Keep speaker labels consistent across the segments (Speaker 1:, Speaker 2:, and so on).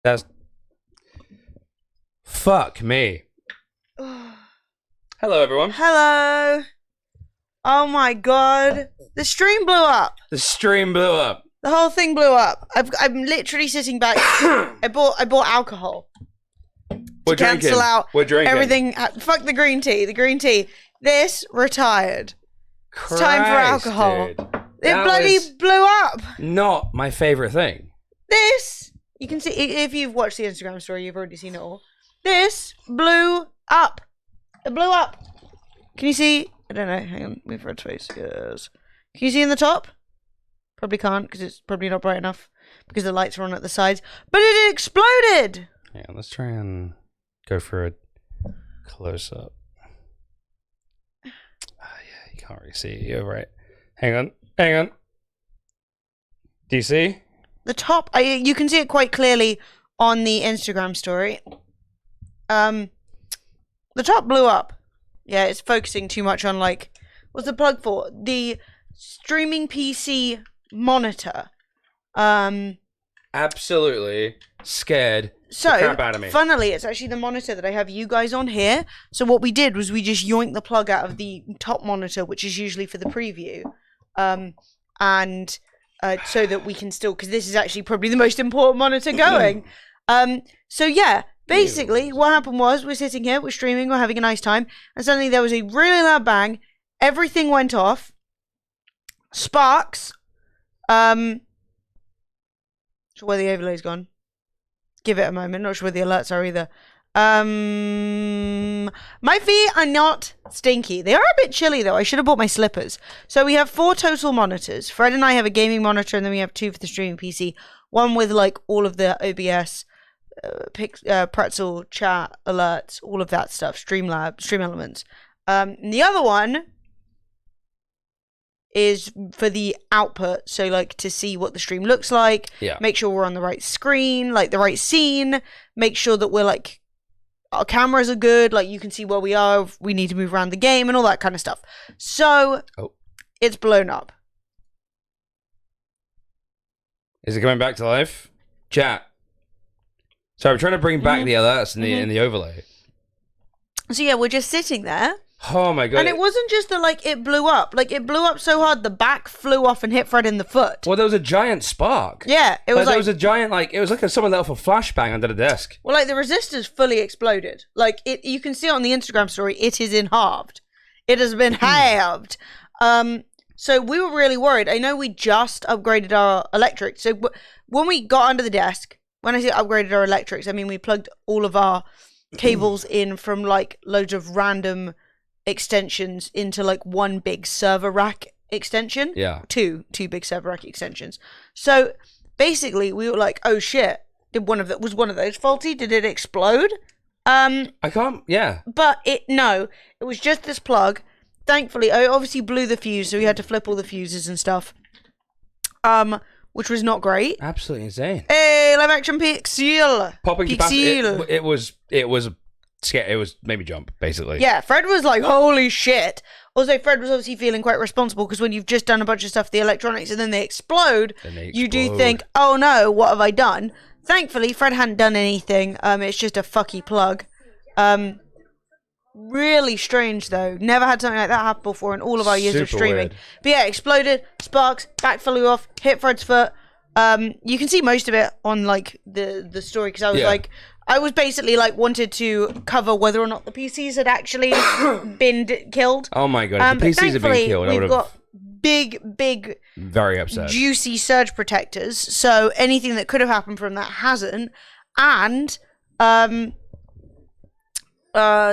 Speaker 1: That's... Fuck me. Hello, everyone.
Speaker 2: Hello. Oh my god. The stream blew up.
Speaker 1: The stream blew up.
Speaker 2: The whole thing blew up. I'm literally sitting back. I bought alcohol.
Speaker 1: We're
Speaker 2: to
Speaker 1: drinking.
Speaker 2: Cancel out
Speaker 1: We're drinking.
Speaker 2: everything. Fuck the green tea. The green tea. This retired.
Speaker 1: Christ,
Speaker 2: It's time for alcohol.
Speaker 1: Dude.
Speaker 2: It
Speaker 1: That
Speaker 2: bloody
Speaker 1: was
Speaker 2: blew up.
Speaker 1: not my favorite thing.
Speaker 2: This, you can see, if you've watched the Instagram story, you've already seen it all. This blew up. It blew up. Can you see? I don't know. Hang on. Move Red's face. Yes. Can you see in the top? Probably can't because it's probably not bright enough because the lights are on at the sides. But it exploded.
Speaker 1: Yeah, let's try and go for a close-up. Yeah, you can't really see it. You're right. Hang on. Hang on. Do you see?
Speaker 2: The top, you can see it quite clearly on the Instagram story. The top blew up. Yeah, it's focusing too much on, like, what's the plug for? The streaming PC monitor.
Speaker 1: Absolutely scared the crap out of me.
Speaker 2: Funnily, it's actually the monitor that I have you guys on here. So what we did was we just yoinked the plug out of the top monitor, which is usually for the preview. So that we can still, because this is actually probably the most important monitor going. So yeah, basically what happened was we're sitting here, we're streaming, we're having a nice time, and suddenly there was a really loud bang. Everything went off. Sparks. So where the overlay's gone. Give it a moment. Not sure where the alerts are either. My feet are not stinky. They are a bit chilly though. I should have bought my slippers. So we have 4 total monitors. Fred and I have a gaming monitor, and then we have 2 for the streaming PC. One with like all of the OBS, pretzel, chat, alerts, all of that stuff. Streamlab, Stream Elements. The other one is for the output, so like to see what the stream looks like.
Speaker 1: Yeah. Make
Speaker 2: Make sure we're on the right screen, like the right scene. Make sure that we're like, our cameras are good, like you can see where we are, if we need to move around the game and all that kind of stuff. So, It's blown up.
Speaker 1: Is it coming back to life? Chat. So I'm trying to bring back the alerts in the overlay.
Speaker 2: So yeah, we're just sitting there.
Speaker 1: Oh my god.
Speaker 2: And it wasn't just that like it blew up. Like it blew up so hard the back flew off and hit Fred in the foot.
Speaker 1: Well, there was a giant spark.
Speaker 2: Yeah, it was
Speaker 1: there was a giant, like, it was like someone let off a flashbang under the desk.
Speaker 2: Well, like the resistors fully exploded. Like it, you can see on the Instagram story, it is in halved. It has been halved. So we were really worried. I know we just upgraded our electric. So when we got under the desk, when I say upgraded our electrics, I mean we plugged all of our cables in from like loads of random extensions into like one big server rack extension.
Speaker 1: Yeah.
Speaker 2: Two big server rack extensions. So basically we were like, oh shit, was one of those faulty? Did it explode?
Speaker 1: I can't, yeah.
Speaker 2: But it was just this plug. Thankfully, I obviously blew the fuse, so we had to flip all the fuses and stuff. Which was not great.
Speaker 1: Absolutely insane.
Speaker 2: Hey, live action Pixel.
Speaker 1: Popping
Speaker 2: Pixel.
Speaker 1: it was scary. It was maybe jump, basically.
Speaker 2: Yeah, Fred was like, holy shit. Also, Fred was obviously feeling quite responsible because when you've just done a bunch of stuff, the electronics, and then they explode, you do think, oh no, what have I done? Thankfully, Fred hadn't done anything. It's just a fucky plug. Really strange though. Never had something like that happen before in all of our years of streaming.
Speaker 1: Weird.
Speaker 2: But yeah, exploded, sparks, back flew off, hit Fred's foot. You can see most of it on like the story because I was like, I was basically like wanted to cover whether or not the PCs had actually been killed.
Speaker 1: Oh my god, if the PCs have been killed, I would have
Speaker 2: got big,
Speaker 1: very upset.
Speaker 2: Juicy surge protectors. So anything that could have happened from that hasn't. And
Speaker 1: yeah,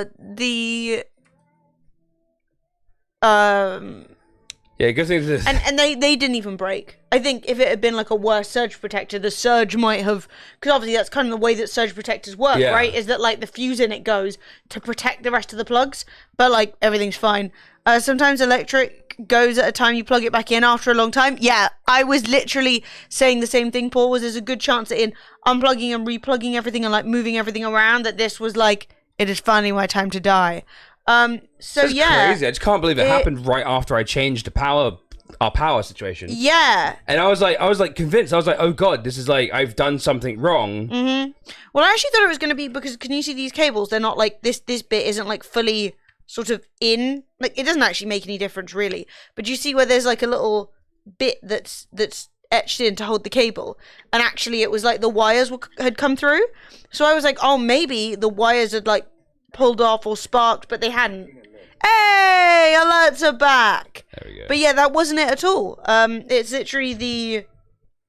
Speaker 1: good thing this.
Speaker 2: And they didn't even break. I think if it had been like a worse surge protector, the surge might have, because obviously that's kind of the way that surge protectors work, right? Is that like the fuse in it goes to protect the rest of the plugs, but like everything's fine. Sometimes electric goes at a time you plug it back in after a long time. Yeah, I was literally saying the same thing, Paul, was there's a good chance that in unplugging and replugging everything and like moving everything around that this was like, it is finally my time to die. So
Speaker 1: That's crazy. I just can't believe it happened right after I changed the power our power situation.
Speaker 2: Yeah.
Speaker 1: And I was like convinced. I was like, oh god, this is like I've done something wrong.
Speaker 2: Well, I actually thought it was going to be because can you see these cables? They're not like this bit isn't like fully sort of in. Like it doesn't actually make any difference really. But you see where there's like a little bit that's etched in to hold the cable, and actually it was like the wires had come through. So I was like, oh, maybe the wires had like pulled off or sparked, but they hadn't. Hey, alerts are back.
Speaker 1: There we go.
Speaker 2: But yeah, that wasn't it at all. It's literally the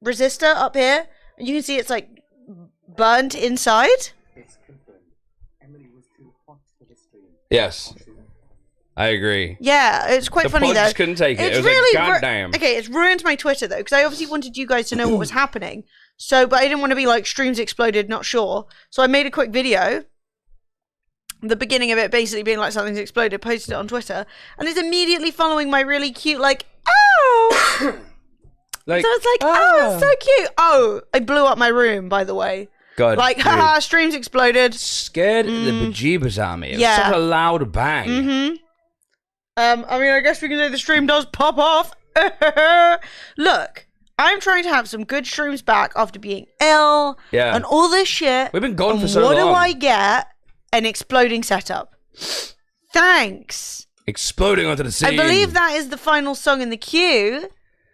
Speaker 2: resistor up here, and you can see it's like burnt inside.
Speaker 1: Yes, I agree.
Speaker 2: Yeah, it's quite funny though.
Speaker 1: Just couldn't take it.
Speaker 2: It's
Speaker 1: It was
Speaker 2: really
Speaker 1: like, goddamn.
Speaker 2: okay, it's ruined my Twitter though, because I obviously wanted you guys to know what was happening. So, but I didn't want to be like streams exploded, not sure. So I made a quick video. The beginning of it basically being like something's exploded, posted it on Twitter, and it's immediately following my really cute like, oh!
Speaker 1: Like,
Speaker 2: So it's like, oh, it's so cute. Oh, I blew up my room, by the way.
Speaker 1: God,
Speaker 2: Like,
Speaker 1: dude.
Speaker 2: haha, streams exploded.
Speaker 1: Scared the bejeebus out of me. It was
Speaker 2: Yeah.
Speaker 1: such a loud bang.
Speaker 2: I mean, I guess we can say the stream does pop off. Look, I'm trying to have some good streams back after being ill
Speaker 1: Yeah.
Speaker 2: and all this shit.
Speaker 1: We've been gone
Speaker 2: And
Speaker 1: for so
Speaker 2: what
Speaker 1: long.
Speaker 2: do I get? An exploding setup. Thanks.
Speaker 1: Exploding onto the scene.
Speaker 2: I believe that is the final song in the queue.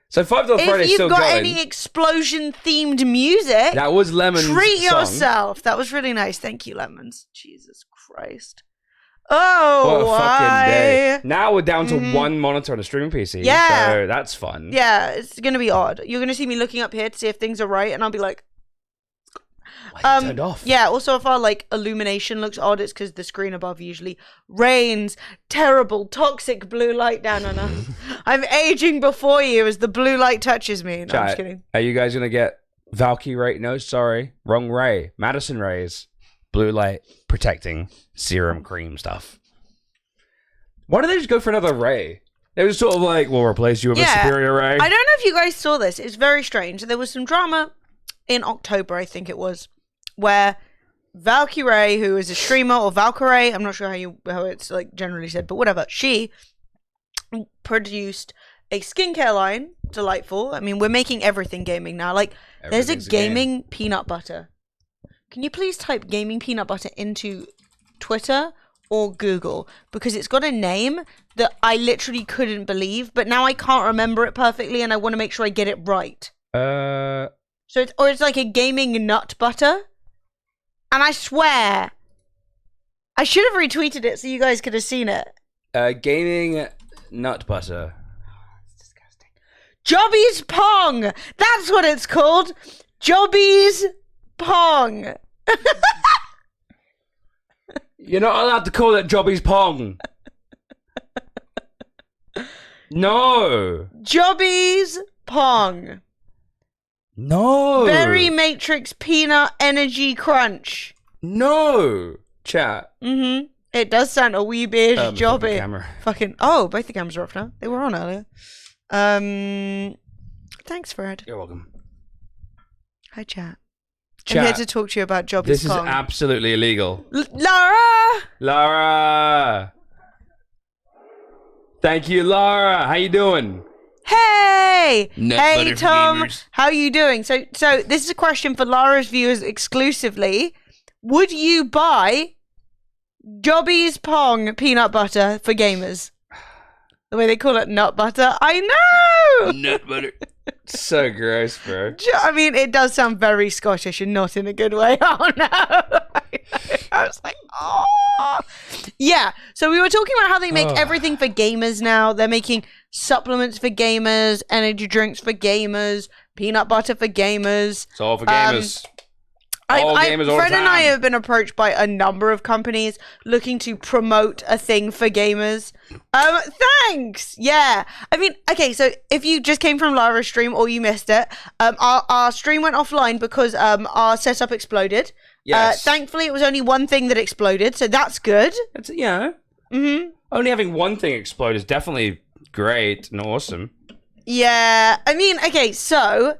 Speaker 1: So $5
Speaker 2: If
Speaker 1: Friday's
Speaker 2: you've
Speaker 1: still
Speaker 2: got
Speaker 1: going.
Speaker 2: any explosion-themed music,
Speaker 1: That was Lemon's
Speaker 2: treat
Speaker 1: song.
Speaker 2: yourself. That was really nice. Thank you, Lemons. Jesus Christ. Oh,
Speaker 1: What a fucking day. Now we're down to one monitor on a streaming PC.
Speaker 2: Yeah.
Speaker 1: So that's fun.
Speaker 2: Yeah, it's going to be odd. You're going to see me looking up here to see if things are right, and I'll be like,
Speaker 1: Turned off.
Speaker 2: yeah, also if our like illumination looks odd, it's because the screen above usually rains terrible, toxic blue light down on us. I'm aging before you as the blue light touches me. No, I'm just
Speaker 1: Chat,
Speaker 2: kidding.
Speaker 1: are you guys going to get Valky Ray? No, sorry. Wrong Ray. Madison Rays. Blue light protecting serum cream stuff. Why don't they just go for another Ray? They were sort of like, we'll replace you with a superior Ray.
Speaker 2: I don't know if you guys saw this. It's very strange. There was some drama in October, I think it was, where Valkyrie, who is a streamer, or Valkyrie, I'm not sure how it's like generally said, but whatever, she produced a skincare line, delightful. I mean, we're making everything gaming now. Like, there's a gaming peanut butter. Can you please type gaming peanut butter into Twitter or Google? Because it's got a name that I literally couldn't believe, but now I can't remember it perfectly, and I want to make sure I get it right. So it's like a gaming nut butter. And I swear, I should have retweeted it so you guys could have seen it.
Speaker 1: Gaming nut butter.
Speaker 2: It's disgusting. Jobby's Pong! That's what it's called! Jobby's Pong!
Speaker 1: You're not allowed to call it Jobby's Pong. No.
Speaker 2: Jobby's Pong.
Speaker 1: No.
Speaker 2: Berry Matrix Peanut Energy Crunch.
Speaker 1: No. Chat.
Speaker 2: It does sound a wee bit jobby.
Speaker 1: Camera.
Speaker 2: Fucking, oh, both the cameras are off now. They were on earlier. Thanks, Fred.
Speaker 1: You're welcome.
Speaker 2: Hi, chat.
Speaker 1: Chat.
Speaker 2: I'm here to talk to you about Jobby's
Speaker 1: This is
Speaker 2: Pong.
Speaker 1: absolutely illegal.
Speaker 2: Laura!
Speaker 1: Lara. Thank you, Lara. How you doing?
Speaker 2: Hey!
Speaker 1: Nut
Speaker 2: Hey,
Speaker 1: butter for
Speaker 2: Tom.
Speaker 1: gamers.
Speaker 2: How you doing? So this is a question for Lara's viewers exclusively. Would you buy Jobby's Pong peanut butter for gamers? The way they call it nut butter. I know!
Speaker 1: Nut butter. So gross, bro.
Speaker 2: I mean, it does sound very Scottish and not in a good way. Oh, no. I was like, oh. Yeah, so we were talking about how they make everything for gamers now. They're making supplements for gamers, energy drinks for gamers, peanut butter for gamers.
Speaker 1: It's all for gamers. All gamers all the
Speaker 2: Fred and I
Speaker 1: time.
Speaker 2: have been approached by a number of companies looking to promote a thing for gamers. Thanks. Yeah. I mean, okay, so if you just came from Lara's stream or you missed it, our stream went offline because our setup exploded.
Speaker 1: Yes.
Speaker 2: Thankfully, it was only one thing that exploded, so that's good.
Speaker 1: It's, only having one thing explode is definitely great and awesome.
Speaker 2: Yeah. I mean, okay, so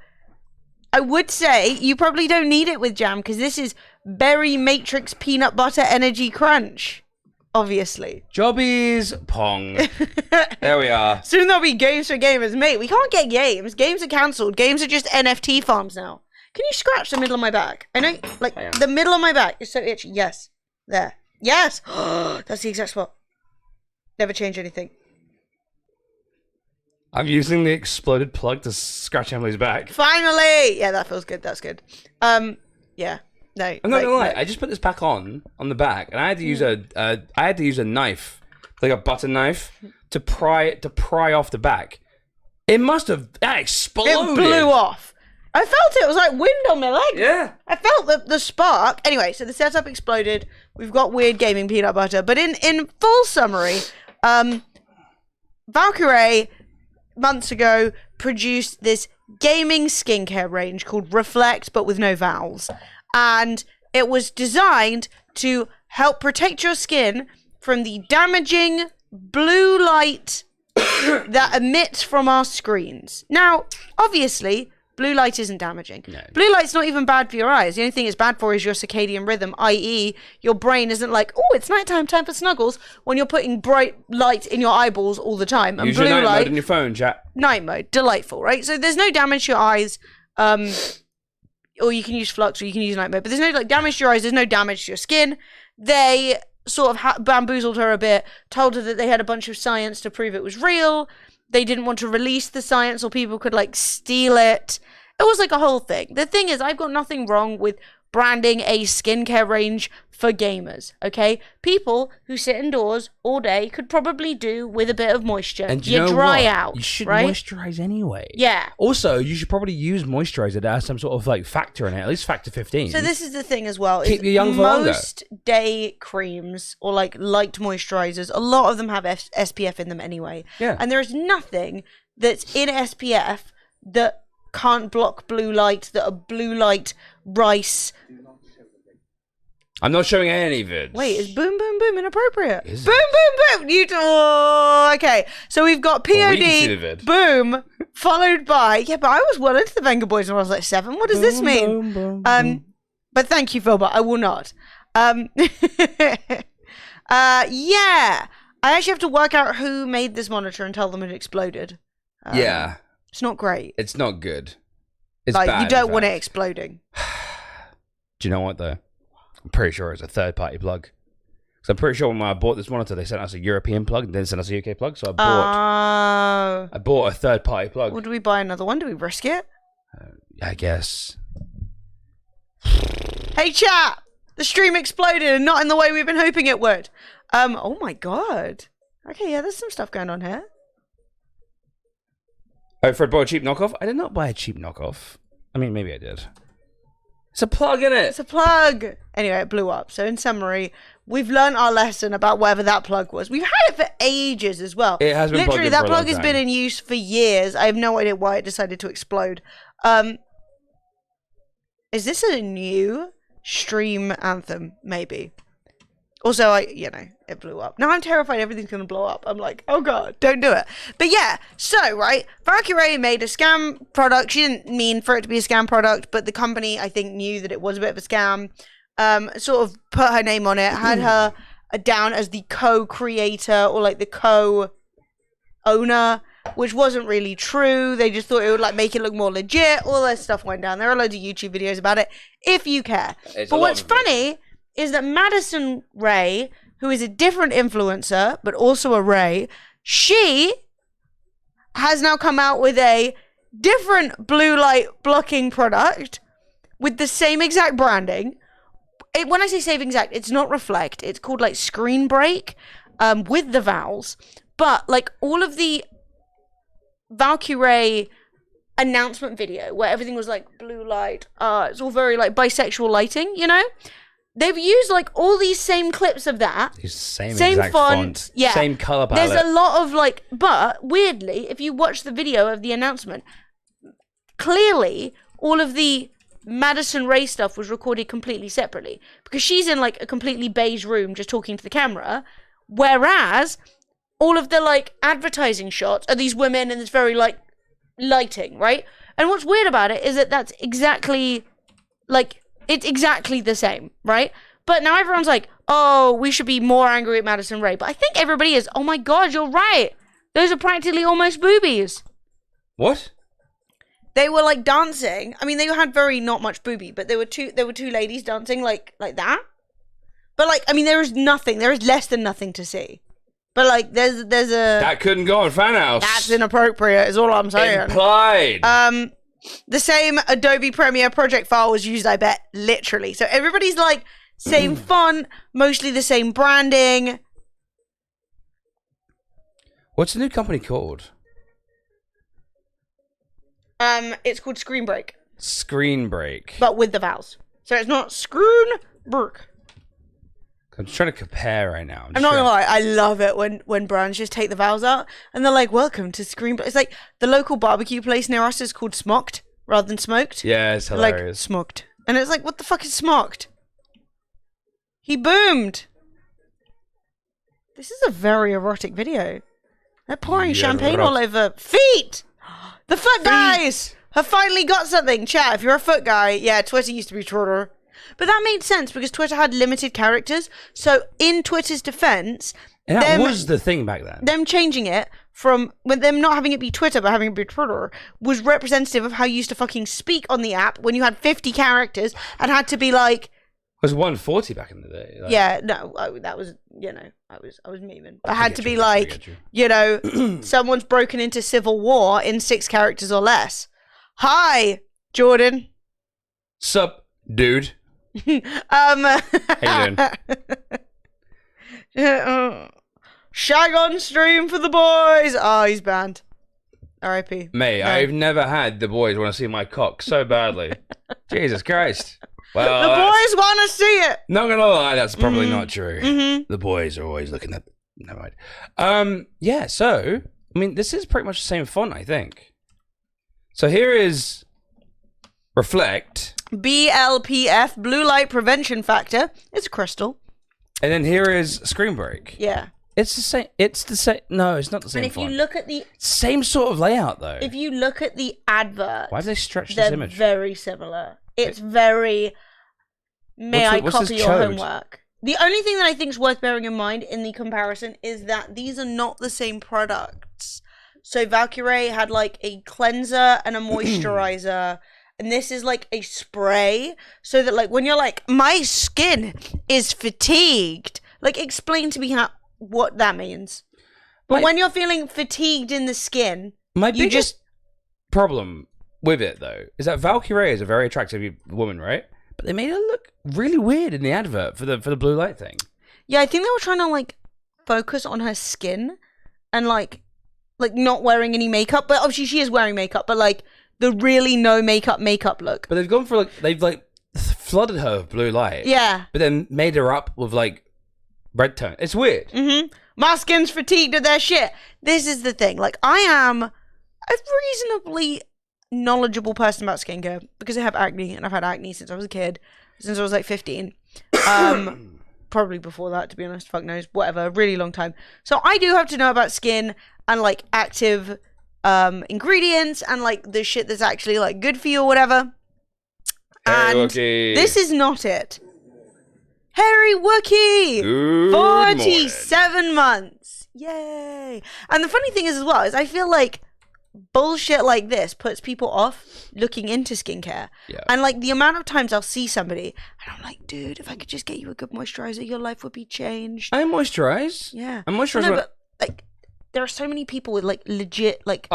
Speaker 2: I would say you probably don't need it with jam because this is Berry Matrix Peanut Butter Energy Crunch. obviously.
Speaker 1: Jobbies, Pong. There we are.
Speaker 2: Soon there'll be games for gamers. Mate, we can't get games. Games are cancelled. Games are just NFT farms now. Can you scratch the middle of my back? I know, like, the middle of my back is so itchy. Yes. There. Yes! That's the exact spot. Never change anything.
Speaker 1: I'm using the exploded plug to scratch Emily's back.
Speaker 2: Finally! Yeah, that feels good. That's good. Yeah. No.
Speaker 1: I'm not gonna lie. I just put this back on the back, and I had to use a knife, like a butter knife, to pry off the back. It must have exploded.
Speaker 2: It blew off. I felt it. It was like wind on my leg.
Speaker 1: Yeah.
Speaker 2: I felt the spark. Anyway, so the setup exploded. We've got weird gaming peanut butter. But in full summary, Valkyrie months ago produced this gaming skincare range called Reflect, but with no vowels. And it was designed to help protect your skin from the damaging blue light that emits from our screens. Now, obviously, blue light isn't damaging. No. Blue light's not even bad for your eyes. The only thing it's bad for is your circadian rhythm, i.e. your brain isn't like, oh, it's nighttime, time for snuggles, when you're putting bright light in your eyeballs all the time. And
Speaker 1: use
Speaker 2: blue
Speaker 1: your night
Speaker 2: light,
Speaker 1: mode on your phone, chat.
Speaker 2: Night mode, delightful, right? So there's no damage to your eyes, or you can use flux, or you can use night mode, but there's no like damage to your eyes, there's no damage to your skin. They sort of bamboozled her a bit, told her that they had a bunch of science to prove it was real. They didn't want to release the science or people could like steal it. It was like a whole thing. The thing is, I've got nothing wrong with branding a skincare range for gamers, okay? People who sit indoors all day could probably do with a bit of moisture.
Speaker 1: And
Speaker 2: you dry out,
Speaker 1: you should
Speaker 2: right?
Speaker 1: moisturize anyway.
Speaker 2: Yeah.
Speaker 1: Also, you should probably use moisturizer that has some sort of like factor in it, at least factor 15.
Speaker 2: So this is the thing as well.
Speaker 1: Keep you young for longer.
Speaker 2: Most day creams or like light moisturizers, a lot of them have SPF in them anyway.
Speaker 1: Yeah.
Speaker 2: And there is nothing that's in SPF that can't block blue light, that a blue light rice.
Speaker 1: I'm not showing any vids.
Speaker 2: Wait, is boom boom boom inappropriate?
Speaker 1: Is
Speaker 2: boom boom boom. Okay. So we've got POD boom followed by but I was well into the Venga Boys when I was like 7. What does this mean? Boom. But thank you, Phil, but I will not. Yeah. I actually have to work out who made this monitor and tell them it exploded.
Speaker 1: Yeah.
Speaker 2: It's not great.
Speaker 1: It's not good. It's
Speaker 2: like,
Speaker 1: bad,
Speaker 2: you don't want it exploding.
Speaker 1: Do you know what, though? I'm pretty sure it's a third-party plug. So I'm pretty sure when I bought this monitor, they sent us a European plug and then sent us a UK plug. So I bought a third-party plug.
Speaker 2: Well, do we buy another one? Do we risk it?
Speaker 1: I guess.
Speaker 2: Hey, chat! The stream exploded and not in the way we've been hoping it would. Oh my god. Okay, yeah, there's some stuff going on here.
Speaker 1: Oh, Fred bought a cheap knockoff? I did not buy a cheap knockoff. I mean, maybe I did. It's a plug, innit?
Speaker 2: It's a plug! Anyway, it blew up. So in summary, we've learned our lesson about whatever that plug was. We've had it for ages as well.
Speaker 1: It has been
Speaker 2: literally, that plug has
Speaker 1: time.
Speaker 2: been in use for years. I have no idea why it decided to explode. Is this a new stream anthem? Maybe. Also, it blew up. Now I'm terrified everything's going to blow up. I'm like, oh god, don't do it. But yeah, so, right, Valkyrie made a scam product. She didn't mean for it to be a scam product, but the company, I think, knew that it was a bit of a scam. Sort of put her name on it, had her down as the co-creator or like the co-owner, which wasn't really true. They just thought it would like make it look more legit. All that stuff went down. There are loads of YouTube videos about it, if you care. But what's funny is that Madison Ray, who is a different influencer, but also a Ray, she has now come out with a different blue light blocking product with the same exact branding. When I say same exact, it's not Reflect. It's called like Screen Break with the vowels. But like all of the Valkyrie announcement video where everything was like blue light, it's all very like bisexual lighting, you know? They've used like all these same clips of that.
Speaker 1: Same exact font,
Speaker 2: yeah.
Speaker 1: Same color palette.
Speaker 2: There's a lot of like, but weirdly, if you watch the video of the announcement, clearly all of the Madison Ray stuff was recorded completely separately because she's in like a completely beige room just talking to the camera, whereas all of the like advertising shots are these women and it's very like lighting, right? And what's weird about it is that that's exactly like, it's exactly the same, right? But now everyone's like, oh, we should be more angry at Madison Rae. But I think everybody is, oh my God, you're right. Those are practically almost boobies.
Speaker 1: What?
Speaker 2: They were like dancing. I mean, they had very not much boobie, but there were two ladies dancing like that. But like, I mean, there is nothing. There is less than nothing to see. But like, there's a
Speaker 1: that couldn't go on Fan House.
Speaker 2: That's inappropriate. Is all I'm saying.
Speaker 1: Implied.
Speaker 2: The same Adobe Premiere project file was used, I bet, literally. So everybody's like same font, mostly the same branding.
Speaker 1: What's the new company called?
Speaker 2: It's called Screen Break.
Speaker 1: Screen Break.
Speaker 2: But with the vowels. So it's not Screen Break.
Speaker 1: I'm just trying to compare right now.
Speaker 2: I'm not gonna lie, I love it when brands just take the vowels out and they're like, welcome to Screen Break. It's like the local barbecue place near us is called Smocked rather than Smoked.
Speaker 1: Yeah, it's hilarious.
Speaker 2: Like, Smoked. And it's like, what the fuck is Smocked? He boomed. This is a very erotic video. They're pouring champagne all over feet. The foot guys have finally got something. Chat, if you're a foot guy, yeah, Twitter used to be Twitter. But that made sense because Twitter had limited characters. So in Twitter's defense...
Speaker 1: And that was the thing back then.
Speaker 2: Them changing it from... With them not having it be Twitter, but having it be Twitter, was representative of how you used to fucking speak on the app when you had 50 characters and had to be like...
Speaker 1: It was 140 back in the day.
Speaker 2: Like, yeah, no, that was, you know, I was memeing. I had to be like, you know, someone's broken into civil war in 6 characters or less. Hi, Jordan.
Speaker 1: Sup, dude. How you
Speaker 2: doing? Shag on stream for the boys. Oh, he's banned. R.I.P.
Speaker 1: Mate, no. I've never had the boys want to see my cock so badly. Jesus Christ. Well,
Speaker 2: the boys want to see it.
Speaker 1: Not gonna lie, that's probably not true. The boys are always looking at. Never mind. Yeah. So, I mean, this is pretty much the same font, I think. So here is Reflect.
Speaker 2: BLPF, Blue Light Prevention Factor. It's a crystal.
Speaker 1: And then here is Screen Break.
Speaker 2: Yeah.
Speaker 1: It's the same. It's the same. No, it's not the same.
Speaker 2: And if
Speaker 1: font.
Speaker 2: you look at the
Speaker 1: same sort of layout, though.
Speaker 2: If you look at the advert,
Speaker 1: why do they stretch this image?
Speaker 2: They're very similar. It's very. I copy your homework? The only thing that I think is worth bearing in mind in the comparison is that these are not the same products. So Valkyrie had like a cleanser and a moisturizer, and this is like a spray. So that like when you're like, my skin is fatigued, like explain to me what that means. But when you're feeling fatigued in the skin,
Speaker 1: you just problem with it though is that Valkyrie is a very attractive woman, right? But they made her look really weird in the advert for the blue light thing.
Speaker 2: Yeah, I think they were trying to like focus on her skin and like not wearing any makeup. But obviously she is wearing makeup, but like the really no makeup look.
Speaker 1: But they've gone for they've flooded her with blue light.
Speaker 2: Yeah.
Speaker 1: But then made her up with like red tone. It's weird.
Speaker 2: My skin's fatigued with their shit. This is the thing. Like I am a reasonably knowledgeable person about skincare because I have acne and I've had acne since I was a kid, since I was like 15. Probably before that, to be honest. Fuck knows. Whatever. Really long time. So I do have to know about skin and like active ingredients and like the shit that's actually like good for you or whatever. And this is not it. Harry Wookie! 47 months. Yay! And the funny thing is as well is I feel like bullshit like this puts people off looking into skincare. Yeah. And like the amount of times I'll see somebody and I'm like, dude, if I could just get you a good moisturizer, your life would be changed.
Speaker 1: I moisturize.
Speaker 2: Yeah.
Speaker 1: I moisturize.
Speaker 2: No, but like there are so many people with like legit like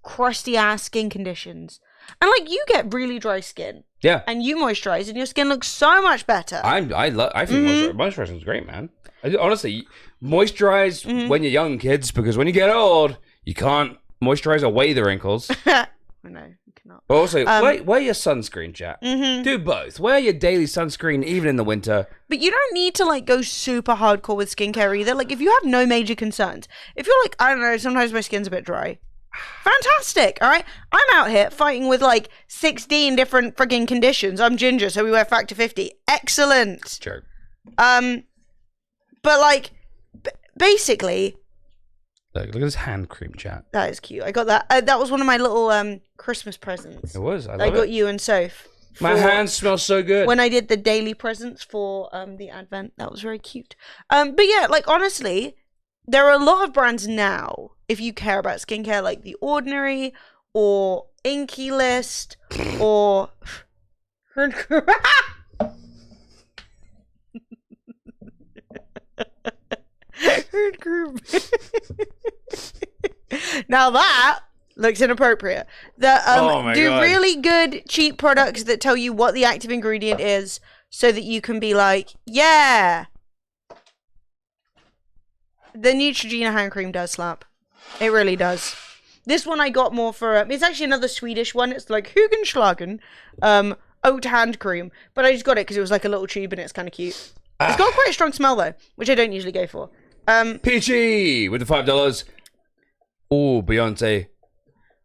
Speaker 2: crusty ass skin conditions. And like you get really dry skin.
Speaker 1: Yeah.
Speaker 2: And you moisturize and your skin looks so much better.
Speaker 1: I think moisturizing is great, man. Honestly, moisturize when you're young, kids, because when you get old, you can't moisturize away the wrinkles.
Speaker 2: I know, you cannot.
Speaker 1: But also, wear your sunscreen, chat. Do both. Wear your daily sunscreen, even in the winter.
Speaker 2: But you don't need to, like, go super hardcore with skincare either. Like, if you have no major concerns, if you're like, I don't know, sometimes my skin's a bit dry. Fantastic, all right? I'm out here fighting with, like, 16 different frigging conditions. I'm ginger, so we wear Factor 50. Excellent.
Speaker 1: Joke.
Speaker 2: But, like, basically...
Speaker 1: Look at this hand cream, chat.
Speaker 2: That is cute. I got that. That was one of my little Christmas presents.
Speaker 1: It was. I
Speaker 2: got you and Soph.
Speaker 1: My hands smell so good.
Speaker 2: When I did the daily presents for the Advent, that was very cute. But yeah, like honestly, there are a lot of brands now, if you care about skincare, like The Ordinary or Inky List or Herd Group. Now that looks inappropriate. That do really good cheap products that tell you what the active ingredient is, so that you can be like, yeah. The Neutrogena hand cream does slap. It really does. This one I got more for it's actually another Swedish one. It's like Hugenschlagen oat hand cream, but I just got it because it was like a little tube and it's kind of cute. It's got quite a strong smell though, which I don't usually go for.
Speaker 1: Peachy with the $5. Oh, Beyonce.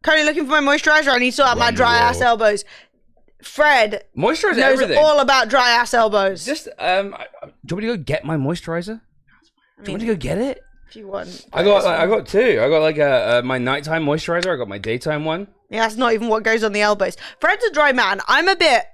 Speaker 2: Currently looking for my moisturizer. I need to sort out my dry ass elbows. Fred
Speaker 1: moisturizer
Speaker 2: knows
Speaker 1: everything.
Speaker 2: all about dry ass elbows.
Speaker 1: Just do you want me to go get my moisturizer? Do you want to go get it?
Speaker 2: If you want.
Speaker 1: I got two. I got like my nighttime moisturizer. I got my daytime one.
Speaker 2: Yeah, that's not even what goes on the elbows. Fred's a dry man. I'm a bit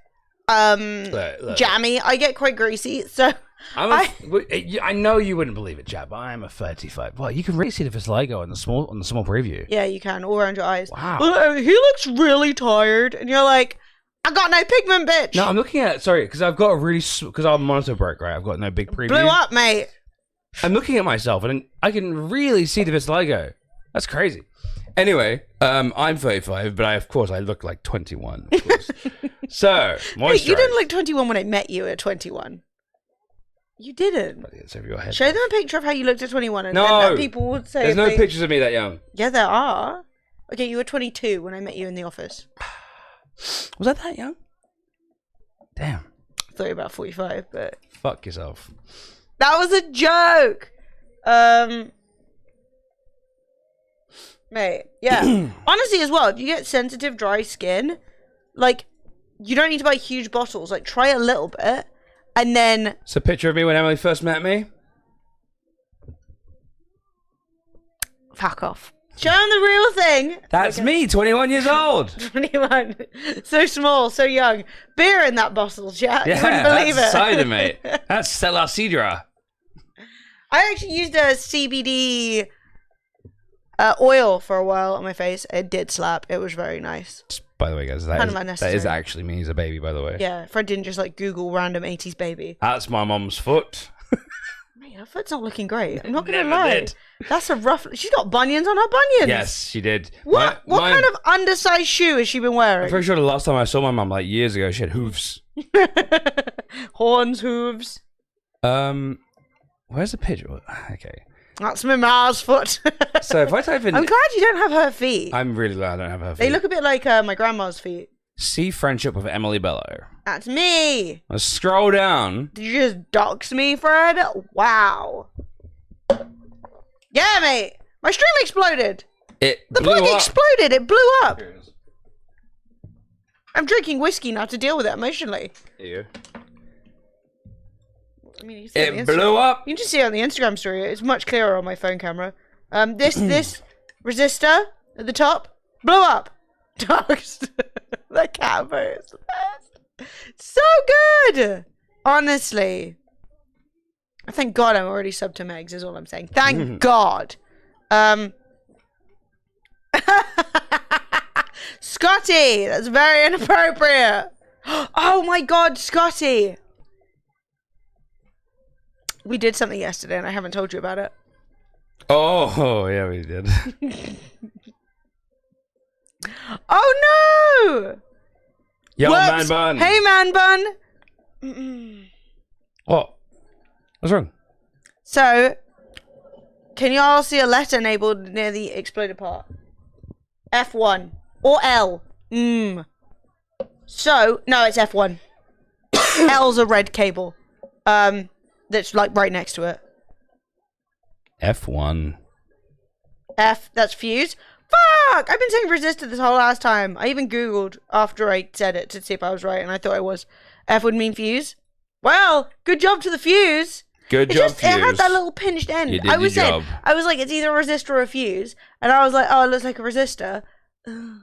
Speaker 2: jammy. I get quite greasy, so
Speaker 1: I know you wouldn't believe it, Chad, but I'm a 35. Well, you can really see the vitiligo on the small preview.
Speaker 2: Yeah, you can, all around your eyes.
Speaker 1: Wow.
Speaker 2: He looks really tired, and you're like, I got no pigment, bitch.
Speaker 1: No, I'm looking at because I've got a really because our monitor broke, right? I've got no big preview.
Speaker 2: Blew up, mate.
Speaker 1: I'm looking at myself, and I can really see the vitiligo. That's crazy. Anyway, I'm 35, but of course I look like 21. Of course. So, moisturize.
Speaker 2: You didn't look 21 when I met you at 21. You didn't.
Speaker 1: It's over your head.
Speaker 2: Show them a picture of how you looked at 21, and then people would say.
Speaker 1: There's no pictures of me that young.
Speaker 2: Yeah, there are. Okay, you were 22 when I met you in the office.
Speaker 1: Was I that young? Damn.
Speaker 2: I thought you were about 45, but
Speaker 1: fuck yourself.
Speaker 2: That was a joke. Mate, yeah. Honestly, as well, if you get sensitive, dry skin, like, you don't need to buy huge bottles. Like, try a little bit, and then...
Speaker 1: It's a picture of me when Emily first met me.
Speaker 2: Fuck off. Show them the real thing.
Speaker 1: That's me, 21 years old.
Speaker 2: 21. So small, so young. Beer in that bottle, chat.
Speaker 1: Yeah,
Speaker 2: you wouldn't believe
Speaker 1: that's
Speaker 2: it.
Speaker 1: cider, mate. That's Stella Sidra.
Speaker 2: I actually used a CBD oil for a while on my face. It did slap. It was very nice.
Speaker 1: By the way, guys, that is actually me as a baby, by the way.
Speaker 2: Yeah, Fred didn't just like Google random 80s baby.
Speaker 1: That's my mum's foot.
Speaker 2: Mate, her foot's not looking great. I'm not going to lie. Did. That's a rough... She's got bunions on her bunions.
Speaker 1: Yes, she did.
Speaker 2: What kind of undersized shoe has she been wearing?
Speaker 1: I'm pretty sure the last time I saw my mum, like years ago, she had hooves.
Speaker 2: Horns, hooves.
Speaker 1: Where's the picture? Okay.
Speaker 2: That's my ma's foot.
Speaker 1: So if I type in...
Speaker 2: I'm glad you don't have her feet.
Speaker 1: I'm really glad I don't have her feet.
Speaker 2: They look a bit like my grandma's feet.
Speaker 1: See friendship with Emily Bello.
Speaker 2: That's me.
Speaker 1: Let's scroll down.
Speaker 2: Did you just dox me, Fred? Wow. Yeah, mate. My stream exploded. The plug exploded. It blew up. I'm drinking whiskey now to deal with it emotionally.
Speaker 1: Yeah.
Speaker 2: I mean, you can
Speaker 1: it blew up.
Speaker 2: You can just see it on the Instagram story. It's much clearer on my phone camera. This resistor at the top blew up. Dogs. The cat is the best. So good. Honestly. Thank God I'm already subbed to Megs is all I'm saying. Thank God. Scotty. That's very inappropriate. Oh my God, Scotty. We did something yesterday and I haven't told you about it.
Speaker 1: Oh, yeah, we did.
Speaker 2: Oh no!
Speaker 1: Yo, man bun.
Speaker 2: Hey, man bun.
Speaker 1: What? What's wrong?
Speaker 2: So, can you all see a letter enabled near the exploded part? F1 or L. So, no, it's F1. L's a red cable. That's like right next to it.
Speaker 1: F1.
Speaker 2: F, that's fuse. Fuck! I've been saying resistor this whole last time. I even Googled after I said it to see if I was right, and I thought I was. F would mean fuse. Well, good job to the fuse.
Speaker 1: Good job, fuse.
Speaker 2: It had that little pinched end.
Speaker 1: You did your job.
Speaker 2: I was like, it's either a resistor or a fuse. And I was like, oh, it looks like a resistor. And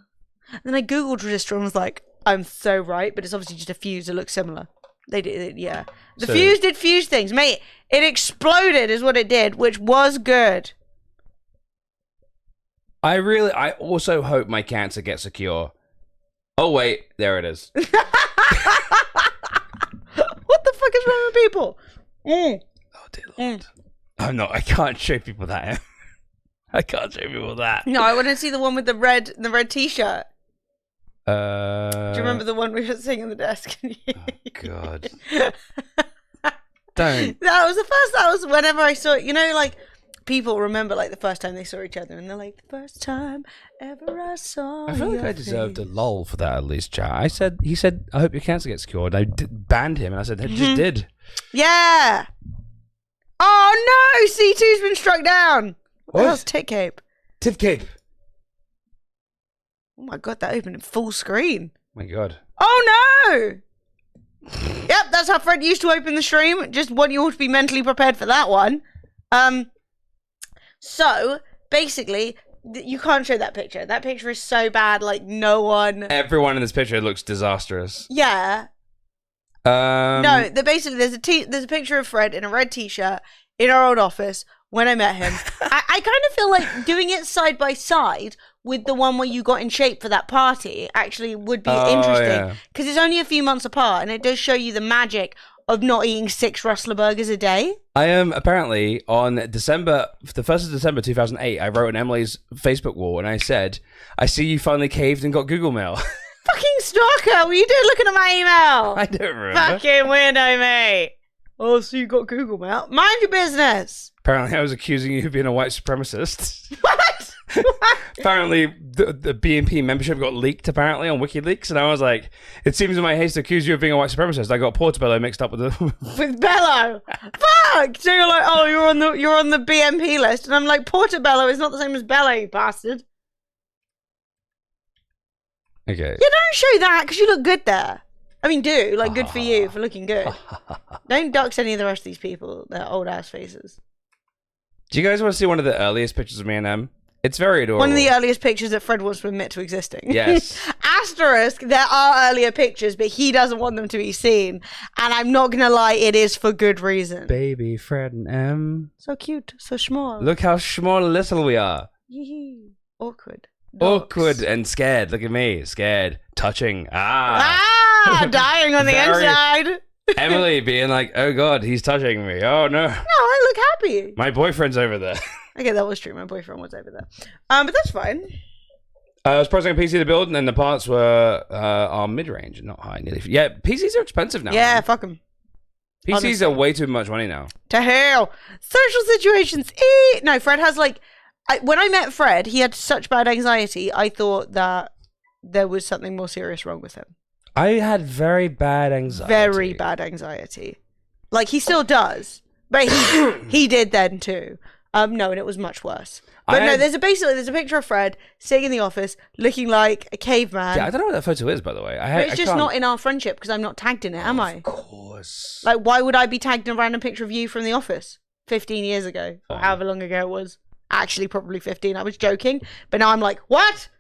Speaker 2: then I Googled resistor and was like, I'm so right, but it's obviously just a fuse that looks similar. They did, yeah. The fuse did fuse things, mate. It exploded, is what it did, which was good.
Speaker 1: I also hope my cancer gets a cure. Oh wait, there it is.
Speaker 2: What the fuck is wrong with people?
Speaker 1: Oh dear Lord. Oh no, I can't show people that. I can't show people that.
Speaker 2: No, I want to see the one with the red t-shirt.
Speaker 1: Do
Speaker 2: you remember the one we were seeing on the desk?
Speaker 1: Oh God. Don't.
Speaker 2: That was whenever I saw it. You know, like, people remember, like, the first time they saw each other, and they're like, the first time ever I saw
Speaker 1: I feel like
Speaker 2: your
Speaker 1: I deserved
Speaker 2: face.
Speaker 1: a lull for that, at least, chat. He said, I hope your cancer gets cured. I banned him, and I said, I just did.
Speaker 2: Yeah. Oh, no! C2's been struck down. What the hell's Tit Cape?
Speaker 1: Tit Cape.
Speaker 2: Oh, my God, that opened in full screen.
Speaker 1: My God.
Speaker 2: Oh, no! Yep, that's how Fred used to open the stream. Just want you all to be mentally prepared for that one. So, basically, you can't show that picture. That picture is so bad, like, no one...
Speaker 1: Everyone in this picture looks disastrous.
Speaker 2: Yeah. No, basically, there's a picture of Fred in a red t-shirt in our old office when I met him. I kind of feel like doing it side by side with the one where you got in shape for that party actually would be interesting. Because it's only a few months apart, and it does show you the magic of not eating 6 Rustler burgers a day.
Speaker 1: I am apparently on the 1st of December 2008, I wrote on Emily's Facebook wall and I said, I see you finally caved and got Google Mail.
Speaker 2: Fucking stalker, what are you doing looking at my email?
Speaker 1: I don't remember.
Speaker 2: Fucking weirdo, mate. Oh, so you got Google Mail? Mind your business.
Speaker 1: Apparently I was accusing you of being a white supremacist.
Speaker 2: What?
Speaker 1: Apparently the BNP membership got leaked apparently on WikiLeaks, and I was like, it seems in my haste to accuse you of being a white supremacist, I got Portobello mixed up with the
Speaker 2: with Bello. Fuck! So you're like, oh, you're on the BNP list, and I'm like, Portobello is not the same as Bello, you bastard.
Speaker 1: Okay.
Speaker 2: Yeah, don't show that because you look good there. I mean, do like good for you for looking good. Don't dox any of the rest of these people. Their old ass faces.
Speaker 1: Do you guys want to see one of the earliest pictures of me and Em? It's very adorable.
Speaker 2: One of the earliest pictures that Fred wants to admit to existing.
Speaker 1: Yes.
Speaker 2: Asterisk, there are earlier pictures, but he doesn't want them to be seen. And I'm not going to lie, it is for good reason.
Speaker 1: Baby Fred and Em.
Speaker 2: So cute, so small.
Speaker 1: Look how small and little we are.
Speaker 2: Awkward.
Speaker 1: Awkward and scared. Look at me. Scared. Touching.
Speaker 2: Dying on the inside.
Speaker 1: Emily being like, oh God, he's touching me. Oh no.
Speaker 2: No, I look happy.
Speaker 1: My boyfriend's over there.
Speaker 2: Okay, that was true. My boyfriend was over there. But that's fine.
Speaker 1: I was pricing a PC to build, and then the parts were are mid-range and not high. Nearly. Yeah, PCs are expensive now.
Speaker 2: Yeah,
Speaker 1: man.
Speaker 2: fuck them.
Speaker 1: PCs
Speaker 2: Honestly.
Speaker 1: are way too much money now.
Speaker 2: To hell. Social situations. No, Fred has like... when I met Fred, he had such bad anxiety, I thought that there was something more serious wrong with him.
Speaker 1: I had very bad anxiety.
Speaker 2: Very bad anxiety. Like, he still does. But he did then too. No, and it was much worse. But no, there's a picture of Fred sitting in the office looking like a caveman.
Speaker 1: Yeah, I don't know what that photo is, by the way.
Speaker 2: But it's just not in our friendship because I'm not tagged in it, am I?
Speaker 1: Of course.
Speaker 2: Like, why would I be tagged in a random picture of you from the office 15 years ago? Or however long ago it was. Actually, probably 15. I was joking. But now I'm like, what?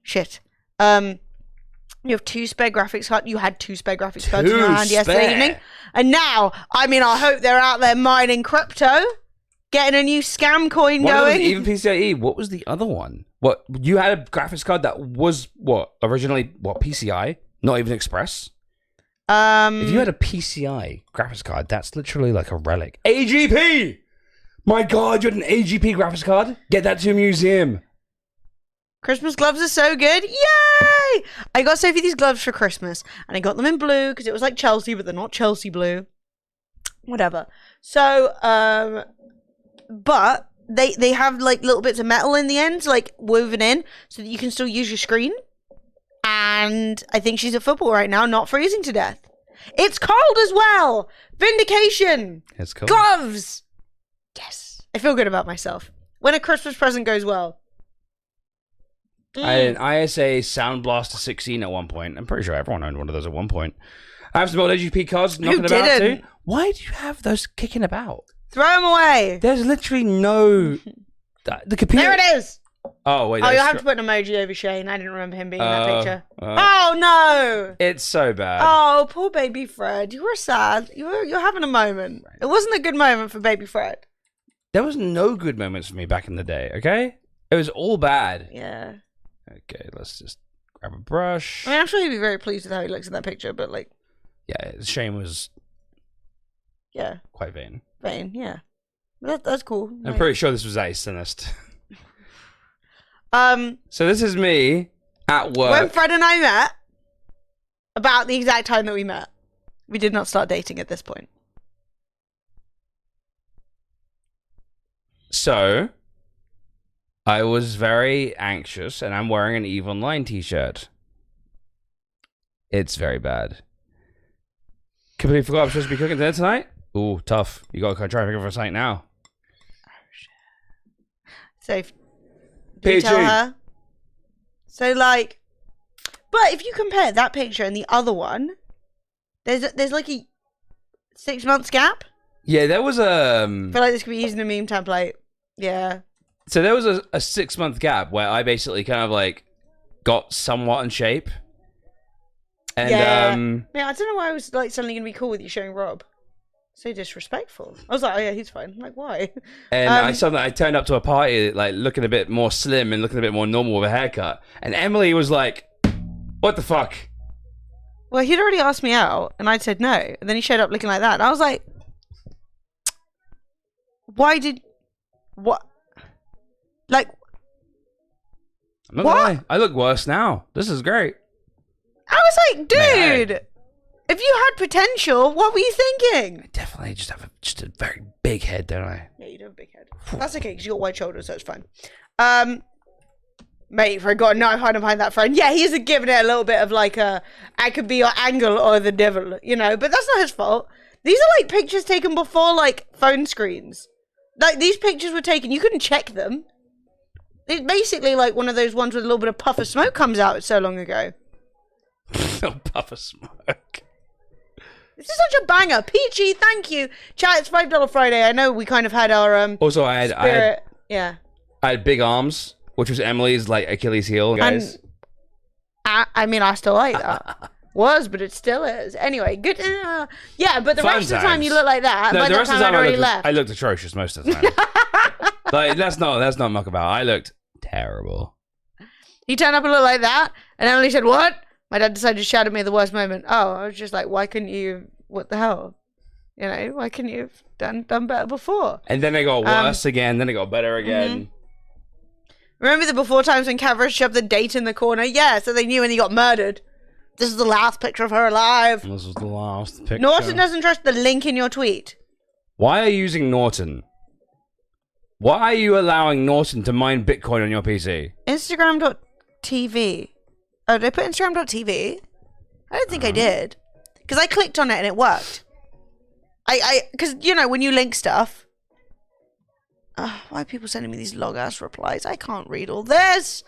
Speaker 2: Shit. You have 2 spare graphics cards. You had 2 spare graphics cards in your hand yesterday evening. And now, I mean, I hope they're out there mining crypto. Getting a new scam coin going.
Speaker 1: Even PCIe. What was the other one? What, you had a graphics card that was originally PCI, not even Express? If you had a PCI graphics card, that's literally like a relic. AGP! My God, you had an AGP graphics card? Get that to a museum.
Speaker 2: Christmas gloves are so good. Yay! I got Sophie these gloves for Christmas, and I got them in blue because it was like Chelsea, but they're not Chelsea blue. Whatever. So, but they have like little bits of metal in the ends, like woven in, so that you can still use your screen. And I think she's at football right now, not freezing to death. It's cold as well. Vindication.
Speaker 1: It's cold.
Speaker 2: Gloves. Yes. I feel good about myself. When a Christmas present goes well.
Speaker 1: I had an ISA Sound Blaster 16 at one point. I'm pretty sure everyone owned one of those at one point. I have some old AGP cards knocking about too. Why do you have those kicking about?
Speaker 2: Throw them away.
Speaker 1: There's literally no... The computer...
Speaker 2: There it is.
Speaker 1: Oh, wait.
Speaker 2: Oh, you'll have to put an emoji over Shane. I didn't remember him being in that picture.
Speaker 1: Oh,
Speaker 2: no!
Speaker 1: It's so bad.
Speaker 2: Oh, poor baby Fred. You were sad. You're having a moment. It wasn't a good moment for baby Fred.
Speaker 1: There was no good moments for me back in the day, okay? It was all bad.
Speaker 2: Yeah.
Speaker 1: Okay, let's just grab a brush.
Speaker 2: I mean, I'm sure he'd be very pleased with how he looks in that picture, but like...
Speaker 1: Yeah, Shane was...
Speaker 2: Yeah.
Speaker 1: Quite vain.
Speaker 2: Vain, yeah. That's cool.
Speaker 1: I'm pretty sure this was a Sinist.
Speaker 2: So
Speaker 1: this is me at work.
Speaker 2: When Fred and I met, about the exact time that we met, we did not start dating at this point.
Speaker 1: So, I was very anxious, and I'm wearing an EVE Online t-shirt. It's very bad. Completely forgot I'm supposed to be cooking dinner tonight. Ooh, tough. You gotta try and figure out something now.
Speaker 2: So, do you tell her? So, like, but if you compare that picture and the other one, there's like a 6 months gap.
Speaker 1: Yeah, there was a...
Speaker 2: I feel like this could be using a meme template. Yeah.
Speaker 1: So there was a 6 month gap where I basically kind of like got somewhat in shape. And
Speaker 2: yeah, I don't know why I was like suddenly gonna be cool with you showing Rob. So disrespectful. I was like, oh yeah, he's fine. I'm like, why?
Speaker 1: And I turned up to a party like looking a bit more slim and looking a bit more normal with a haircut. And Emily was like, what the fuck?
Speaker 2: Well, he'd already asked me out and I said no. And then he showed up looking like that. And I was like, what? Like,
Speaker 1: I'm not gonna lie. I look worse now. This is great.
Speaker 2: I was like, dude, if you had potential, what were you thinking?
Speaker 1: I definitely just have a very big head, don't I?
Speaker 2: Yeah, you do have a big head. That's okay, because you got wide shoulders, so it's fine. Mate, I got a knife hiding behind that phone. Yeah, he's giving it a little bit of like I could be your angle or the devil, you know, but that's not his fault. These are like pictures taken before like phone screens. Like these pictures were taken, you couldn't check them. It's basically like one of those ones with a little bit of puff of smoke comes out so long ago.
Speaker 1: No puff of smoke.
Speaker 2: This is such a banger. Peachy, thank you. Chat, it's $5 Friday. I know we kind of had our
Speaker 1: Also, I had big arms, which was Emily's like Achilles heel, guys.
Speaker 2: I mean, I still like that. But it still is. Anyway, good. Yeah, but the rest of the time you look like that.
Speaker 1: No,
Speaker 2: by
Speaker 1: the rest of the time
Speaker 2: I
Speaker 1: looked atrocious most of the time. Like, let's not muck about. I looked terrible.
Speaker 2: He turned up and looked like that, and Emily said, "What?" My dad decided to shout at me at the worst moment. Oh, I was just like, why couldn't you? What the hell? You know, why couldn't you have done better before?
Speaker 1: And then it got worse again. Then it got better again.
Speaker 2: Mm-hmm. Remember the before times when Kavra shoved the date in the corner? Yeah, so they knew when he got murdered. This is the last picture of her alive.
Speaker 1: This was the last picture.
Speaker 2: Norton doesn't trust the link in your tweet.
Speaker 1: Why are you using Norton? Why are you allowing Norton to mine Bitcoin on your PC?
Speaker 2: Instagram.tv. Oh, did I put Instagram.tv? I don't think I did. Because I clicked on it and it worked. Because, you know, when you link stuff. Why are people sending me these log-ass replies? I can't read all this.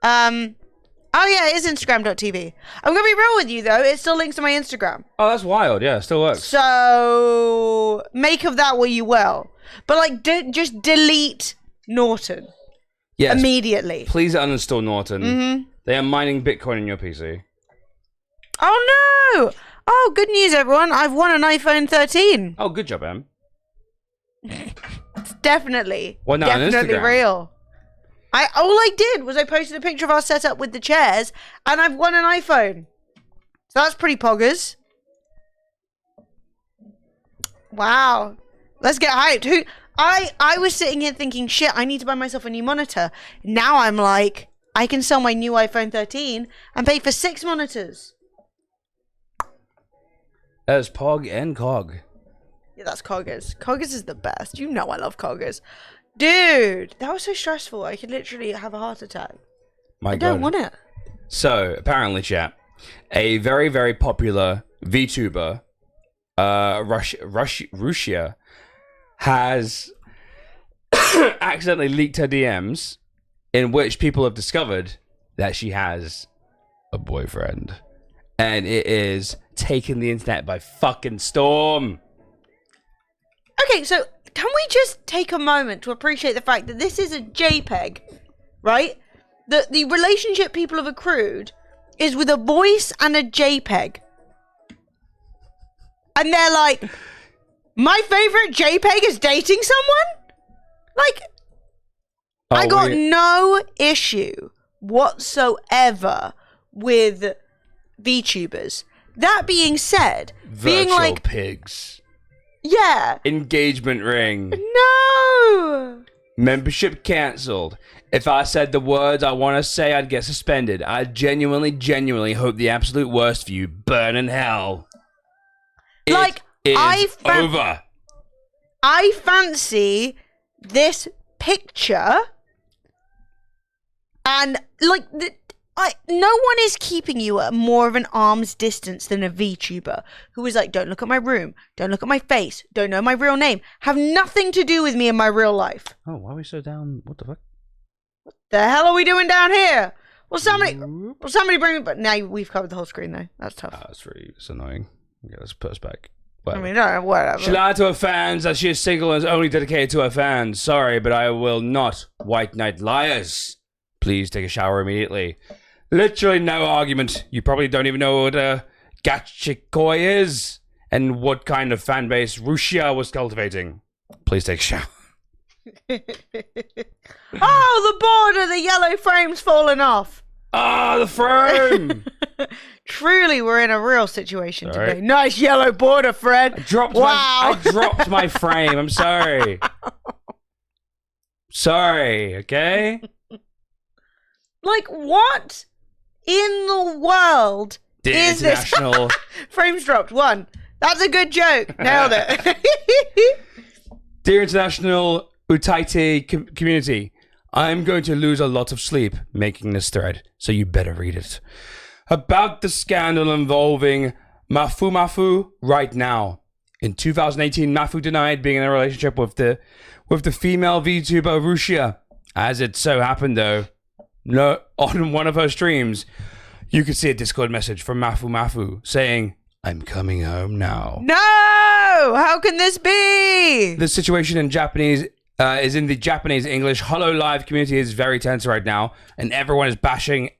Speaker 2: Oh, yeah, it is Instagram.tv. I'm going to be real with you, though. It still links to my Instagram.
Speaker 1: Oh, that's wild. Yeah, it still works.
Speaker 2: So, make of that what you will. But, like, just delete Norton. Yes. Immediately.
Speaker 1: Please uninstall Norton. Mm-hmm. They are mining Bitcoin in your PC.
Speaker 2: Oh, no! Oh, good news, everyone. I've won an iPhone 13.
Speaker 1: Oh, good job, Em.
Speaker 2: It's definitely real. All I did was I posted a picture of our setup with the chairs, and I've won an iPhone. So that's pretty poggers. Wow. Let's get hyped. I was sitting here thinking, shit, I need to buy myself a new monitor. Now I'm like, I can sell my new iPhone 13 and pay for 6 monitors.
Speaker 1: That's Pog and Cog.
Speaker 2: Yeah, that's Coggers. Coggers is the best. You know I love Coggers. Dude, that was so stressful. I could literally have a heart attack. I don't want it.
Speaker 1: So, apparently, chat, a very, very popular VTuber, Russia, has accidentally leaked her DMs, in which people have discovered that she has a boyfriend. And it is taking the internet by fucking storm.
Speaker 2: Okay, so can we just take a moment to appreciate the fact that this is a JPEG right? The relationship people have accrued is with a voice and a JPEG. And they're like, my favorite JPEG is dating someone? Like, I got no issue whatsoever with VTubers. That being said, being like
Speaker 1: pigs.
Speaker 2: Yeah.
Speaker 1: Engagement ring.
Speaker 2: No.
Speaker 1: Membership cancelled. If I said the words I want to say, I'd get suspended. I genuinely hope the absolute worst for you burn in hell.
Speaker 2: Like,
Speaker 1: over.
Speaker 2: I fancy this picture, and like no one is keeping you at more of an arm's distance than a VTuber who is like, don't look at my room, don't look at my face, don't know my real name, have nothing to do with me in my real life.
Speaker 1: Oh, why are we so down? What the fuck?
Speaker 2: What the hell are we doing down here? Well, somebody bring it. But now we've covered the whole screen though. That's tough.
Speaker 1: It's annoying. Okay, let's put us back.
Speaker 2: Whatever. I mean, no, whatever.
Speaker 1: She lied to her fans that she is single and is only dedicated to her fans. Sorry, but I will not. White knight liars. Please take a shower immediately. Literally no argument. You probably don't even know what a Gachikoi is and what kind of fan base Russia was cultivating. Please take a shower.
Speaker 2: Oh, the border, the yellow frame's fallen off.
Speaker 1: Ah, the frame.
Speaker 2: Truly, we're in a real situation today. Nice yellow border, Fred.
Speaker 1: I dropped my frame. I'm sorry. Sorry, okay?
Speaker 2: Like, what in the world is
Speaker 1: international...
Speaker 2: this? Frames dropped. One. That's a good joke. Nailed it.
Speaker 1: Dear international Utaiti community, I'm going to lose a lot of sleep making this thread, so you better read it. About the scandal involving Mafu right now. In 2018, Mafu denied being in a relationship with the female VTuber Rushia. As it so happened, though, on one of her streams, you could see a Discord message from Mafu saying, "I'm coming home now."
Speaker 2: No! How can this be?
Speaker 1: The situation in Japanese is in the Japanese English HoloLive community is very tense right now, and everyone is bashing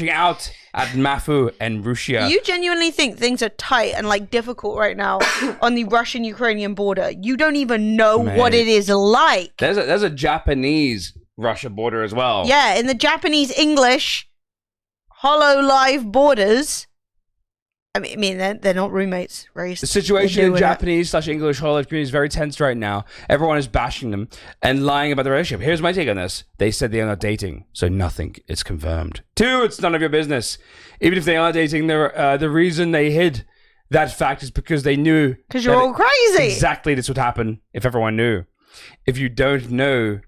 Speaker 1: out at Mafu and Rushia.
Speaker 2: You genuinely think things are tight and like difficult right now on the Russian-Ukrainian border? You don't even know what it is like.
Speaker 1: There's a Japanese Russia border as well.
Speaker 2: Yeah, in the Japanese English HoloLive borders. I mean, they're not roommates, race.
Speaker 1: The situation in Japanese/English HoloLive community is very tense right now. Everyone is bashing them and lying about the relationship. Here's my take on this. They said they are not dating, so nothing is confirmed. 2, it's none of your business. Even if they are dating, the reason they hid that fact is because they knew...
Speaker 2: Because you're all crazy!
Speaker 1: Exactly this would happen if everyone knew. If you didn't know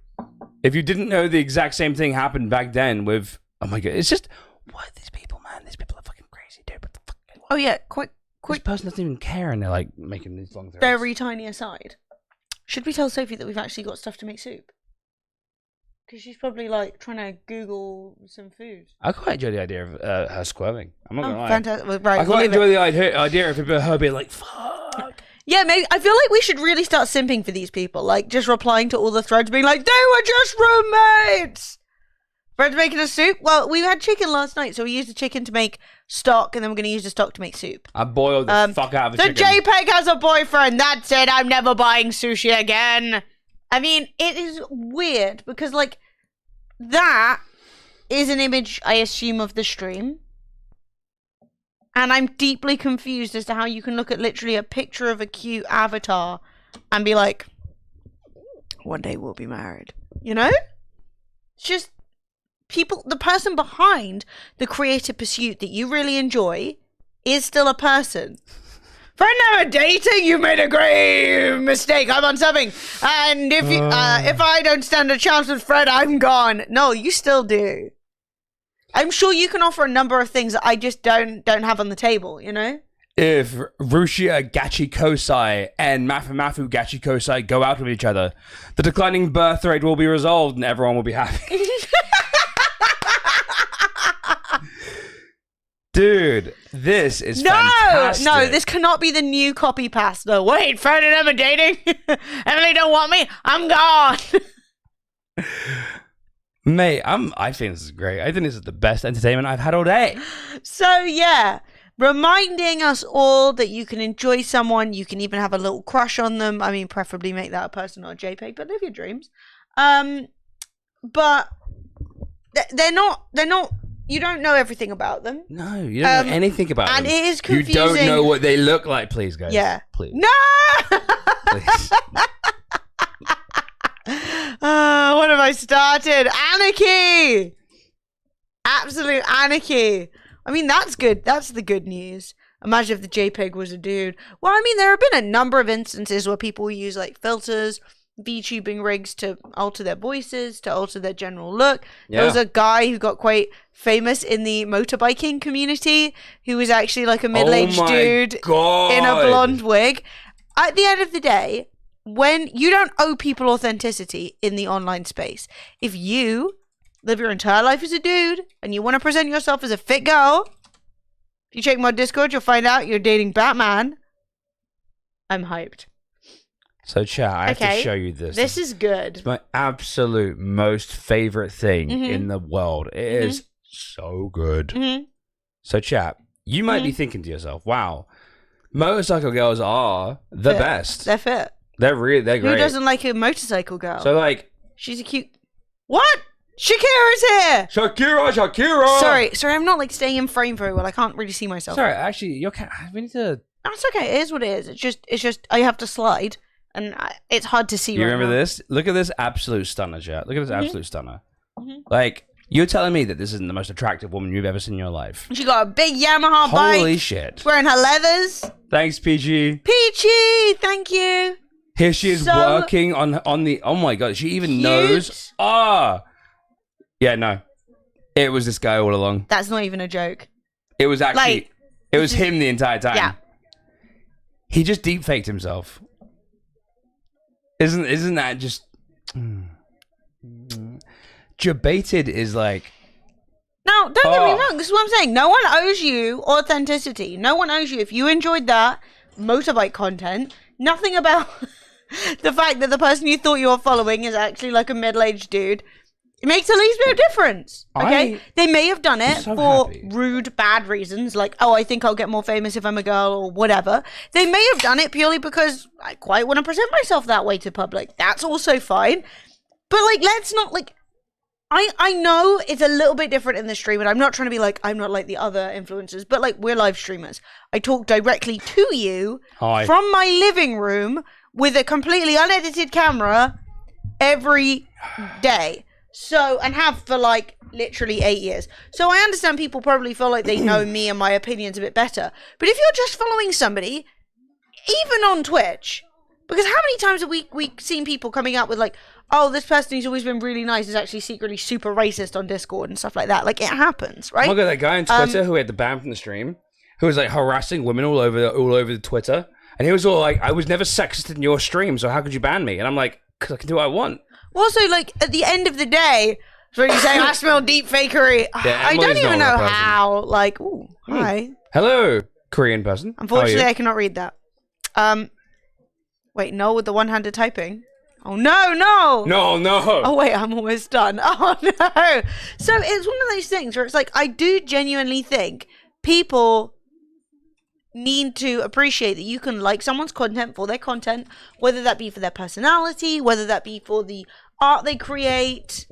Speaker 1: the exact same thing happened back then with... Oh my god, it's just... What? These people, man. These people are fucking crazy, dude. What the fuck?
Speaker 2: Oh yeah, quick.
Speaker 1: This person doesn't even care, and they're like making these long threads.
Speaker 2: Very tiny aside. Should we tell Sophie that we've actually got stuff to make soup? Because she's probably like trying to Google some food.
Speaker 1: I quite enjoy the idea of her squirming. I'm not gonna lie.
Speaker 2: Fantastic. Well, right,
Speaker 1: I quite enjoy the idea of her being like, "Fuck."
Speaker 2: Yeah, maybe. I feel like we should really start simping for these people. Like just replying to all the threads, being like, "They were just roommates." Fred's making a soup. Well, we had chicken last night, so we used the chicken to make stock, and then we're going to use the stock to make soup.
Speaker 1: I boiled the fuck out of the chicken.
Speaker 2: The JPEG has a boyfriend. That's it. I'm never buying sushi again. I mean, it is weird because, like, that is an image, I assume, of the stream. And I'm deeply confused as to how you can look at literally a picture of a cute avatar and be like, one day we'll be married. You know? It's just... the person behind the creative pursuit that you really enjoy is still a person. Friend never dating, you made a grave mistake. I'm unsubbing. And if I don't stand a chance with Fred, I'm gone. No, you still do. I'm sure you can offer a number of things that I just don't have on the table, you know?
Speaker 1: If Rushia Gachikosai and Mafu Gachikosai go out with each other, the declining birth rate will be resolved and everyone will be happy. Dude, this is fantastic.
Speaker 2: No, this cannot be the new copy pasta. Wait, Fred and Emma dating? Emily don't want me? I'm gone.
Speaker 1: Mate, I think this is great. I think this is the best entertainment I've had all day.
Speaker 2: So yeah, reminding us all that you can enjoy someone, you can even have a little crush on them. I mean, preferably make that a person or a JPEG, but live your dreams. But they're not. You don't know everything about them.
Speaker 1: No, you don't know anything about them.
Speaker 2: And it is confusing.
Speaker 1: You don't know what they look like. Please, guys.
Speaker 2: Yeah.
Speaker 1: Please.
Speaker 2: No.
Speaker 1: Please.
Speaker 2: What have I started? Anarchy! Absolute anarchy. I mean, that's good. That's the good news. Imagine if the JPEG was a dude. Well, I mean, there have been a number of instances where people use like filters, VTubing rigs to alter their voices, to alter their general look. Yeah. There was a guy who got quite famous in the motorbiking community who was actually like a middle-aged dude in a blonde wig. At the end of the day, when you don't owe people authenticity in the online space, if you live your entire life as a dude and you want to present yourself as a fit girl, if you check my Discord, you'll find out you're dating Batman. I'm hyped.
Speaker 1: So, chat, I have to show you this.
Speaker 2: This is good.
Speaker 1: It's my absolute most favorite thing in the world. It is so good. So, chat, you might be thinking to yourself, wow, motorcycle girls are the best.
Speaker 2: They're fit.
Speaker 1: They're great.
Speaker 2: Who doesn't like a motorcycle girl?
Speaker 1: So, like...
Speaker 2: She's a cute... What? Shakira's here!
Speaker 1: Shakira!
Speaker 2: Sorry, I'm not, like, staying in frame very well. I can't really see myself.
Speaker 1: Sorry, actually, your cat... We need to...
Speaker 2: That's okay. It is what it is. It's just I have to slide, and it's hard to see
Speaker 1: You
Speaker 2: right
Speaker 1: remember
Speaker 2: now.
Speaker 1: this? Look at this absolute stunner, chat. Look at this absolute stunner. Like, you're telling me that this isn't the most attractive woman you've ever seen in your life.
Speaker 2: She got a big Yamaha bike.
Speaker 1: Holy shit.
Speaker 2: Wearing her leathers.
Speaker 1: Thanks, PG.
Speaker 2: Peachy! Thank you.
Speaker 1: Here she is working on the... Oh my god, she even knows... Ah! Yeah, no. It was this guy all along.
Speaker 2: That's not even a joke.
Speaker 1: It was actually... Like, it was him the entire time.
Speaker 2: Yeah.
Speaker 1: He just deep-faked himself. Isn't that just... Debated is like...
Speaker 2: Now, don't get me wrong. This is what I'm saying. No one owes you authenticity. No one owes you. If you enjoyed that motorbike content, nothing about... the fact that the person you thought you were following is actually like a middle-aged dude, it makes the least bit of difference. Okay? They may have done it for rude, bad reasons, like, oh, I think I'll get more famous if I'm a girl or whatever. They may have done it purely because I quite want to present myself that way to public. That's also fine. But, like, let's not, like... I know it's a little bit different in the stream, and I'm not trying to be like, I'm not like the other influencers, but, like, we're live streamers. I talk directly to you from my living room with a completely unedited camera every day. So, and have for like literally 8 years. So I understand people probably feel like they know me and my opinions a bit better. But if you're just following somebody, even on Twitch, because how many times have we seen people coming out with like, oh, this person who's always been really nice is actually secretly super racist on Discord and stuff like that. Like, it happens, right?
Speaker 1: Look at that guy on Twitter who had the ban from the stream, who was like harassing women all over the Twitter. And he was all like, I was never sexist in your stream, so how could you ban me? And I'm like, because I can do what I want.
Speaker 2: Also, like, at the end of the day, when you say, I smell deep fakery, I don't even know how. Like, ooh, hi.
Speaker 1: Hello, Korean person.
Speaker 2: Unfortunately, I cannot read that. Wait, no, with the one-handed typing. Oh, no.
Speaker 1: No.
Speaker 2: Oh, wait, I'm almost done. Oh, no. So it's one of those things where it's like, I do genuinely think people need to appreciate that you can like someone's content for their content, whether that be for their personality, whether that be for the art they create.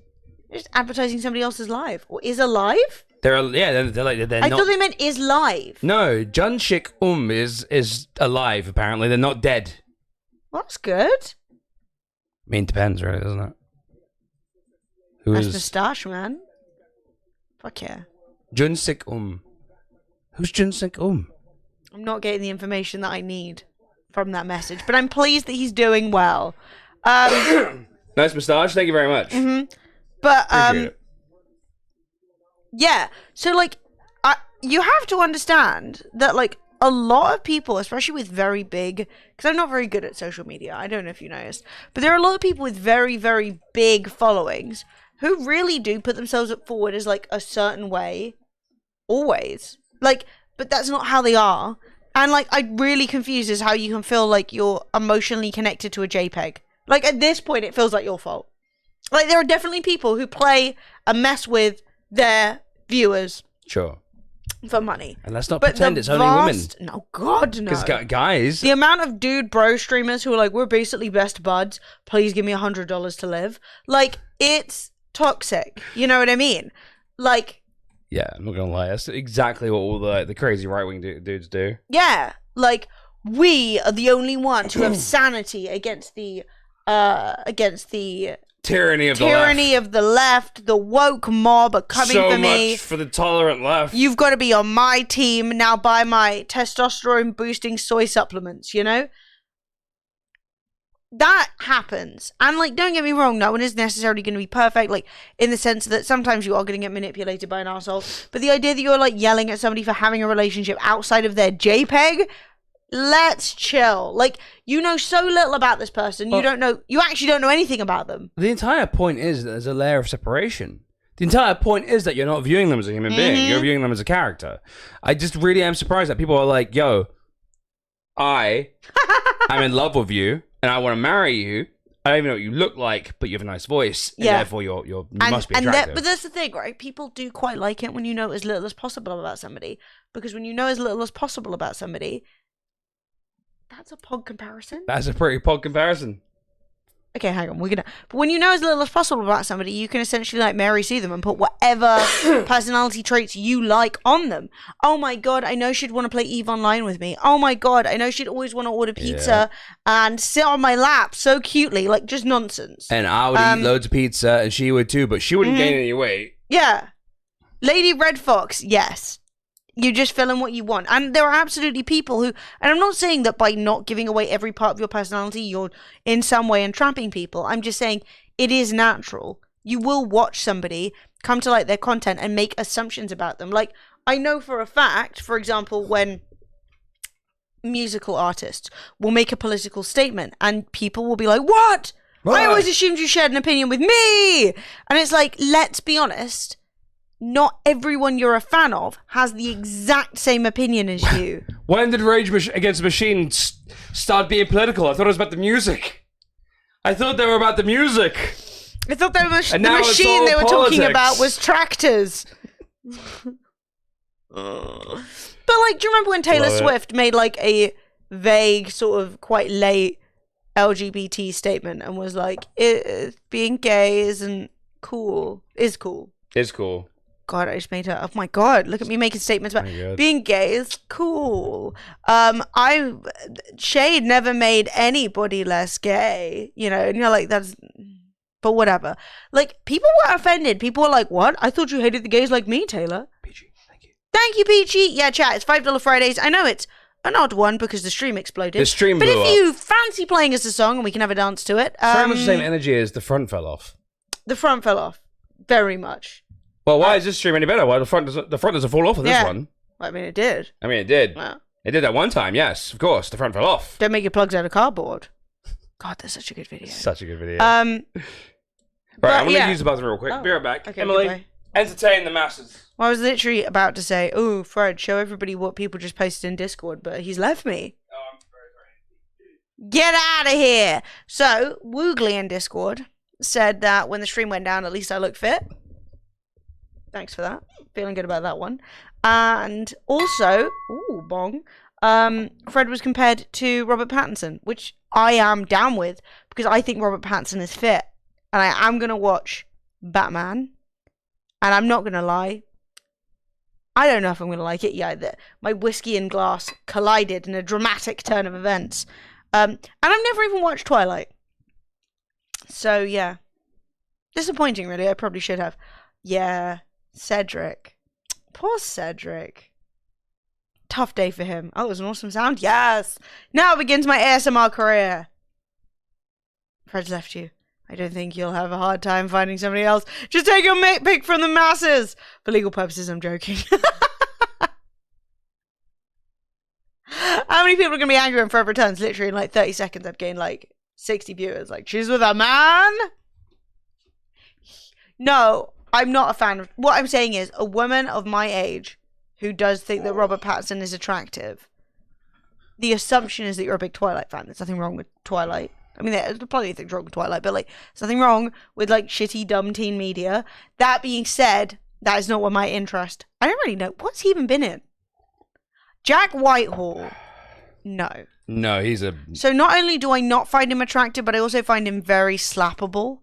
Speaker 2: They're just advertising somebody else's live or is alive.
Speaker 1: They're not.
Speaker 2: I thought they meant is live.
Speaker 1: No, Junshik is alive. Apparently, they're not dead.
Speaker 2: Well, that's good.
Speaker 1: I mean, depends, really, doesn't it?
Speaker 2: That's Moustache Man. Fuck yeah.
Speaker 1: Junsik Who's Junsik
Speaker 2: I'm not getting the information that I need from that message, but I'm pleased that he's doing well.
Speaker 1: Nice moustache. Thank you very much.
Speaker 2: But yeah. So like, you have to understand that like a lot of people, especially with very big, because I'm not very good at social media. I don't know if you noticed, but there are a lot of people with very, very big followings who really do put themselves forward as like a certain way, always. Like, but that's not how they are. And like, I'm really confused as how you can feel like you're emotionally connected to a JPEG. Like, at this point, it feels like your fault. Like, there are definitely people who play and mess with their viewers.
Speaker 1: Sure.
Speaker 2: For money.
Speaker 1: And let's not pretend it's only women.
Speaker 2: No, God, no.
Speaker 1: Because guys...
Speaker 2: The amount of dude bro streamers who are like, we're basically best buds, please give me $100 to live. Like, it's toxic. You know what I mean? Like...
Speaker 1: Yeah, I'm not gonna lie. That's exactly what all the crazy right-wing dudes do.
Speaker 2: Yeah. Like, we are the only ones who have sanity against the
Speaker 1: tyranny of
Speaker 2: the left, the woke mob are coming for me.
Speaker 1: So much for the tolerant left.
Speaker 2: You've got to be on my team now. Buy my testosterone boosting soy supplements. You know, that happens. And like, don't get me wrong, no one is necessarily going to be perfect. Like, in the sense that sometimes you are going to get manipulated by an arsehole. But the idea that you're like yelling at somebody for having a relationship outside of their JPEG. Let's chill. Like, you know so little about this person. You actually don't know anything about them.
Speaker 1: The entire point is that there's a layer of separation. The entire point is that you're not viewing them as a human being. You're viewing them as a character. I just really am surprised that people are like, yo, I'm in love with you and I want to marry you. I don't even know what you look like, but you have a nice voice. And therefore you must be attractive.
Speaker 2: But that's the thing, right? People do quite like it when you know as little as possible about somebody. Because when you know as little as possible about somebody... That's a pod comparison.
Speaker 1: That's a pretty pod comparison.
Speaker 2: Okay, hang on. But when you know as little as possible about somebody, you can essentially like Mary see them and put whatever personality traits you like on them. Oh my god, I know she'd want to play EVE Online with me. Oh my god, I know she'd always want to order pizza and sit on my lap so cutely, like just nonsense.
Speaker 1: And I would eat loads of pizza, and she would too, but she wouldn't gain any weight.
Speaker 2: Yeah, Lady Red Fox, yes. You just fill in what you want. And there are absolutely people who... And I'm not saying that by not giving away every part of your personality, you're in some way entrapping people. I'm just saying it is natural. You will watch somebody, come to like their content and make assumptions about them. Like, I know for a fact, for example, when musical artists will make a political statement and people will be like, what? I always assumed you shared an opinion with me. And it's like, let's be honest... Not everyone you're a fan of has the exact same opinion as you.
Speaker 1: When did Rage Against the Machine start being political? I thought it was about the music. I thought they were about the music.
Speaker 2: I thought the machine they were talking about was tractors. But like, do you remember when Taylor Swift made like a vague, sort of quite late LGBT statement and was like, being gay isn't cool. Is cool.
Speaker 1: Is cool.
Speaker 2: God, I just made her. Oh my God! Look at me making statements about being gay is cool. Shade never made anybody less gay, you know. And you're like, that's, but whatever. Like, people were offended. People were like, "What? I thought you hated the gays like me, Taylor."
Speaker 1: Peachy, thank you.
Speaker 2: Thank you, Peachy. Yeah, chat. It's $5 Fridays. I know it's an odd one because the stream exploded.
Speaker 1: The stream
Speaker 2: blew
Speaker 1: up.
Speaker 2: But if you fancy playing us a song and we can have a dance to it,
Speaker 1: very much the same energy as the front fell off.
Speaker 2: The front fell off, very much.
Speaker 1: Well, why is this stream any better? Why the front doesn't fall off on this one?
Speaker 2: I mean, it did.
Speaker 1: Well, it did that one time, yes, of course. The front fell off.
Speaker 2: Don't make your plugs out of cardboard. God, that's such a good video.
Speaker 1: Such a good video. Right, I'm going to use the buzzer real quick. Be right back. Okay, Emily, goodbye. Entertain the masses.
Speaker 2: Well, I was literally about to say, oh, Fred, show everybody what people just posted in Discord, but he's left me.
Speaker 1: Oh, I'm very sorry.
Speaker 2: Get out of here. So, Woogly in Discord said that when the stream went down, at least I look fit. Thanks for that. Feeling good about that one. And also, ooh, bong. Fred was compared to Robert Pattinson, which I am down with because I think Robert Pattinson is fit. And I am going to watch Batman. And I'm not going to lie. I don't know if I'm going to like it. Yeah, my whiskey and glass collided in a dramatic turn of events. And I've never even watched Twilight. So, yeah. Disappointing, really. I probably should have. Yeah. Cedric. Poor Cedric. Tough day for him. Oh, it was an awesome sound. Yes. Now begins my ASMR career. Fred's left you. I don't think you'll have a hard time finding somebody else. Just take your mate pick from the masses. For legal purposes, I'm joking. How many people are going to be angry when Fred returns? Literally in like 30 seconds, I've gained like 60 viewers. Like, she's with a man? No. I'm not a fan of... What I'm saying is, a woman of my age who does think that Robert Pattinson is attractive, the assumption is that you're a big Twilight fan. There's nothing wrong with Twilight. I mean, there's plenty of things wrong with Twilight, but like, there's nothing wrong with like shitty, dumb teen media. That being said, that is not what my interest. I don't really know. What's he even been in? Jack Whitehall. No.
Speaker 1: No, he's a...
Speaker 2: So not only do I not find him attractive, but I also find him very slappable.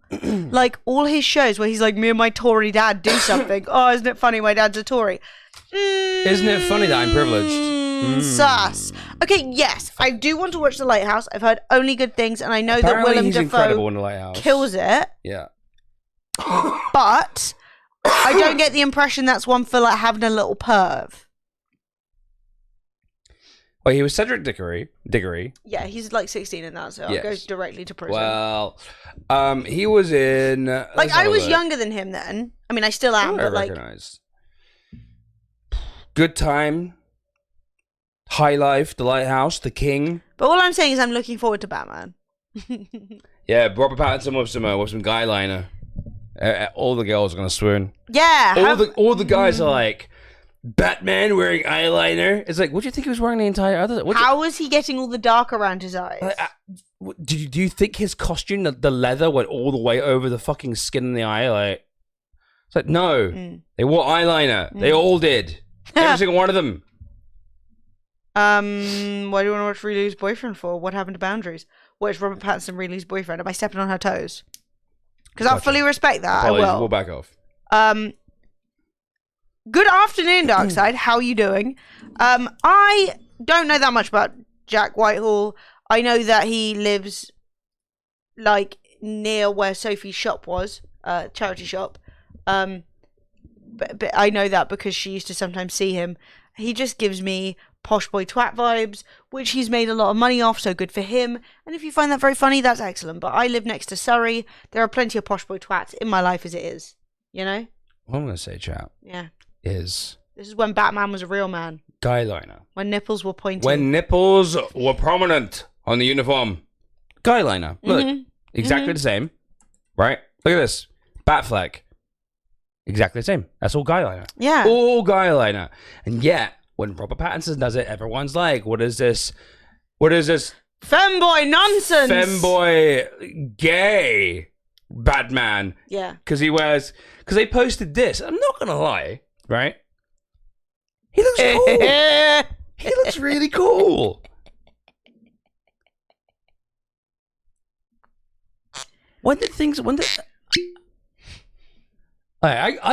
Speaker 2: Like, all his shows where he's like, me and my Tory dad do something. Oh, isn't it funny? My dad's a Tory.
Speaker 1: Isn't it funny that I'm privileged?
Speaker 2: Sus. Okay, yes, I do want to watch The Lighthouse. I've heard only good things, and I know that Willem
Speaker 1: he's incredible in The
Speaker 2: Dafoe
Speaker 1: Lighthouse.
Speaker 2: kills it.
Speaker 1: Yeah.
Speaker 2: But I don't get the impression that's one for like having a little perv.
Speaker 1: Well, he was Cedric Diggory.
Speaker 2: Yeah, he's like 16 in that, so
Speaker 1: Yes.
Speaker 2: I'll go directly to prison.
Speaker 1: Well, he was in...
Speaker 2: like, I was younger than him then. I mean, I still am, but like...
Speaker 1: Recognized. Good Time, High Life, The Lighthouse, The King.
Speaker 2: But all I'm saying is I'm looking forward to Batman.
Speaker 1: Yeah, Robert Pattinson with some guy liner. All the girls are gonna swoon.
Speaker 2: Yeah.
Speaker 1: All the guys are like, Batman wearing eyeliner. It's like, what do you think he was wearing the entire other?
Speaker 2: How was he getting all the dark around his eyes?
Speaker 1: Do you think his costume, the leather, went all the way over the fucking skin in the eye? Like, it's like, no, they wore eyeliner. They all did. Every single one of them.
Speaker 2: Why do you want to watch Rilu's boyfriend for? What happened to Boundaries? What is Robert Pattinson Rilu's boyfriend? Am I stepping on her toes? Because I'll fully respect that.
Speaker 1: Apologies,
Speaker 2: I will.
Speaker 1: We'll back off.
Speaker 2: Good afternoon, Darkside. How are you doing? I don't know that much about Jack Whitehall. I know that he lives like near where Sophie's shop was, charity shop. But I know that because she used to sometimes see him. He just gives me posh boy twat vibes, which he's made a lot of money off, so good for him. And if you find that very funny, that's excellent. But I live next to Surrey. There are plenty of posh boy twats in my life as it is. You know?
Speaker 1: What I'm going to say, chat,
Speaker 2: Yeah.
Speaker 1: is...
Speaker 2: This is when Batman was a real man.
Speaker 1: Guy liner.
Speaker 2: When nipples were pointing.
Speaker 1: When nipples were prominent on the uniform. Guy liner. Look, exactly the same. Right? Look at this. Batfleck. Exactly the same. That's all guy liner.
Speaker 2: Yeah.
Speaker 1: All guy liner. And yet, when Robert Pattinson does it, everyone's like, what is this? What is this?
Speaker 2: Femboy nonsense.
Speaker 1: Femboy gay Batman.
Speaker 2: Yeah.
Speaker 1: Because they posted this. I'm not going to lie, right? He looks cool. He looks really cool. I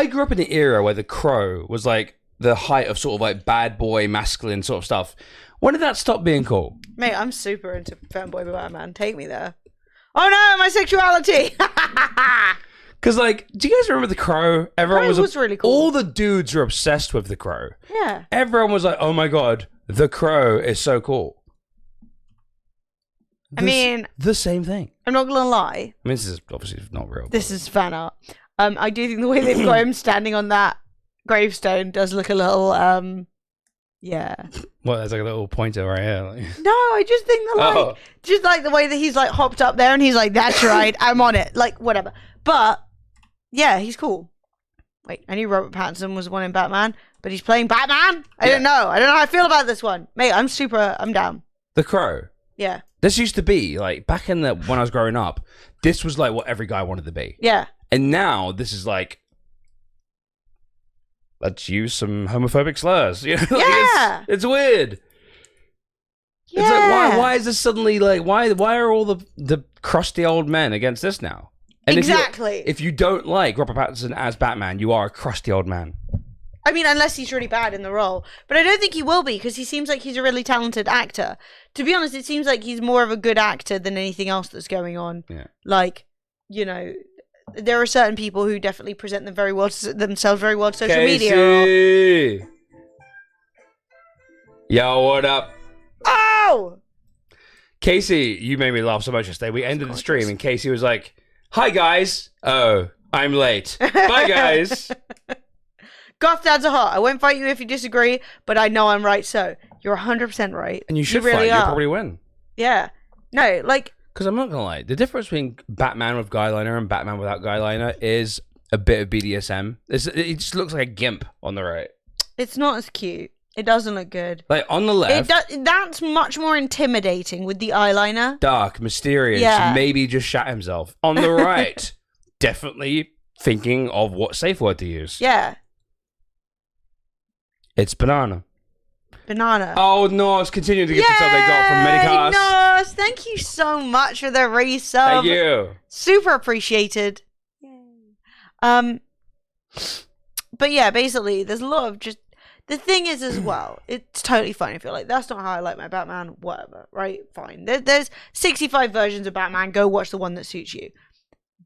Speaker 1: grew up in an era where The Crow was like the height of sort of like bad boy, masculine sort of stuff. When did that stop being cool?
Speaker 2: Mate, I'm super into Femboy Batman. Take me there. Oh no, my sexuality!
Speaker 1: Because, like, do you guys remember The Crow? Everyone
Speaker 2: was really cool.
Speaker 1: All the dudes were obsessed with The Crow.
Speaker 2: Yeah.
Speaker 1: Everyone was like, oh my god, The Crow is so cool.
Speaker 2: I mean...
Speaker 1: The same thing.
Speaker 2: I'm not gonna lie.
Speaker 1: I mean, this is obviously not real.
Speaker 2: This is fan art. I do think the way they've got him standing on that gravestone does look a little, yeah.
Speaker 1: Well, there's like a little pointer right here. Like...
Speaker 2: No, I just think that, like, just like the way that he's, like, hopped up there and he's like, that's right, I'm on it. Like, whatever. But, yeah, he's cool. Wait, I knew Robert Pattinson was the one in Batman, but he's playing Batman? I don't know. I don't know how I feel about this one. Mate, I'm down.
Speaker 1: The Crow.
Speaker 2: Yeah.
Speaker 1: This used to be, like, back in when I was growing up, this was, like, what every guy wanted to be.
Speaker 2: Yeah.
Speaker 1: And now, this is, like, let's use some homophobic slurs. You know? Like,
Speaker 2: yeah.
Speaker 1: It's weird.
Speaker 2: Yeah.
Speaker 1: It's like, why is this suddenly, like, why are all the crusty old men against this now? And
Speaker 2: exactly.
Speaker 1: If you don't like Robert Pattinson as Batman, you are a crusty old man.
Speaker 2: I mean, unless he's really bad in the role. But I don't think he will be, because he seems like he's a really talented actor. To be honest, it seems like he's more of a good actor than anything else that's going on.
Speaker 1: Yeah.
Speaker 2: Like, you know, there are certain people who definitely present themselves very well to social media.
Speaker 1: Yo, what up?
Speaker 2: Oh!
Speaker 1: Casey, you made me laugh so much yesterday. We ended the stream and Casey was like, hi guys. Oh, I'm late. Bye guys.
Speaker 2: Goth dads are hot. I won't fight you if you disagree, but I know I'm right, so you're 100% right.
Speaker 1: And you should fight. You'll probably win.
Speaker 2: Yeah. No, like...
Speaker 1: Because I'm not going to lie. The difference between Batman with guy liner and Batman without guy liner is a bit of BDSM. It just looks like a gimp on the right.
Speaker 2: It's not as cute. It doesn't look good.
Speaker 1: Like, on the left...
Speaker 2: That's much more intimidating with the eyeliner.
Speaker 1: Dark, mysterious, maybe just shot himself. On the right, definitely thinking of what safe word to use.
Speaker 2: Yeah.
Speaker 1: It's banana.
Speaker 2: Banana.
Speaker 1: Oh, Norse, continue to get the sub they got from Medicast.
Speaker 2: Norse, thank you so much for the resub.
Speaker 1: Thank you.
Speaker 2: Super appreciated. But yeah, basically, there's a lot of just... The thing is, as well, it's totally fine if you're like, that's not how I like my Batman, whatever, right? Fine. There's 65 versions of Batman. Go watch the one that suits you.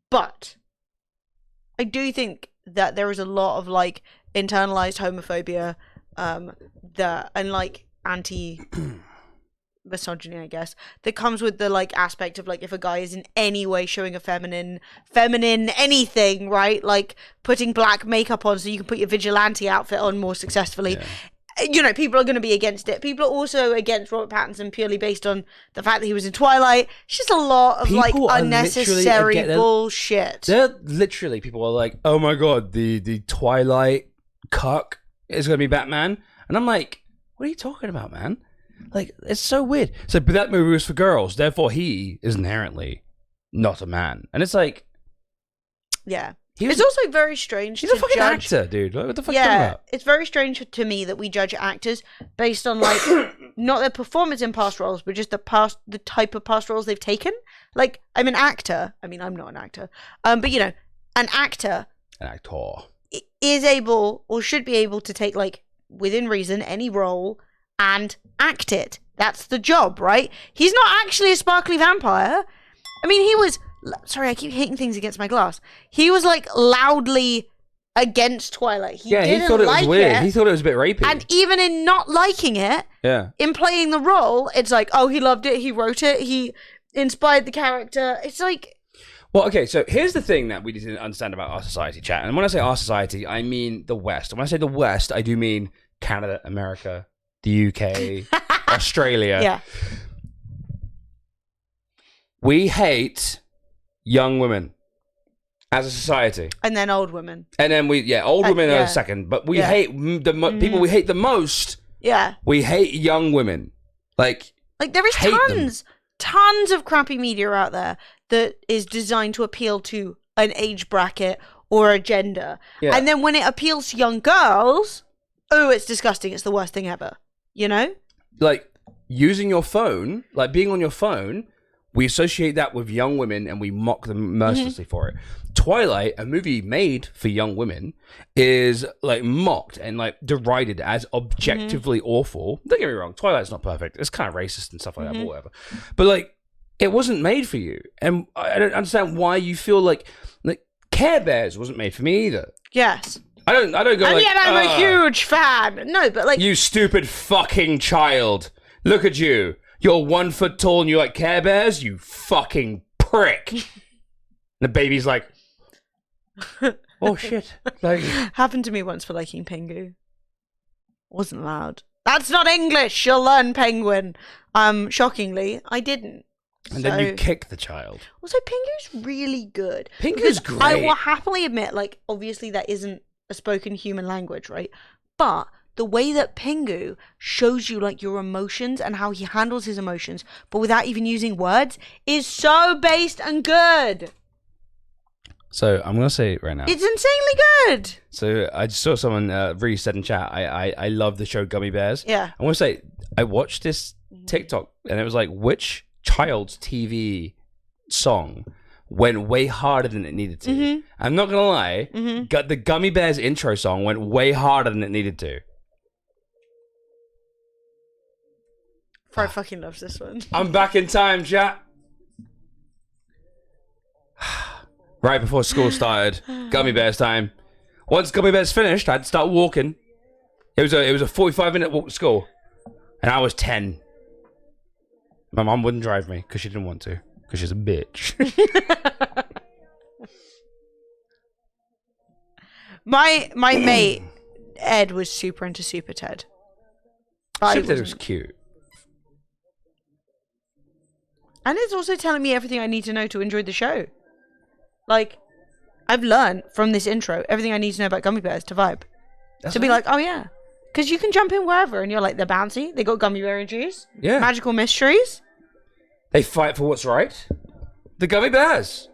Speaker 2: But I do think that there is a lot of, like, internalized homophobia and, like, anti-misogyny, I guess, that comes with the, like, aspect of, like, if a guy is in any way showing a feminine anything, right? Like, putting black makeup on so you can put your vigilante outfit on more successfully. Yeah. You know, people are going to be against it. People are also against Robert Pattinson purely based on the fact that he was in Twilight. It's just a lot of, people, like, unnecessary bullshit.
Speaker 1: They're literally, people are like, oh my god, the Twilight cuck is going to be Batman. And I'm like, what are you talking about, man? Like, it's so weird. So, but that movie was for girls, therefore he is inherently not a man. And it's like...
Speaker 2: Yeah. It's also very strange
Speaker 1: to judge... He's a fucking actor, dude. What the fuck are you talking about?
Speaker 2: It's very strange to me that we judge actors based on, like, not their performance in past roles, but just the type of past roles they've taken. Like, I'm an actor. I mean, I'm not an actor. But, you know, an actor...
Speaker 1: An actor.
Speaker 2: Is able, or should be able to take, like, within reason, any role... and act it. That's the job, right? He's not actually a sparkly vampire. I mean, he was... Sorry, I keep hitting things against my glass. He was, like, loudly against Twilight. He
Speaker 1: thought it was weird. He thought it was a bit rapey.
Speaker 2: And even in not liking it, in playing the role, it's like, oh, he loved it, he wrote it, he inspired the character. It's like...
Speaker 1: Well, okay, so here's the thing that we need to understand about our society, chat. And when I say our society, I mean the West. And when I say the West, I do mean Canada, America, the UK, Australia.
Speaker 2: Yeah.
Speaker 1: We hate young women as a society.
Speaker 2: And then old women.
Speaker 1: And then old women are second. But we hate people we hate the most.
Speaker 2: Yeah.
Speaker 1: We hate young women. Like
Speaker 2: there is tons of crappy media out there that is designed to appeal to an age bracket or a gender. Yeah. And then when it appeals to young girls, oh, it's disgusting. It's the worst thing ever. You know? Like,
Speaker 1: using your phone, like being on your phone, we associate that with young women and we mock them mercilessly for it. Twilight, a movie made for young women, is, like, mocked and, like, derided as objectively awful. Don't get me wrong, Twilight's not perfect. It's kind of racist and stuff like that, but whatever. But, like, it wasn't made for you. And I don't understand why you feel like Care Bears wasn't made for me either.
Speaker 2: Yes.
Speaker 1: I don't go
Speaker 2: and
Speaker 1: like... And
Speaker 2: yet I'm a huge fan. No, but like...
Speaker 1: You stupid fucking child. Look at you. You're 1 foot tall and you like Care Bears? You fucking prick. And the baby's like... Oh, shit. Like...
Speaker 2: Happened to me once for liking Pingu. Wasn't allowed. That's not English. You'll learn Penguin. Shockingly, I didn't.
Speaker 1: And then you kick the child.
Speaker 2: Also, Pingu's really good.
Speaker 1: Pingu's great.
Speaker 2: I will happily admit, like, obviously that isn't a spoken human language, right? But the way that Pingu shows you, like, your emotions and how he handles his emotions, but without even using words, is so based and good.
Speaker 1: So I'm gonna say it right now.
Speaker 2: It's insanely good.
Speaker 1: So I just saw someone really said in chat, I love the show Gummy Bears.
Speaker 2: Yeah.
Speaker 1: I want to say, I watched this TikTok and it was like, which child's TV song went way harder than it needed to? I'm not gonna lie, the Gummy Bears intro song went way harder than it needed to.
Speaker 2: Fry fucking loves this one.
Speaker 1: I'm back in time, chat. Right before school started, Gummy Bears time. Once Gummy Bears finished, I had to start walking. It was a 45-minute walk to school, and I was 10. My mom wouldn't drive me because she didn't want to, because she's a bitch.
Speaker 2: My mate Ed was super into Super Ted.
Speaker 1: Super Ted was cute.
Speaker 2: And it's also telling me everything I need to know to enjoy the show. Like, I've learned from this intro everything I need to know about Gummy Bears to vibe. That's to be like, oh yeah. Because you can jump in wherever, and you're like, they're bouncy. They got gummy berry juice.
Speaker 1: Yeah.
Speaker 2: Magical mysteries.
Speaker 1: They fight for what's right. The gummy bears.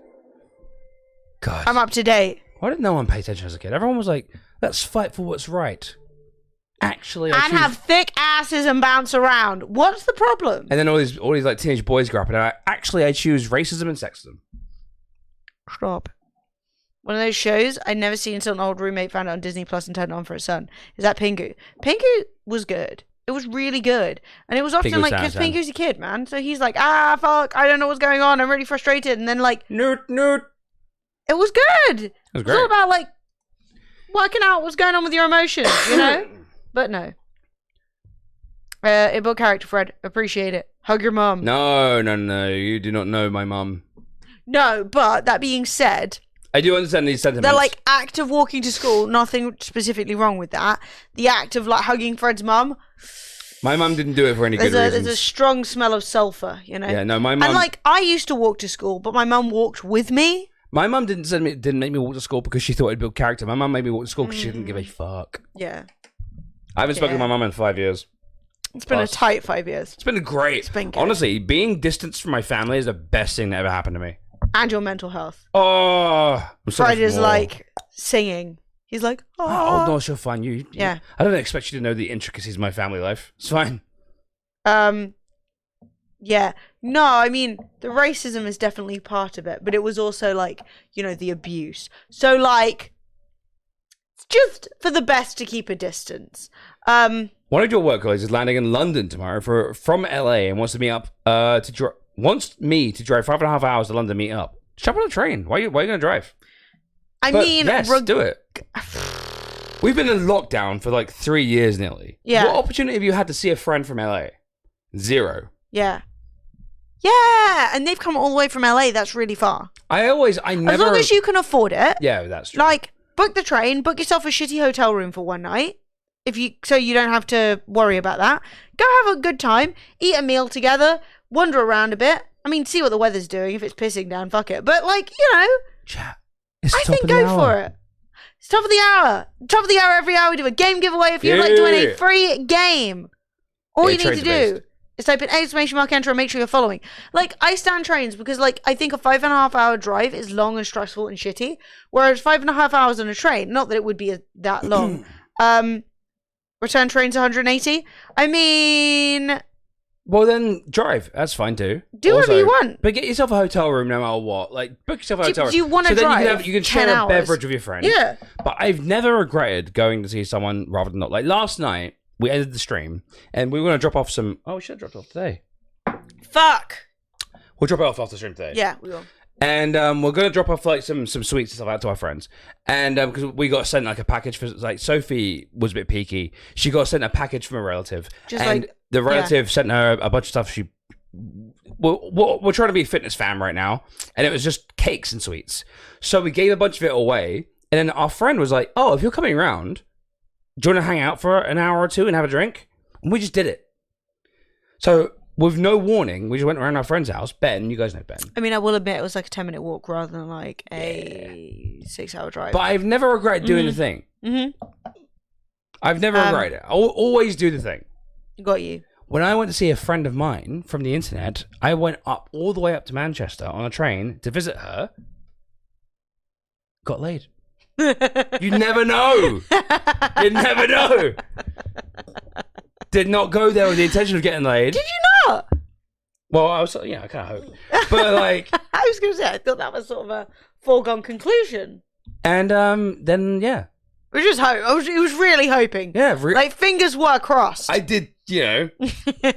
Speaker 1: God.
Speaker 2: I'm up to date.
Speaker 1: Why did no one pay attention as a kid? Everyone was like, let's fight for what's right. Actually,
Speaker 2: And have thick asses and bounce around. What's the problem?
Speaker 1: And then all these like teenage boys grow up and I choose racism and sexism.
Speaker 2: Stop. One of those shows I'd never seen until an old roommate found it on Disney Plus and turned it on for his son. Is that Pingu? Pingu was good. It was really good. And it was often
Speaker 1: Pingu
Speaker 2: like, because Pingu's a kid, man. So he's like, fuck, I don't know what's going on. I'm really frustrated. And then like,
Speaker 1: Nerd.
Speaker 2: It was good.
Speaker 1: It was
Speaker 2: great. It's all about like working out what's going on with your emotions, you know? But no. Inbuilt character, Fred. Appreciate it. Hug your mum.
Speaker 1: No. You do not know my mum.
Speaker 2: No, but that being said,
Speaker 1: I do understand these sentiments.
Speaker 2: the like act of walking to school, nothing specifically wrong with that. The act of like hugging Fred's mum.
Speaker 1: My mum didn't do it for any good reasons.
Speaker 2: There's a strong smell of sulfur, you know?
Speaker 1: Yeah, no, my mum...
Speaker 2: And like, I used to walk to school, but my mum walked with me.
Speaker 1: My mum didn't make me walk to school because she thought I'd build character. My mum made me walk to school because she didn't give a fuck.
Speaker 2: Yeah.
Speaker 1: I haven't spoken to my mum in 5 years.
Speaker 2: It's been a tight 5 years.
Speaker 1: It's been great.
Speaker 2: It's been good.
Speaker 1: Honestly, being distanced from my family is the best thing that ever happened to me.
Speaker 2: And your mental health.
Speaker 1: Oh,
Speaker 2: Fred is like singing. He's like,
Speaker 1: oh no, she'll find you.
Speaker 2: Yeah.
Speaker 1: I don't expect you to know the intricacies of my family life. It's fine.
Speaker 2: Yeah. No, I mean, the racism is definitely part of it, but it was also like, you know, the abuse. So like, it's just for the best to keep a distance.
Speaker 1: One of your work colleagues is landing in London tomorrow from LA and wants to meet up wants me to drive 5.5 hours to London to meet up. Jump on a train. Why are you going to drive?
Speaker 2: I mean,
Speaker 1: yes, do it. We've been in lockdown for like 3 years nearly.
Speaker 2: Yeah.
Speaker 1: What opportunity have you had to see a friend from LA? Zero.
Speaker 2: Yeah. Yeah, and they've come all the way from LA. That's really far.
Speaker 1: I never...
Speaker 2: As long as you can afford it.
Speaker 1: Yeah, that's true.
Speaker 2: Like, book the train, book yourself a shitty hotel room for one night. So you don't have to worry about that. Go have a good time, eat a meal together, wander around a bit. I mean, see what the weather's doing. If it's pissing down, fuck it. But like, you know,
Speaker 1: Chat.
Speaker 2: I think go for it. It's top of the hour. Top of the hour every hour. We do a game giveaway if you'd like to win a free game. All you need to do is type in !enter and make sure you're following. Like, I stand trains because, like, I think a 5.5 hour drive is long and stressful and shitty. Whereas 5.5 hours on a train, not that it would be that long. Return train's 180. I mean...
Speaker 1: Well, then drive. That's fine too.
Speaker 2: Do whatever you want.
Speaker 1: But get yourself a hotel room no matter what. Like, book yourself a hotel room.
Speaker 2: Do you want to drive?
Speaker 1: You can share a beverage with your friends.
Speaker 2: Yeah.
Speaker 1: But I've never regretted going to see someone rather than not. Like, last night, we ended the stream, and we were going to drop off some... Oh, we should have dropped off today.
Speaker 2: Fuck.
Speaker 1: We'll drop it off after the stream today.
Speaker 2: Yeah, we will.
Speaker 1: And we're going to drop off like some sweets and stuff out to our friends. And because we got sent like a package for, like, Sophie was a bit peaky. She got sent a package from a relative.
Speaker 2: Just
Speaker 1: and
Speaker 2: like,
Speaker 1: the relative sent her a bunch of stuff. We're trying to be a fitness fam right now. And it was just cakes and sweets. So we gave a bunch of it away. And then our friend was like, oh, if you're coming around, do you want to hang out for an hour or two and have a drink? And we just did it. So... with no warning, we just went around our friend's house. Ben, you guys know Ben.
Speaker 2: I mean, I will admit it was like a 10-minute walk rather than like a 6-hour drive.
Speaker 1: But I've never regretted doing the thing. I've never regretted it. I'll always do the thing.
Speaker 2: Got you.
Speaker 1: When I went to see a friend of mine from the internet, I went all the way up to Manchester on a train to visit her. Got laid. You never know. You never know. Did not go there with the intention of getting laid.
Speaker 2: Did you not?
Speaker 1: Well, I was, I kind of hope. But like...
Speaker 2: I was going to say, I thought that was sort of a foregone conclusion.
Speaker 1: And then, yeah.
Speaker 2: We just hope. I was really hoping.
Speaker 1: Yeah.
Speaker 2: Like, fingers were crossed.
Speaker 1: I did,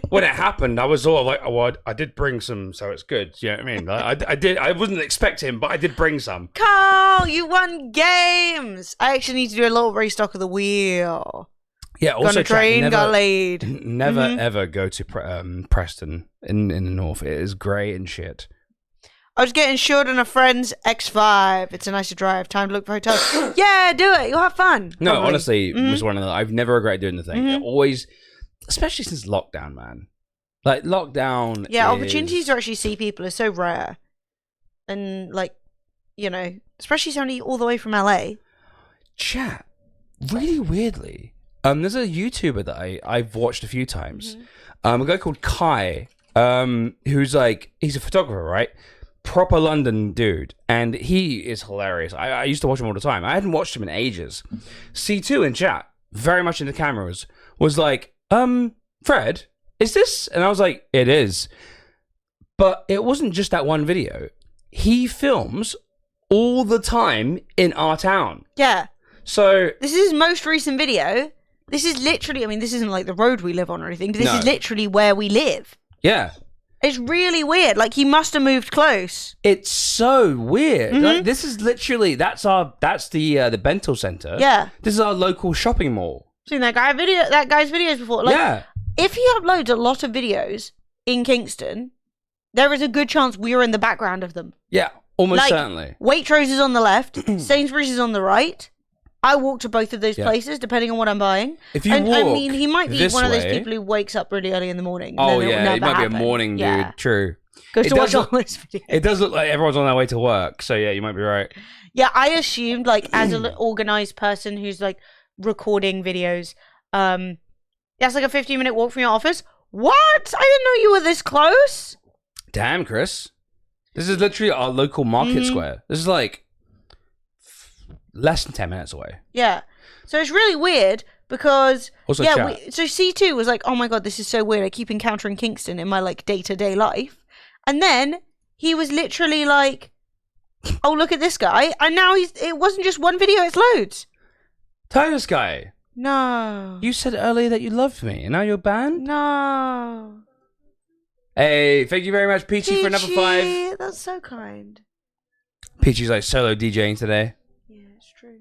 Speaker 1: when it happened, I was all like, oh, well, I did bring some, so it's good. You know what I mean? Like, I wasn't expecting, but I did bring some.
Speaker 2: Carl, you won games. I actually need to do a little restock of the wheel.
Speaker 1: Yeah, also
Speaker 2: got a train, got laid.
Speaker 1: Never ever go to Preston in the north. It is grey and shit.
Speaker 2: I was getting insured on a friend's X5. It's a nicer drive. Time to look for hotels. Yeah, do it. You'll have fun.
Speaker 1: No, probably. Honestly, Mr. One of the, I've never regretted doing the thing. It always, especially since lockdown, man. Like lockdown.
Speaker 2: Yeah, opportunities to actually see people are so rare, and like, especially somebody all the way from LA.
Speaker 1: Chat. Really weirdly. There's a YouTuber that I've watched a few times. A guy called Kai, who's like, he's a photographer, right? Proper London dude, and he is hilarious. I used to watch him all the time. I hadn't watched him in ages. C2 in chat, very much into cameras, was like, Fred, is this? And I was like, it is. But it wasn't just that one video. He films all the time in our town.
Speaker 2: Yeah.
Speaker 1: So
Speaker 2: this is his most recent video. This is literally, I mean, this isn't like the road we live on or anything. This is literally where we live.
Speaker 1: Yeah.
Speaker 2: It's really weird. Like, he must have moved close.
Speaker 1: It's so weird. Like, this is literally, that's the Bento Center.
Speaker 2: Yeah.
Speaker 1: This is our local shopping mall.
Speaker 2: Seen that guy's videos before. Like,
Speaker 1: yeah.
Speaker 2: If he uploads a lot of videos in Kingston, there is a good chance we're in the background of them.
Speaker 1: Yeah, almost certainly.
Speaker 2: Waitrose is on the left, Sainsbury's is on the right. I walk to both of those places, depending on what I'm buying.
Speaker 1: If you walk,
Speaker 2: I mean, he might be one of those
Speaker 1: way,
Speaker 2: people who wakes up really early in the morning.
Speaker 1: Oh, yeah, he might be a morning dude. True.
Speaker 2: Goes to watch all those videos.
Speaker 1: It does look like everyone's on their way to work, so yeah, you might be right.
Speaker 2: Yeah, I assumed, like, as an organised person who's, like, recording videos, that's like a 15-minute walk from your office. What? I didn't know you were this close.
Speaker 1: Damn, Chris. This is literally our local market square. This is like less than 10 minutes away.
Speaker 2: Yeah. So it's really weird because
Speaker 1: also
Speaker 2: so C2 was like, oh my god, this is so weird. I keep encountering Kingston in my like day-to-day life. And then he was literally like, oh, look at this guy. And now it wasn't just one video, it's loads.
Speaker 1: Titus guy.
Speaker 2: No.
Speaker 1: You said earlier that you loved me, and now you're banned?
Speaker 2: No.
Speaker 1: Hey, thank you very much, Peachy, for another 5.
Speaker 2: That's so kind.
Speaker 1: Peachy's like solo DJing today.
Speaker 2: Yeah, it's true.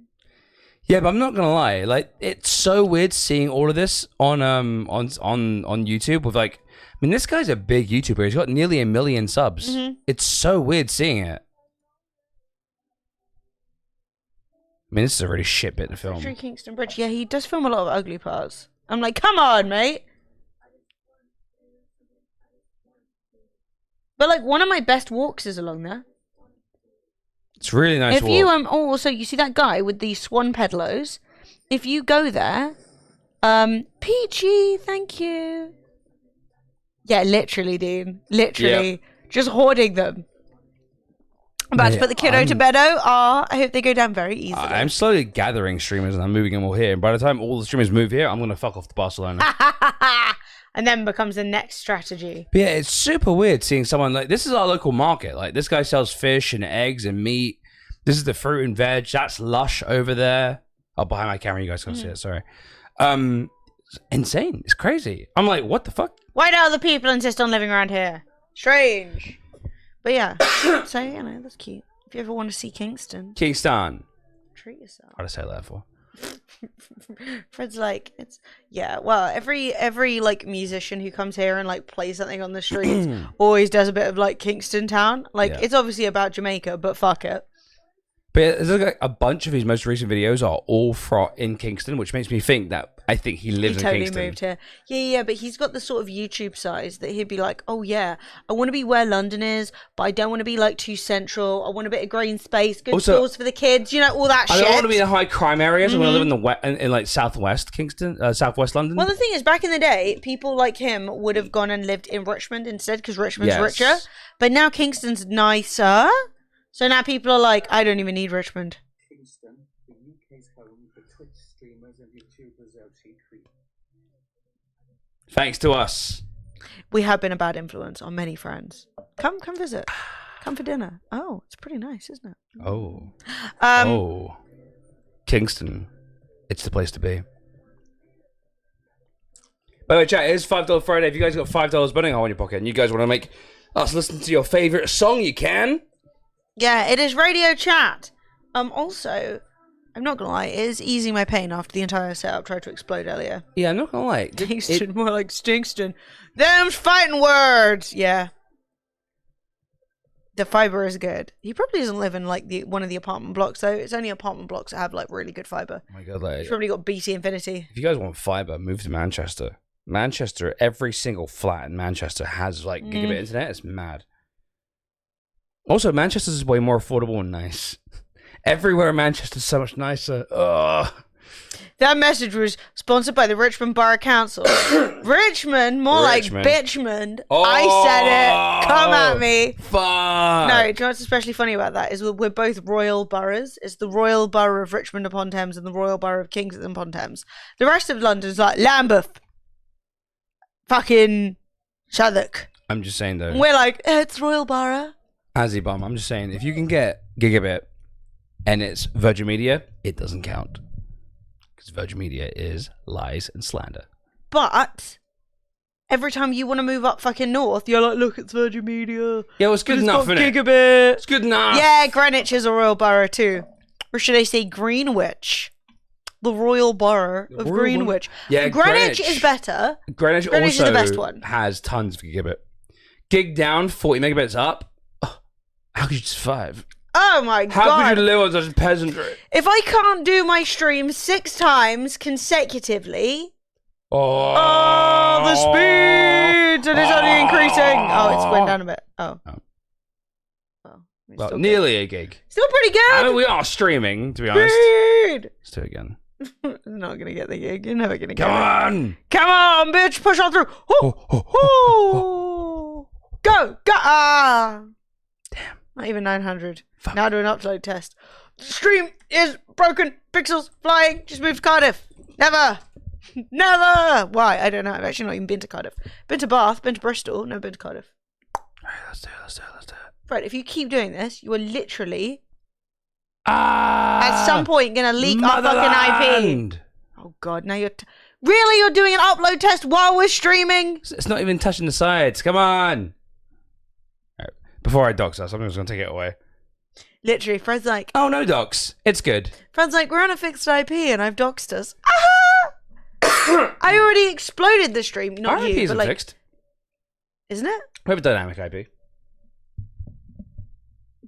Speaker 1: Yeah, but I'm not gonna lie, like it's so weird seeing all of this on YouTube with like, I mean, this guy's a big YouTuber. He's got nearly 1 million subs. It's so weird seeing it. I mean, this is a really shit bit to film.
Speaker 2: Through Kingston Bridge. Yeah, he does film a lot of ugly parts. I'm like, come on, mate. But like, one of my best walks is along there.
Speaker 1: It's really nice.
Speaker 2: If you also you see that guy with the swan peddlers. If you go there, Peachy, thank you. Yeah, literally, Dean. Literally, just hoarding them. I'm about to put the kiddo to bed. I hope they go down very easily.
Speaker 1: I'm slowly gathering streamers and I'm moving them all here. And by the time all the streamers move here, I'm going to fuck off to Barcelona.
Speaker 2: And then becomes the next strategy.
Speaker 1: But yeah, it's super weird seeing someone like, this is our local market. Like, this guy sells fish and eggs and meat. This is the fruit and veg. That's Lush over there. Oh, behind my camera, you guys can't see it. Sorry. Insane. It's crazy. I'm like, what the fuck?
Speaker 2: Why do other people insist on living around here? Strange. But yeah, so, you know, that's cute. If you ever want to see Kingston.
Speaker 1: Kingston.
Speaker 2: Treat yourself.
Speaker 1: What did I say that for?
Speaker 2: Fred's like, it's, yeah, well, every like musician who comes here and like plays something on the streets always does a bit of like Kingston town. Like, it's obviously about Jamaica, but fuck it.
Speaker 1: But there's like a bunch of his most recent videos are all in Kingston, which makes me think that I think he lives in Kingston. He totally
Speaker 2: moved here. Yeah, but he's got the sort of YouTube size that he'd be like, oh yeah, I want to be where London is, but I don't want to be like too central. I want a bit of green space, good schools for the kids, you know, all that shit.
Speaker 1: I don't want to be in the high crime areas. I want to live in like southwest Kingston, southwest London.
Speaker 2: Well, the thing is, back in the day, people like him would have gone and lived in Richmond instead because Richmond's richer. But now Kingston's nicer. So now people are like, I don't even need Richmond.
Speaker 3: Kingston, the UK's home for Twitch streamers and YouTubers LTD.
Speaker 1: Thanks to us.
Speaker 2: We have been a bad influence on many friends. Come visit. Come for dinner. Oh, it's pretty nice, isn't it?
Speaker 1: Oh. Kingston. It's the place to be. By the way, chat, it is $5 Friday. If you guys got $5 burning hole in your pocket and you guys want to make us listen to your favourite song, you can.
Speaker 2: Yeah, it is radio chat. Also, I'm not gonna lie, it is easing my pain after the entire setup tried to explode earlier.
Speaker 1: Yeah, I'm not gonna lie.
Speaker 2: Kingston, more like Stinkston. Them's fighting words! Yeah. The fibre is good. He probably doesn't live in like one of the apartment blocks though. It's only apartment blocks that have like really good fibre.
Speaker 1: Oh my god, like,
Speaker 2: he's probably got BT Infinity.
Speaker 1: If you guys want fibre, move to Manchester. Manchester, every single flat in Manchester has like gigabit internet. It's mad. Also, Manchester is way more affordable and nice. Everywhere in Manchester is so much nicer. Ugh.
Speaker 2: That message was sponsored by the Richmond Borough Council. Richmond, more
Speaker 1: Richmond.
Speaker 2: like Bitchmond.
Speaker 1: Oh,
Speaker 2: I said it. Come at me.
Speaker 1: Fuck.
Speaker 2: No, do you know what's especially funny about that is we're both royal boroughs. It's the Royal Borough of Richmond upon Thames and the Royal Borough of Kingston upon Thames. The rest of London's like Lambeth, fucking Southwark.
Speaker 1: I'm just saying though.
Speaker 2: We're like, it's Royal Borough.
Speaker 1: Azzy-Bomb, I'm just saying, if you can get gigabit and it's Virgin Media, it doesn't count. Because Virgin Media is lies and slander.
Speaker 2: But every time you want to move up fucking north, you're like, look, it's Virgin Media.
Speaker 1: Yeah, well, it's good enough,
Speaker 2: got
Speaker 1: innit?
Speaker 2: gigabit.
Speaker 1: It's good enough.
Speaker 2: Yeah, Greenwich is a royal borough too. Or should I say Greenwich? The royal borough of
Speaker 1: royal
Speaker 2: Greenwich.
Speaker 1: Yeah,
Speaker 2: Greenwich is better.
Speaker 1: Greenwich
Speaker 2: Greenwich
Speaker 1: also
Speaker 2: is the best one.
Speaker 1: has tons of gigabit. Gig down, 40 megabits up. Oh, how could you survive?
Speaker 2: Oh my
Speaker 1: How
Speaker 2: god.
Speaker 1: could you live on such peasantry?
Speaker 2: If I can't do my stream 6 times consecutively... Oh, the speed! And it's only increasing. Oh, it's went down a bit. Oh.
Speaker 1: Well, nearly a gig.
Speaker 2: Still pretty good.
Speaker 1: I mean, we are streaming, to be honest.
Speaker 2: Speed!
Speaker 1: Let's do it again.
Speaker 2: Not gonna get the gig. You're never gonna get
Speaker 1: Come
Speaker 2: it.
Speaker 1: on!
Speaker 2: Come on, bitch! Push on through. Go! Go! Ah!
Speaker 1: Damn.
Speaker 2: Not even 900.
Speaker 1: Fuck.
Speaker 2: Now do an upload test. Stream is broken. Pixels flying. Just move to Cardiff. Never. Never. Why? I don't know. I've actually not even been to Cardiff. Been to Bath. Been to Bristol. Never been to Cardiff.
Speaker 1: Alright, let's do it.
Speaker 2: Fred, if you keep doing this, you are literally at some point gonna leak our fucking IP. Oh god, now you're really you're doing an upload test while we're streaming?
Speaker 1: It's not even touching the sides. Come on. Alright, before I dox us, I'm just gonna take it away.
Speaker 2: Literally, Fred's like,
Speaker 1: Oh no, dox. It's good.
Speaker 2: Fred's like, we're on a fixed IP and I've doxed us. I already exploded the stream, not
Speaker 1: Our
Speaker 2: you,
Speaker 1: IP
Speaker 2: but
Speaker 1: isn't
Speaker 2: like,
Speaker 1: fixed.
Speaker 2: isn't it?
Speaker 1: We have a dynamic IP.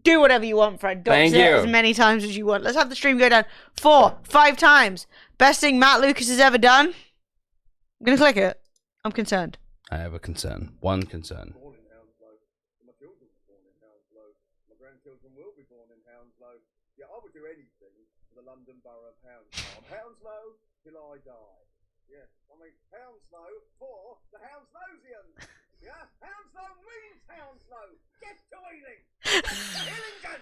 Speaker 2: Do whatever you want, Fred. Dox
Speaker 1: Thank
Speaker 2: it
Speaker 1: you.
Speaker 2: as many times as you want. Let's have the stream go down 4, 5 times. Best thing Matt Lucas has ever done. I'm gonna click it. I'm concerned.
Speaker 1: I have a concern. One concern.
Speaker 3: Born in Hounslow. My children were born in Hounslow. My grandchildren will be born in Hounslow. Yeah, I would do anything for the London Borough of Hounslow. Hounslow till I die. Yeah, I mean Hounslow for the Hounslowsians. Yeah, Hounslow means Hounslow. Get to Ealing. Hillingdon.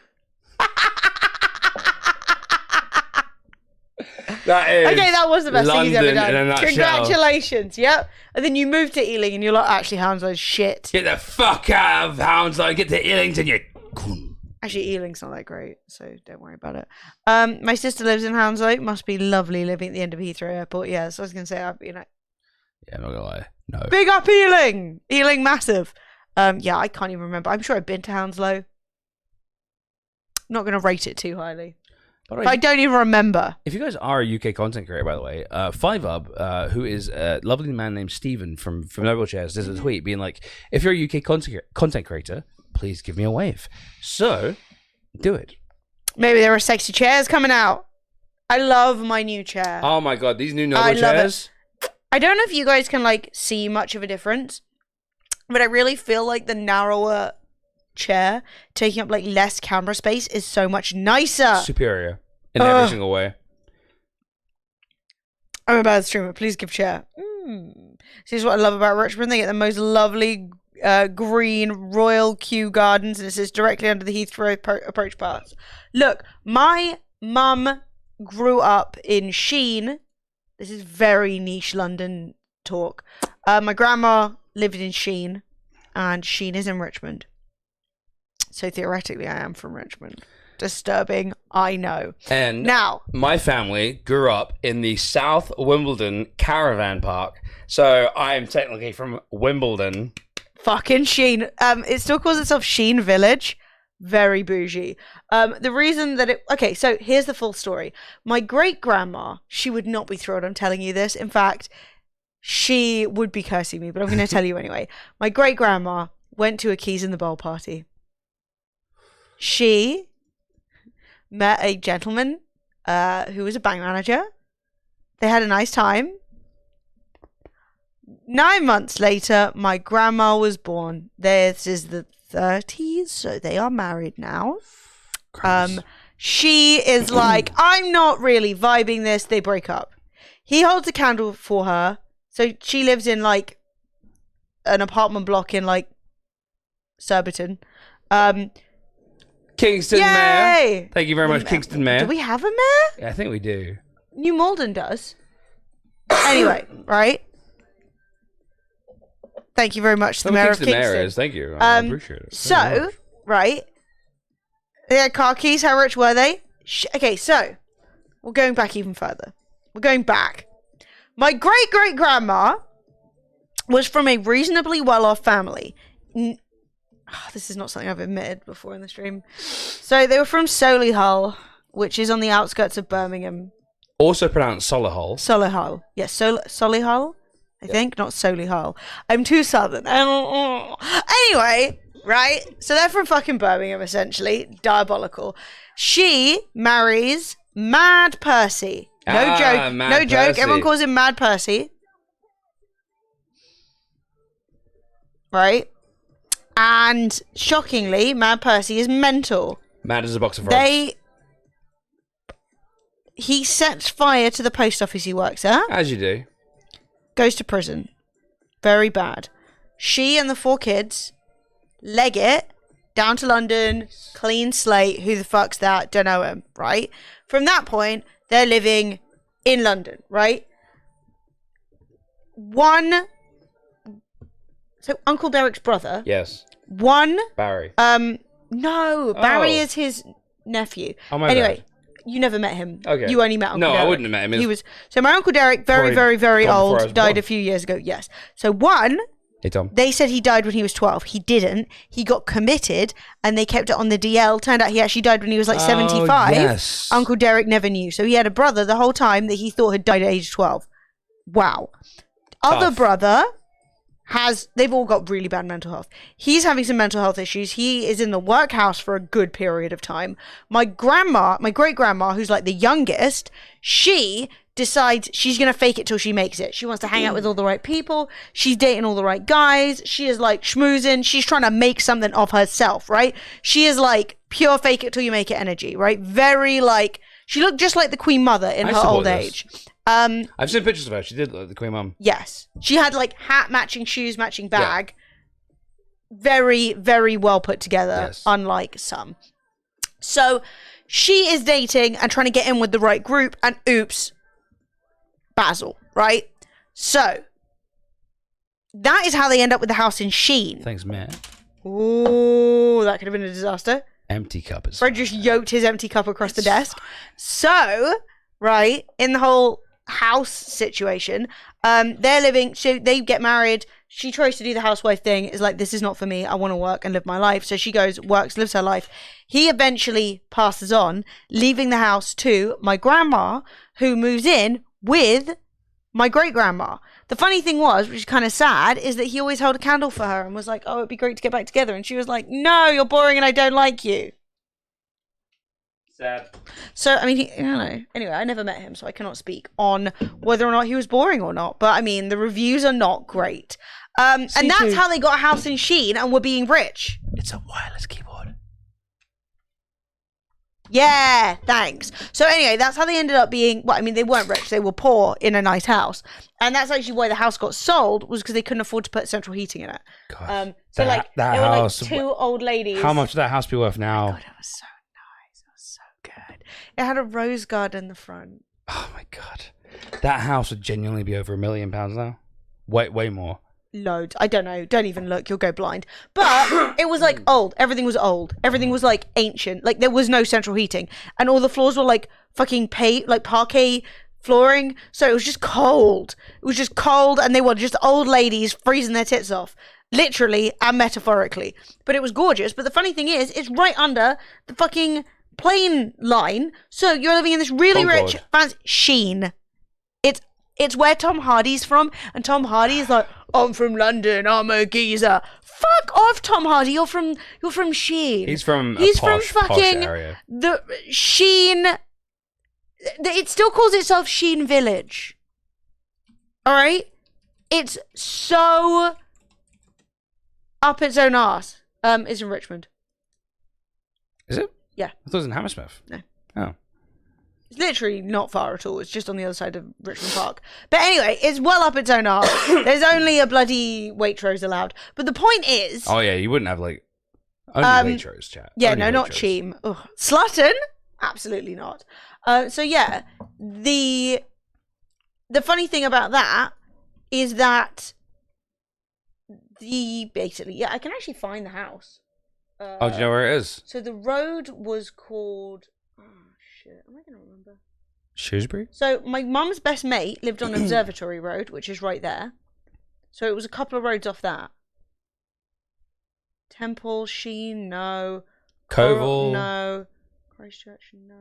Speaker 1: That is
Speaker 2: Okay, that was the best thing he's ever
Speaker 1: London in a
Speaker 2: done.
Speaker 1: nutshell.
Speaker 2: Congratulations, yep. And then you moved to Ealing and you're like, actually, Hounslow's shit.
Speaker 1: Get the fuck out of Hounslow. Get to Illington, you cunt.
Speaker 2: Actually, Ealing's not that great, so don't worry about it. My sister lives in Hounslow. Must be lovely living at the end of Heathrow Airport. Yeah, so I was going to say,
Speaker 1: Yeah, I'm not gonna lie. No.
Speaker 2: big up Ealing! Ealing massive. Yeah, I can't even remember. I'm sure I've been to Hounslow. Not going to rate it too highly.
Speaker 1: By the way,
Speaker 2: But I don't even remember.
Speaker 1: if you guys are a UK content creator, by the way, 5up, who is a lovely man named Stephen from Noble Chairs, does a tweet being like, if you're a UK content creator, please give me a wave. So, do it.
Speaker 2: Maybe there are sexy chairs coming out. I love my new chair.
Speaker 1: Oh my god, these new
Speaker 2: I
Speaker 1: Noble
Speaker 2: love
Speaker 1: Chairs.
Speaker 2: I don't know if you guys can like see much of a difference, but I really feel like the narrower chair taking up like less camera space is so much nicer.
Speaker 1: Superior in every single way.
Speaker 2: I'm a bad streamer. Please give chair. This is what I love about Richmond. They get the most lovely green royal kew gardens, and it sits directly under the Heathrow approach paths. Look, my mum grew up in Sheen. This is very niche London talk. My grandma lived in Sheen, and Sheen is in Richmond. So theoretically, I am from Richmond. Disturbing, I know.
Speaker 1: And
Speaker 2: now,
Speaker 1: my family grew up in the South Wimbledon Caravan Park. So I am technically from Wimbledon.
Speaker 2: fucking Sheen. It still calls itself Sheen Village. Very bougie. The reason that it... Okay, so here's the full story. My great-grandma, she would not be thrilled I'm telling you this. In fact, she would be cursing me, but I'm going to tell you anyway. My great-grandma went to a Keys in the Bowl party. She met a gentleman who was a bank manager. They had a nice time. 9 months later, my grandma was born. This is the 30s, so they are married now.
Speaker 1: Christ.
Speaker 2: She is like, I'm not really vibing this. They break up. He holds a candle for her. So she lives in like an apartment block in like Surbiton.
Speaker 1: Kingston
Speaker 2: Yay!
Speaker 1: Mayor. Thank you very much, Kingston Mayor.
Speaker 2: Do we have a mayor?
Speaker 1: Yeah, I think we do.
Speaker 2: New Malden does. Anyway, right? Thank you very much to the mayor of Kingston.
Speaker 1: Mayor is. Thank you. I appreciate it.
Speaker 2: So, right? They had car keys. How rich were they? Okay, so we're going back even further. We're going back. My great-great-grandma was from a reasonably well-off family. This is not something I've admitted before in the stream. So they were from Solihull, which is on the outskirts of Birmingham.
Speaker 1: Also pronounced Solihull.
Speaker 2: Solihull. Yes, Solihull, I think, not Solihull. I'm too southern. Anyway, right? So they're from fucking Birmingham, essentially. Diabolical. She marries Mad Percy. No joke. No joke.
Speaker 1: Percy.
Speaker 2: Everyone calls him Mad Percy. Right? And shockingly, Mad Percy is mental.
Speaker 1: Mad as a box of frogs.
Speaker 2: He sets fire to the post office he works at.
Speaker 1: As you do.
Speaker 2: Goes to prison. Very bad. She and the 4 kids leg it down to London, clean slate. Who the fuck's that? Don't know him, right? From that point, they're living in London, right? So Uncle Derek's brother.
Speaker 1: Yes. Barry.
Speaker 2: No, Barry is his nephew.
Speaker 1: Oh my
Speaker 2: anyway,
Speaker 1: bad.
Speaker 2: You never met him.
Speaker 1: Okay.
Speaker 2: You only met Uncle Derek.
Speaker 1: No, I wouldn't have met him.
Speaker 2: He was so my Uncle Derek, very old, died a few years ago. Yes. So
Speaker 1: Hey Tom.
Speaker 2: they said he died when he was 12. He didn't. He got committed, and they kept it on the DL. Turned out he actually died when he was like 75.
Speaker 1: Yes.
Speaker 2: Uncle Derek never knew. So he had a brother the whole time that he thought had died at age 12. Wow. Other brother they've all got really bad mental health. He's having some mental health issues. He is in the workhouse for a good period of time. My great-grandma, who's like the youngest, she decides she's going to fake it till she makes it. She wants to hang out with all the right people. She's dating all the right guys. She is like schmoozing. She's trying to make something of herself, right? She is like pure fake it till you make it energy, right? Very like, she looked just like the Queen Mother in her old age.
Speaker 1: I've seen pictures of her. She did look like the Queen Mum.
Speaker 2: Yes. She had like hat, matching shoes, matching bag. Yeah. Very, very well put together, unlike some. So she is dating and trying to get in with the right group, and oops, Basil, right? So that is how they end up with the house in Sheen.
Speaker 1: Thanks, man.
Speaker 2: Ooh, that could have been a disaster.
Speaker 1: Empty cup is
Speaker 2: Fred just yoked his empty cup across the desk. So, right, in the whole house situation, they're living, so they get married. She tries to do the housewife thing, is like, this is not for me, I want to work and live my life. So she goes, works, lives her life. He eventually passes on, leaving the house to my grandma, who moves in with my great-grandma. The funny thing was, which is kind of sad, is that he always held a candle for her and was like, oh, it'd be great to get back together. And she was like, no, you're boring and I don't like you.
Speaker 1: Sad.
Speaker 2: So, I mean, I don't know. Anyway, I never met him, so I cannot speak on whether or not he was boring or not. But, I mean, the reviews are not great. And that's how they got a house in Sheen and were being rich.
Speaker 1: It's a wireless keyboard.
Speaker 2: Yeah, thanks. So, anyway, that's how they ended up being... Well, I mean, they weren't rich. They were poor in a nice house. And that's actually why the house got sold, was because they couldn't afford to put central heating in it.
Speaker 1: Gosh,
Speaker 2: so, like,
Speaker 1: that
Speaker 2: there were, like,
Speaker 1: house,
Speaker 2: 2 old ladies.
Speaker 1: How much would that house be worth now?
Speaker 2: Oh my God, it was so nice. It was so good. It had a rose garden in the front.
Speaker 1: Oh my God. That house would genuinely be over £1 million now. Way more.
Speaker 2: Loads. I don't know. Don't even look. You'll go blind. But it was like old. Everything was old. Everything was like ancient. Like there was no central heating. And all the floors were like fucking parquet flooring. So it was just cold. It was just cold, and they were just old ladies freezing their tits off. Literally and metaphorically. But it was gorgeous. But the funny thing is, it's right under the fucking plane line. So you're living in this really rich fancy Sheen. It's where Tom Hardy's from, and Tom Hardy is like, I'm from London, I'm a geezer. Fuck off, Tom Hardy. You're from Sheen.
Speaker 1: He's from posh area.
Speaker 2: The Sheen. It still calls itself Sheen Village. All right, it's so up its own arse. It's in Richmond.
Speaker 1: Is it?
Speaker 2: Yeah.
Speaker 1: I thought it was in Hammersmith.
Speaker 2: No.
Speaker 1: Oh.
Speaker 2: It's literally not far at all. It's just on the other side of Richmond Park. But anyway, it's well up its own arse. There's only a bloody Waitrose allowed. But the point is...
Speaker 1: Oh, yeah, you wouldn't have, like... Only Waitrose, chat.
Speaker 2: Yeah,
Speaker 1: only
Speaker 2: no,
Speaker 1: Waitrose.
Speaker 2: not Cheam. Ugh. Slutton? Absolutely not. So, yeah, the funny thing about that is that basically... Yeah, I can actually find the house.
Speaker 1: Oh, do you know where it is?
Speaker 2: So the road was called... Shit, am I going to remember?
Speaker 1: Shrewsbury?
Speaker 2: So my mum's best mate lived on Observatory Road, which is right there. So it was a couple of roads off that. Temple, Sheen, no.
Speaker 1: Coval?
Speaker 2: No. Christchurch, no.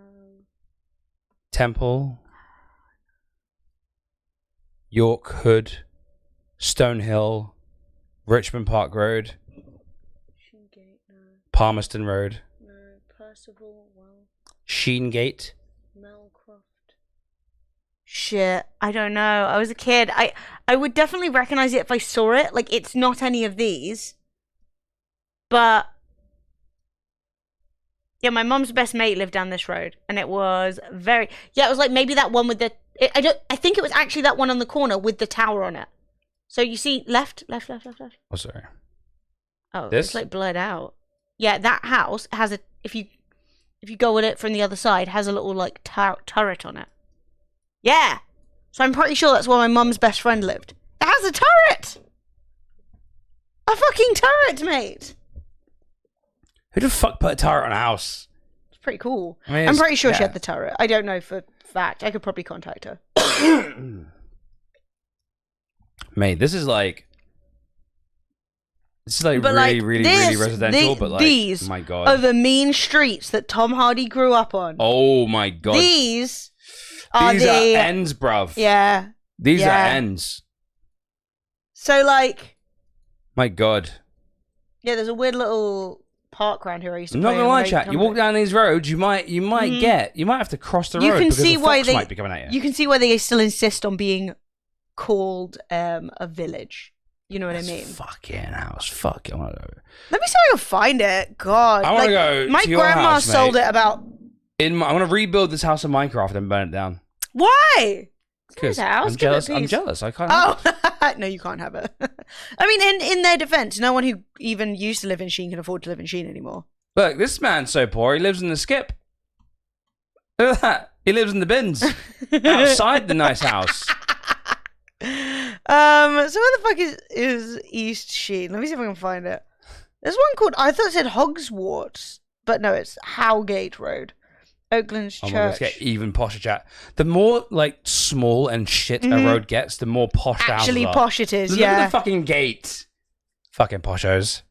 Speaker 1: Temple? York Hood? Stonehill? Richmond Park Road?
Speaker 2: Sheengate, no.
Speaker 1: Palmerston Road?
Speaker 2: No. Percival, well.
Speaker 1: Sheengate?
Speaker 2: Melcroft. Shit, I don't know. I was a kid. I would definitely recognize it if I saw it. Like, it's not any of these. But yeah, my mum's best mate lived down this road, and it was very... Yeah, it was like maybe that one with the... I think it was actually that one on the corner with the tower on it. So you see, left.
Speaker 1: Oh, sorry.
Speaker 2: Oh,
Speaker 1: This?
Speaker 2: it's like blurred out. Yeah, that house has a... If you go at it from the other side, has a little, like, turret on it. Yeah! So I'm pretty sure that's where my mum's best friend lived. It has a turret! A fucking turret, mate!
Speaker 1: Who the fuck put a turret on a house?
Speaker 2: It's pretty cool.
Speaker 1: I mean,
Speaker 2: I'm pretty sure she
Speaker 1: yeah.
Speaker 2: had the turret. I don't know for fact. I could probably contact her.
Speaker 1: Mate, this is like
Speaker 2: But
Speaker 1: really residential, but like,
Speaker 2: these
Speaker 1: my God.
Speaker 2: are the mean streets that Tom Hardy grew up on.
Speaker 1: Oh my God.
Speaker 2: These are
Speaker 1: These are ends, bruv.
Speaker 2: Yeah.
Speaker 1: These
Speaker 2: yeah.
Speaker 1: are ends.
Speaker 2: So, like...
Speaker 1: My God.
Speaker 2: Yeah, there's a weird little park around here I used to
Speaker 1: I'm
Speaker 2: play
Speaker 1: not gonna lie,
Speaker 2: on
Speaker 1: chat. You walk down these roads, you might have to cross the road.
Speaker 2: You can
Speaker 1: because
Speaker 2: see
Speaker 1: the
Speaker 2: why
Speaker 1: fox
Speaker 2: they
Speaker 1: might be coming at you.
Speaker 2: You can see why they still insist on being called a village. You know what I mean?
Speaker 1: Fucking house. Fuck. I want to go.
Speaker 2: Let me see if I can find it. God.
Speaker 1: I want to go.
Speaker 2: My
Speaker 1: to your
Speaker 2: grandma
Speaker 1: house,
Speaker 2: sold
Speaker 1: mate.
Speaker 2: it about...
Speaker 1: I want to rebuild this house in Minecraft and burn it down.
Speaker 2: Why?
Speaker 1: Because
Speaker 2: house.
Speaker 1: I'm
Speaker 2: Give it
Speaker 1: jealous.
Speaker 2: a
Speaker 1: I'm
Speaker 2: piece.
Speaker 1: jealous. I can't.
Speaker 2: Oh, no, you can't have it. I mean, in their defense, no one who even used to live in Sheen can afford to live in Sheen anymore.
Speaker 1: Look, this man's so poor. He lives in the skip. Look at that. He lives in the bins outside the nice house.
Speaker 2: So where the fuck is East Sheen? Let me see if I can find it. There's one called, I thought it said Hogswart, but no, it's Howgate Road. Oakland's
Speaker 1: Oh
Speaker 2: Church.
Speaker 1: my God, let's get even posher, chat. The more like small and shit a road gets, the more posh the houses
Speaker 2: Actually
Speaker 1: are.
Speaker 2: posh it is,
Speaker 1: Look
Speaker 2: yeah.
Speaker 1: at the fucking gate. Fucking poshos.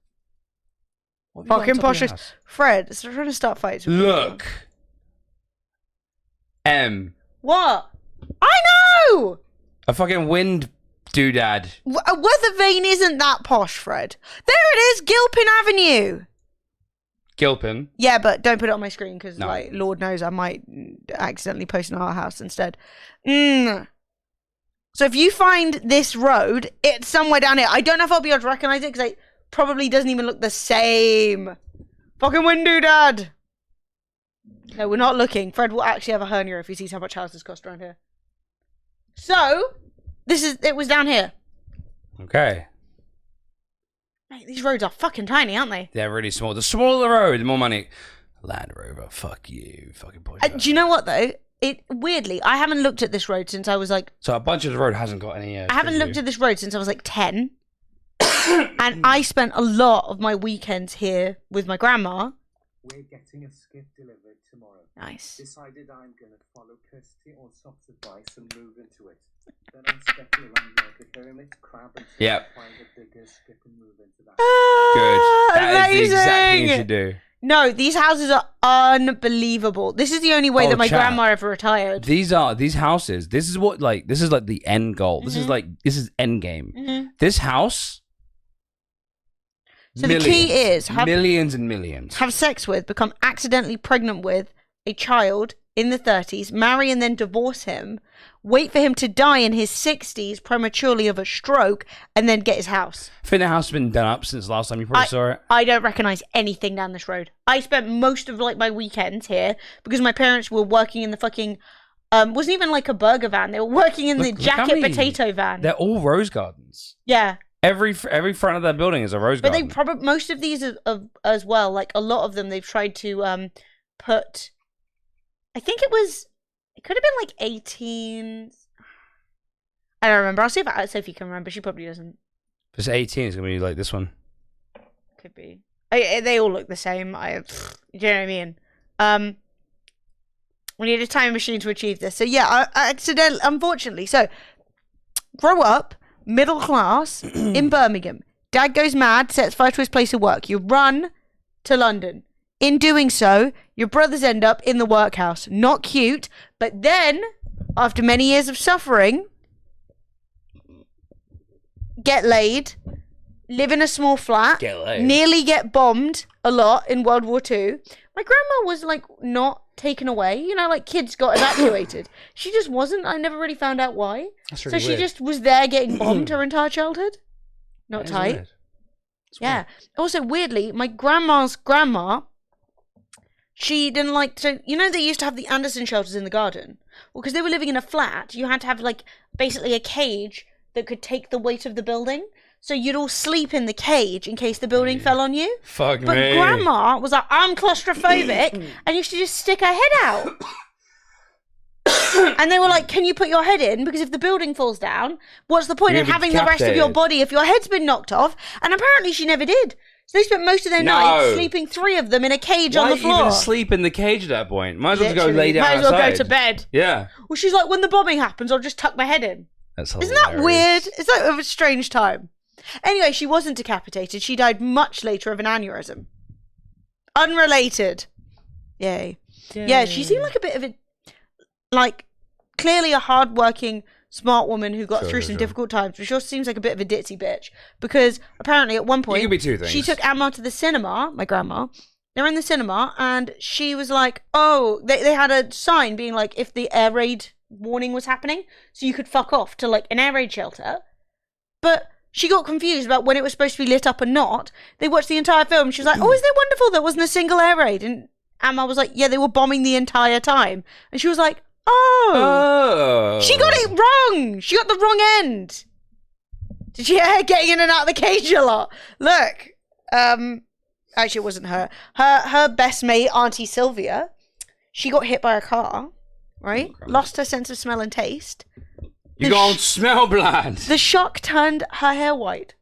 Speaker 1: What have you got
Speaker 2: Fucking
Speaker 1: on top of your
Speaker 2: poshest.
Speaker 1: house?
Speaker 2: Fred, stop trying to start fights with people.
Speaker 1: Look.
Speaker 2: What? I know!
Speaker 1: A fucking wind doodad.
Speaker 2: A weather vane isn't that posh, Fred. There it is, Gilpin Avenue.
Speaker 1: Gilpin.
Speaker 2: Yeah, but don't put it on my screen because,
Speaker 1: No.
Speaker 2: like, Lord knows I might accidentally post in our house instead. So if you find this road, it's somewhere down here. I don't know if I'll be able to recognize it because it probably doesn't even look the same. Fucking window, Dad. No, we're not looking. Fred will actually have a hernia if he sees how much houses cost around here. So, it was down here.
Speaker 1: Okay.
Speaker 2: Mate, these roads are fucking tiny, aren't they?
Speaker 1: They're really small. The smaller the road, the more money. Land Rover, fuck you. Fucking posh.
Speaker 2: Do you know what, though? Weirdly, I haven't looked at this road since I was like...
Speaker 1: So a bunch of the road hasn't got any...
Speaker 2: I haven't looked at this road since I was like 10. And I spent a lot of my weekends here with my grandma.
Speaker 4: We're getting a skip delivered tomorrow.
Speaker 2: Nice.
Speaker 4: Decided I'm going to follow Kirsty or Soft's advice and move into it. Then I'm stepping around like a hermit crab until
Speaker 1: Yep.
Speaker 4: I find a bigger skip and move into that.
Speaker 1: Good. That is the exact thing you
Speaker 2: Amazing!
Speaker 1: should do.
Speaker 2: No, these houses are unbelievable. This is the only way
Speaker 1: Oh,
Speaker 2: that my
Speaker 1: chat.
Speaker 2: grandma ever retired.
Speaker 1: These houses. This is like the end goal. This is end game. This house.
Speaker 2: So the key is
Speaker 1: millions and millions.
Speaker 2: have sex with, become accidentally pregnant with a child in the 30s, marry and then divorce him, wait for him to die in his 60s prematurely of a stroke, and then get his house.
Speaker 1: I think the house has been done up since last time you probably saw it.
Speaker 2: I don't recognise anything down this road. I spent most of like my weekends here because my parents were working in the fucking wasn't even like a burger van. They were working in the jacket potato van.
Speaker 1: They're all rose gardens.
Speaker 2: Yeah.
Speaker 1: Every front of their building is a rose garden.
Speaker 2: But they probably, most of these as well, like a lot of them, they've tried to put, I think it could have been like 18. I don't remember. I'll see if Sophie can remember. She probably doesn't.
Speaker 1: If it's 18, it's going to be like this one.
Speaker 2: Could be. They all look the same. Do you know what I mean? We need a time machine to achieve this. So yeah, unfortunately. So, grow up, middle class, in Birmingham. Dad goes mad, sets fire to his place of work. You run to London. In doing so, your brothers end up in the workhouse. Not cute, but then, after many years of suffering, get laid, live in a small flat, nearly get bombed a lot in World War II. My grandma was like not taken away, you know, like kids got evacuated. She just wasn't. I never really found out why.
Speaker 1: That's really
Speaker 2: so
Speaker 1: weird.
Speaker 2: She just was there getting bombed her entire childhood. Not tight. Yeah. Weird. Also, weirdly, my grandma's grandma, she didn't like to, you know, they used to have the Anderson shelters in the garden. Well, because they were living in a flat, you had to have like basically a cage that could take the weight of the building. So you'd all sleep in the cage in case the building fell on you.
Speaker 1: Fuck
Speaker 2: but
Speaker 1: me.
Speaker 2: Grandma was like, I'm claustrophobic, and used to just stick her head out. And they were like, can you put your head in? Because if the building falls down, what's the point in having the rest of your body if your head's been knocked off? And apparently she never did. So they spent most of their nights sleeping, 3 of them in a cage on the floor.
Speaker 1: Why even sleep in the cage at that point? Might as well just go lay down outside.
Speaker 2: Might as well go to bed.
Speaker 1: Yeah.
Speaker 2: Well, she's like, when the bombing happens, I'll just tuck my head in.
Speaker 1: That's hilarious.
Speaker 2: Isn't that weird? It's like a strange time. Anyway, she wasn't decapitated. She died much later of an aneurysm. Unrelated. Yay. Yeah, she seemed like a bit of a, like, clearly a hard-working, smart woman who got through some difficult times, but she also seems like a bit of a ditzy bitch. Because apparently at one point,
Speaker 1: could be 2 things.
Speaker 2: She took Emma to the cinema, my grandma. They're in the cinema, and she was like, oh, they had a sign being like, if the air raid warning was happening, so you could fuck off to, like, an air raid shelter. But she got confused about when it was supposed to be lit up and not. They watched the entire film, and she was like, oh, isn't it wonderful there wasn't a single air raid? And Emma was like, yeah, they were bombing the entire time. And she was like, oh. She got it wrong. She got the wrong end. Did you hear her getting in and out of the cage a lot? Look, actually it wasn't her. Her best mate, Auntie Sylvia, she got hit by a car, right? Lost her sense of smell and taste.
Speaker 1: You gonna smell blind.
Speaker 2: The shock turned her hair white.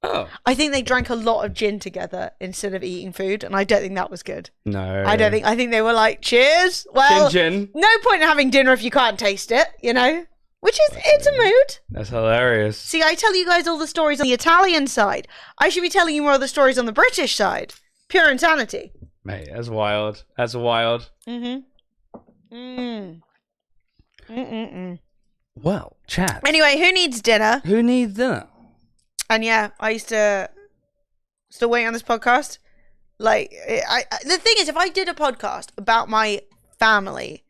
Speaker 1: Oh.
Speaker 2: I think they drank a lot of gin together instead of eating food, and I don't think that was good.
Speaker 1: No.
Speaker 2: I think they were like, cheers. Well,
Speaker 1: gin.
Speaker 2: No point in having dinner if you can't taste it, you know? Which is, it's a mood.
Speaker 1: That's hilarious.
Speaker 2: See, I tell you guys all the stories on the Italian side. I should be telling you more of the stories on the British side. Pure insanity.
Speaker 1: Mate, that's wild. That's wild. Well, chat.
Speaker 2: Anyway, who needs dinner?
Speaker 1: Who needs dinner?
Speaker 2: And yeah, I used to still waiting on this podcast. Like, the thing is, if I did a podcast about my family,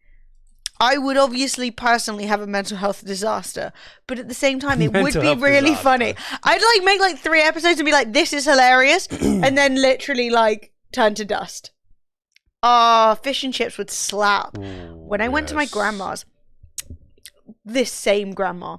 Speaker 2: I would obviously personally have a mental health disaster. But at the same time, it would be really funny. I'd like make like 3 episodes and be like, this is hilarious, and then literally like turn to dust. Fish and chips would slap. When I went to my grandma's, this same grandma,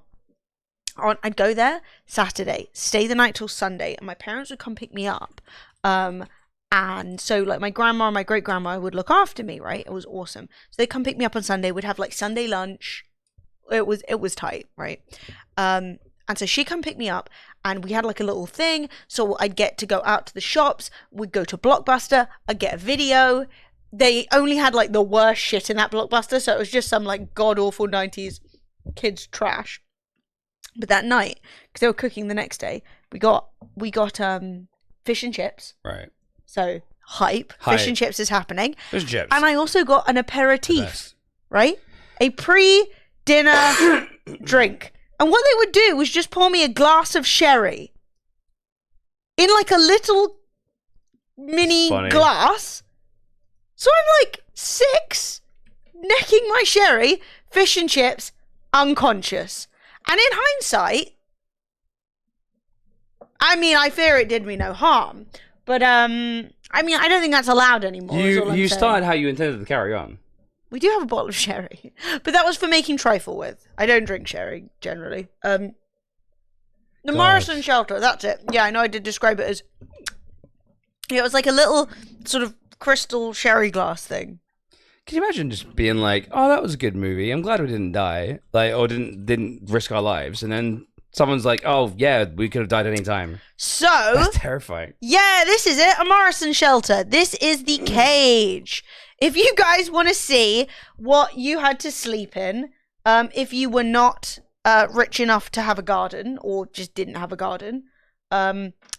Speaker 2: I'd go there Saturday, stay the night till Sunday, and my parents would come pick me up. And so like my grandma and my great grandma would look after me, right? It was awesome. So they'd come pick me up on Sunday. We'd have like Sunday lunch. It was tight, right? And so she'd come pick me up, and we had like a little thing. So I'd get to go out to the shops. We'd go to Blockbuster. I'd get a video. They only had like the worst shit in that Blockbuster, so it was just some like god awful 90s kids trash. But that night, because they were cooking the next day, we got fish and chips.
Speaker 1: Right.
Speaker 2: So hype. Fish and chips is happening.
Speaker 1: Fish and chips.
Speaker 2: And I also got an aperitif, right? A pre-dinner drink. And what they would do was just pour me a glass of sherry in like a little mini glass. So I'm like 6, my sherry, fish and chips, unconscious. And in hindsight, I mean, I fear it did me no harm. But, I mean, I don't think that's allowed anymore.
Speaker 1: You started how you intended to carry on.
Speaker 2: We do have a bottle of sherry. But that was for making trifle with. I don't drink sherry, generally. The Morrison Shelter, that's it. Yeah, I know I did describe it as... Yeah, it was like a little sort of crystal sherry glass thing.
Speaker 1: Can you imagine just being like, "Oh, that was a good movie. I'm glad we didn't die, like, or didn't risk our lives," and then someone's like, "Oh, yeah, we could have died any time."
Speaker 2: So
Speaker 1: That's terrifying.
Speaker 2: Yeah, this is it. A Morrison Shelter. This is the cage. If you guys want to see what you had to sleep in, if you were not rich enough to have a garden or just didn't have a garden,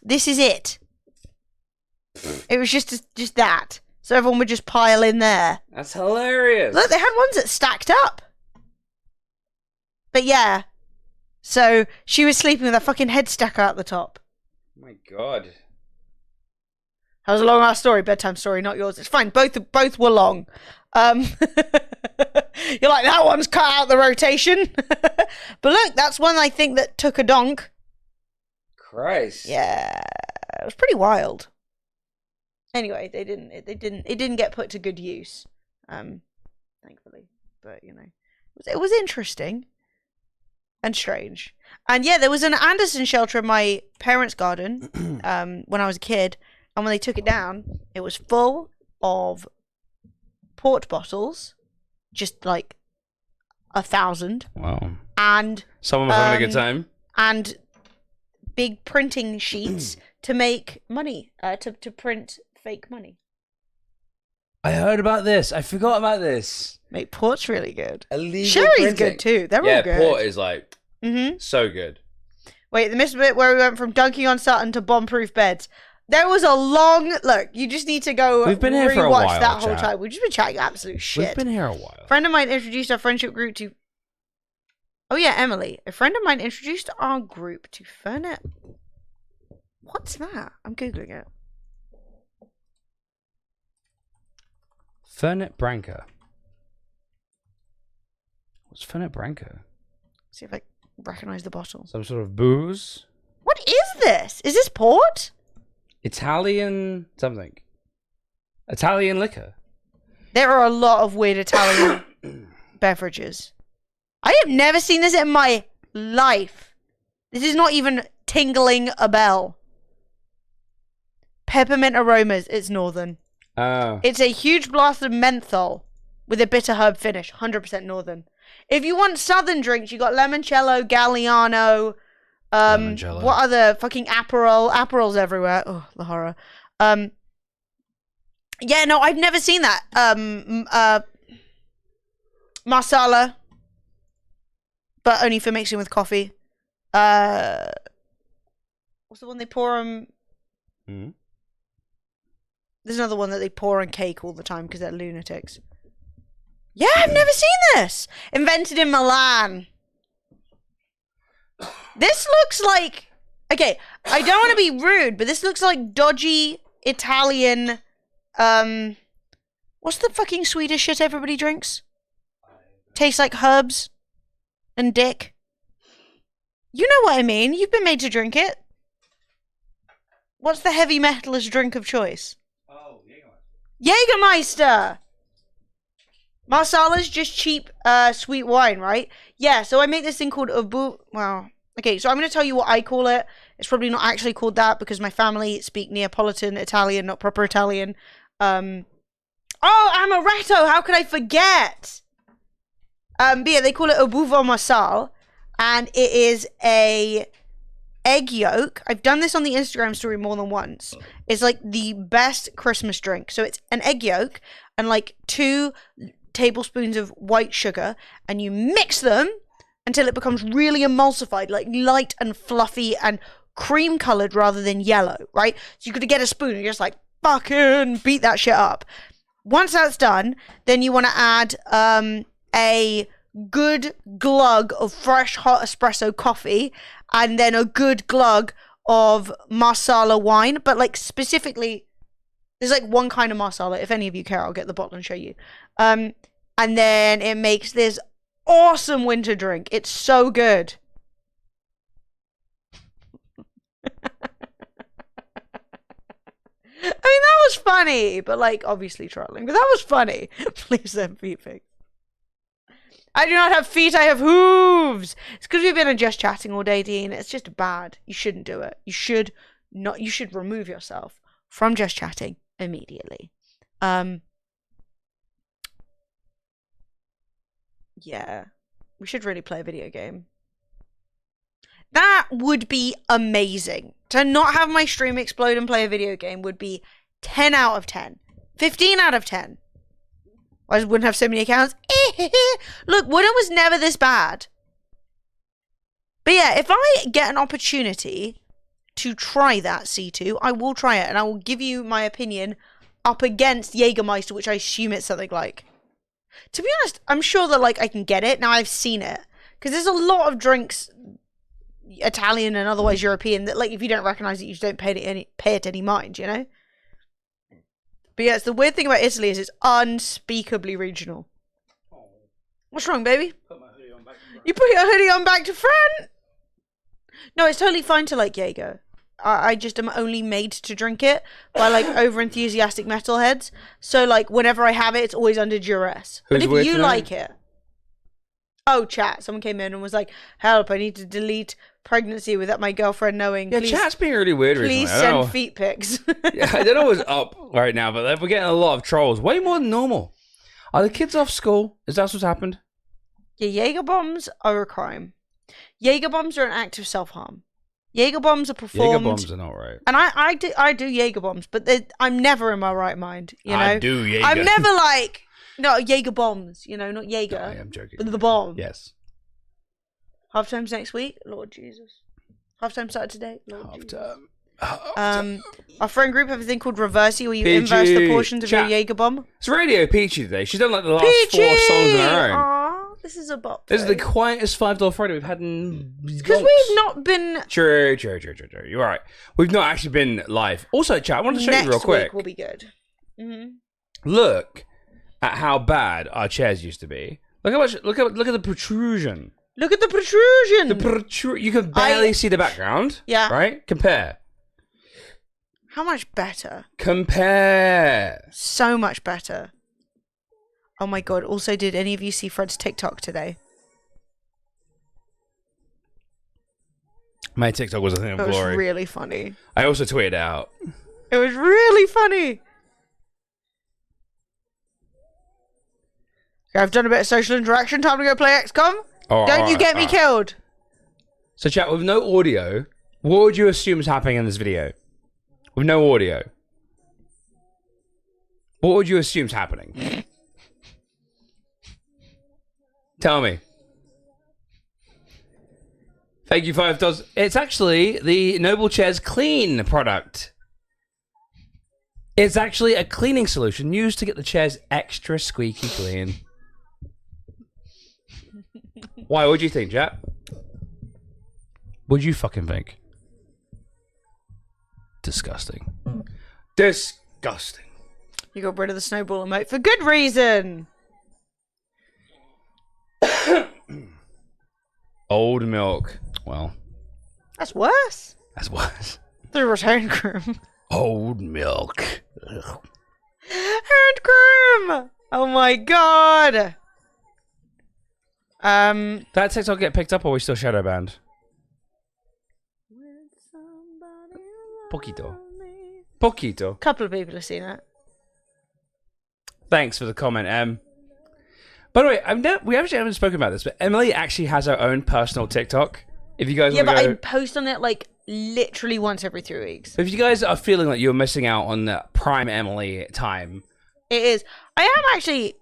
Speaker 2: this is it. It was just that. So everyone would just pile in there.
Speaker 1: That's hilarious.
Speaker 2: Look, they had ones that stacked up. But yeah. So she was sleeping with a fucking head stacker at the top.
Speaker 1: Oh my god.
Speaker 2: That was a long ass story, bedtime story, not yours. It's fine. Both were long. You're like, that one's cut out the rotation. But look, that's one I think that took a donk.
Speaker 1: Christ.
Speaker 2: Yeah. It was pretty wild. Anyway, it didn't get put to good use, thankfully. But you know, it was interesting and strange. And yeah, there was an Anderson shelter in my parents' garden when I was a kid, and when they took it down, it was full of port bottles, just like 1,000.
Speaker 1: Wow.
Speaker 2: And
Speaker 1: someone was having a good time.
Speaker 2: And big printing sheets to make money, to print fake money.
Speaker 1: I heard about this. I forgot about this.
Speaker 2: Mate, port's really good.
Speaker 1: Illegal
Speaker 2: Sherry's
Speaker 1: printing.
Speaker 2: good too. They're all good.
Speaker 1: Yeah, port is like so good.
Speaker 2: Wait, the missed bit where we went from dunking on Sutton to bomb-proof beds. There was a long look. You just need to go.
Speaker 1: We've been here for a while,
Speaker 2: that whole
Speaker 1: chat.
Speaker 2: time. We've just been chatting absolute shit.
Speaker 1: We've been here a while.
Speaker 2: A friend of mine introduced our friendship group to. Oh yeah, Emily. A friend of mine introduced our group to Fernet. What's that? I'm googling it.
Speaker 1: Fernet Branca. What's Fernet Branca?
Speaker 2: See if I recognize the bottle.
Speaker 1: Some sort of booze?
Speaker 2: What is this? Is this port?
Speaker 1: Italian something. Italian liquor.
Speaker 2: There are a lot of weird Italian beverages. I have never seen this in my life. This is not even tingling a bell. Peppermint aromas. It's northern.
Speaker 1: Oh.
Speaker 2: It's a huge blast of menthol with a bitter herb finish. 100% northern. If you want southern drinks, you got limoncello, Galliano.
Speaker 1: Limoncello.
Speaker 2: What other fucking Aperol? Aperol's everywhere. Oh, the horror. Yeah, no, I've never seen that. Marsala, but only for mixing with coffee. What's the one they pour on? There's another one that they pour on cake all the time because they're lunatics. Yeah, I've never seen this. Invented in Milan. This looks like... Okay, I don't want to be rude, but this looks like dodgy Italian... What's the fucking Swedish shit everybody drinks? Tastes like herbs and dick. You know what I mean. You've been made to drink it. What's the heavy metalist drink of choice?
Speaker 1: Oh, Jägermeister.
Speaker 2: Jägermeister! Marsala's just cheap, sweet wine, right? Yeah, so I make this thing called Well, okay, so I'm going to tell you what I call it. It's probably not actually called that because my family speak Neapolitan Italian, not proper Italian. Oh, amaretto! How could I forget? But yeah, they call it Obuvo Marsal, and it is a egg yolk. I've done this on the Instagram story more than once. It's like the best Christmas drink. So it's an egg yolk and like 2 tablespoons of white sugar, and you mix them until it becomes really emulsified, like light and fluffy and cream colored rather than yellow, right? So you could get a spoon and you're just like fucking beat that shit up. Once that's done, then you want to add a good glug of fresh hot espresso coffee and then a good glug of Marsala wine, but like specifically there's like one kind of Marsala. If any of you care, I'll get the bottle and show you. And And then it makes this awesome winter drink. It's so good. I mean, that was funny, but like, obviously trolling. But that was funny. Please send feet pics. I do not have feet, I have hooves. It's because we've been just chatting all day, Dean. It's just bad. You shouldn't do it. You should not. You should remove yourself from just chatting immediately. Yeah. We should really play a video game. That would be amazing. To not have my stream explode and play a video game would be 10 out of 10. 15 out of 10. I wouldn't have so many accounts. Look, Wooden was never this bad. But yeah, if I get an opportunity to try that C2, I will try it. And I will give you my opinion up against Jägermeister, which I assume it's something like. To be honest, I'm sure that like I can get it. Now I've seen it. Because there's a lot of drinks, Italian and otherwise European, that like if you don't recognize it, you just don't pay it any mind, you know? But yeah, it's the weird thing about Italy is it's unspeakably regional. What's wrong, baby? You put your hoodie on back to front? No, it's totally fine to like Jaeger. I just am only made to drink it by like over-enthusiastic metalheads. So like whenever I have it, it's always under duress. But if you like it... Oh, chat. Someone came in and was like, help, I need to delete pregnancy without my girlfriend knowing.
Speaker 1: Yeah, please, chat's being really weird recently.
Speaker 2: Please send feet pics.
Speaker 1: Yeah, I don't know what's up right now, but we're getting a lot of trolls. Way more than normal. Are the kids off school? Is that what's happened?
Speaker 2: Yeah, Jaeger bombs are a crime. Jaeger bombs are an act of self-harm. Jaeger bombs are performed.
Speaker 1: Jaeger bombs are not right.
Speaker 2: And I do Jaeger bombs, but I'm never in my right mind, you know?
Speaker 1: I do Jaeger.
Speaker 2: I'm never like... No, Jaeger bombs, you know, not Jaeger.
Speaker 1: I am joking.
Speaker 2: But the bomb.
Speaker 1: Yes.
Speaker 2: Half time's next week, Lord Jesus. Half time started today, Lord Jesus. Our friend group have a thing called Reversey, where you inverse the portions of your Jaeger bomb.
Speaker 1: It's Radio Peachy today. She's done like the last 4 songs on her own.
Speaker 2: Aww, this is a bop.
Speaker 1: This is the quietest $5 Friday we've had in...
Speaker 2: Because we've not been...
Speaker 1: True. You're right. We've not actually been live. Also, chat, I want to show you real quick.
Speaker 2: Next week will be good.
Speaker 1: Look at how bad our chairs used to be. Look at the protrusion.
Speaker 2: Look at the protrusion.
Speaker 1: You can barely see the background.
Speaker 2: Yeah.
Speaker 1: Right? Compare.
Speaker 2: How much better?
Speaker 1: Compare.
Speaker 2: So much better. Oh my god. Also, did any of you see Fred's TikTok today?
Speaker 1: My TikTok was a thing of glory.
Speaker 2: It was really funny.
Speaker 1: I also tweeted out.
Speaker 2: It was really funny. I've done a bit of social interaction. Time to go play XCOM. Don't you get me killed.
Speaker 1: So chat, with no audio, what would you assume is happening in this video? With no audio. What would you assume is happening? Tell me. Thank you, $5. It's actually the Noble Chairs Clean product. It's actually a cleaning solution used to get the chairs extra squeaky clean. Why? What do you think, Jack? What do you fucking think? Disgusting. Disgusting.
Speaker 2: You got rid of the snowball emote for good reason.
Speaker 1: Old milk. Well.
Speaker 2: That's worse.
Speaker 1: That's worse.
Speaker 2: The return cream.
Speaker 1: Old milk.
Speaker 2: Hand cream. Oh my god.
Speaker 1: That TikTok get picked up or are we still shadow banned? Poquito.
Speaker 2: Couple of people have seen it.
Speaker 1: Thanks for the comment, By the way, we actually haven't spoken about this, but Emily actually has her own personal TikTok. If you guys want to go...
Speaker 2: I post on it like literally once every 3 weeks.
Speaker 1: If you guys are feeling like you're missing out on the prime Emily time...
Speaker 2: It is. I am actually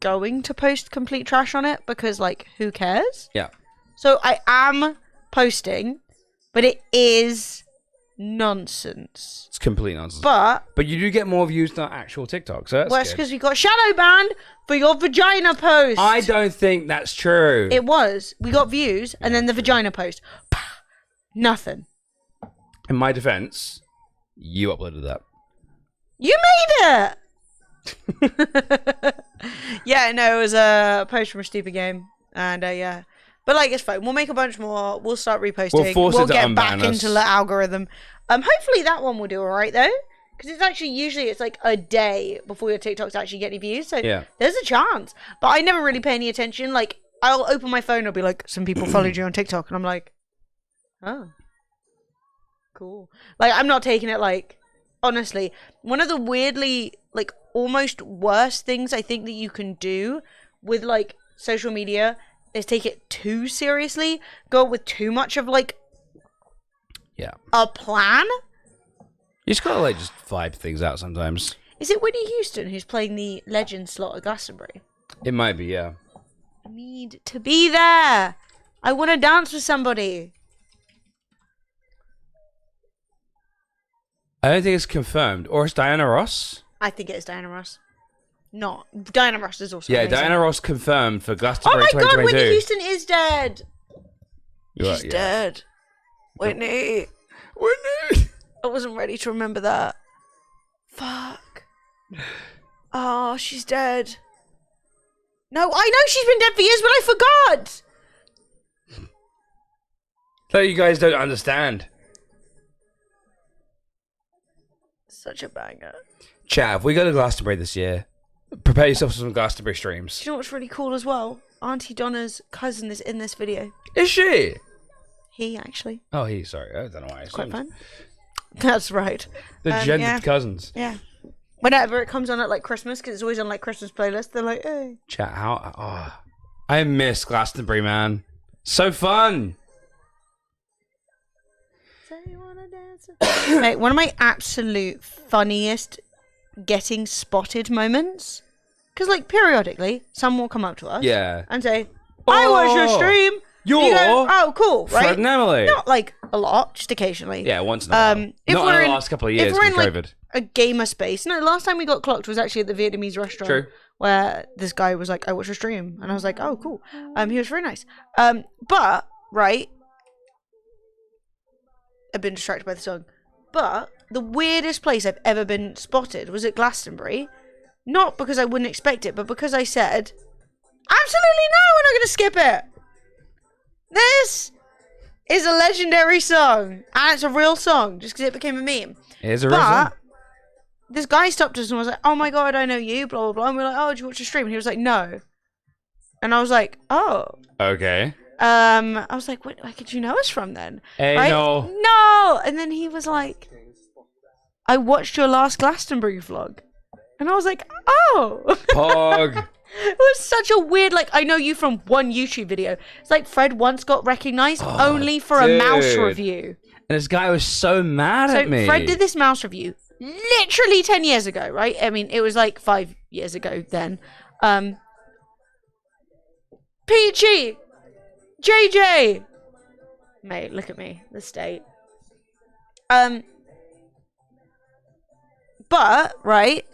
Speaker 2: going to post complete trash on it because, like, who cares?
Speaker 1: Yeah.
Speaker 2: So I am posting, but it is nonsense.
Speaker 1: It's complete nonsense.
Speaker 2: But
Speaker 1: you do get more views than actual TikTok, so that's
Speaker 2: well, it's because we got shadow banned for your vagina post.
Speaker 1: I don't think that's true.
Speaker 2: It was. We got views, and then the vagina post. Nothing.
Speaker 1: In my defense, you uploaded that.
Speaker 2: You made it! Yeah, no, it was a post from a stupid game, and yeah. But like, it's fine. We'll make a bunch more. We'll start reposting. We'll get back into the algorithm. Hopefully that one will do all right though, because it's actually usually it's like a day before your TikToks actually get any views. So there's a chance. But I never really pay any attention. Like, I'll open my phone. I'll be like, some people followed you on TikTok, and I'm like, oh, cool. Like, I'm not taking it like. Honestly, one of the weirdly, like, almost worst things I think that you can do with, like, social media is take it too seriously, go with too much of, like, a plan.
Speaker 1: You just gotta, like, just vibe things out sometimes.
Speaker 2: Is it Whitney Houston who's playing the Legend slot at Glastonbury?
Speaker 1: It might be, yeah.
Speaker 2: I need to be there. I want to dance with somebody.
Speaker 1: I don't think it's confirmed. Or it's Diana Ross?
Speaker 2: I think it is Diana Ross. Not. Diana Ross is also amazing.
Speaker 1: Diana Ross confirmed for Glastonbury 2022.
Speaker 2: Oh my god, Whitney Houston is dead.
Speaker 1: She's
Speaker 2: dead. Whitney.
Speaker 1: Whitney!
Speaker 2: I wasn't ready to remember that. Fuck. Oh, she's dead. No, I know she's been dead for years, but I forgot.
Speaker 1: So you guys don't understand.
Speaker 2: Such a banger.
Speaker 1: Chat, if we go to Glastonbury this year, prepare yourself for some Glastonbury streams.
Speaker 2: Do you know what's really cool as well? Auntie Donna's cousin is in this video.
Speaker 1: Is she?
Speaker 2: He, actually.
Speaker 1: Oh, he, sorry. I don't know why.
Speaker 2: It's quite fun. That's right.
Speaker 1: The gendered cousins.
Speaker 2: Yeah. Whenever it comes on at, like, Christmas, because it's always on, like, Christmas playlist, they're like, hey.
Speaker 1: Chat, how... Oh, I miss Glastonbury, man. So fun!
Speaker 2: Mate, one of my absolute funniest getting spotted moments, because like periodically someone will come up to us and say, I watch your stream.
Speaker 1: You're
Speaker 2: you go, oh cool, right?
Speaker 1: Fred and Emily.
Speaker 2: Not like a lot, just occasionally.
Speaker 1: Yeah, once in a while. Not in the last couple of years
Speaker 2: if we're in
Speaker 1: COVID.
Speaker 2: like a gamer space. No, last time we got clocked was actually at the Vietnamese restaurant.
Speaker 1: True.
Speaker 2: Where this guy was like, I watch your stream, and I was like, oh cool. He was very nice. But right, I've been distracted by the song. But the weirdest place I've ever been spotted was at Glastonbury. Not because I wouldn't expect it, but because I said, absolutely no, we're not going to skip it. This is a legendary song. And it's a real song, just because it became a meme.
Speaker 1: It is a real song.
Speaker 2: This guy stopped us and was like, oh my god, I know you, blah, blah, blah. And we were like, oh, did you watch the stream? And he was like, no. And I was like, oh.
Speaker 1: Okay.
Speaker 2: I was like, where did you know us from then?
Speaker 1: Hey,
Speaker 2: right?
Speaker 1: No.
Speaker 2: And then he was like, I watched your last Glastonbury vlog. And I was like, oh.
Speaker 1: Pog.
Speaker 2: It was such a weird, like, I know you from one YouTube video. It's like Fred once got recognized only for a mouse review.
Speaker 1: And this guy was so mad at me.
Speaker 2: So Fred did this mouse review literally 10 years ago, right? I mean, it was like 5 years ago then. Peachy! JJ! Mate, look at me. The state. But, right?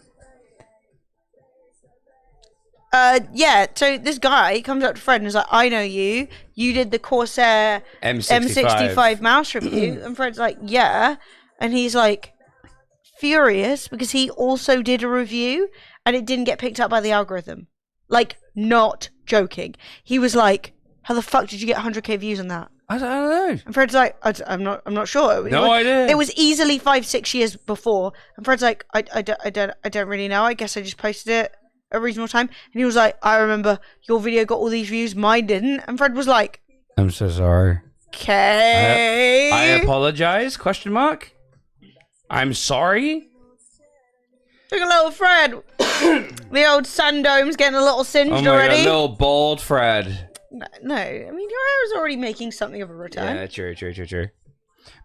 Speaker 2: Yeah, so this guy comes up to Fred and is like, I know you. You did the Corsair M65 mouse review. And Fred's like, yeah. And he's like, furious because he also did a review and it didn't get picked up by the algorithm. Like, not joking. He was like, how the fuck did you get 100k views on that?
Speaker 1: I don't know.
Speaker 2: And Fred's like, I'm not sure.
Speaker 1: No idea.
Speaker 2: It was easily 5-6 years before. And Fred's like, I don't really know. I guess I just posted it at a reasonable time. And he was like, I remember your video got all these views, mine didn't. And Fred was like,
Speaker 1: I'm so sorry.
Speaker 2: Okay.
Speaker 1: I apologize? Question mark. I'm sorry.
Speaker 2: Look at little Fred. The old sun dome's getting a little singed already.
Speaker 1: God, little bald Fred.
Speaker 2: No, I mean, your hair is already making something of a return.
Speaker 1: Yeah, true.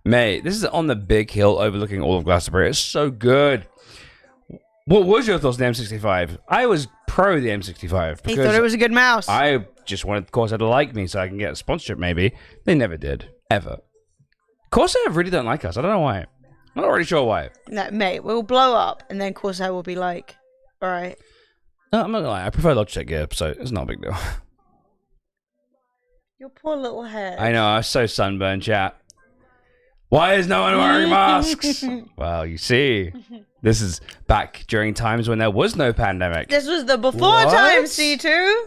Speaker 1: Mate, this is on the big hill overlooking all of Glastonbury. It's so good. What was your thoughts on the M65? I was pro the M65.
Speaker 2: He thought it was a good mouse.
Speaker 1: I just wanted Corsair to like me so I can get a sponsorship, maybe. They never did. Ever. Corsair really don't like us. I don't know why. I'm not really sure why.
Speaker 2: No, mate, we'll blow up, and then Corsair will be like, all right.
Speaker 1: No, I'm not gonna lie. I prefer Logitech gear, so it's not a big deal.
Speaker 2: Your poor little head.
Speaker 1: I know, I'm so sunburned, chat. Why is no one wearing masks? Well, you see, This is back during times when there was no pandemic.
Speaker 2: This was the before
Speaker 1: What?
Speaker 2: time, C2.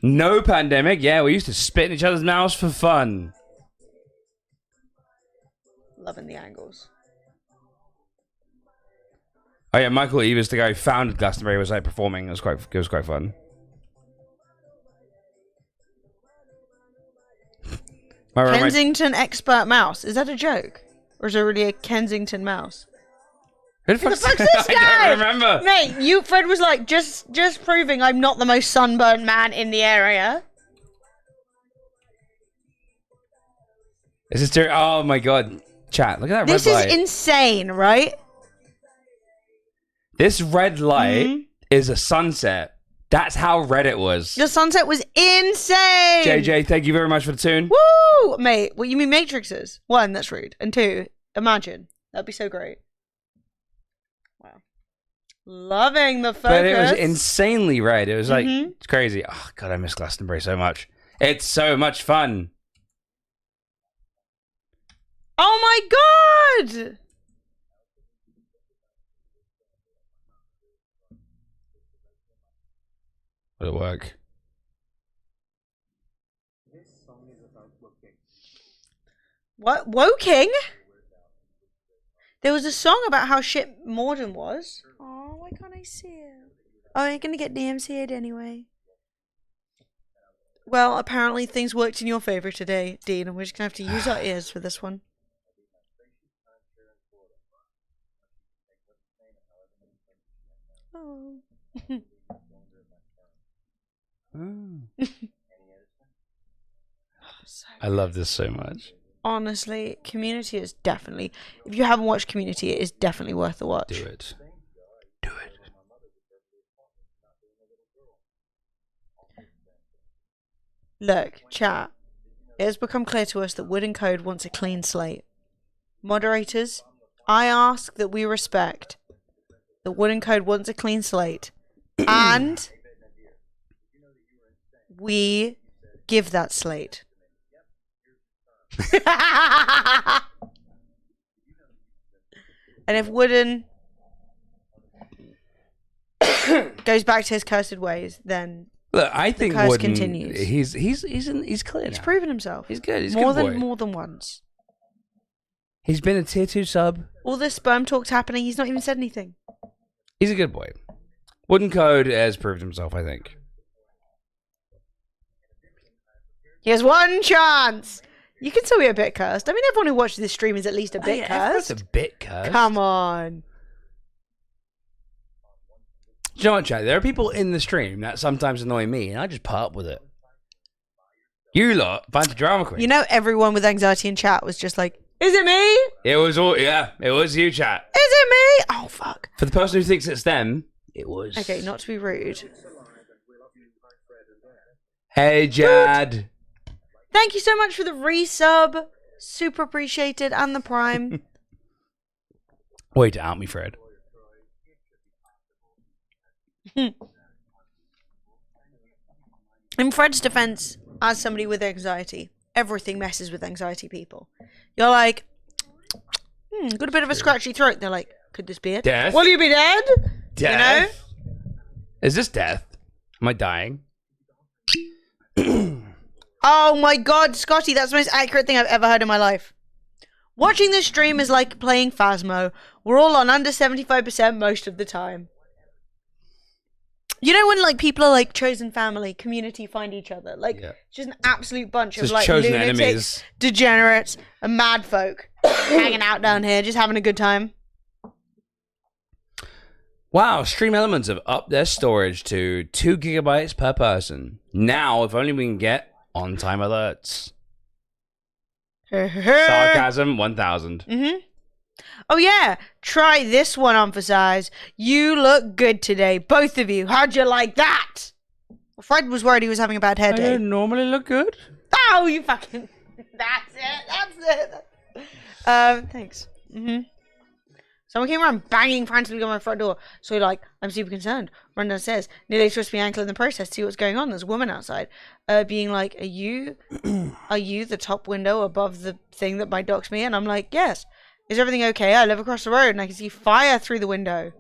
Speaker 1: No pandemic? Yeah, we used to spit in each other's mouths for fun.
Speaker 2: Loving the angles.
Speaker 1: Oh yeah, Michael Evers, the guy who founded Glastonbury, was like performing. It was quite fun.
Speaker 2: Kensington expert mouse. Is that a joke? Or is there really a Kensington mouse?
Speaker 1: Who the
Speaker 2: Who the
Speaker 1: fuck's
Speaker 2: fuck's this guy?
Speaker 1: I don't remember.
Speaker 2: Mate, Fred was like, just proving I'm not the most sunburned man in the area.
Speaker 1: Is this true? Oh my god. Chat, look at that
Speaker 2: This
Speaker 1: red light.
Speaker 2: is insane, right?
Speaker 1: This red light is a sunset. That's how red it was.
Speaker 2: The sunset was insane.
Speaker 1: JJ, thank you very much for the tune.
Speaker 2: Woo! Mate, what you mean Matrixes? One, that's rude. And two, imagine. That'd be so great. Wow. Loving the focus.
Speaker 1: But it was insanely red. It was like, it's crazy. Oh, God, I miss Glastonbury so much. It's so much fun.
Speaker 2: Oh my god!
Speaker 1: Will it work?
Speaker 4: This song is about working.
Speaker 2: What? Woking? There was a song about how shit Morden was. Oh, why can't I see it? Oh, you're gonna get DMCA'd anyway. Well, apparently things worked in your favour today, Dean, and we're just gonna have to use our ears for this one. Oh.
Speaker 1: I love this so much.
Speaker 2: Honestly, Community is definitely... If you haven't watched Community, it is definitely worth the watch.
Speaker 1: Do it. Do it.
Speaker 2: Look, chat. It has become clear to us that Wooden Code wants a clean slate. Moderators, I ask that we respect that Wooden Code wants a clean slate. And we give that slate. And if Wooden goes back to his cursed ways, then
Speaker 1: look, I think
Speaker 2: curse
Speaker 1: Wooden,
Speaker 2: continues.
Speaker 1: He's clear.
Speaker 2: he's
Speaker 1: now.
Speaker 2: proven himself.
Speaker 1: He's good. He's a
Speaker 2: more
Speaker 1: good
Speaker 2: than
Speaker 1: boy.
Speaker 2: more than once.
Speaker 1: He's been a tier 2 sub.
Speaker 2: All this sperm talk's happening. He's not even said anything.
Speaker 1: He's a good boy. Wooden Code has proved himself, I think.
Speaker 2: He has one chance. You can still be a bit cursed. I mean, everyone who watches this stream is at least a bit cursed.
Speaker 1: That's a bit cursed.
Speaker 2: Come on.
Speaker 1: Do you know what, chat? There are people in the stream that sometimes annoy me, and I just put up with it. You lot, bunch of drama queens.
Speaker 2: You know, everyone with anxiety in chat was just like, is it me?
Speaker 1: It was all, yeah, it was you, chat.
Speaker 2: Is it me? Oh, fuck.
Speaker 1: For the person who thinks it's them, it was.
Speaker 2: Okay, not to be rude.
Speaker 1: Hey, Jad.
Speaker 2: Thank you so much for the resub. Super appreciated. And the prime.
Speaker 1: Way to out me, Fred.
Speaker 2: In Fred's defense, as somebody with anxiety, everything messes with anxiety people. You're like, got a bit of a scratchy throat. They're like, could this be it?
Speaker 1: Death?
Speaker 2: Will you be dead?
Speaker 1: Death? You know? Is this death? Am I dying?
Speaker 2: Oh my god, Scotty, that's the most accurate thing I've ever heard in my life. Watching this stream is like playing Phasmo. We're all on under 75% most of the time. You know when like people are like chosen family, community find each other? Like, it's just an absolute bunch of like
Speaker 1: chosen
Speaker 2: lunatics,
Speaker 1: enemies.
Speaker 2: degenerates, and mad folk hanging out down here, just having a good time.
Speaker 1: Wow, Stream Elements have upped their storage to 2 gigabytes per person. Now, if only we can get on-time alerts. Sarcasm 1000.
Speaker 2: Oh yeah, try this one on for size. You look good today, both of you. How'd you like that? Fred was worried he was having a bad hair
Speaker 1: I
Speaker 2: day.
Speaker 1: don't normally look good.
Speaker 2: Oh, you fucking... That's it. Thanks. Someone came around banging frantically on my front door. So like, I'm super concerned. Run downstairs. Nearly twisted my ankle in the process. See what's going on. There's a woman outside. Being like, are you the top window above the thing that might dox me? And I'm like, yes. Is everything okay? I live across the road and I can see fire through the window.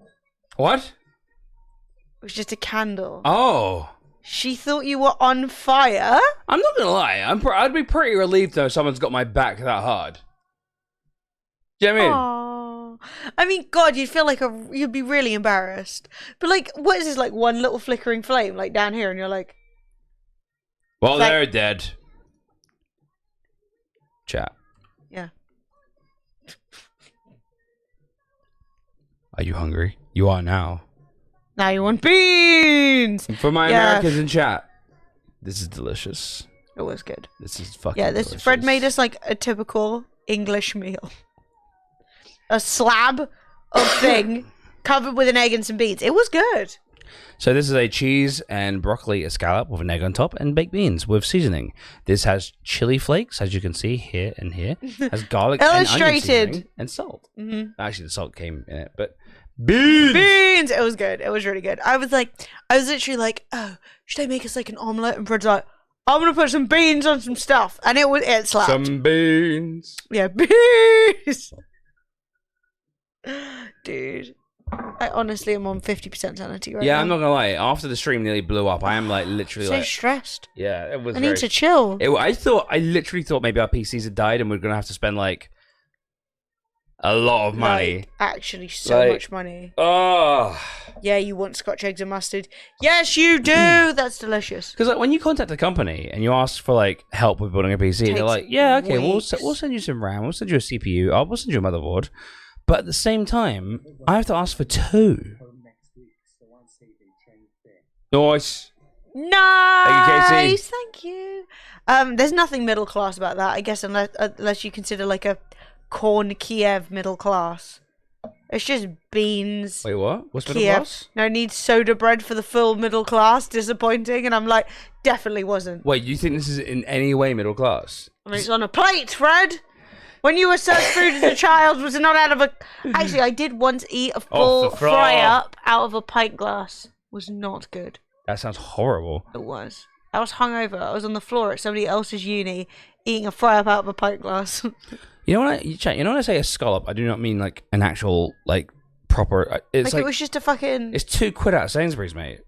Speaker 1: What?
Speaker 2: It was just a candle.
Speaker 1: Oh.
Speaker 2: She thought you were on fire?
Speaker 1: I'm not gonna lie. I'd be pretty relieved though if someone's got my back that hard. Do you know what I mean?
Speaker 2: Aww. I mean, God, you'd feel like you'd be really embarrassed. But like, what is this, like one little flickering flame, like down here, and you're like,
Speaker 1: well,
Speaker 2: like,
Speaker 1: they're dead. Chat.
Speaker 2: Yeah.
Speaker 1: Are you hungry? You are now.
Speaker 2: Now you want beans.
Speaker 1: For my Americans in chat, this is delicious.
Speaker 2: It was good.
Speaker 1: This is fucking
Speaker 2: delicious. Fred made us like a typical English meal. A slab of thing covered with an egg and some beans. It was good.
Speaker 1: So this is a cheese and broccoli escallop with an egg on top and baked beans with seasoning. This has chili flakes, as you can see here and here. Has garlic and onion seasoning and salt. Actually, the salt came in it, but beans.
Speaker 2: It was good. It was really good. I was literally like, oh, should I make us like an omelet? And Fred's like, I'm gonna put some beans on some stuff, and it slapped.
Speaker 1: Some beans.
Speaker 2: Yeah, beans. Dude, I honestly am on 50% sanity right now.
Speaker 1: Yeah, I'm not gonna lie. After the stream nearly blew up, I am like literally
Speaker 2: so stressed.
Speaker 1: Yeah, it was.
Speaker 2: I need to chill.
Speaker 1: I literally thought maybe our PCs had died and we're gonna have to spend like a lot of money.
Speaker 2: Like, actually, so much money.
Speaker 1: Oh.
Speaker 2: Yeah, you want Scotch eggs and mustard? Yes, you do. That's delicious.
Speaker 1: Because like when you contact a company and you ask for like help with building a PC, they're like, yeah, okay, we'll send you some RAM, we'll send you a CPU, we'll send you a motherboard. But at the same time, I have to ask for 2. Nice.
Speaker 2: Nice. Thank you. There's nothing middle class about that, I guess, unless you consider like a corn Kiev middle class. It's just beans.
Speaker 1: Wait, what? What's middle
Speaker 2: Kiev.
Speaker 1: class?
Speaker 2: No, need soda bread for the full middle class. Disappointing. And I'm like, definitely wasn't.
Speaker 1: Wait, you think this is in any way middle class?
Speaker 2: I mean, it's on a plate, Fred. When you were served food as a child, was it not out of a... Actually, I did once eat a full fry-up out of a pint glass. Was not good.
Speaker 1: That sounds horrible.
Speaker 2: It was. I was hungover. I was on the floor at somebody else's uni eating a fry-up out of a pint glass.
Speaker 1: You know when I say a scallop, I do not mean like an actual, like, proper... It's like
Speaker 2: it was just a fucking...
Speaker 1: It's £2 out of Sainsbury's, mate.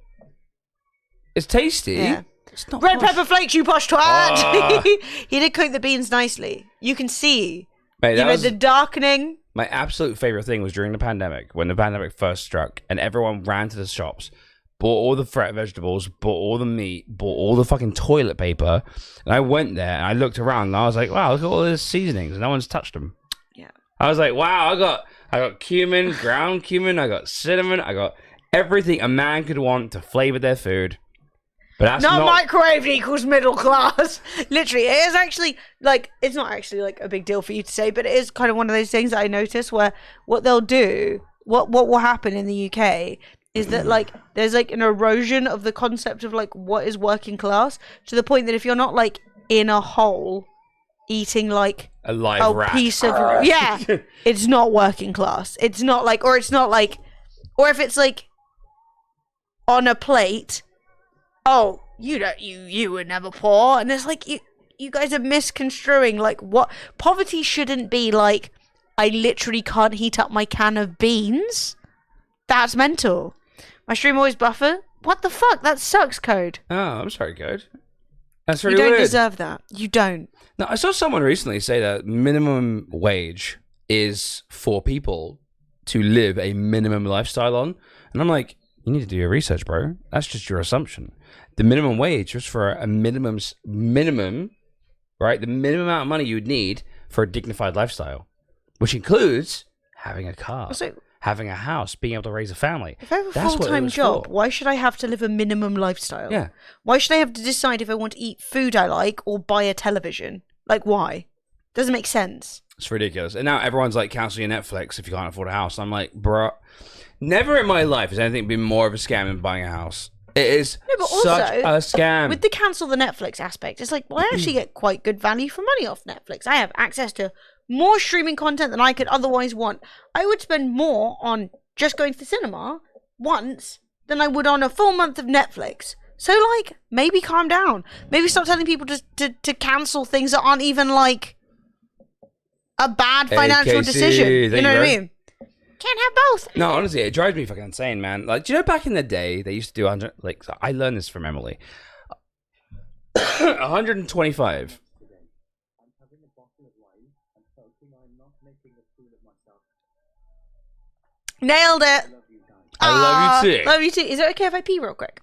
Speaker 1: It's tasty.
Speaker 2: Yeah.
Speaker 1: It's not
Speaker 2: Red
Speaker 1: posh.
Speaker 2: pepper flakes, you posh twat! He did cook the beans nicely. You can see.
Speaker 1: Mate,
Speaker 2: the darkening.
Speaker 1: My absolute favourite thing was during the pandemic, when the pandemic first struck, and everyone ran to the shops, bought all the fresh vegetables, bought all the meat, bought all the fucking toilet paper, and I went there and I looked around and I was like, wow, look at all these seasonings, and no one's touched them.
Speaker 2: Yeah.
Speaker 1: I was like, wow, I got cumin, ground cumin, I got cinnamon, I got everything a man could want to flavour their food. But that's not
Speaker 2: microwaved equals middle class. Literally, it is actually like, it's not actually like a big deal for you to say, but it is kind of one of those things that I notice where what they'll do, what will happen in the UK is that like there's like an erosion of the concept of like what is working class, to the point that if you're not like in a hole eating like
Speaker 1: a live rat,
Speaker 2: piece of it's not working class. It's not like, or if it's like on a plate. Oh, you were never poor. And it's like, you guys are misconstruing, like, what? Poverty shouldn't be like, I literally can't heat up my can of beans. That's mental. My stream always buffer. What the fuck? That sucks, Code.
Speaker 1: Oh, I'm sorry, Code. That's really
Speaker 2: weird. You don't
Speaker 1: weird.
Speaker 2: deserve that. You don't.
Speaker 1: No, I saw someone recently say that minimum wage is for people to live a minimum lifestyle on. And I'm like, you need to do your research, bro. That's just your assumption. The minimum wage was for a minimum, right? The minimum amount of money you would need for a dignified lifestyle, which includes having a car, having a house, being able to raise a family.
Speaker 2: If I have a full-time job, why should I have to live a minimum lifestyle?
Speaker 1: Yeah.
Speaker 2: Why should I have to decide if I want to eat food I like or buy a television? Like, why? Doesn't make sense.
Speaker 1: It's ridiculous. And now everyone's like, cancel your Netflix if you can't afford a house. I'm like, bro, never in my life has anything been more of a scam than buying a house. It is such a scam.
Speaker 2: With the cancel the Netflix aspect, it's like, well, I actually get quite good value for money off Netflix. I have access to more streaming content than I could otherwise want. I would spend more on just going to the cinema once than I would on a full month of Netflix. So, like, maybe calm down. Maybe stop telling people to cancel things that aren't even, like, a bad financial
Speaker 1: AKC,
Speaker 2: decision. You
Speaker 1: there
Speaker 2: know
Speaker 1: you
Speaker 2: what I
Speaker 1: go.
Speaker 2: mean? Can't have both.
Speaker 1: No, honestly, it drives me fucking insane, man. Like, do you know back in the day they used to do 100? Like, so I learned this from Emily. 125.
Speaker 4: I'm having a bottle of wine and hoping I'm not making a fool of myself.
Speaker 2: Nailed it.
Speaker 4: I love you guys.
Speaker 1: I love you too.
Speaker 2: Love you too. Is it okay if I pee real quick?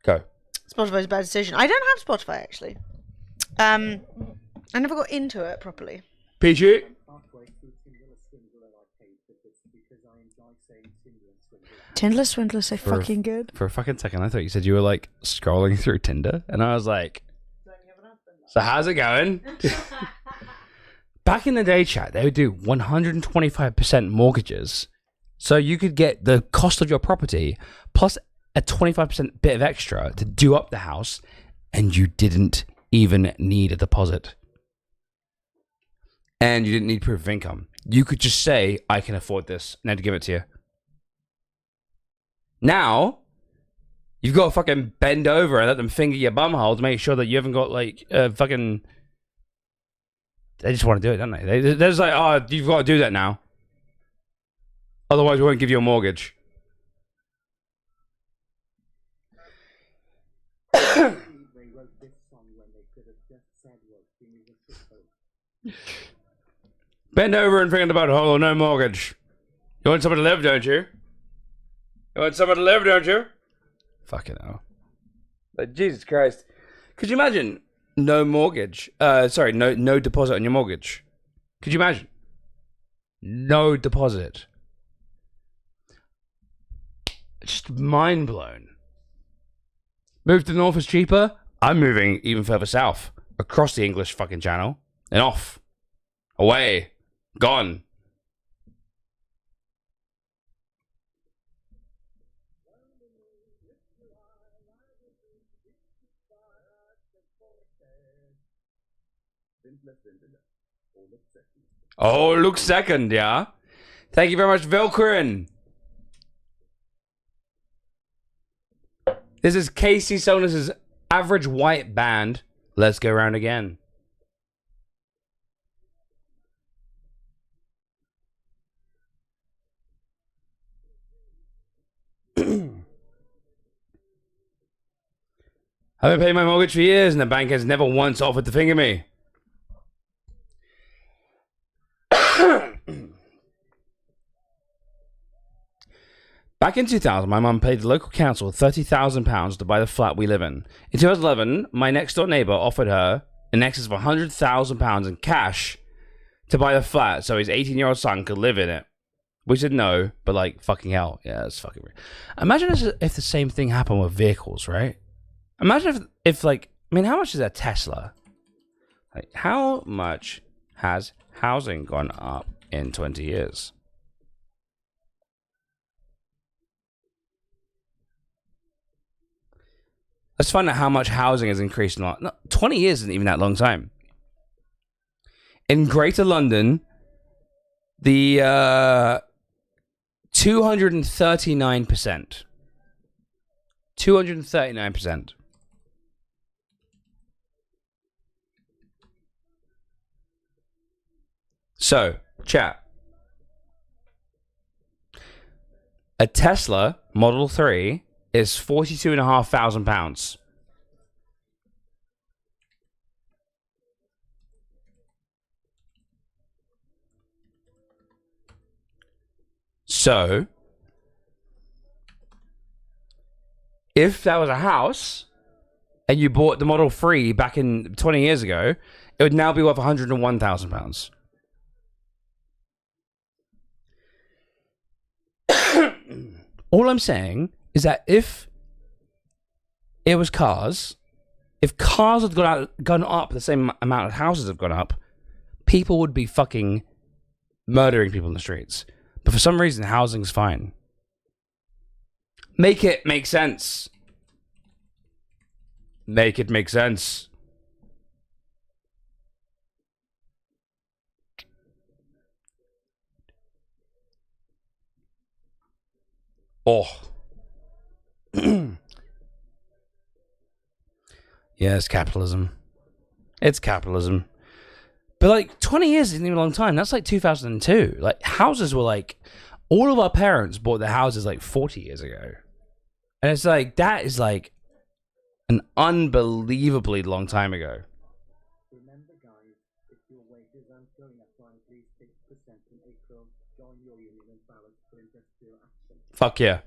Speaker 1: Go.
Speaker 2: Spotify's a bad decision. I don't have Spotify actually. I never got into it properly.
Speaker 1: PG.
Speaker 4: Halfway through Tinder Swindler, I paid for this because I enjoy saying Tinder Swindler.
Speaker 2: Tinder Swindler's so
Speaker 1: For-
Speaker 2: fucking good.
Speaker 1: For a fucking second, I thought you said you were like scrolling through Tinder, and I was like, "So how's it going?" Back in the day, chat, they would do 125% mortgages, so you could get the cost of your property plus a 25% bit of extra to do up the house, and you didn't even need a deposit, and you didn't need proof of income. You could just say, "I can afford this," and I'd give it to you. Now, you've got to fucking bend over and let them finger your bumhole to make sure that you haven't got like fucking. They just want to do it, don't they? They're just like, "Oh, you've got to do that now. Otherwise, we won't give you a mortgage."
Speaker 4: They wrote this song when they could have just said what Jimmy was supposed.
Speaker 1: Bend over and finger the butthole, no mortgage. You want somewhere to live, don't you? You want somewhere to live, don't you? Fucking hell. Like, Jesus Christ. Could you imagine no mortgage? No deposit on your mortgage. Could you imagine? No deposit. Just mind blown. Move to the north is cheaper. I'm moving even further south. Across the English fucking channel. And off. Away. Gone. Oh, look second, yeah. Thank you very much, Velkrin. This is Casey Sonus's Average White Band. Let's go round again. I've been paying my mortgage for years and the bank has never once offered to finger me. Back in 2000, my mum paid the local council £30,000 to buy the flat we live in. In 2011, my next door neighbour offered her in excess of £100,000 in cash to buy the flat so his 18-year-old son could live in it. We said no, but like, fucking hell. Yeah, that's fucking weird. Imagine if the same thing happened with vehicles, right? Imagine if like, I mean, how much is a Tesla? Like, how much has housing gone up in 20 years? Let's find out how much housing has increased in 20 years isn't even that long time. In Greater London, the 239%. 239%. So, chat. A Tesla Model 3 is £42,500. So, if that was a house and you bought the Model 3 back in 20 years ago, it would now be worth £101,000. All I'm saying is that if it was cars, if cars had gone up the same amount of houses have gone up, people would be fucking murdering people in the streets. But for some reason, housing's fine. Make it make sense. Make it make sense. Oh. Yes, capitalism. It's capitalism. But like 20 years isn't even a long time. That's like 2002. Like houses were like, all of our parents bought their houses like 40 years ago. And it's like, that is like an unbelievably long time ago.
Speaker 4: Remember, guys, if your wages aren't going up by at least 6% in April, join your union and ballot for industrial action.
Speaker 1: Fuck yeah.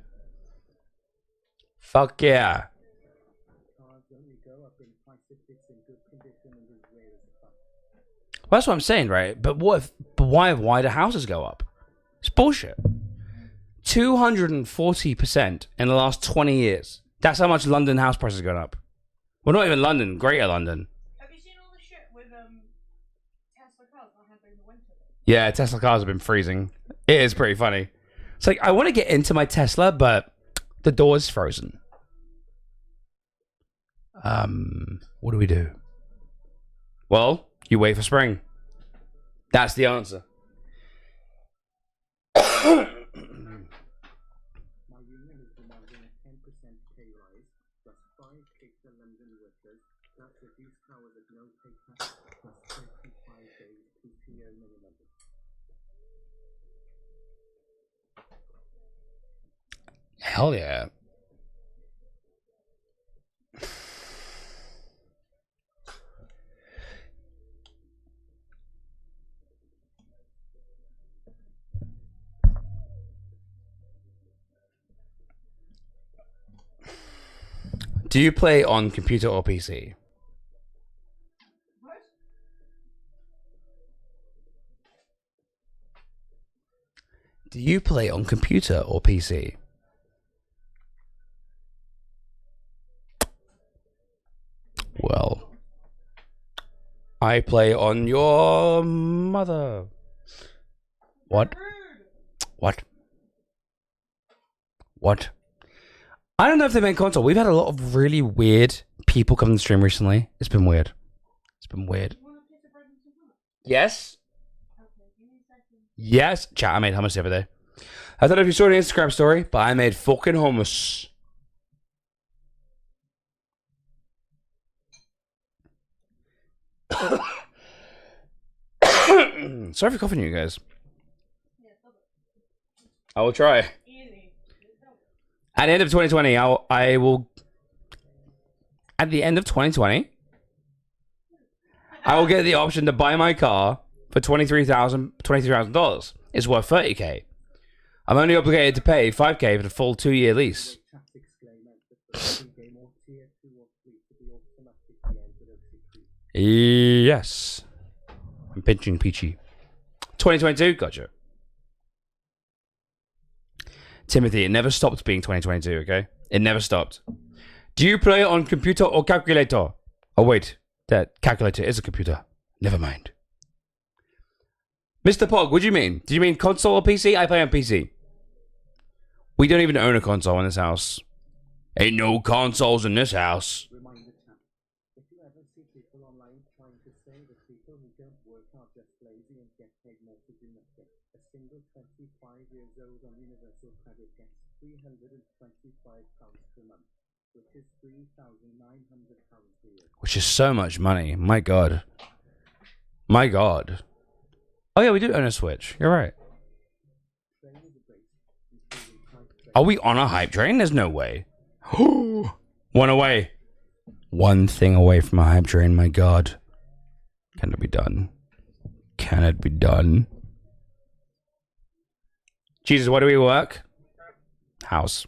Speaker 1: Fuck yeah.
Speaker 4: Cars only go up in price if it's in good condition and as rare as fuck.
Speaker 1: Well, that's what I'm saying, right? But why do houses go up? It's bullshit. 240% in the last 20 years. That's how much London house prices gone up. Well, not even London, Greater London.
Speaker 2: Have you seen all the shit with Tesla cars that happened in the winter?
Speaker 1: Yeah, Tesla cars have been freezing. It is pretty funny. It's like, I want to get into my Tesla, but the door's frozen. What do we do? Well, you wait for spring. That's the answer.
Speaker 4: My union is demanding a 10% pay rise, plus 5K for London workers, plus reduced hours at no pay cut, plus 35 days PTO minimum.
Speaker 1: Hell yeah. Do you play on computer or PC?
Speaker 2: What?
Speaker 1: Do you play on computer or PC? Well, I play on your mother. What? What? What? I don't know if they made console. We've had a lot of really weird people come to the stream recently. It's been weird. It's been weird. Yes? Yes. Chat, I made hummus the other day. I don't know if you saw the Instagram story, but I made fucking hummus. Sorry for coughing, you guys. I will try. At the end of 2020, I will. At the end of 2020, I will get the option to buy my car for $23,000. It's worth $30K. I'm only obligated to pay $5K for the full 2-year lease. Yes. I'm pinching Peachy. 2022, gotcha. Timothy, it never stopped being 2022, okay? It never stopped. Do you play on computer or calculator? Oh, wait. That calculator is a computer. Never mind. Mr. Pog, what do you mean? Do you mean console or PC? I play on PC. We don't even own a console in this house. Ain't no consoles in this house.
Speaker 4: Reminder chat. If you ever see people online trying to say that people who don't work are just lazy and get paid more to do nothing, a single 25 years old on universal credit gets £325 per month, which is £3,900 a year.
Speaker 1: Which is so much money. My God. My God. Oh yeah, we do own a Switch. You're right. Are we on a hype train? There's no way. One away. One thing away from a hype train, my God. Can it be done? Can it be done? Jesus, where do we work? House.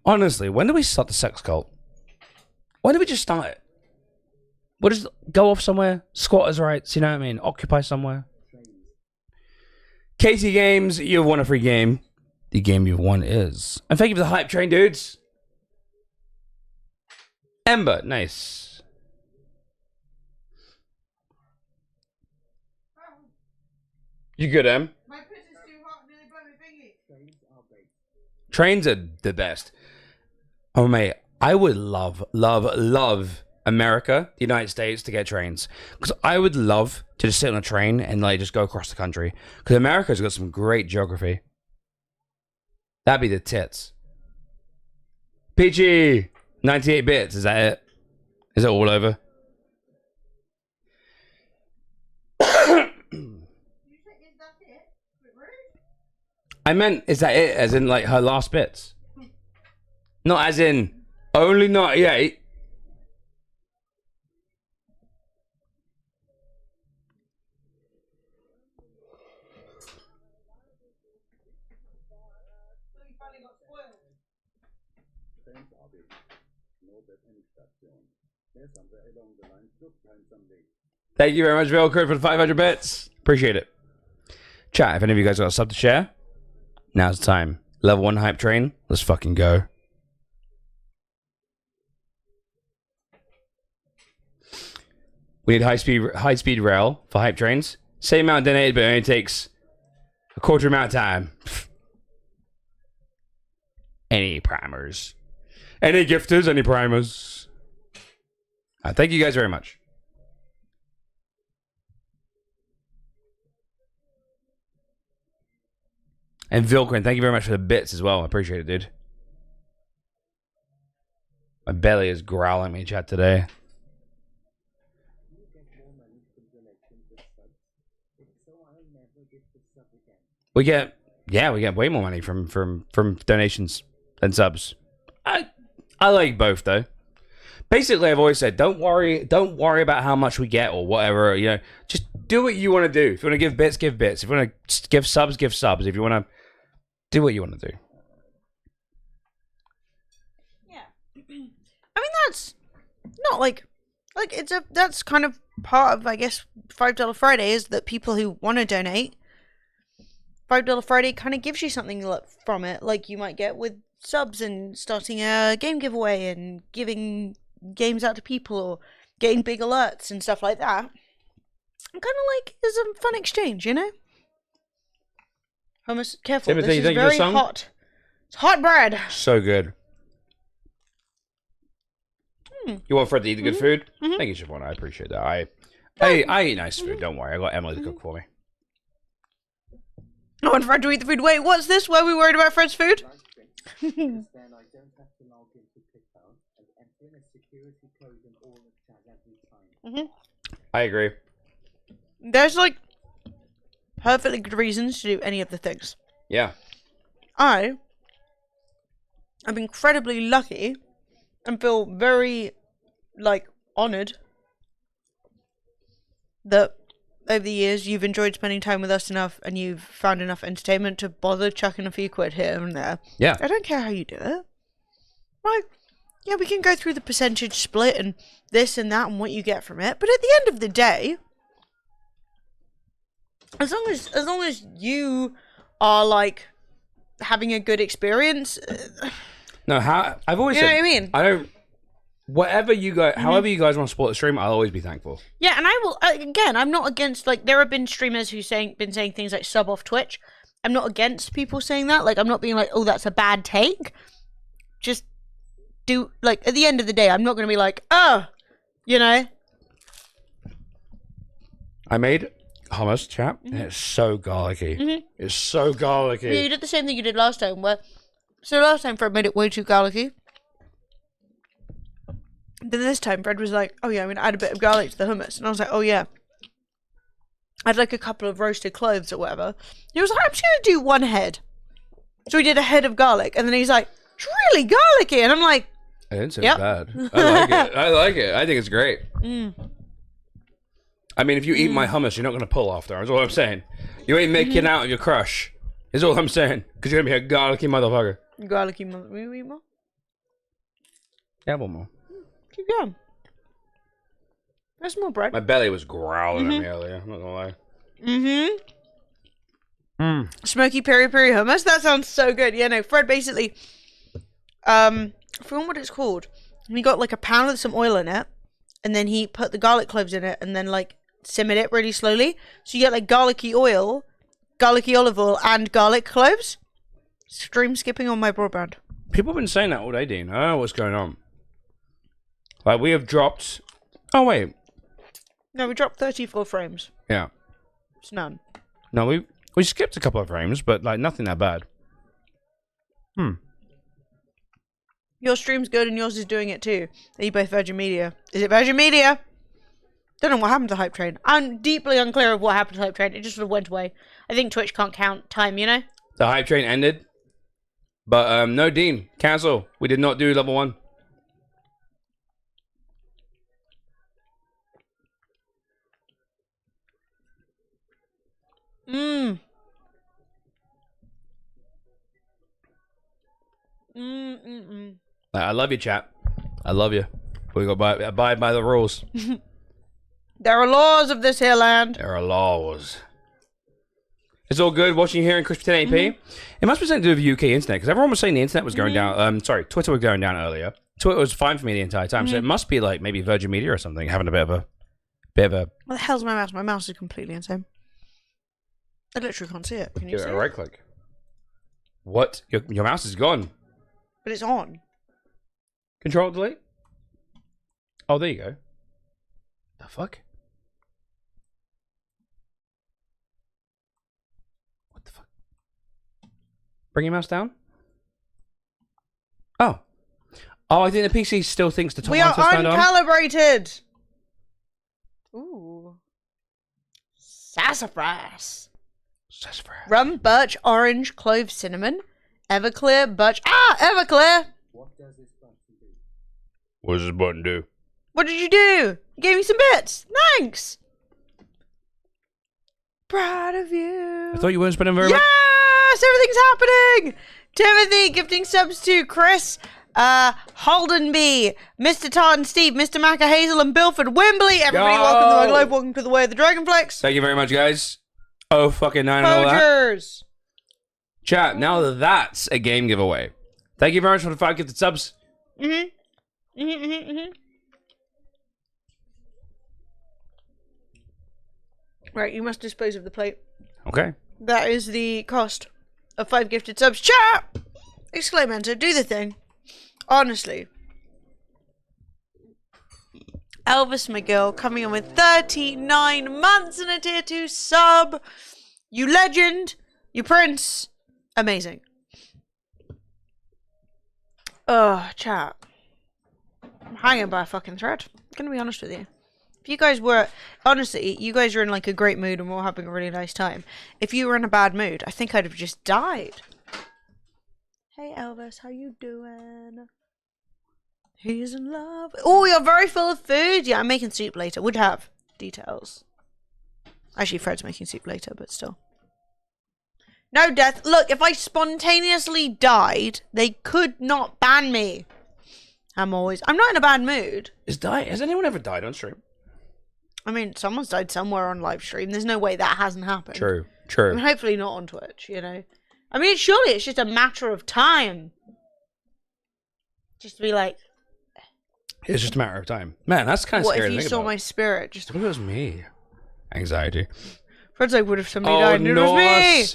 Speaker 1: Honestly, when do we start the sex cult? When do we just start it? We'll just go off somewhere, squatters' rights, you know what I mean? Occupy somewhere. Casey Games, you've won a free game. The game you've won is... And thank you for the hype train, dudes. Ember, nice. You good, Em?
Speaker 2: My pitch is too hot and they burn my thingy.
Speaker 1: Trains are the best. Oh, mate, I would love America, the United States, to get trains. Because I would love to just sit on a train and like just go across the country. Because America's got some great geography. That'd be the tits. PG, 98 bits, is that it? Is it all over? I meant, is that it? As in, like, her last bits? Not as in, only 98. Thank you very much, Velcro, for the 500 bits. Appreciate it. Chat, if any of you guys got a sub to share, now's the time. Level 1 hype train. Let's fucking go. We need high speed rail for hype trains. Same amount donated, but it only takes a quarter amount of time. Any primers? Any gifters? Any primers? Thank you guys very much. And Vilquin, thank you very much for the bits as well. I appreciate it, dude. My belly is growling me, chat, today. We get way more money from donations than subs. I like both though. Basically, I've always said, don't worry about how much we get or whatever. You know, just do what you want to do. If you want to give bits, give bits. If you want to give subs, give subs. If you want to do what you want to do.
Speaker 2: Yeah, I mean that's not like that's kind of part of, I guess, $5 Friday is that people who want to donate. $5 Friday kind of gives you something from it, like you might get with subs and starting a game giveaway and giving games out to people or getting big alerts and stuff like that. I'm kind of like, it's a fun exchange, you know? Hummus, careful,
Speaker 1: Timothy,
Speaker 2: this is very hot. It's hot bread.
Speaker 1: So good. You want Fred to eat the good food? Thank you, Siobhan. I appreciate that. I eat nice food, don't worry. I got Emily to cook for me.
Speaker 2: I want Fred to eat the food. Wait, what's this? Why are we worried about Fred's food?
Speaker 4: Then I don't have to log into PayPal and enter in a security code in all the chat every time.
Speaker 1: I agree.
Speaker 2: There's like perfectly good reasons to do any of the things.
Speaker 1: Yeah.
Speaker 2: I'm incredibly lucky and feel very like honored that over the years you've enjoyed spending time with us enough and you've found enough entertainment to bother chucking a few quid here and there.
Speaker 1: Yeah.
Speaker 2: I don't care how you do it. Like, yeah, we can go through the percentage split and this and that and what you get from it, but at the end of the day, as long as you are like having a good experience.
Speaker 1: No, I've always said,
Speaker 2: know what I mean?
Speaker 1: I don't. Whatever you guys, however you guys want to support the stream, I'll always be thankful.
Speaker 2: Yeah, and I will. Again, I'm not against, like, there have been streamers who been saying things like sub off Twitch. I'm not against people saying that. Like, I'm not being like, oh, that's a bad take. Just do, like, at the end of the day, I'm not going to be like, oh, you know.
Speaker 1: I made hummus, chap, and it's so garlicky. It's so garlicky.
Speaker 2: Yeah, you did the same thing you did last time. So last time Fred made it way too garlicky. Then this time Fred was like, oh yeah, I'm going to add a bit of garlic to the hummus. And I was like, oh yeah. I'd like a couple of roasted cloves or whatever. He was like, I'm just going to do one head. So he did a head of garlic. And then he's like, it's really garlicky. And I'm like,
Speaker 1: I didn't say it's bad. I like it. I like it. I think it's great. I mean, if you eat my hummus, you're not going to pull after. That's all I'm saying. You ain't making out of your crush. Is all I'm saying. Because you're going to be a garlicky motherfucker.
Speaker 2: Garlicky motherfucker. Will you eat more?
Speaker 1: Yeah, one more.
Speaker 2: Keep going. There's more bread.
Speaker 1: My belly was growling at me earlier. I'm not going to lie.
Speaker 2: Smoky peri peri hummus. That sounds so good. Yeah, no, Fred basically, I forgot what it's called. He got like a pan with some oil in it, and then he put the garlic cloves in it, and then like simmered it really slowly. So you get like garlicky oil, garlicky olive oil, and garlic cloves. Stream skipping on my broadband.
Speaker 1: People have been saying that all day, Dean. I don't know what's going on. Like, we have dropped... Oh, wait.
Speaker 2: No, we dropped 34 frames.
Speaker 1: Yeah.
Speaker 2: It's none.
Speaker 1: No, we skipped a couple of frames, but, like, nothing that bad.
Speaker 2: Your stream's good and yours is doing it too. Are you both Virgin Media? Is it Virgin Media? Don't know what happened to Hype Train. I'm deeply unclear of what happened to Hype Train. It just sort of went away. I think Twitch can't count time, you know?
Speaker 1: The hype train ended. But no, Dean, cancel. We did not do level 1. I love you, chat. I love you. We go abide by the rules.
Speaker 2: There are laws of this here land.
Speaker 1: There are laws. It's all good watching you here in crispy 1080p. It must be something to do with UK internet, because everyone was saying the internet was going down. Sorry, Twitter was going down earlier. Twitter was fine for me the entire time, so it must be like maybe Virgin Media or something having a bit of a. What
Speaker 2: the hell's my mouse? My mouse is completely insane. I literally can't see it. Can you see it?
Speaker 1: Right click. What? Your mouse is gone.
Speaker 2: But it's on.
Speaker 1: Control delete. Oh, there you go. The fuck? What the fuck? Bring your mouse down. Oh. Oh, I think the PC still thinks the top
Speaker 2: we are
Speaker 1: turned on.
Speaker 2: uncalibrated. Ooh. Sassafras.
Speaker 1: Sassafras.
Speaker 2: Rum, birch, orange, clove, cinnamon. Everclear, birch. Ah, Everclear.
Speaker 4: What does this button do?
Speaker 1: What does this button do?
Speaker 2: What did you do? You gave me some bits. Thanks. Proud of you.
Speaker 1: I thought you weren't spending very much.
Speaker 2: Yes, everything's happening. Timothy gifting subs to Chris, Holdenby, Mr. Todd and Steve, Mr. Macca, Hazel and Bilford, Wimbley. Everybody, welcome to my globe. Welcome to the way of the Dragonflex.
Speaker 1: Thank you very much, guys. Oh, fucking 9 and all that.
Speaker 2: Pogers.
Speaker 1: Chat, now that's a game giveaway. Thank you very much for the 5 gifted subs.
Speaker 2: Right, you must dispose of the plate.
Speaker 1: Okay.
Speaker 2: That is the cost of 5 gifted subs. Chat! Exclamation, do the thing. Honestly. Elvis McGill coming in with 39 months and a tier 2 sub. You legend. You prince. Amazing. Oh, chat. I'm hanging by a fucking thread. I'm gonna be honest with you. If you guys were, honestly, you guys are in like a great mood and we're having a really nice time. If you were in a bad mood, I think I'd have just died. Hey Elvis, how you doing? He's in love. Oh, you're very full of food. Yeah, I'm making soup later. Would have details. Actually, Fred's making soup later, but still. No death. Look, if I spontaneously died, they could not ban me. I'm not in a bad mood.
Speaker 1: Has anyone ever died on stream?
Speaker 2: I mean, someone's died somewhere on live stream. There's no way that hasn't happened.
Speaker 1: True.
Speaker 2: I mean, hopefully not on Twitch, you know. I mean, surely it's just a matter of time. Just to be like...
Speaker 1: It's just a matter of time. Man, that's kind of scary to think
Speaker 2: What if you saw
Speaker 1: about.
Speaker 2: my spirit? Just...
Speaker 1: What if it was me? Anxiety.
Speaker 2: Fred's like, what if somebody died and it was me?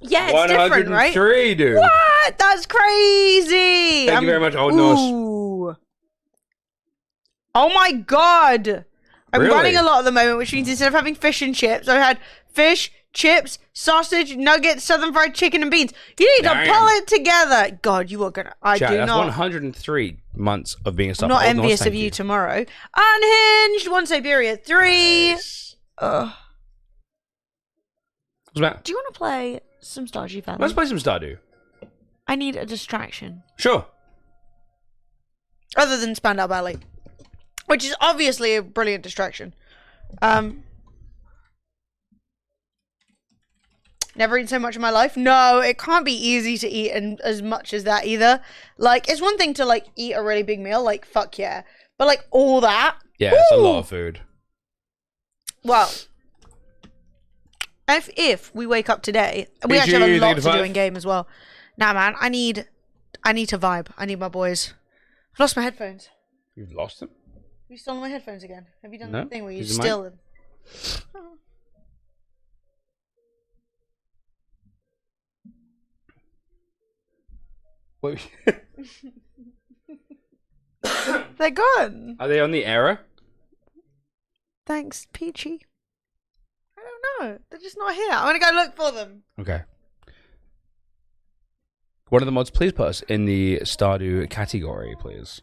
Speaker 2: Yeah, it's different, right?
Speaker 1: 103, dude.
Speaker 2: What? That's crazy!
Speaker 1: Thank you very much. Oh, no.
Speaker 2: Ooh. Oh my god! I'm
Speaker 1: Really?
Speaker 2: running a lot at the moment, which means instead of having fish and chips, I had fish, chips, sausage, nuggets, southern fried chicken, and beans. You need to pull it together. God, you are gonna.
Speaker 1: Chat, that's 103 months of being a sub.
Speaker 2: I'm not envious of you tomorrow. Unhinged, One Siberia 3.
Speaker 1: Nice. What's that?
Speaker 2: Do you want to play some Stardew Valley?
Speaker 1: Let's play some Stardew.
Speaker 2: I need a distraction.
Speaker 1: Sure.
Speaker 2: Other than Spandau Ballet. Which is obviously a brilliant distraction. Never eaten so much in my life. No, it can't be easy to eat as much as that either. Like, it's one thing to, like, eat a really big meal. Like, fuck yeah. But, like, all that.
Speaker 1: Yeah, it's a lot of food.
Speaker 2: Well, if we wake up today, we actually have a lot to do in game as well. Nah, man, I need to vibe. I need my boys. I've lost my headphones.
Speaker 1: You've lost them?
Speaker 2: Have you stolen my headphones again? Have you done
Speaker 1: No.
Speaker 2: that thing where you
Speaker 1: These are
Speaker 2: steal them?
Speaker 1: Wait.
Speaker 2: They're gone.
Speaker 1: Are they on the error?
Speaker 2: Thanks, Peachy. I don't know. They're just not here. I'm gonna go look for them.
Speaker 1: Okay. One of the mods, please put us in the Stardew category, please.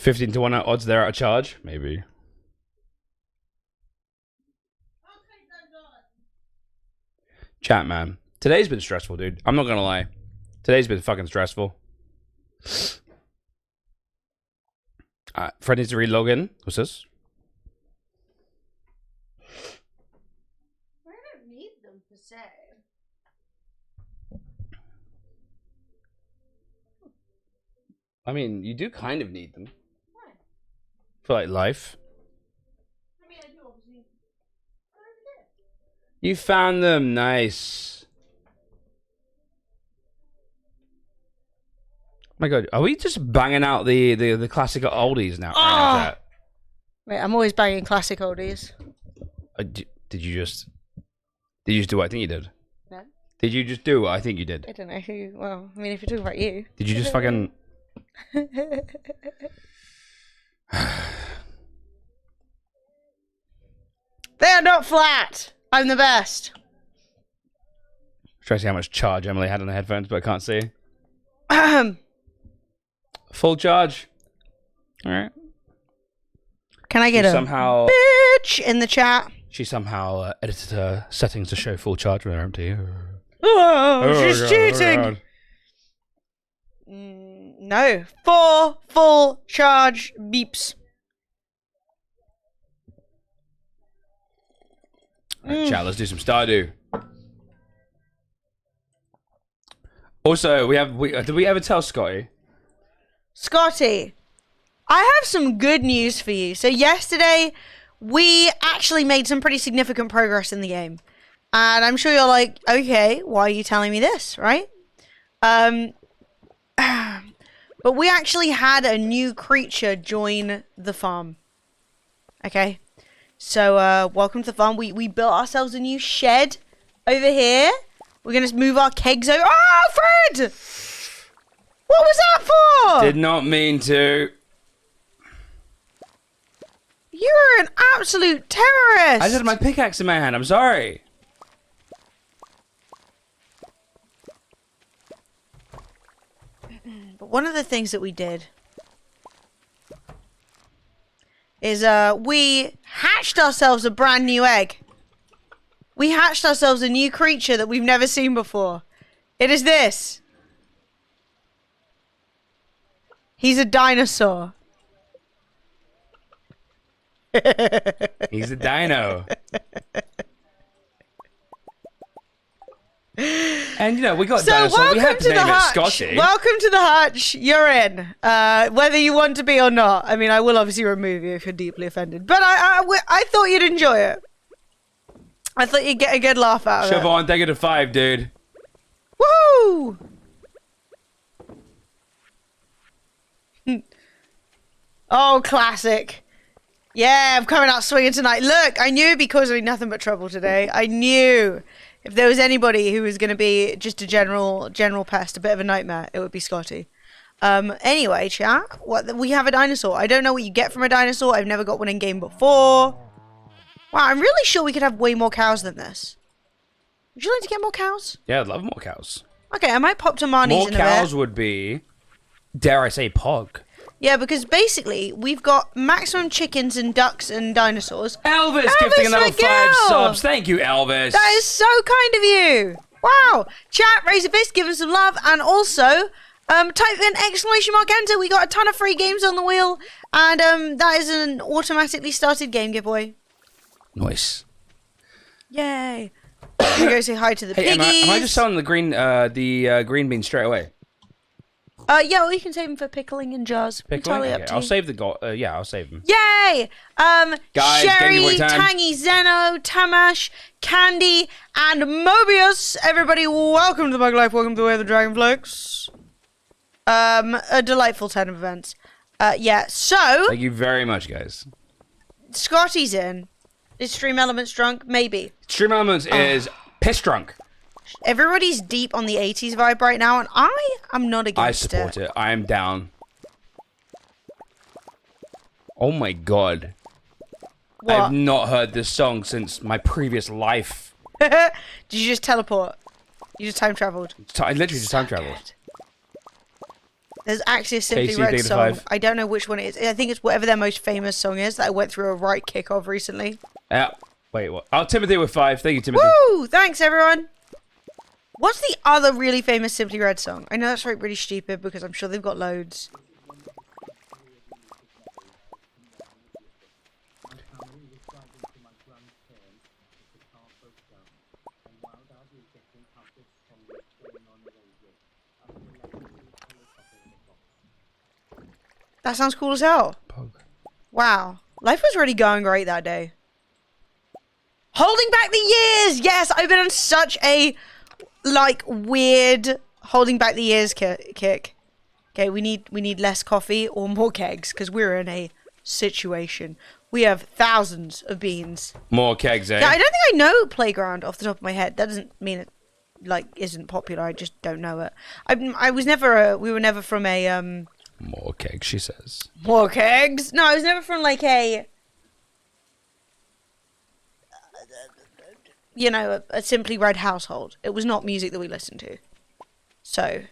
Speaker 1: 15 to 1 odds they're out of charge? Maybe. Chat, man. Today's been stressful, dude. I'm not gonna lie. Today's been fucking stressful. Fred needs to re-log in. What's this?
Speaker 2: I don't need them per se.
Speaker 1: I mean, you do kind of need them.
Speaker 2: Why?
Speaker 1: For, like, life.
Speaker 2: I mean, I do obviously.
Speaker 1: You found them. Nice. My God, are we just banging out the classic oldies now?
Speaker 2: Oh! Wait, I'm always banging classic oldies.
Speaker 1: Did you just do what I think you did?
Speaker 2: No.
Speaker 1: Did you just do what I think you did?
Speaker 2: I don't know who. Well, I mean, if you're talking about you.
Speaker 1: Did you just fucking?
Speaker 2: They're not flat. I'm the best.
Speaker 1: Trying to see how much charge Emily had on the headphones, but I can't see. Full charge. All right.
Speaker 2: Can I get a
Speaker 1: somehow
Speaker 2: bitch in the chat?
Speaker 1: She somehow edited her settings to show full charge when they're empty.
Speaker 2: Oh, she's cheating. No. 4 full charge beeps.
Speaker 1: Right, chat, let's do some Stardew. Also, did we ever tell Scotty?
Speaker 2: Scotty, I have some good news for you. So yesterday, we actually made some pretty significant progress in the game. And I'm sure you're like, okay, why are you telling me this, right? But we actually had a new creature join the farm. Okay? So, welcome to the farm. We built ourselves a new shed over here. We're going to move our kegs over. Oh, Fred! What was that for?
Speaker 1: Did not mean to.
Speaker 2: You're an absolute terrorist.
Speaker 1: I just had my pickaxe in my hand. I'm sorry.
Speaker 2: But one of the things that we did is we hatched ourselves a brand new egg. We hatched ourselves a new creature that we've never seen before. It is this. He's a dinosaur.
Speaker 1: He's a dino. And you know, we got dinosaurs. We had to name it Scotty.
Speaker 2: Welcome to the hutch. You're in. Whether you want to be or not. I mean, I will obviously remove you if you're deeply offended. But I thought you'd enjoy it. I thought you'd get a good laugh out of it.
Speaker 1: Siobhan, take it to 5, dude.
Speaker 2: Woohoo! Oh, classic. Yeah, I'm coming out swinging tonight. Look, I knew it'd be causing me nothing but trouble today. I knew if there was anybody who was going to be just a general pest, a bit of a nightmare, it would be Scotty. Anyway, chat, we have a dinosaur. I don't know what you get from a dinosaur. I've never got one in game before. Wow, I'm really sure we could have way more cows than this. Would you like to get more cows?
Speaker 1: Yeah, I'd love more cows.
Speaker 2: Okay, I might pop to Marnie's
Speaker 1: more
Speaker 2: in a bit.
Speaker 1: More cows would be, dare I say, pog.
Speaker 2: Yeah, because basically, we've got maximum chickens and ducks and dinosaurs.
Speaker 1: Elvis gifting another 5 subs. Thank you, Elvis.
Speaker 2: That is so kind of you. Wow. Chat, raise a fist, give us some love. And also, type in exclamation mark enter. We got a ton of free games on the wheel. And that is an automatically started game giveaway.
Speaker 1: Nice.
Speaker 2: Yay. I'm going to go say hi to the piggies.
Speaker 1: Am I just selling the green bean straight away?
Speaker 2: Yeah, or you can save them for pickling in jars.
Speaker 1: Pickling?
Speaker 2: Up to
Speaker 1: I'll
Speaker 2: you.
Speaker 1: save the yeah, I'll save them.
Speaker 2: Yay!
Speaker 1: Guys,
Speaker 2: Sherry, Tangy, Zeno, Tamash, Candy, and Mobius. Everybody, welcome to the Bug Life. Welcome to the Way of the Dragonflakes. A delightful 10 of events. Yeah, so...
Speaker 1: Thank you very much, guys.
Speaker 2: Scotty's in. Is Stream Elements drunk? Maybe.
Speaker 1: Stream Elements is piss drunk.
Speaker 2: Everybody's deep on the 80s vibe right now, and I am not against it.
Speaker 1: I support it. I am down. Oh my god.
Speaker 2: What?
Speaker 1: I've not heard this song since my previous life.
Speaker 2: Did you just teleport? You just time traveled?
Speaker 1: I literally just time traveled.
Speaker 2: There's actually a Simply
Speaker 1: KC
Speaker 2: Red
Speaker 1: Theta
Speaker 2: song.
Speaker 1: 5.
Speaker 2: I don't know which one it is. I think it's whatever their most famous song is that I went through a right kick of recently.
Speaker 1: Wait, what? Oh, Timothy with 5. Thank you, Timothy.
Speaker 2: Woo! Thanks, everyone. What's the other really famous Simply Red song? I know that's really stupid because I'm sure they've got loads. That sounds cool as hell. Wow. Life was really going great that day. Holding back the years! Yes, I've been on such a, like, weird holding back the years kick. Okay, we need less coffee or more kegs, because we're in a situation. We have thousands of beans.
Speaker 1: More kegs, eh?
Speaker 2: Yeah, I don't think I know Playground off the top of my head. That doesn't mean it, like, isn't popular. I just don't know it. I was never we were never from a,
Speaker 1: More kegs, she says.
Speaker 2: More kegs? No, I was never from, like, a... You know, a Simply Red household. It was not music that we listened to. So...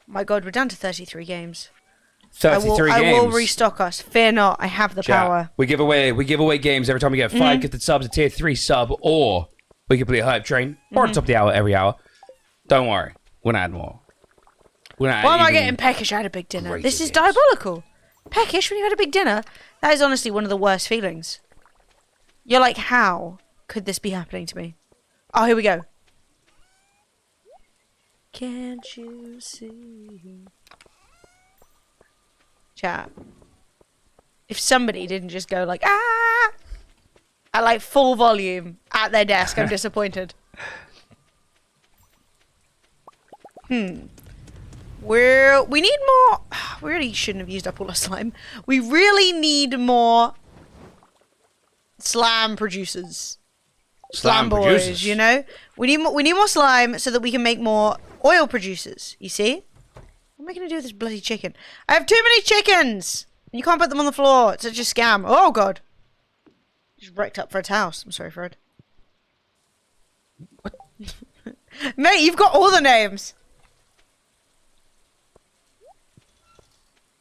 Speaker 2: My god, we're down to 33 games.
Speaker 1: 33 games.
Speaker 2: I will restock us. Fear not, I have the power.
Speaker 1: We give away games every time we get 5 gifted subs, a tier 3 sub, or we complete a hype train, or on top of the hour every hour. Don't worry, we're gonna add more.
Speaker 2: Why am I getting peckish? I had a big dinner. This is diabolical. Peckish when you had a big dinner? That is honestly one of the worst feelings. You're like, how could this be happening to me? Oh, here we go. Can't you see? Chat. If somebody didn't just go like, ah! At like full volume at their desk, I'm disappointed. We need more. We really shouldn't have used up all our slime. We really need more slam producers. Slam boys, producers. You know? We need more slime so that we can make more oil producers. You see? What am I gonna do with this bloody chicken? I have too many chickens! You can't put them on the floor. It's such a scam. Oh god. Just wrecked up Fred's house. I'm sorry, Fred.
Speaker 1: What?
Speaker 2: Mate, you've got all the names.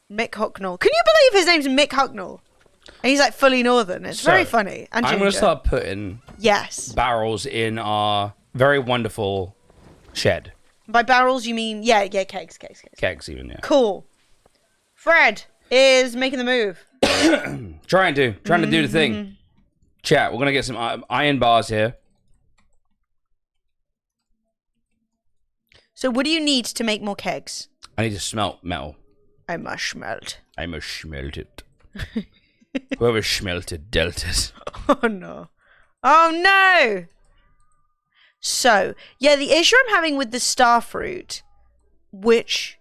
Speaker 2: Mick Hucknall. Can you believe his name's Mick Hucknall? And he's like fully northern. It's very funny. And
Speaker 1: I'm going to start putting barrels in our very wonderful shed.
Speaker 2: By barrels, you mean, yeah, kegs.
Speaker 1: Kegs even, yeah.
Speaker 2: Cool. Fred is making the move.
Speaker 1: Trying to do the thing. Chat, we're going to get some iron bars here.
Speaker 2: So what do you need to make more kegs?
Speaker 1: I need to smelt metal.
Speaker 2: I must smelt.
Speaker 1: I must smelt it. Whoever smelted dealt it.
Speaker 2: Oh no. Oh no! So, yeah, the issue I'm having with the starfruit, which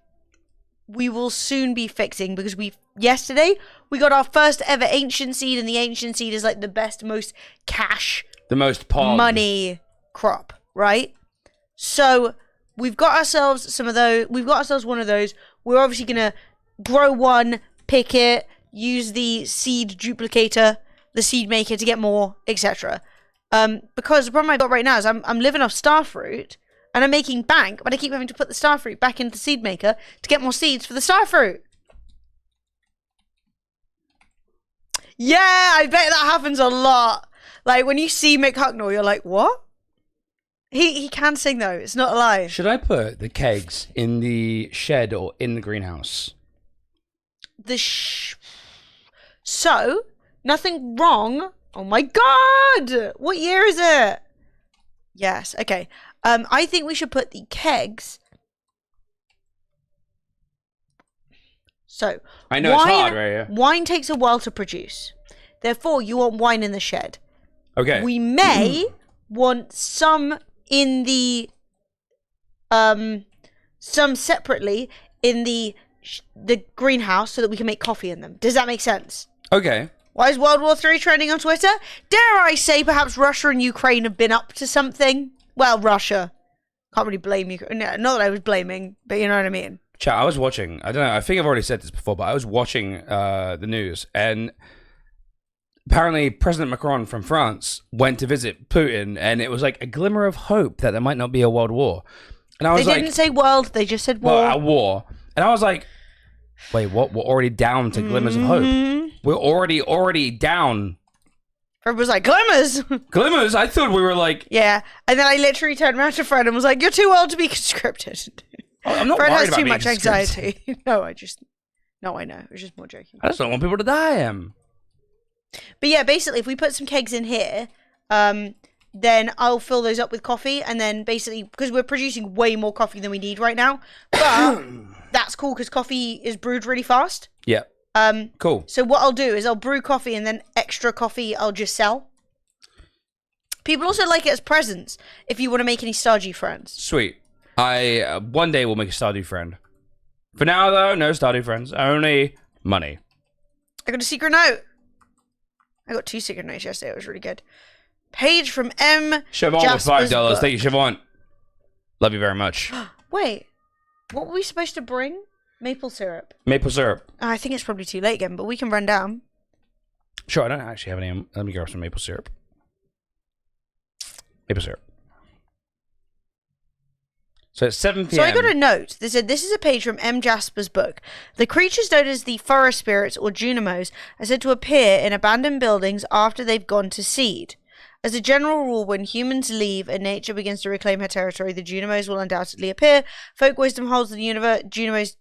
Speaker 2: we will soon be fixing because yesterday we got our first ever ancient seed, and the ancient seed is like the best, most cash,
Speaker 1: the most
Speaker 2: money crop, right? So we've got ourselves some of those. We've got ourselves one of those. We're obviously gonna grow one, pick it, use the seed duplicator, the seed maker to get more, etc. Because the problem I got right now is I'm living off starfruit and I'm making bank, but I keep having to put the starfruit back into the seed maker to get more seeds for the starfruit. Yeah, I bet that happens a lot. Like when you see Mick Hucknall, you're like, what? He can sing though. It's not a lie.
Speaker 1: Should I put the kegs in the shed or in the greenhouse?
Speaker 2: So, nothing wrong. Oh my god! What year is it? Yes, okay. I think we should put the kegs. So,
Speaker 1: I know wine, it's hard right here.
Speaker 2: Wine takes a while to produce. Therefore, you want wine in the shed.
Speaker 1: Okay.
Speaker 2: We may want some in the some separately in the greenhouse so that we can make coffee in them. Does that make sense?
Speaker 1: Okay.
Speaker 2: Why is World War III trending on Twitter? Dare I say perhaps Russia and Ukraine have been up to something? Well, Russia. Can't really blame Ukraine. No, not that I was blaming, but you know what I mean.
Speaker 1: Chat, I was watching, I don't know, I think I've already said this before, but I was watching the news, and apparently President Macron from France went to visit Putin, and it was like a glimmer of hope that there might not be a world war. And I was
Speaker 2: They
Speaker 1: like,
Speaker 2: didn't say world, they just said war.
Speaker 1: well, at war. And I was like, wait, what? We're already down to glimmers of hope. We're already down.
Speaker 2: Fred was like, glimmers!
Speaker 1: Glimmers? I thought we were like...
Speaker 2: Yeah. And then I literally turned around to Fred and was like, you're too old to be conscripted.
Speaker 1: I'm not
Speaker 2: Fred
Speaker 1: worried
Speaker 2: has
Speaker 1: about
Speaker 2: too
Speaker 1: being
Speaker 2: much
Speaker 1: conscripted.
Speaker 2: anxiety. No, I know. It was just more joking.
Speaker 1: I just don't want people to die.
Speaker 2: But yeah, basically, if we put some kegs in here, then I'll fill those up with coffee, and then basically, because we're producing way more coffee than we need right now, but that's cool because coffee is brewed really fast.
Speaker 1: Yeah. Cool.
Speaker 2: So what I'll do is I'll brew coffee, and then extra coffee I'll just sell. People also like it as presents if you want to make any Stardew friends.
Speaker 1: Sweet. I one day will make a Stardew friend. For now, though, no Stardew friends. Only money.
Speaker 2: I got a secret note. I got 2 secret notes yesterday. It was really good. Page from M.
Speaker 1: Siobhan
Speaker 2: Jasper's
Speaker 1: with $5.
Speaker 2: book.
Speaker 1: Thank you, Siobhan. Love you very much.
Speaker 2: Wait, what were we supposed to bring? Maple syrup.
Speaker 1: Maple syrup.
Speaker 2: I think it's probably too late again, but we can run down.
Speaker 1: Sure, I don't actually have any. Let me grab some maple syrup. Maple syrup. So it's 7 p.m.
Speaker 2: So I got a note that said, this is a page from M. Jasper's book. The creatures known as the forest spirits or Junimos are said to appear in abandoned buildings after they've gone to seed. As a general rule, when humans leave and nature begins to reclaim her territory, the Junimos will undoubtedly appear. Folk wisdom holds that the Junimos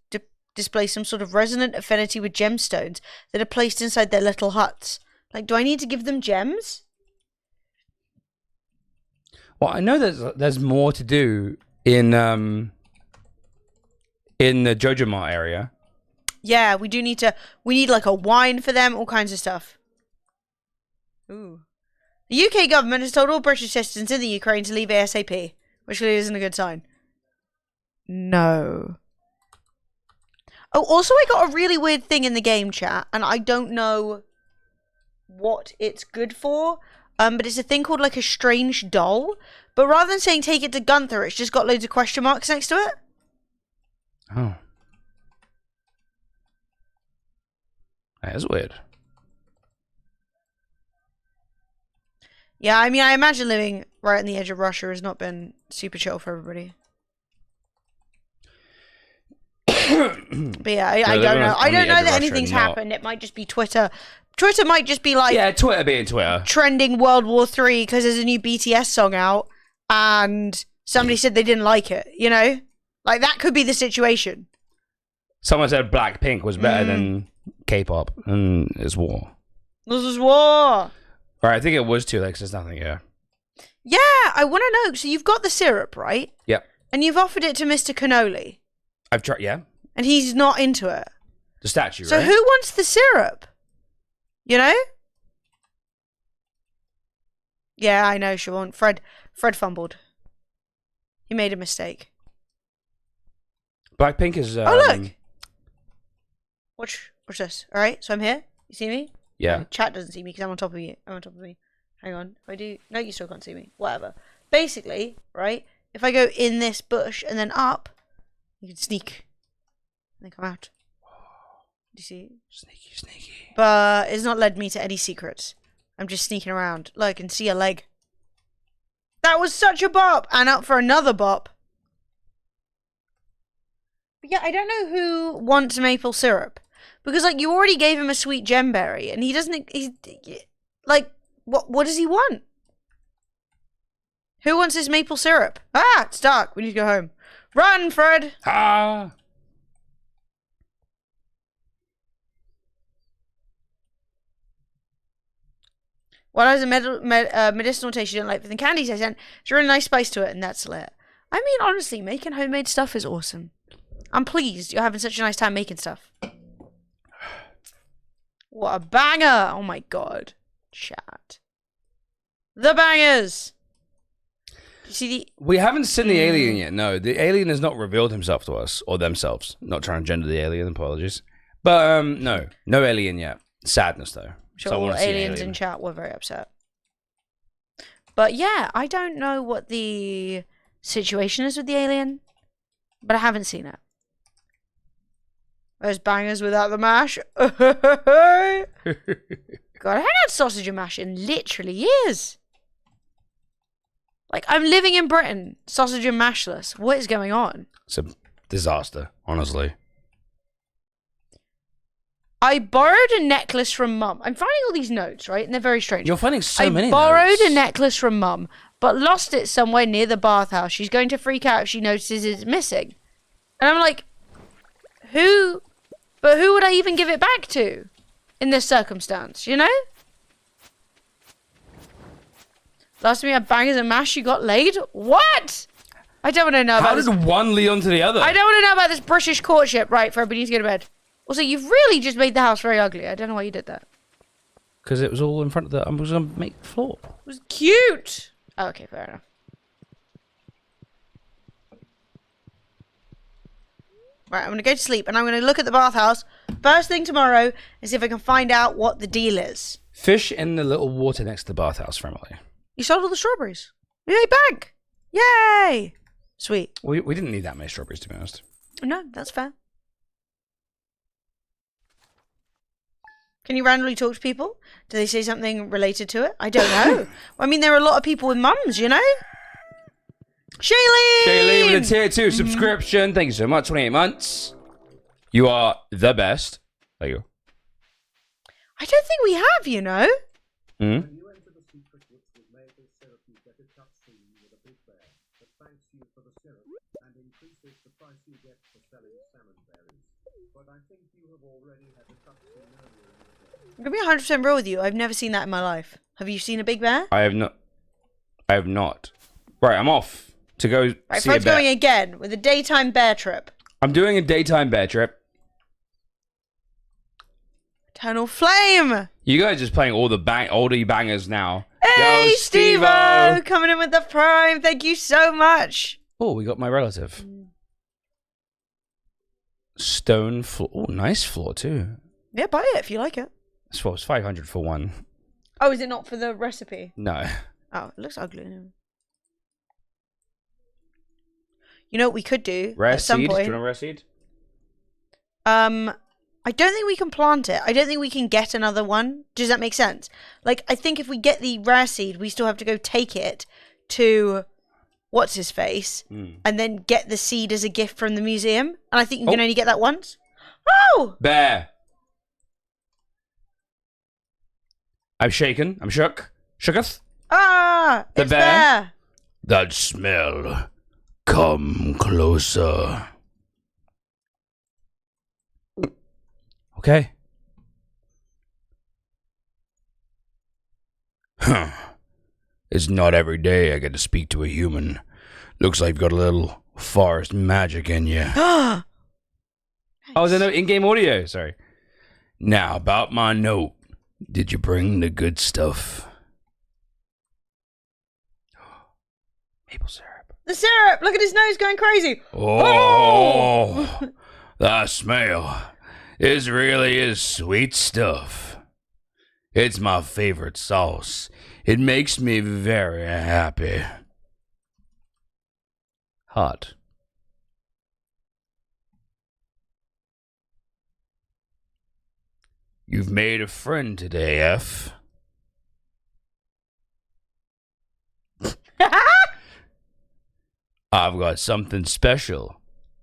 Speaker 2: display some sort of resonant affinity with gemstones that are placed inside their little huts. Like, do I need to give them gems?
Speaker 1: Well, I know there's more to do in the Jojo Mart area.
Speaker 2: Yeah, we need like a wine for them, all kinds of stuff. Ooh. The UK government has told all British citizens in the Ukraine to leave ASAP, which really isn't a good sign. No. Oh, also I got a really weird thing in the game chat, and I don't know what it's good for, but it's a thing called like a strange doll, but rather than saying take it to Gunther, it's just got loads of question marks next to it.
Speaker 1: Oh. That is weird.
Speaker 2: Yeah, I mean, I imagine living right on the edge of Russia has not been super chill for everybody. But yeah, I don't know. I don't know that anything's happened. It might just be Twitter. Twitter might just be like...
Speaker 1: Yeah, Twitter being Twitter.
Speaker 2: Trending World War III because there's a new BTS song out and somebody said they didn't like it, you know? Like, that could be the situation.
Speaker 1: Someone said Blackpink was better than K-pop, and it's war.
Speaker 2: This is war.
Speaker 1: All right, I think it was too late because there's nothing here.
Speaker 2: Yeah, I want to know. So you've got the syrup, right?
Speaker 1: Yep.
Speaker 2: And you've offered it to Mr. Cannoli.
Speaker 1: I've tried, yeah.
Speaker 2: And he's not into it.
Speaker 1: The statue,
Speaker 2: So
Speaker 1: right?
Speaker 2: who wants the syrup? You know? Yeah, I know, Siobhan. Fred fumbled. He made a mistake.
Speaker 1: Blackpink is...
Speaker 2: Oh, look! Watch this. Alright, so I'm here. You see me?
Speaker 1: Yeah.
Speaker 2: Chat doesn't see me because I'm on top of you. I'm on top of me. Hang on. If I do... No, you still can't see me. Whatever. Basically, right? If I go in this bush and then up, you can sneak. And then come out. Do you see?
Speaker 1: Sneaky, sneaky.
Speaker 2: But it's not led me to any secrets. I'm just sneaking around. Look, I can see a leg. That was such a bop! And up for another bop. But yeah, I don't know who wants maple syrup. Because, like, you already gave him a sweet gemberry, and he doesn't... He's, like, what does he want? Who wants this maple syrup? Ah, it's dark. We need to go home. Run, Fred!
Speaker 1: Ah!
Speaker 2: Well, as a medicinal taste you don't like, but the candies I sent, there's a really nice spice to it, and that's lit. I mean, honestly, making homemade stuff is awesome. I'm pleased you're having such a nice time making stuff. What a banger! Oh my god. Chat. The bangers! You see the...
Speaker 1: We haven't seen the alien yet, no. The alien has not revealed himself to us, or themselves. Not trying to gender the alien, apologies. But, no. No alien yet. Sadness, though.
Speaker 2: Sure,
Speaker 1: So I
Speaker 2: all
Speaker 1: want to see an
Speaker 2: aliens
Speaker 1: alien.
Speaker 2: in chat were very upset. But yeah, I don't know what the situation is with the alien, but I haven't seen it. Those bangers without the mash. God, I haven't had sausage and mash in literally years. Like, I'm living in Britain, sausage and mashless. What is going on?
Speaker 1: It's a disaster, honestly.
Speaker 2: I borrowed a necklace from Mum. I'm finding all these notes, right? And they're very strange.
Speaker 1: You're finding so many
Speaker 2: I borrowed
Speaker 1: notes.
Speaker 2: a necklace from Mum, but lost it somewhere near the bathhouse. She's going to freak out if she notices it's missing. And I'm like, who? But who would I even give it back to in this circumstance, you know? Last time we had bangers and mash, you got laid? What? I don't want to know about this.
Speaker 1: How did one lead onto the other?
Speaker 2: I don't want to know about this British courtship. Right, for everybody to go to bed. Also, you've really just made the house very ugly. I don't know why you did that.
Speaker 1: Because it was all in front of the... I was going to make the floor.
Speaker 2: It was cute. Oh, okay, fair enough. Right, I'm going to go to sleep and I'm going to look at the bathhouse first thing tomorrow and see if I can find out what the deal is.
Speaker 1: Fish in the little water next to the bathhouse, family.
Speaker 2: You sold all the strawberries. Yay, bank! Yay! Sweet.
Speaker 1: We didn't need that many strawberries, to be honest.
Speaker 2: No, that's fair. Can you randomly talk to people? Do they say something related to it? I don't know. I mean, there are a lot of people with mums, you know? Shailene!
Speaker 1: Shailene with a tier 2 subscription. Thank you so much. 28 months. You are the best. There you go.
Speaker 2: I don't think we have, you know?
Speaker 1: Hmm?
Speaker 4: When you enter the secret woods with maple syrup, you get a cutscene with a big bear that thanks you for the syrup and increases the price you get for selling salmon berries. But I think you have already had a cutscene earlier in the day.
Speaker 2: I'm going to be 100% real with you. I've never seen that in my life. Have you seen a big bear?
Speaker 1: I have not. Right, I'm off to go
Speaker 2: Right,
Speaker 1: see a
Speaker 2: Fred's
Speaker 1: bear.
Speaker 2: going again with a daytime bear trip.
Speaker 1: I'm doing a daytime bear trip.
Speaker 2: Eternal Flame!
Speaker 1: You guys just playing all the oldie bangers now.
Speaker 2: Hey,
Speaker 1: Yo,
Speaker 2: Steve-O! Coming in with the prime. Thank you so much.
Speaker 1: Oh, we got my relative. Stone floor. Oh, nice floor too.
Speaker 2: Yeah, buy it if you like it.
Speaker 1: This floor was 500 for one.
Speaker 2: Oh, is it not for the recipe?
Speaker 1: No.
Speaker 2: Oh, it looks ugly. You know what we could do
Speaker 1: Rare
Speaker 2: at some
Speaker 1: seed? Do
Speaker 2: point?
Speaker 1: you want a rare seed?
Speaker 2: I don't think we can plant it. I don't think we can get another one. Does that make sense? Like, I think if we get the rare seed, we still have to go take it to what's-his-face and then get the seed as a gift from the museum. And I think you can only get that once. Oh!
Speaker 1: Bear. I'm shaken. I'm shook. Shooketh.
Speaker 2: Ah!
Speaker 1: The
Speaker 2: it's
Speaker 1: bear?
Speaker 2: there.
Speaker 1: That smell. Come closer. Okay. Huh. It's not every day I get to speak to a human. Looks like you've got a little forest magic in you.
Speaker 2: Oh,
Speaker 1: Oh, there's no in-game audio. Sorry. Now, about my note. Did you bring the good stuff? Maple syrup.
Speaker 2: the syrup! Look at his nose going crazy.
Speaker 1: Oh, that smell. It really is sweet stuff. It's my favorite sauce. It makes me very happy. Hot. You've made a friend today, F. I've got something special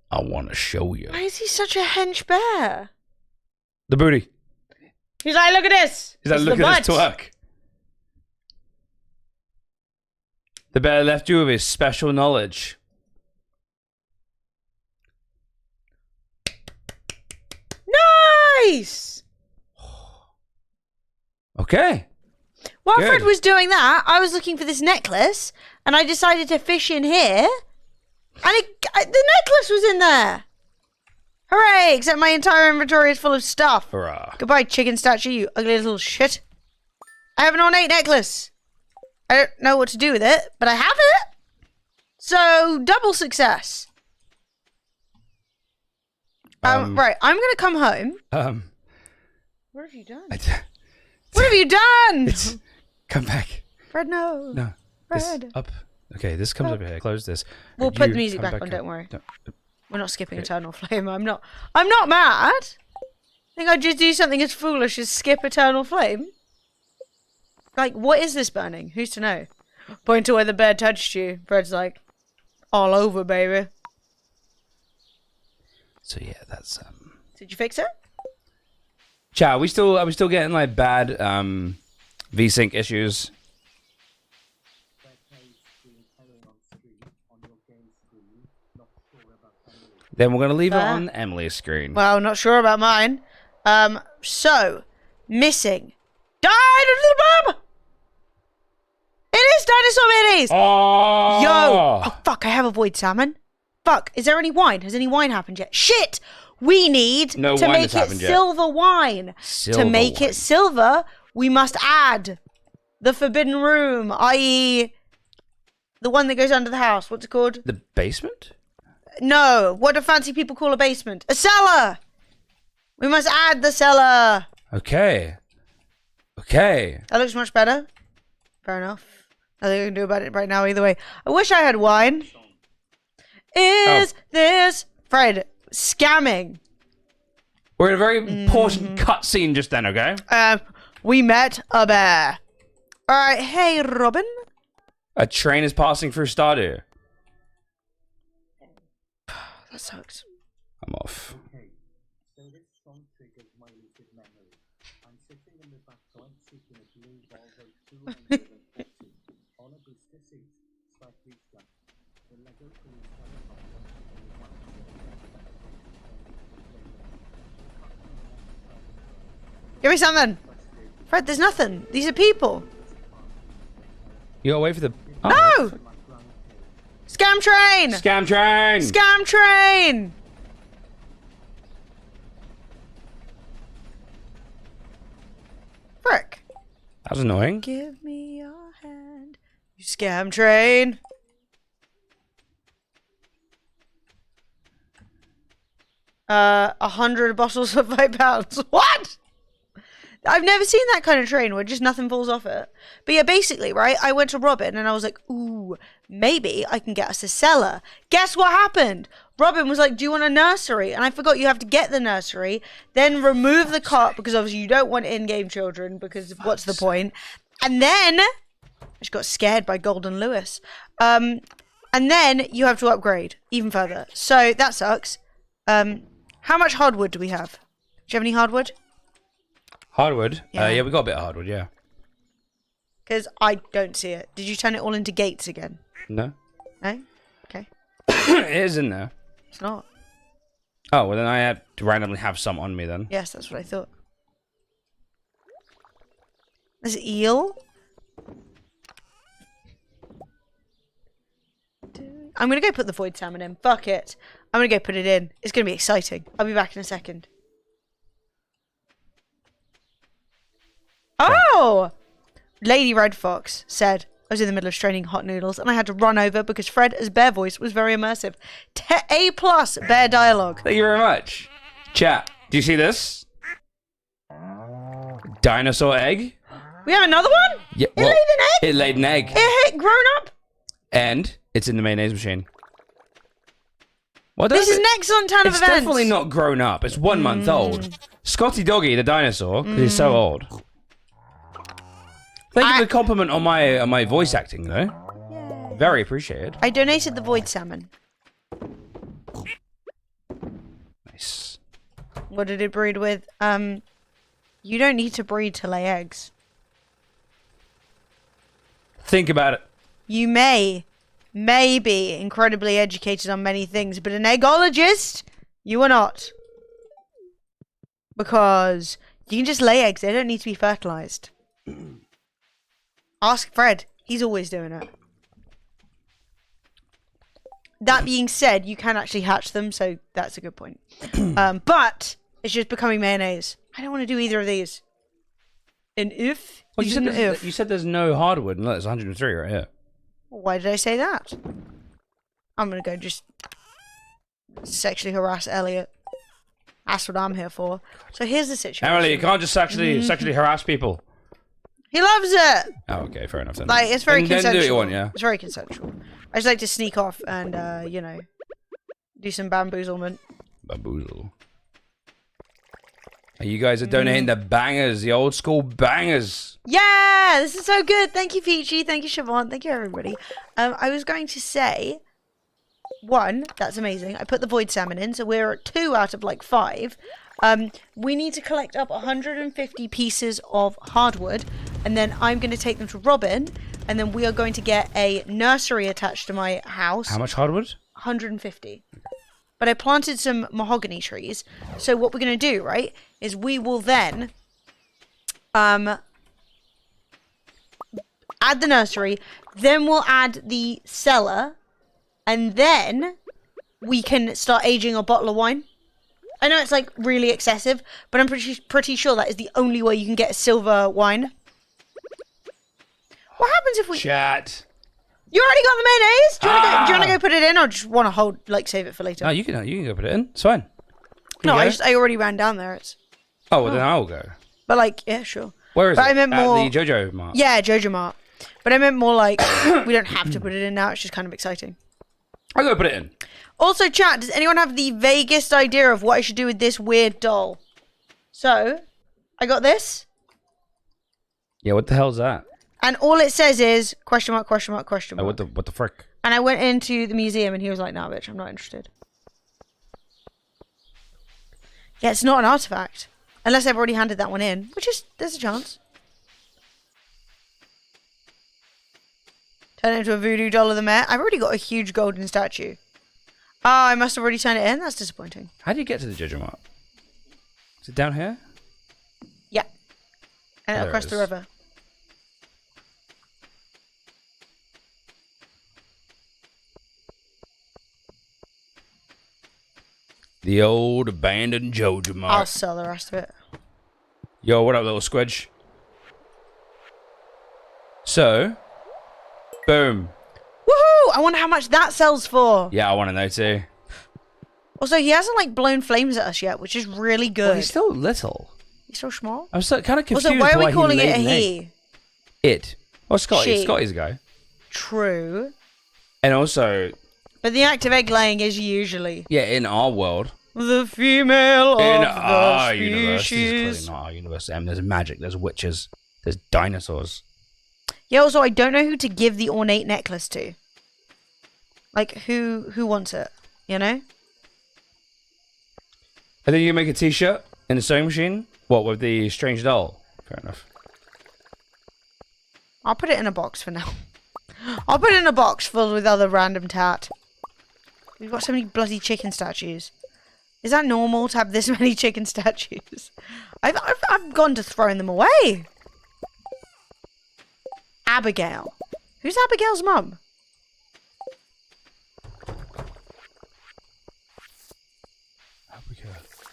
Speaker 1: I want to show you.
Speaker 2: Why is he such a hench bear?
Speaker 1: The booty.
Speaker 2: He's like, look at this.
Speaker 1: He's like,
Speaker 2: It's
Speaker 1: look
Speaker 2: the
Speaker 1: at this
Speaker 2: butt.
Speaker 1: twerk. The bear left you with his special knowledge.
Speaker 2: Nice!
Speaker 1: Okay.
Speaker 2: While
Speaker 1: Good.
Speaker 2: Fred was doing that, I was looking for this necklace, and I decided to fish in here, and the necklace was in there. Hooray! Except my entire inventory is full of stuff.
Speaker 1: Hurrah.
Speaker 2: Goodbye, chicken statue, you ugly little shit. I have an ornate necklace. I don't know what to do with it, but I have it. So, double success. Right, I'm gonna come home. What have you done? What have you done?
Speaker 1: It's come back.
Speaker 2: Fred, no.
Speaker 1: No. This
Speaker 2: Fred.
Speaker 1: up. Okay, this comes over here. Close this.
Speaker 2: We'll
Speaker 1: And
Speaker 2: put
Speaker 1: you
Speaker 2: the music
Speaker 1: come
Speaker 2: back on,
Speaker 1: up.
Speaker 2: don't worry.
Speaker 1: No.
Speaker 2: We're not skipping Eternal Flame. I'm not mad. I think I'd just do something as foolish as skip Eternal Flame. Like, what is this burning? Who's to know? Point to where the bear touched you. Fred's like, all over, baby.
Speaker 1: So yeah, that's
Speaker 2: Did you fix it?
Speaker 1: Chat, are we still getting like bad VSync issues? Then we're gonna leave it on Emily's screen.
Speaker 2: Well, not sure about mine. So missing. Dinosaur. It is dinosaur minis.
Speaker 1: Oh!
Speaker 2: Yo! Oh fuck! I have a void salmon. Fuck! Is there any wine? Has any wine happened yet? Shit! We need to make it silver wine. To make it silver, we must add the forbidden room, i.e., the one that goes under the house. What's it called?
Speaker 1: The basement?
Speaker 2: No. What do fancy people call a basement? A cellar. We must add the cellar.
Speaker 1: Okay. Okay.
Speaker 2: That looks much better. Fair enough. Nothing I can do about it right now either way. I wish I had wine. Is this Fred scamming?
Speaker 1: We're in a very important cutscene just then, okay?
Speaker 2: We met a bear. Alright, hey Robin.
Speaker 1: A train is passing through Stardew.
Speaker 2: That sucks.
Speaker 1: I'm off.
Speaker 4: Okay, so this song triggers my lucid memory. I'm sitting in the back garden seeking a blue Volvo 240 on a booster seat, slightly flat. The Lego police helicopter in the back.
Speaker 2: Give me something. Fred, there's nothing. These are people.
Speaker 1: You gotta wait for the...
Speaker 2: No! Scam train!
Speaker 1: Scam train!
Speaker 2: Scam train! Frick.
Speaker 1: That was annoying.
Speaker 2: Give me your hand, you scam train. 100 bottles for £5. What? I've never seen that kind of train where just nothing falls off it. But yeah, basically, right, I went to Robin and I was like, ooh, maybe I can get us a cellar. Guess what happened? Robin was like, do you want a nursery? And I forgot you have to get the nursery, then remove the cart, because obviously you don't want in-game children, because what's the point? And then, I just got scared by Golden Lewis. And then you have to upgrade even further. So that sucks. How much hardwood do we have? Do you have any hardwood?
Speaker 1: Hardwood?
Speaker 2: Yeah.
Speaker 1: Yeah, we got a bit of hardwood, yeah.
Speaker 2: Because I don't see it. Did you turn it all into gates again?
Speaker 1: No.
Speaker 2: No? Okay.
Speaker 1: It is in there.
Speaker 2: It's not.
Speaker 1: Oh, well then I had to randomly have some on me then.
Speaker 2: Yes, that's what I thought. There's an eel. I'm going to go put the void salmon in. Fuck it. I'm going to go put it in. It's going to be exciting. I'll be back in a second. Oh! Lady Red Fox said, I was in the middle of straining hot noodles and I had to run over because Fred as bear voice was very immersive. A+ bear dialogue.
Speaker 1: Thank you very much. Chat, do you see this? Dinosaur egg?
Speaker 2: We have another one?
Speaker 1: Yeah,
Speaker 2: It laid an egg?
Speaker 1: It laid an egg.
Speaker 2: It hit grown up?
Speaker 1: And it's in the mayonnaise machine. Well,
Speaker 2: This is an excellent turn of
Speaker 1: It's
Speaker 2: events.
Speaker 1: definitely not grown up. It's 1 month old. Scotty Doggy, the dinosaur, because he's so old. Thank you for the compliment on my voice acting, though.
Speaker 2: Yay.
Speaker 1: Very appreciated.
Speaker 2: I donated the void salmon.
Speaker 1: Nice.
Speaker 2: What did it breed with? You don't need to breed to lay eggs.
Speaker 1: Think about it.
Speaker 2: You may be incredibly educated on many things, but an eggologist, you are not. Because you can just lay eggs, they don't need to be fertilized. Ask Fred, he's always doing it. That being said, you can actually hatch them, so that's a good point. But it's just becoming mayonnaise. I don't want to do either of these. An if?
Speaker 1: Well, you said there's no hardwood, and look, there's 103 right here.
Speaker 2: Why did I say that? I'm gonna go just sexually harass Elliot. That's what I'm here for. So here's the situation.
Speaker 1: Emily, you can't just sexually harass people.
Speaker 2: He loves it!
Speaker 1: Oh, okay, fair enough then.
Speaker 2: Like, it's very
Speaker 1: then
Speaker 2: consensual.
Speaker 1: do what you want, yeah.
Speaker 2: It's very consensual. I just like to sneak off and, you know, do some bamboozlement.
Speaker 1: Bamboozle. You guys are donating the bangers, the old school bangers.
Speaker 2: Yeah, this is so good. Thank you, Peachy. Thank you, Siobhan. Thank you, everybody. I was going to say, 1, that's amazing. I put the void salmon in, so we're at 2 out of like 5. We need to collect up 150 pieces of hardwood, and then I'm going to take them to Robin, and then we are going to get a nursery attached to my house.
Speaker 1: How much hardwood?
Speaker 2: 150. But I planted some mahogany trees. So what we're going to do, right, is we will then add the nursery, then we'll add the cellar, and then we can start aging a bottle of wine. I know it's like really excessive, but I'm pretty sure that is the only way you can get a silver wine. What happens if we...
Speaker 1: Chat.
Speaker 2: You already got the mayonnaise? Do you want to go put it in, or just want to hold, like, save it for later?
Speaker 1: No, you can go put it in. It's fine.
Speaker 2: No, I already ran down there.
Speaker 1: Oh, well, then I'll go.
Speaker 2: But like, yeah, sure.
Speaker 1: Where is it?
Speaker 2: I meant more...
Speaker 1: At the JoJo Mart.
Speaker 2: Yeah, JoJo Mart. But I meant more like, we don't have to put it in now. It's just kind of exciting.
Speaker 1: I'll go put it in.
Speaker 2: Also, chat, does anyone have the vaguest idea of what I should do with this weird doll? So, I got this.
Speaker 1: Yeah, what the hell's that?
Speaker 2: And all it says is, question mark, question mark, question mark.
Speaker 1: Oh, what the frick?
Speaker 2: And I went into the museum and he was like, nah, bitch, I'm not interested. Yeah, it's not an artifact. Unless I've already handed that one in. Which is, there's a chance. Turn it into a voodoo doll of the mayor. I've already got a huge golden statue. Oh, I must have already turned it in? That's disappointing.
Speaker 1: How do you get to the JoJo Mart? Is it down here?
Speaker 2: Yeah. And
Speaker 1: There
Speaker 2: across
Speaker 1: it
Speaker 2: the
Speaker 1: is.
Speaker 2: river.
Speaker 1: The old abandoned JoJo Mart.
Speaker 2: I'll sell the rest of it.
Speaker 1: Yo, what up, little squidge? So, boom.
Speaker 2: Woohoo! I wonder how much that sells for.
Speaker 1: Yeah, I want to know too.
Speaker 2: Also, he hasn't like blown flames at us yet, which is really good.
Speaker 1: Well, he's still little.
Speaker 2: He's so small.
Speaker 1: I'm so kind of confused.
Speaker 2: Also, why are we calling
Speaker 1: he
Speaker 2: it a
Speaker 1: laid an egg.
Speaker 2: he?
Speaker 1: It. Well, Scotty.
Speaker 2: She.
Speaker 1: Scotty's a guy.
Speaker 2: True.
Speaker 1: And also,
Speaker 2: But the act of egg laying is usually
Speaker 1: yeah, in our world,
Speaker 2: the female
Speaker 1: in
Speaker 2: of
Speaker 1: our
Speaker 2: the
Speaker 1: universe, this is
Speaker 2: species.
Speaker 1: clearly not our universe. There's magic. There's witches. There's dinosaurs.
Speaker 2: Yeah. Also, I don't know who to give the ornate necklace to. Like, who wants it? You know?
Speaker 1: I think you can make a T-shirt in the sewing machine. What with the strange doll? Fair enough.
Speaker 2: I'll put it in a box for now. I'll put it in a box filled with other random tat. We've got so many bloody chicken statues. Is that normal to have this many chicken statues? I've gone to throwing them away. Abigail. Who's Abigail's mum?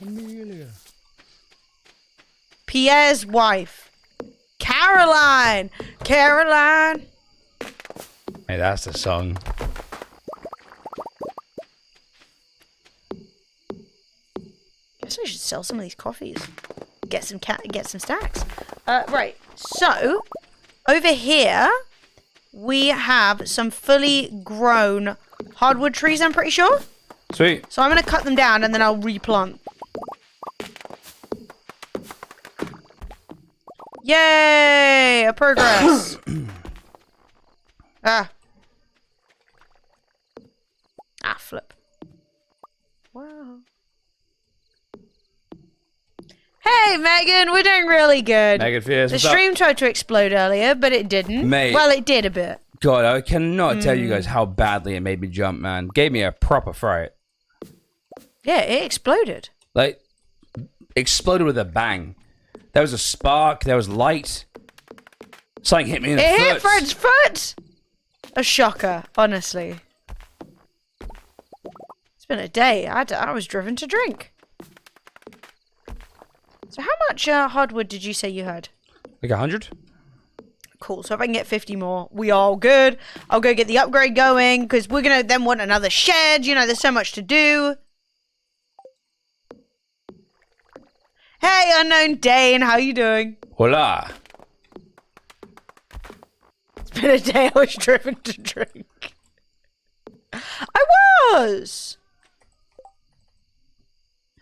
Speaker 1: Amelia.
Speaker 2: Pierre's wife. Caroline. Caroline.
Speaker 1: Hey, that's the song.
Speaker 2: Guess I should sell some of these coffees. Get some stacks. Right. So, over here, we have some fully grown hardwood trees, I'm pretty sure.
Speaker 1: Sweet.
Speaker 2: So I'm going to cut them down and then I'll replant. Yay! A progress. Ah, flip. Wow. Hey, Megan, we're doing really good.
Speaker 1: Megan Fierce,
Speaker 2: The
Speaker 1: what's up?
Speaker 2: stream tried to explode earlier, but it didn't.
Speaker 1: Mate.
Speaker 2: Well, it did a bit.
Speaker 1: God, I cannot tell you guys how badly it made me jump, man. Gave me a proper fright.
Speaker 2: Yeah, it exploded.
Speaker 1: Like, exploded with a bang. There was a spark. There was light. Something hit me in the
Speaker 2: It
Speaker 1: foot.
Speaker 2: hit Fred's foot! A shocker, honestly. It's been a day. I was driven to drink. So how much hardwood did you say you had?
Speaker 1: Like 100?
Speaker 2: Cool. So if I can get 50 more, we all good. I'll go get the upgrade going, because we're going to then want another shed. You know, there's so much to do. Hey, Unknown Dane, how you doing?
Speaker 1: Hola.
Speaker 2: It's been a day I was driven to drink. I was!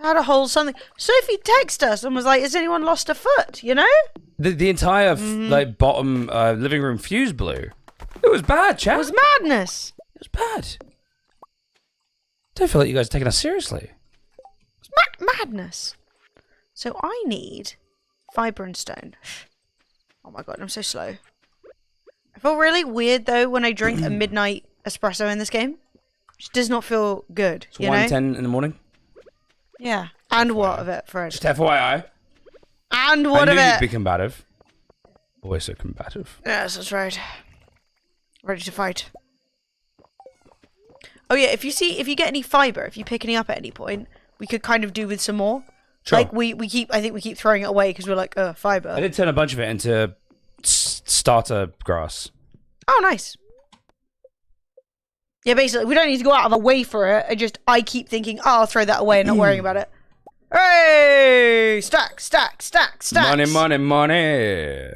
Speaker 2: Had a hole, something. Sophie texted us and was like, "Has anyone lost a foot?" You know?
Speaker 1: The entire like bottom living room fuse blew. It was bad, chat.
Speaker 2: It was madness.
Speaker 1: It was bad. Don't feel like you guys are taking us seriously.
Speaker 2: It's madness. So I need fibre and stone. Oh my god, I'm so slow. I feel really weird though when I drink a midnight espresso in this game. It does not feel good.
Speaker 1: It's 1:10 in the morning.
Speaker 2: Yeah. And what of it, Fred?
Speaker 1: Just FYI.
Speaker 2: And what
Speaker 1: I
Speaker 2: of
Speaker 1: knew
Speaker 2: it?
Speaker 1: you'd be combative. Always so combative.
Speaker 2: Yes, that's right. Ready to fight. Oh yeah, if you get any fibre, if you pick any up at any point, we could kind of do with some more.
Speaker 1: Sure.
Speaker 2: Like I think we keep throwing it away because we're like, fibre.
Speaker 1: I did turn a bunch of it into starter grass.
Speaker 2: Oh, nice. Yeah, basically, we don't need to go out of our way for it. I keep thinking, I'll throw that away and not worrying about it. Hey! Stack, stack, stack, stack.
Speaker 1: Money, money, money.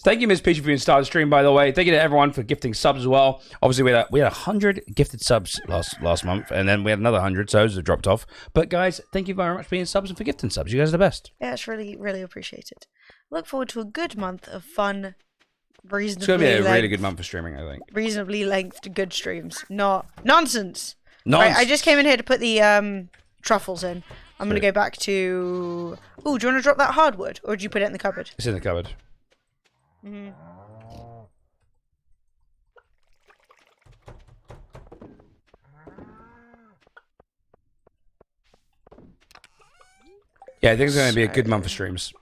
Speaker 1: Thank you, Ms. Peach, for being started the stream, by the way. Thank you to everyone for gifting subs as well. Obviously, we had 100 gifted subs last month, and then we had another 100, so those have dropped off. But, guys, thank you very much for being subs and for gifting subs. You guys are the best.
Speaker 2: Yeah, it's really, really appreciated. Look forward to a good month of fun, reasonably
Speaker 1: It's going to be a really good month for streaming, I think.
Speaker 2: Reasonably lengthed good streams. Not nonsense.
Speaker 1: Nonsense.
Speaker 2: Right, I just came in here to put the truffles in. I'm going to go back to... Ooh, do you want to drop that hardwood? Or do you put it in the cupboard?
Speaker 1: It's in the cupboard. Yeah, I think it's going to be a good month for streams.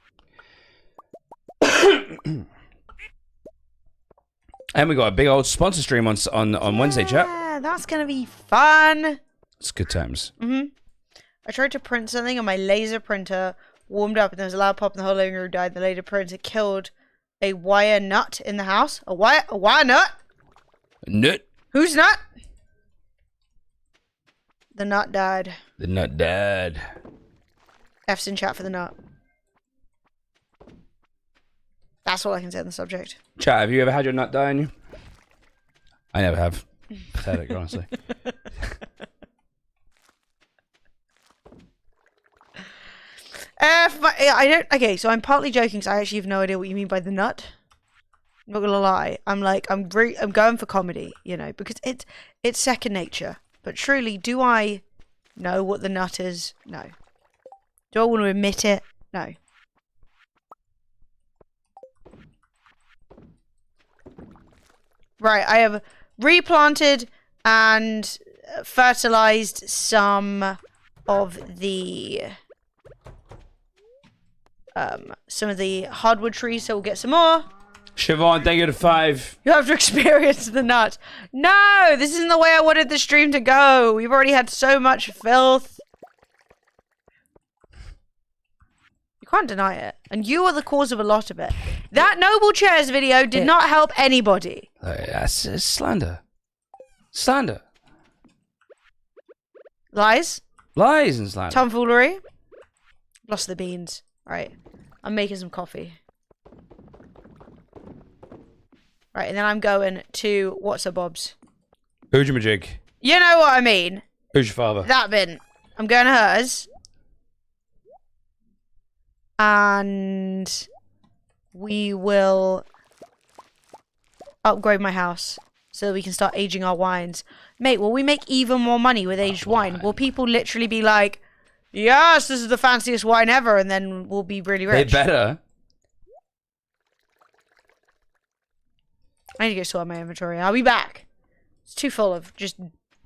Speaker 1: And we got a big old sponsor stream on Wednesday, chat.
Speaker 2: Yeah, that's going to be fun.
Speaker 1: It's good times.
Speaker 2: I tried to print something and my laser printer warmed up and there was a loud pop and the whole living room died. The laser printer killed a wire nut in the house. A wire nut?
Speaker 1: Nut.
Speaker 2: Whose nut? The nut died.
Speaker 1: The nut died.
Speaker 2: F's in chat for the nut. That's all I can say on the subject.
Speaker 1: Chat, have you ever had your nut die on you? I never have. Pathetic, honestly.
Speaker 2: I don't. Okay, so I'm partly joking because I actually have no idea what you mean by the nut. I'm not gonna lie. I'm going for comedy, you know, because it's second nature. But truly, do I know what the nut is? No. Do I want to admit it? No. Right, I have replanted and fertilized some of the hardwood trees, so we'll get some more.
Speaker 1: Siobhan, thank you to 5.
Speaker 2: You have to experience the nut. No, this isn't the way I wanted the stream to go. We've already had so much filth. You can't deny it. And you are the cause of a lot of it. That Noble Chairs video did not help anybody.
Speaker 1: That's slander. Slander.
Speaker 2: Lies.
Speaker 1: Lies and slander.
Speaker 2: Tomfoolery. Lost the beans. Right. I'm making some coffee. Right, and then I'm going to What's a Bob's.
Speaker 1: Oojamajig.
Speaker 2: You know what I mean.
Speaker 1: Who's your father?
Speaker 2: That bin. I'm going to hers. And we will upgrade my house so that we can start aging our wines. Mate, will we make even more money with aged wine? Will people literally be like, yes, this is the fanciest wine ever, and then we'll be really rich?
Speaker 1: They better.
Speaker 2: I need to go sort my inventory. I'll be back. It's too full of just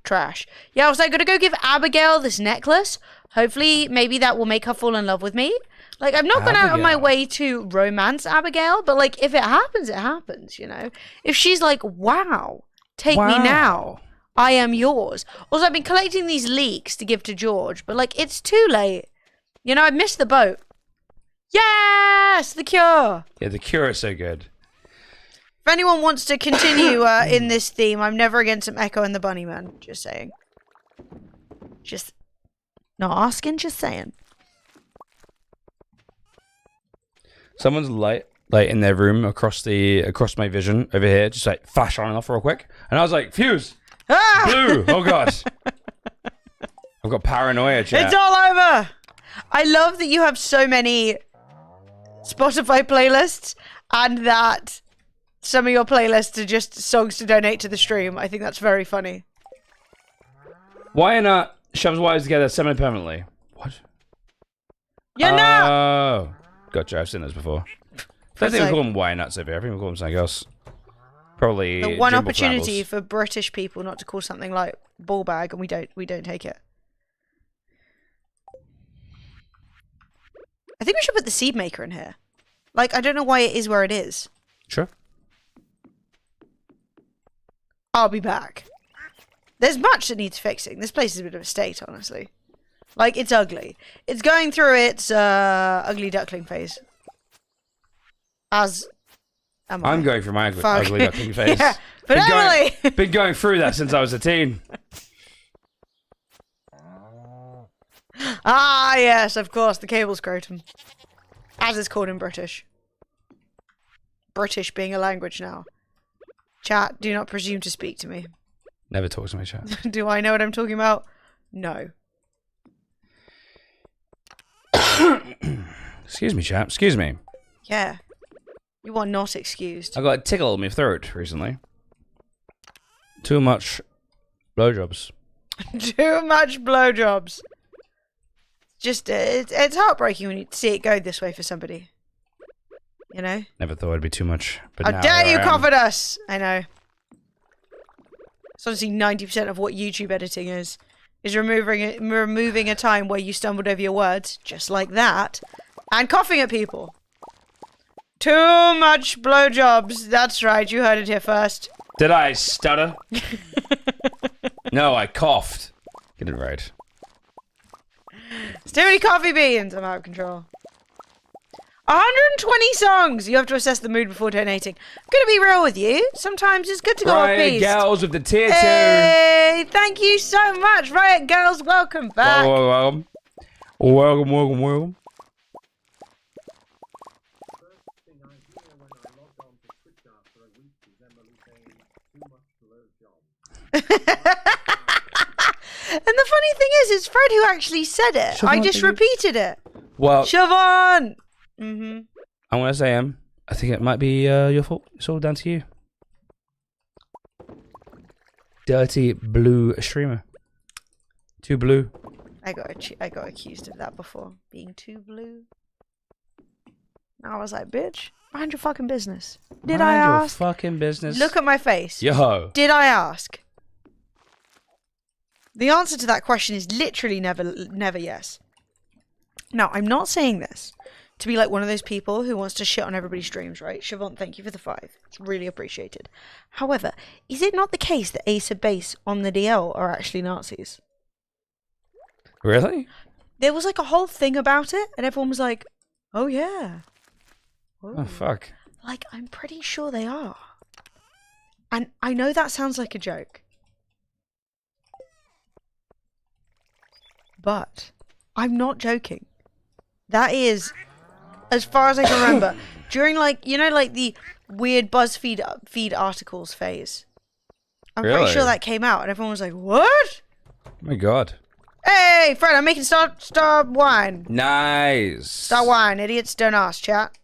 Speaker 2: trash. Yeah, I was like, gonna go give Abigail this necklace. Hopefully, maybe that will make her fall in love with me. Like, I've not gone out of my way to romance Abigail, but like, if it happens, you know? If she's like, wow, take me now. I am yours. Also, I've been collecting these leeks to give to George, but like, it's too late. You know, I missed the boat. Yes! The cure!
Speaker 1: Yeah, the cure is so good.
Speaker 2: If anyone wants to continue in this theme, I'm never against some Echo and the Bunnyman. Just saying. Just not asking, just saying.
Speaker 1: Someone's light in their room across my vision over here, just like flash on and off real quick, and I was like, fuse, blue. Oh god, I've got paranoia, chat.
Speaker 2: It's all over. I love that you have so many Spotify playlists and that some of your playlists are just songs to donate to the stream. I think that's very funny.
Speaker 1: Why not shoves wires together semi-permanently? What?
Speaker 2: You're not.
Speaker 1: Oh. Gotcha, I've seen this before. I think we call them wire nuts over here. I think we call them something else. Probably
Speaker 2: The one
Speaker 1: Jimble
Speaker 2: opportunity
Speaker 1: Flambles.
Speaker 2: for British people not to call something like ball bag, and we don't take it. I think we should put the seed maker in here. Like, I don't know why it is where it is.
Speaker 1: Sure.
Speaker 2: I'll be back. There's much that needs fixing. This place is a bit of a state, honestly. Like, it's ugly. It's going through its ugly duckling phase. As am I.
Speaker 1: I'm going through my
Speaker 2: Fuck.
Speaker 1: ugly duckling phase.
Speaker 2: Yeah, but Emily!
Speaker 1: Been going through that since I was a teen.
Speaker 2: Ah, yes, of course, the cable scrotum. As it's called in British. British being a language now. Chat, do not presume to speak to me.
Speaker 1: Never talk to my chat.
Speaker 2: Do I know what I'm talking about? No.
Speaker 1: Excuse me, chap. Excuse me.
Speaker 2: Yeah. You are not excused.
Speaker 1: I got a tickle in my throat recently. Too much blowjobs.
Speaker 2: Too much blowjobs. Just, it's heartbreaking when you see it go this way for somebody. You know?
Speaker 1: Never thought it'd be too much. But
Speaker 2: How
Speaker 1: now
Speaker 2: dare
Speaker 1: here
Speaker 2: you
Speaker 1: I am.
Speaker 2: cough at us! I know. It's honestly 90% of what YouTube editing is removing a time where you stumbled over your words, just like that, and coughing at people. Too much blowjobs. That's right, you heard it here first.
Speaker 1: Did I stutter? No, I coughed. Get it right.
Speaker 2: It's too many coffee beans. I'm out of control. 120 songs! You have to assess the mood before donating. I'm gonna be real with you. Sometimes it's good to go off
Speaker 1: Riot
Speaker 2: beat.
Speaker 1: Girls with the tier 2.
Speaker 2: Hey, thank you so much, Riot Girls. Welcome back.
Speaker 1: Welcome. Welcome, welcome, welcome.
Speaker 4: First thing I hear when I log on to Twitter after a week is Emily saying too much blowjob.
Speaker 2: And the funny thing is, it's Fred who actually said it. I
Speaker 1: Siobhan,
Speaker 2: just
Speaker 1: thank you.
Speaker 2: repeated it.
Speaker 1: Well,
Speaker 2: Siobhan! Mm-hmm.
Speaker 1: I want to say, I think it might be your fault. It's all down to you. Dirty blue streamer. Too blue.
Speaker 2: I got accused of that before. Being too blue. And I was like, bitch, mind your fucking business. Did I
Speaker 1: Mind your
Speaker 2: ask?
Speaker 1: fucking business.
Speaker 2: Look at my face.
Speaker 1: Yo.
Speaker 2: Did I ask? The answer to that question is literally never yes. Now, I'm not saying this to be like one of those people who wants to shit on everybody's streams, right? Siobhan, thank you for the 5. It's really appreciated. However, is it not the case that Ace of Base on the DL are actually Nazis?
Speaker 1: Really?
Speaker 2: There was like a whole thing about it, and everyone was like, oh yeah.
Speaker 1: Oh, fuck.
Speaker 2: Like, I'm pretty sure they are. And I know that sounds like a joke. But I'm not joking. That is, as far as I can remember, during like, you know, like the weird BuzzFeed feed articles phase. I'm pretty
Speaker 1: Really?
Speaker 2: sure that came out, and everyone was like, what?
Speaker 1: Oh my god.
Speaker 2: Hey, Fred, I'm making star wine.
Speaker 1: Nice.
Speaker 2: Star wine, idiots, don't ask, chat.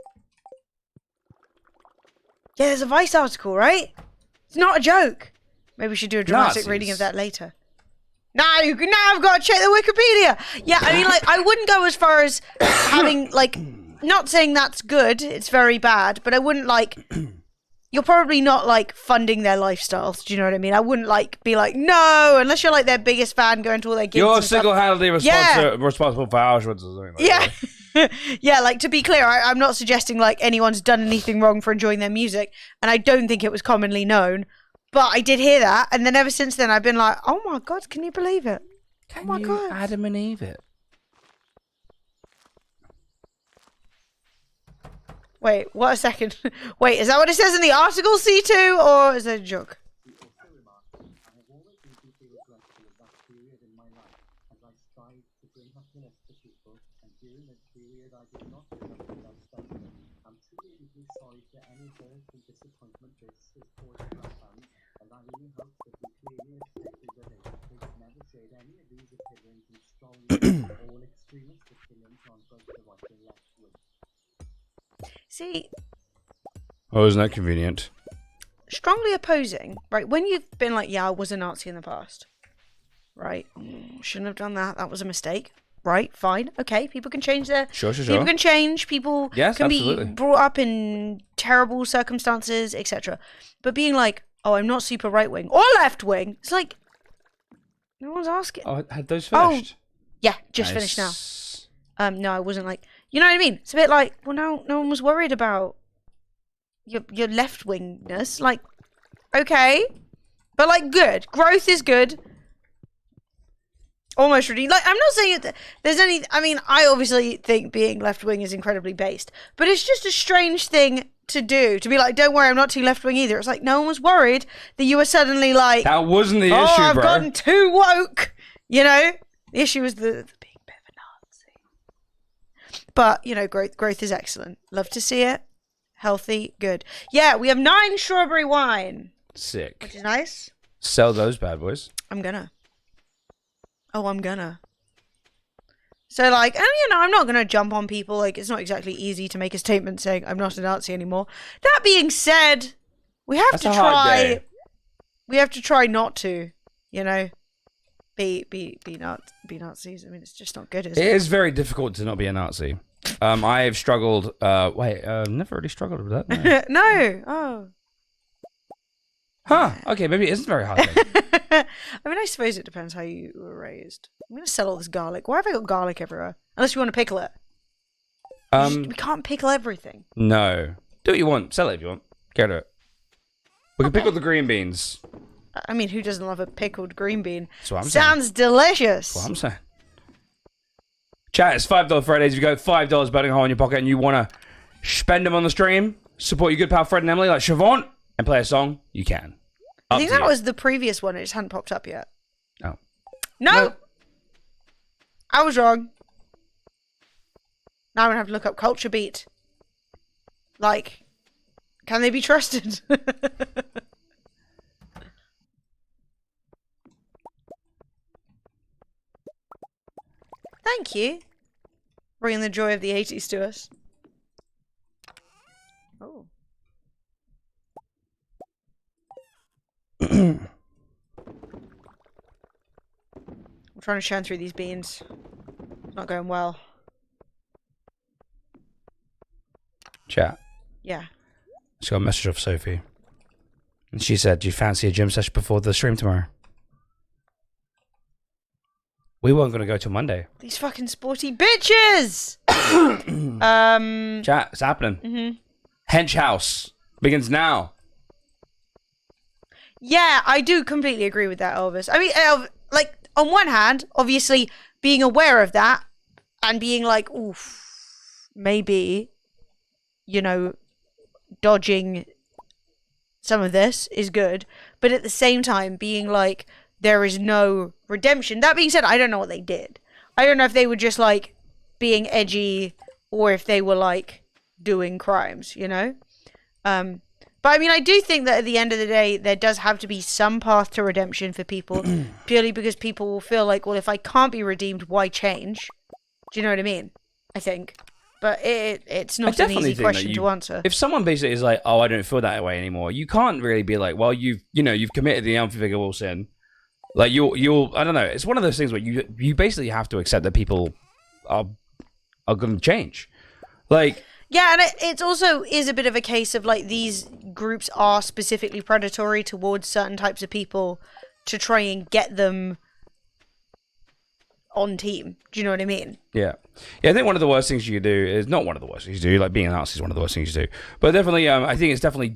Speaker 2: Yeah, there's a Vice article, right? It's not a joke. Maybe we should do a dramatic
Speaker 1: Nazis.
Speaker 2: reading of that later. Now I've got to check the Wikipedia. Yeah, I mean, like, I wouldn't go as far as having, like, not saying that's good. It's very bad, but I wouldn't, like, you're probably not, like, funding their lifestyles. Do you know what I mean? I wouldn't, like, be like, no, unless you're, like, their biggest fan going to all their gigs.
Speaker 1: You're
Speaker 2: and stuff.
Speaker 1: single-handedly
Speaker 2: Yeah.
Speaker 1: responsible for Auschwitz or something like
Speaker 2: Yeah.
Speaker 1: that.
Speaker 2: Yeah, like, to be clear, I'm not suggesting, like, anyone's done anything wrong for enjoying their music, and I don't think it was commonly known, but I did hear that, and then ever since then, I've been like, oh my god, can you believe it?
Speaker 1: Can
Speaker 2: oh my
Speaker 1: you
Speaker 2: god.
Speaker 1: Adam and Eve it?
Speaker 2: Wait, what a second. Wait, is that what it says in the article, C2, or is that a joke?
Speaker 4: He also remarked, I have always been deeply regretful of that period in my life as I strived to bring happiness to people, and during that period I did not live up to that standard. I'm truly deeply sorry for any hurt and disappointment this has caused my fans, and I really hope that we clearly accepted that Ace never shared any of these opinions and
Speaker 2: See,
Speaker 1: Oh, isn't that convenient?
Speaker 2: strongly opposing, right? When you've been like, yeah, I was a Nazi in the past, right? Shouldn't have done that. That was a mistake. Right, fine, okay. People can change their.
Speaker 1: Sure.
Speaker 2: People can change. People
Speaker 1: Yes,
Speaker 2: can
Speaker 1: absolutely.
Speaker 2: be brought up in terrible circumstances, etc. But being like, oh, I'm not super right wing or left wing. It's like no one's asking.
Speaker 1: Oh, had those finished?
Speaker 2: Yeah, just finished now. No, I wasn't like. You know what I mean? It's a bit like, well, no one was worried about your left wingness. Like, okay, but like, good growth is good. Almost really. Like, I'm not saying that there's any. I mean, I obviously think being left wing is incredibly based, but it's just a strange thing to do. To be like, don't worry, I'm not too left wing either. It's like no one was worried that you were suddenly like,
Speaker 1: That wasn't the
Speaker 2: oh,
Speaker 1: issue,
Speaker 2: I've
Speaker 1: bro.
Speaker 2: gotten too woke. You know, the issue was the being a bit of a Nazi. But you know, growth is excellent. Love to see it. Healthy, good. Yeah, we have 9 strawberry wine,
Speaker 1: Sick.
Speaker 2: which is nice.
Speaker 1: Sell those bad boys.
Speaker 2: I'm gonna. So, like, and you know, I'm not gonna jump on people. Like, it's not exactly easy to make a statement saying I'm not a Nazi anymore. That being said, we have
Speaker 1: That's
Speaker 2: to
Speaker 1: a hard
Speaker 2: try.
Speaker 1: day.
Speaker 2: We have to try not to, you know, be Nazis. I mean, it's just not good, is
Speaker 1: It
Speaker 2: it?
Speaker 1: is very difficult to not be a Nazi. I've struggled. Never really struggled with that. No.
Speaker 2: No. Oh.
Speaker 1: Huh. Okay, maybe it isn't very hard. Then.
Speaker 2: I mean, I suppose it depends how you were raised. I'm gonna sell all this garlic. Why have I got garlic everywhere? Unless you want to pickle it. We can't pickle everything.
Speaker 1: No. Do what you want. Sell it if you want. Get it. We can pickle the green beans.
Speaker 2: I mean, who doesn't love a pickled green bean?
Speaker 1: That's what I'm saying.
Speaker 2: Sounds delicious.
Speaker 1: That's what I'm saying. Chat, it's $5 Fridays. If you got $5 burning a hole in your pocket and you want to spend them on the stream, support your good pal Fred and Emily like Siobhan, and play a song, you can.
Speaker 2: I think that was the previous one. It just hadn't popped up yet.
Speaker 1: Oh.
Speaker 2: No! I was wrong. Now I'm going to have to look up Culture Beat. Like, can they be trusted? Thank you. Bringing the joy of the 80s to us. Oh. I'm trying to churn through these beans. It's not going well.
Speaker 1: Chat.
Speaker 2: Yeah.
Speaker 1: Just got a message off Sophie. And she said, do you fancy a gym session before the stream tomorrow? We weren't going to go till Monday.
Speaker 2: These fucking sporty bitches!
Speaker 1: Chat, it's happening. Hench House begins now.
Speaker 2: Yeah, I do completely agree with that, Elvis. I mean, like, on one hand, obviously, being aware of that and being like, oof, maybe, you know, dodging some of this is good. But at the same time, being like, there is no redemption. That being said, I don't know what they did. I don't know if they were just, like, being edgy or if they were, like, doing crimes, you know? But I mean, I do think that at the end of the day, there does have to be some path to redemption for people, purely because people will feel like, well, if I can't be redeemed, why change? Do you know what I mean? I think. But it's not an easy question to answer.
Speaker 1: If someone basically is like, oh, I don't feel that way anymore, you can't really be like, well, you've committed the unforgivable sin. Like, you'll I don't know. It's one of those things where you basically have to accept that people are going to change. Like...
Speaker 2: Yeah, and it also is a bit of a case of, like, these groups are specifically predatory towards certain types of people to try and get them on team. Do you know what I mean?
Speaker 1: Yeah. Yeah, I think one of the worst things you could do is... Not one of the worst things you do. Like, being a Nazi is one of the worst things you do. But definitely, I think it's definitely...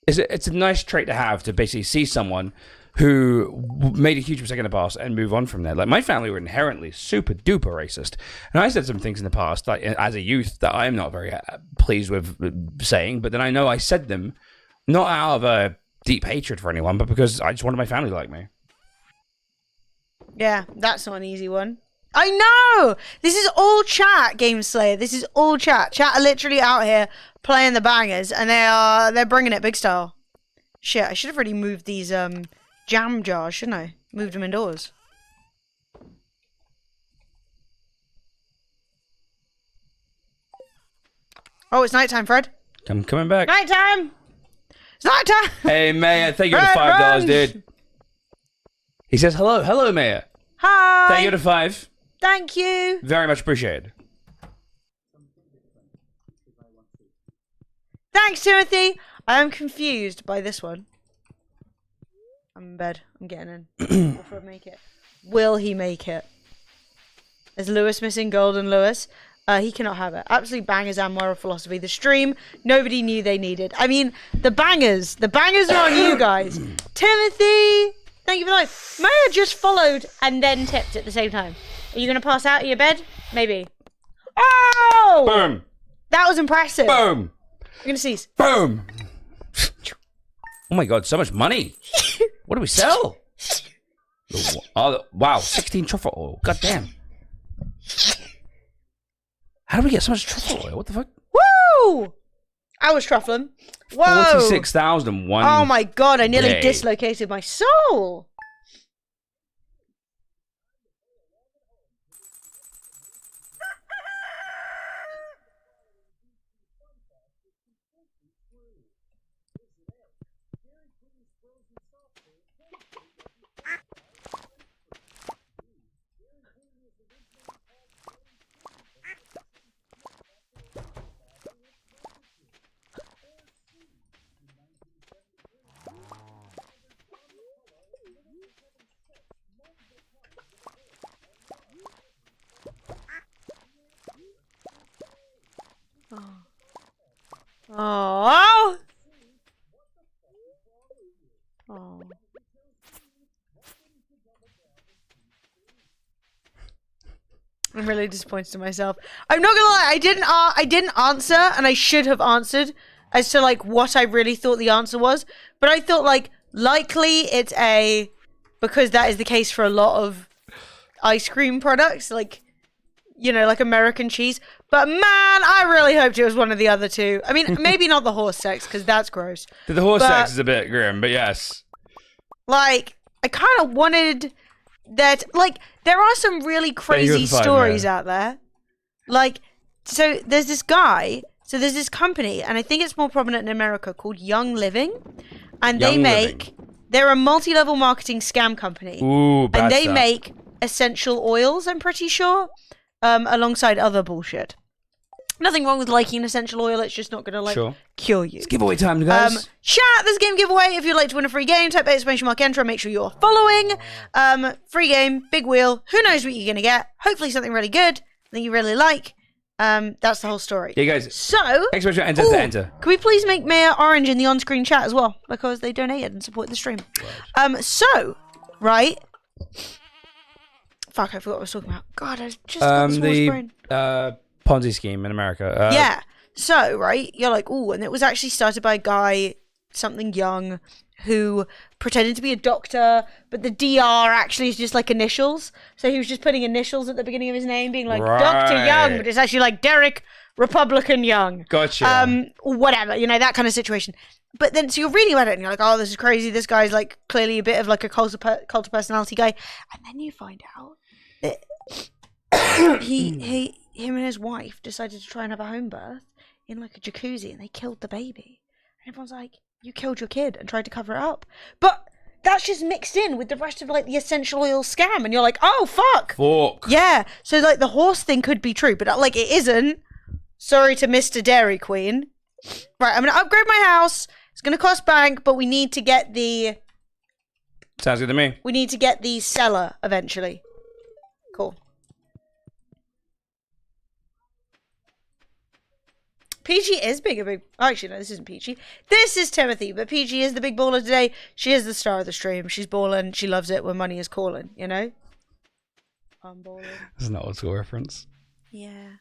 Speaker 1: It's a nice trait to have, to basically see someone who made a huge mistake in the past and move on from there. Like, my family were inherently super duper racist, and I said some things in the past, like as a youth, that I'm not very pleased with saying. But then I know I said them not out of a deep hatred for anyone, but because I just wanted my family to like me.
Speaker 2: Yeah, that's not an easy one. I know! This is all chat, Game Slayer. This is all chat. Chat are literally out here playing the bangers, and they're bringing it big style. Shit, I should have really moved these jam jars, shouldn't I? Moved them indoors. Oh, it's nighttime, Fred.
Speaker 1: I'm coming back.
Speaker 2: Nighttime. It's nighttime.
Speaker 1: Hey, Mayor, thank you for the
Speaker 2: Fred,
Speaker 1: $5, dude. He says hello. Hello, Mayor.
Speaker 2: Hi.
Speaker 1: Thank you to 5.
Speaker 2: Thank you.
Speaker 1: Very much appreciated.
Speaker 2: Thanks, Timothy. I am confused by this one. I'm in bed. I'm getting in. Will Fred make it? Will he make it? Is Lewis missing Golden Lewis? He cannot have it. Absolute bangers and moral philosophy. The stream, nobody knew they needed. I mean, the bangers. The bangers are on you guys. Timothy, thank you for the life. Maya just followed and then tipped at the same time. Are you going to pass out of your bed? Maybe. Oh!
Speaker 1: Boom.
Speaker 2: That was impressive.
Speaker 1: Boom.
Speaker 2: I'm going to sneeze.
Speaker 1: Boom. Oh my god, so much money. What do we sell? Oh, wow, 16 truffle oil. God damn. How do we get so much truffle oil? What the fuck?
Speaker 2: Woo! I was truffling. Whoa!
Speaker 1: 46,001.
Speaker 2: Oh my god, I nearly
Speaker 1: day.
Speaker 2: dislocated my soul. Oh. Oh. I'm really disappointed in myself. I'm not gonna lie, I didn't answer, and I should have answered as to like what I really thought the answer was. But I thought like likely it's A, because that is the case for a lot of ice cream products, like, you know, like American cheese. But man, I really hoped it was one of the other two. I mean, maybe not the horse sex, because that's gross.
Speaker 1: The horse sex is a bit grim, but yes.
Speaker 2: Like, I kind of wanted that. Like, there are some really crazy stories out there. Like, so there's this guy. So there's this company, and I think it's more prominent in America, called Young Living, and they're a multi-level marketing scam company.
Speaker 1: Ooh, bad
Speaker 2: and they
Speaker 1: stuff.
Speaker 2: make essential oils, I'm pretty sure, alongside other bullshit. Nothing wrong with liking an essential oil, it's just not gonna like cure you.
Speaker 1: It's giveaway time, guys.
Speaker 2: Chat, there's a game giveaway. If you'd like to win a free game, type !enter and make sure you're following. Free game, big wheel. Who knows what you're gonna get? Hopefully something really good that you really like. That's the whole story.
Speaker 1: Yeah, guys.
Speaker 2: So,
Speaker 1: Enter to enter.
Speaker 2: Can we please make Mayor Orange in the on-screen chat as well, because they donated and support the stream. So, right. Fuck, I forgot what I was talking about. God, I just got the smallest brain.
Speaker 1: Ponzi scheme in America.
Speaker 2: Yeah. So, right, you're like, ooh, and it was actually started by a guy, something young, who pretended to be a doctor, but the DR actually is just like initials. So he was just putting initials at the beginning of his name, being like Dr. Young, but it's actually like Derek Republican Young.
Speaker 1: Gotcha.
Speaker 2: Whatever, you know, that kind of situation. But then, so you're reading about it, and you're like, oh, this is crazy. This guy's like clearly a bit of like a cult of personality guy. And then you find out that him and his wife decided to try and have a home birth in like a jacuzzi, and they killed the baby. And everyone's like, you killed your kid and tried to cover it up. But that's just mixed in with the rest of like the essential oil scam, and you're like, oh fuck. Yeah. So like the horse thing could be true, but like it isn't. Sorry to Mr. Dairy Queen. Right, I'm gonna upgrade my house. It's gonna cost bank, but we need to get the...
Speaker 1: Sounds good to me.
Speaker 2: We need to get the cellar eventually. Cool. PG is big. Oh, actually, no, this isn't PG. This is Timothy, but PG is the big baller today. She is the star of the stream. She's balling. She loves it when money is calling, you know? I'm balling.
Speaker 1: That's not old school reference.
Speaker 2: Yeah.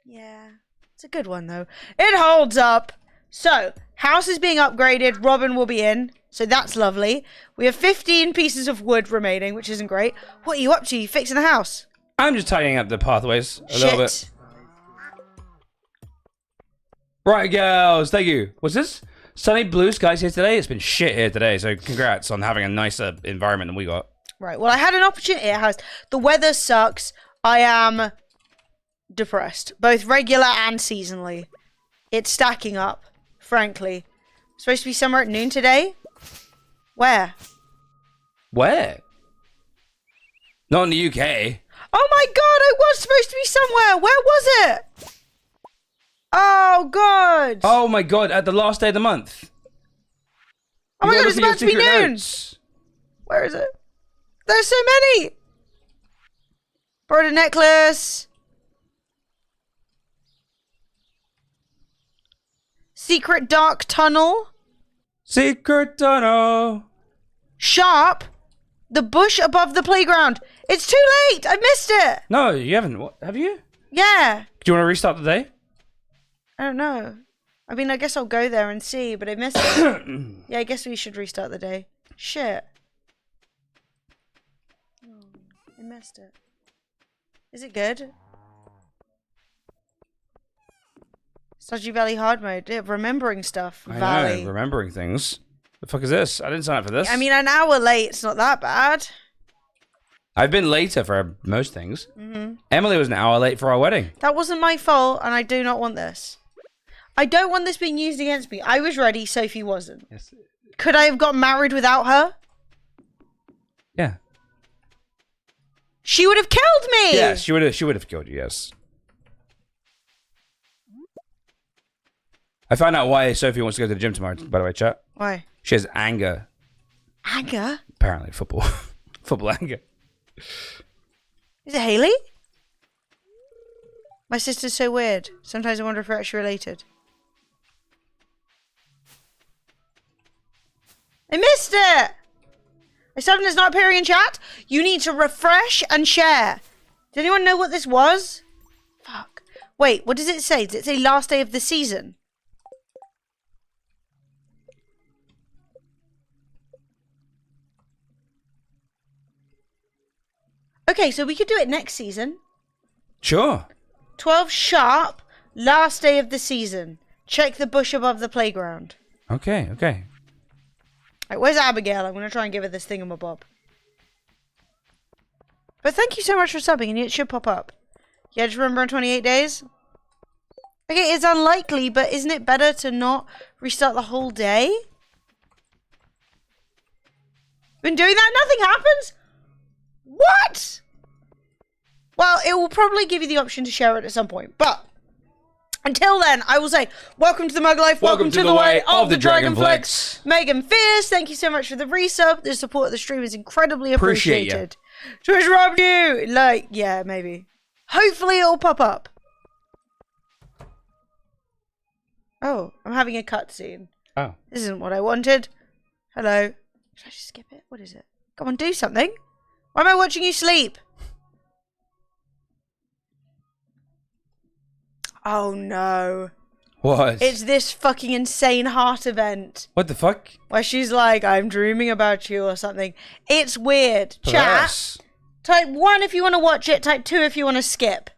Speaker 2: Yeah. It's a good one, though. It holds up. So, house is being upgraded. Robin will be in. So that's lovely. We have 15 pieces of wood remaining, which isn't great. What are you up to? You fixing the house?
Speaker 1: I'm just tidying up the pathways a little bit. Right, girls. Thank you. What's this? Sunny blue skies here today. It's been shit here today, so congrats on having a nicer environment than we got.
Speaker 2: Right. Well, I had an opportunity at house. The weather sucks. I am depressed, both regular and seasonally. It's stacking up, frankly. Supposed to be somewhere at noon today? Where?
Speaker 1: Where? Not in the UK.
Speaker 2: Oh my god, I was supposed to be somewhere! Where was it? Oh god!
Speaker 1: Oh my god, at the last day of the month.
Speaker 2: Oh my god, it's about to be noon!
Speaker 1: Notes.
Speaker 2: Where is it? There's so many! Borrowed a necklace. Secret dark tunnel.
Speaker 1: Secret tunnel.
Speaker 2: Sharp. The bush above the playground. It's too late! I missed it!
Speaker 1: No, you haven't. What, have you?
Speaker 2: Yeah.
Speaker 1: Do you want to restart the day?
Speaker 2: I don't know. I mean, I guess I'll go there and see, but I missed it. Yeah, I guess we should restart the day. Shit. Oh, I missed it. Is it good? Stardew Valley hard mode. Yeah, remembering stuff.
Speaker 1: I
Speaker 2: Valley.
Speaker 1: know, remembering things. The fuck is this? I didn't sign up for this.
Speaker 2: I mean, an hour late. It's not that bad.
Speaker 1: I've been later for most things.
Speaker 2: Mm-hmm.
Speaker 1: Emily was an hour late for our wedding.
Speaker 2: That wasn't my fault, and I do not want this. I don't want this being used against me. I was ready, Sophie wasn't.
Speaker 1: Yes.
Speaker 2: Could I have gotten married without her?
Speaker 1: Yeah.
Speaker 2: She would have killed me!
Speaker 1: Yeah, she would have killed you, yes. I found out why Sophie wants to go to the gym tomorrow, by the way, chat.
Speaker 2: Why?
Speaker 1: She has anger.
Speaker 2: Anger?
Speaker 1: Apparently, football. Football anger.
Speaker 2: Is it Haley? My sister's so weird. Sometimes I wonder if we're actually related. I missed it! I said it's not appearing in chat. You need to refresh and share. Does anyone know what this was? Fuck. Wait, what does it say? Does it say last day of the season? Okay, so we could do it next season.
Speaker 1: Sure.
Speaker 2: 12 sharp, last day of the season. Check the bush above the playground.
Speaker 1: Okay, okay.
Speaker 2: Right, where's Abigail? I'm going to try and give her this thingamabob. But thank you so much for subbing, and it should pop up. Yeah, just remember in 28 days? Okay, it's unlikely, but isn't it better to not restart the whole day? Been doing that, nothing happens? What? Well, it will probably give you the option to share it at some point, but until then, I will say, welcome to the Mug Life, welcome to the way of the Dragonflex. Megan Fierce, thank you so much for the resub. The support of the stream is incredibly appreciated. Twitch robbed you! Like, yeah, maybe. Hopefully it'll pop up. Oh, I'm having a cutscene.
Speaker 1: Oh.
Speaker 2: This isn't what I wanted. Hello. Should I just skip it? What is it? Come on, do something. Why am I watching you sleep? Oh no.
Speaker 1: What?
Speaker 2: It's this fucking insane heart event.
Speaker 1: What the fuck?
Speaker 2: Where she's like, I'm dreaming about you or something. It's weird. Chat. Type 1 if you want to watch it. Type 2 if you want to skip.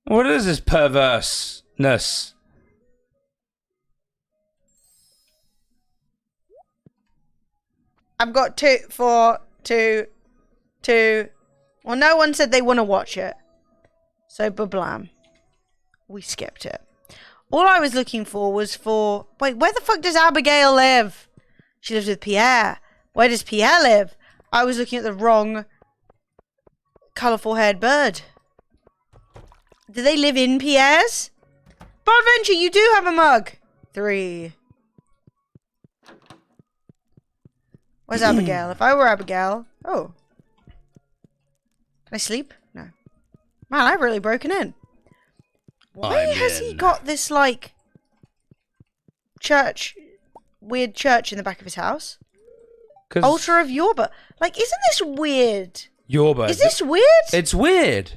Speaker 1: What is this perverseness?
Speaker 2: I've got 2, 4, 2. Well, no one said they want to watch it. So, bablam. We skipped it. All I was looking for was for... Wait, where the fuck does Abigail live? She lives with Pierre. Where does Pierre live? I was looking at the wrong colourful haired bird. Do they live in Pierre's? Bonaventure, you do have a mug. 3. Where's Abigail? If I were Abigail... Oh. Can I sleep? No. Man, I've really broken in. Why has he got this, like, weird church in the back of his house? Altar of Yorba. Like, isn't this weird?
Speaker 1: Yorba.
Speaker 2: Is this weird?
Speaker 1: It's weird.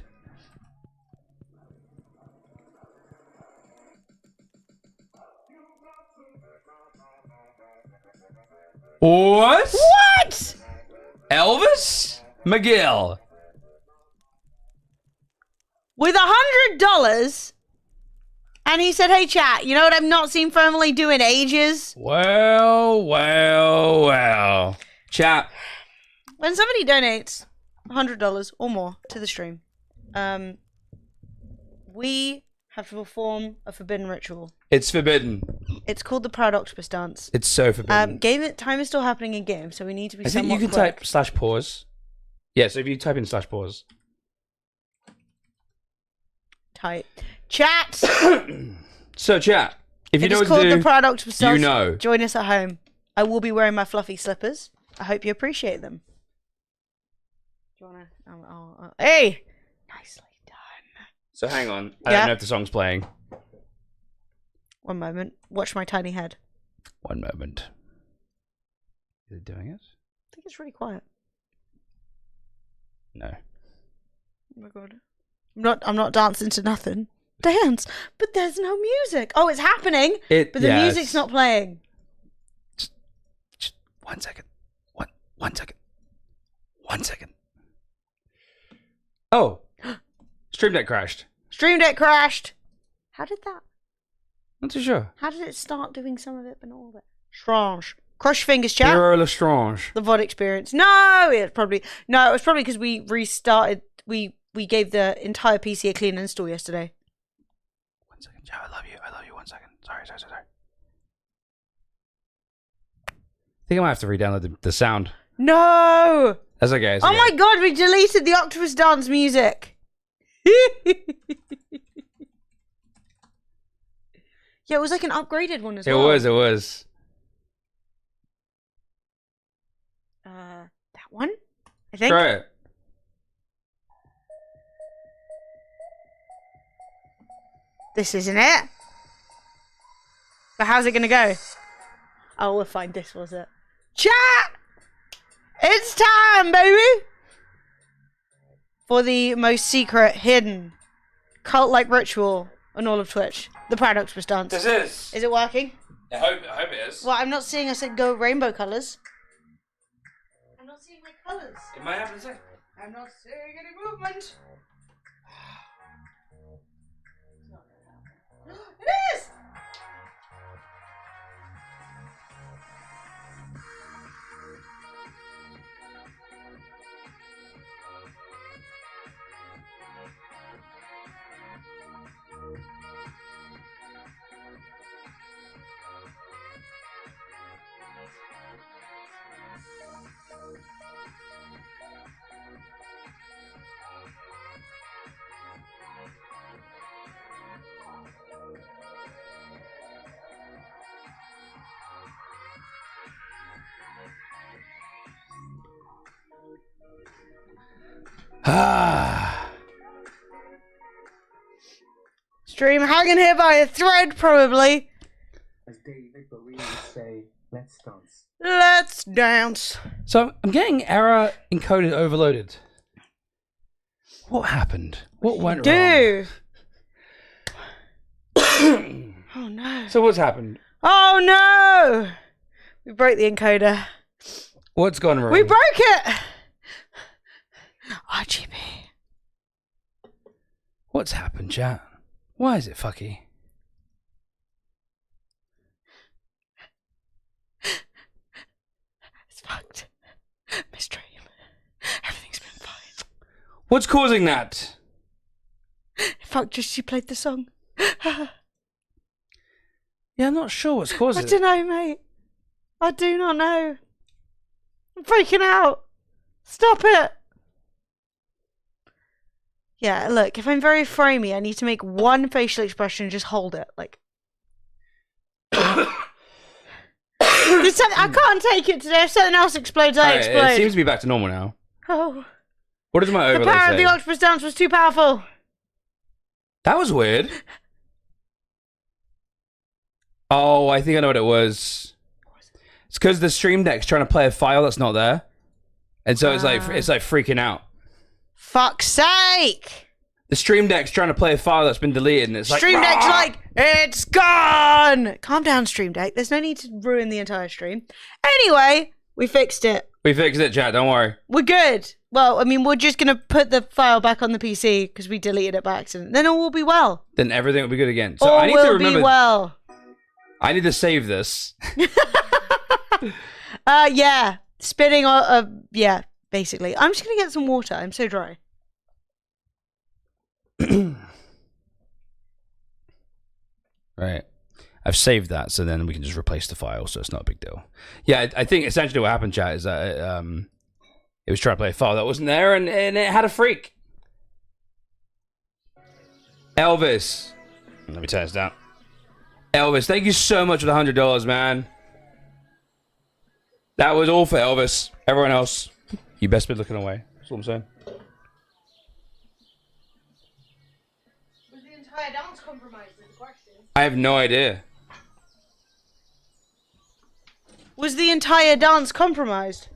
Speaker 1: What?
Speaker 2: What?
Speaker 1: Elvis McGill.
Speaker 2: With $100, and he said, hey, chat, you know what I've not seen Family do in ages?
Speaker 1: Well. Chat.
Speaker 2: When somebody donates $100 or more to the stream, We have to perform a forbidden ritual.
Speaker 1: It's forbidden.
Speaker 2: It's called the Proud Octopus Dance.
Speaker 1: It's so forbidden.
Speaker 2: Time is still happening in game, so we need to be
Speaker 1: I think you can
Speaker 2: quick.
Speaker 1: type /pause. Yeah, so if you type in /pause.
Speaker 2: Type. Chat!
Speaker 1: So, chat. If you know
Speaker 2: It's
Speaker 1: what to
Speaker 2: called
Speaker 1: do,
Speaker 2: the Proud Octopus Dance.
Speaker 1: you know.
Speaker 2: Join us at home. I will be wearing my fluffy slippers. I hope you appreciate them. Do you wanna? Hey! Nicely done.
Speaker 1: So hang on. I don't know if the song's playing.
Speaker 2: One moment. Watch my tiny head.
Speaker 1: One moment. Is it doing it?
Speaker 2: I think it's really quiet.
Speaker 1: No.
Speaker 2: Oh my god. I'm not dancing to nothing. Dance, but there's no music. Oh, it's happening, but the music's not playing.
Speaker 1: Just 1 second. One second. 1 second. Oh. Stream Deck crashed.
Speaker 2: Stream Deck crashed. How did that?
Speaker 1: Not too sure.
Speaker 2: How did it start doing some of it, but not all of it? Strange. Crush your fingers, chat.
Speaker 1: Hero Lestrange.
Speaker 2: The VOD experience. No, it was probably because we restarted. We gave the entire PC a clean install yesterday.
Speaker 1: 1 second, Joe. I love you. 1 second. Sorry. I think I might have to re-download the sound.
Speaker 2: No.
Speaker 1: That's okay.
Speaker 2: Oh my god, we deleted the Octopus Dance music. Yeah, it was like an upgraded one as well.
Speaker 1: It was.
Speaker 2: That one? I think.
Speaker 1: Try it.
Speaker 2: This isn't it. But how's it gonna go? Oh, we'll find this, was it? Chat! It's time, baby! For the most secret, hidden, cult-like ritual on all of Twitch. The Proud Octopus Dance.
Speaker 1: This is.
Speaker 2: Is it working?
Speaker 1: I hope it is.
Speaker 2: Well, I'm not seeing us go rainbow colours. I'm not seeing my colours.
Speaker 1: It might happen in a second.
Speaker 2: I'm not seeing any movement. It is! Stream hanging here by a thread, probably.
Speaker 4: As David Bowie would say, let's dance.
Speaker 2: Let's dance.
Speaker 1: So I'm getting error encoded overloaded. What happened? What went wrong?
Speaker 2: Oh no.
Speaker 1: So what's happened?
Speaker 2: Oh no! We broke the encoder.
Speaker 1: What's gone wrong?
Speaker 2: We broke it! RGB.
Speaker 1: What's happened, chat? Why is it fucky?
Speaker 2: It's fucked. Mistream. Everything's been fine.
Speaker 1: What's causing that?
Speaker 2: It fucked just she played the song.
Speaker 1: Yeah, I'm not sure what's causing
Speaker 2: I
Speaker 1: it.
Speaker 2: don't know, mate. I do not know. I'm freaking out. Stop it. Yeah, look, if I'm very framey, I need to make one facial expression and just hold it. Like. I can't take it today. If something else explodes, I explode.
Speaker 1: It seems to be back to normal now.
Speaker 2: Oh.
Speaker 1: What does my
Speaker 2: The
Speaker 1: overlay
Speaker 2: power
Speaker 1: say?
Speaker 2: of the octopus dance was too powerful.
Speaker 1: That was weird. Oh, I think I know what it was. It's because the Stream Deck's trying to play a file that's not there, and so it's like freaking out.
Speaker 2: Fuck's sake!
Speaker 1: The Stream Deck's trying to play a file that's been deleted, and it's like
Speaker 2: Stream Deck's like, it's gone! Calm down, Stream Deck. There's no need to ruin the entire stream. Anyway, we fixed it.
Speaker 1: We fixed it, chat. Don't worry.
Speaker 2: We're good. Well, I mean, we're just going to put the file back on the PC because we deleted it by accident. Then all will be well.
Speaker 1: Then everything will be good again. So
Speaker 2: all
Speaker 1: I need
Speaker 2: will
Speaker 1: to remember.
Speaker 2: Be well.
Speaker 1: I need to save this.
Speaker 2: Yeah. Spitting yeah, basically. I'm just going to get some water. I'm so dry.
Speaker 1: Right. I've saved that, so then we can just replace the file, so it's not a big deal. Yeah, I think essentially what happened, chat, is that it was trying to play a file that wasn't there, and it had a freak. Elvis. Let me turn this down. Elvis, thank you so much for the $100, man. That was all for Elvis. Everyone else, you best be looking away. That's what I'm saying.
Speaker 2: Was the entire dance compromised is the question.
Speaker 1: I have no idea.
Speaker 2: Was the entire dance compromised?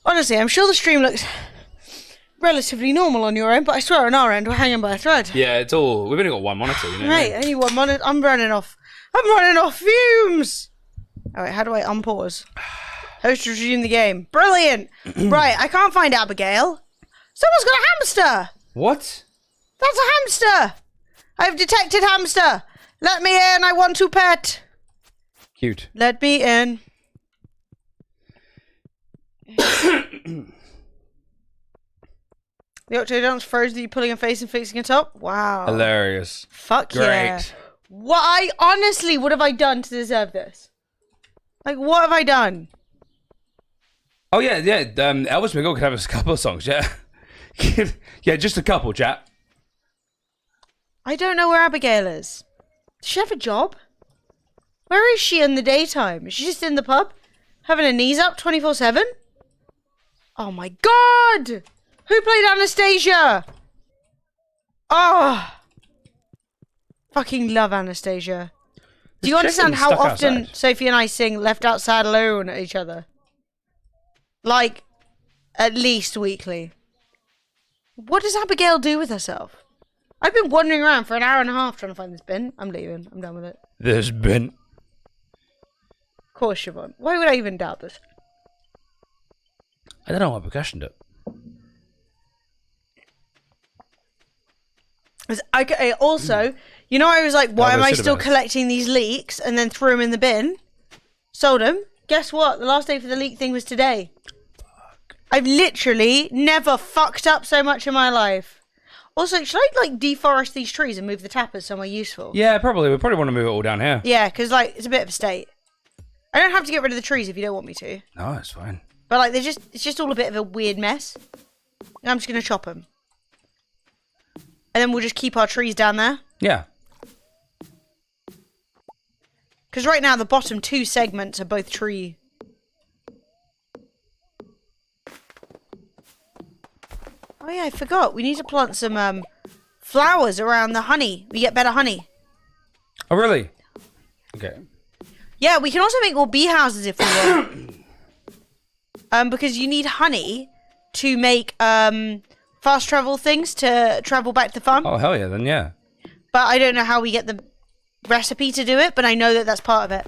Speaker 2: Honestly, I'm sure the stream looks relatively normal on your end, but I swear on our end we're hanging by a thread.
Speaker 1: Yeah, it's all. We've only got one monitor, you know.
Speaker 2: Right, only one monitor. I'm running off fumes. All right, how do I unpause? Host resume the game. Brilliant. Right, I can't find Abigail. Someone's got a hamster.
Speaker 1: What?
Speaker 2: That's a hamster. I've detected hamster. Let me in. I want to pet.
Speaker 1: Cute.
Speaker 2: Let me in. The Octo dance froze that you pulling a face and fixing it up. Wow.
Speaker 1: Hilarious.
Speaker 2: Fuck
Speaker 1: Great.
Speaker 2: yeah. What honestly, what have I done to deserve this? Like, what have I done?
Speaker 1: Oh yeah. Elvis McGill could have a couple of songs, yeah. Yeah, just a couple, chat.
Speaker 2: I don't know where Abigail is. Does she have a job? Where is she in the daytime? Is she just in the pub? Having her knees up 24/7? Oh my god! Who played Anastasia? Oh! Fucking love Anastasia. Do you understand how often Sophie and I sing Left Outside Alone at each other? Like, at least weekly. What does Abigail do with herself? I've been wandering around for an hour and a half trying to find this bin. I'm leaving. I'm done with it.
Speaker 1: This bin.
Speaker 2: Of course, Siobhan. Why would I even doubt this?
Speaker 1: I don't know what percussioned it.
Speaker 2: Also, you know, I was like, why am I still collecting these leaks? And then threw them in the bin. Sold them. Guess what? The last day for the leak thing was today. I've literally never fucked up so much in my life. Also, should I, like, deforest these trees and move the tappers somewhere useful?
Speaker 1: Yeah, probably. We probably want to move it all down here.
Speaker 2: Yeah, because, like, it's a bit of a state. I don't have to get rid of the trees if you don't want me to.
Speaker 1: No, it's fine.
Speaker 2: But, like, it's just all a bit of a weird mess. And I'm just going to chop them. And then we'll just keep our trees down there.
Speaker 1: Yeah.
Speaker 2: Because right now, the bottom two segments are both tree. Oh yeah, I forgot. We need to plant some flowers around the honey. We get better honey.
Speaker 1: Oh, really? Okay.
Speaker 2: Yeah, we can also make more bee houses if we want. Because you need honey to make fast travel things to travel back to the farm.
Speaker 1: Oh, hell yeah, then yeah.
Speaker 2: But I don't know how we get the recipe to do it, but I know that that's part of it.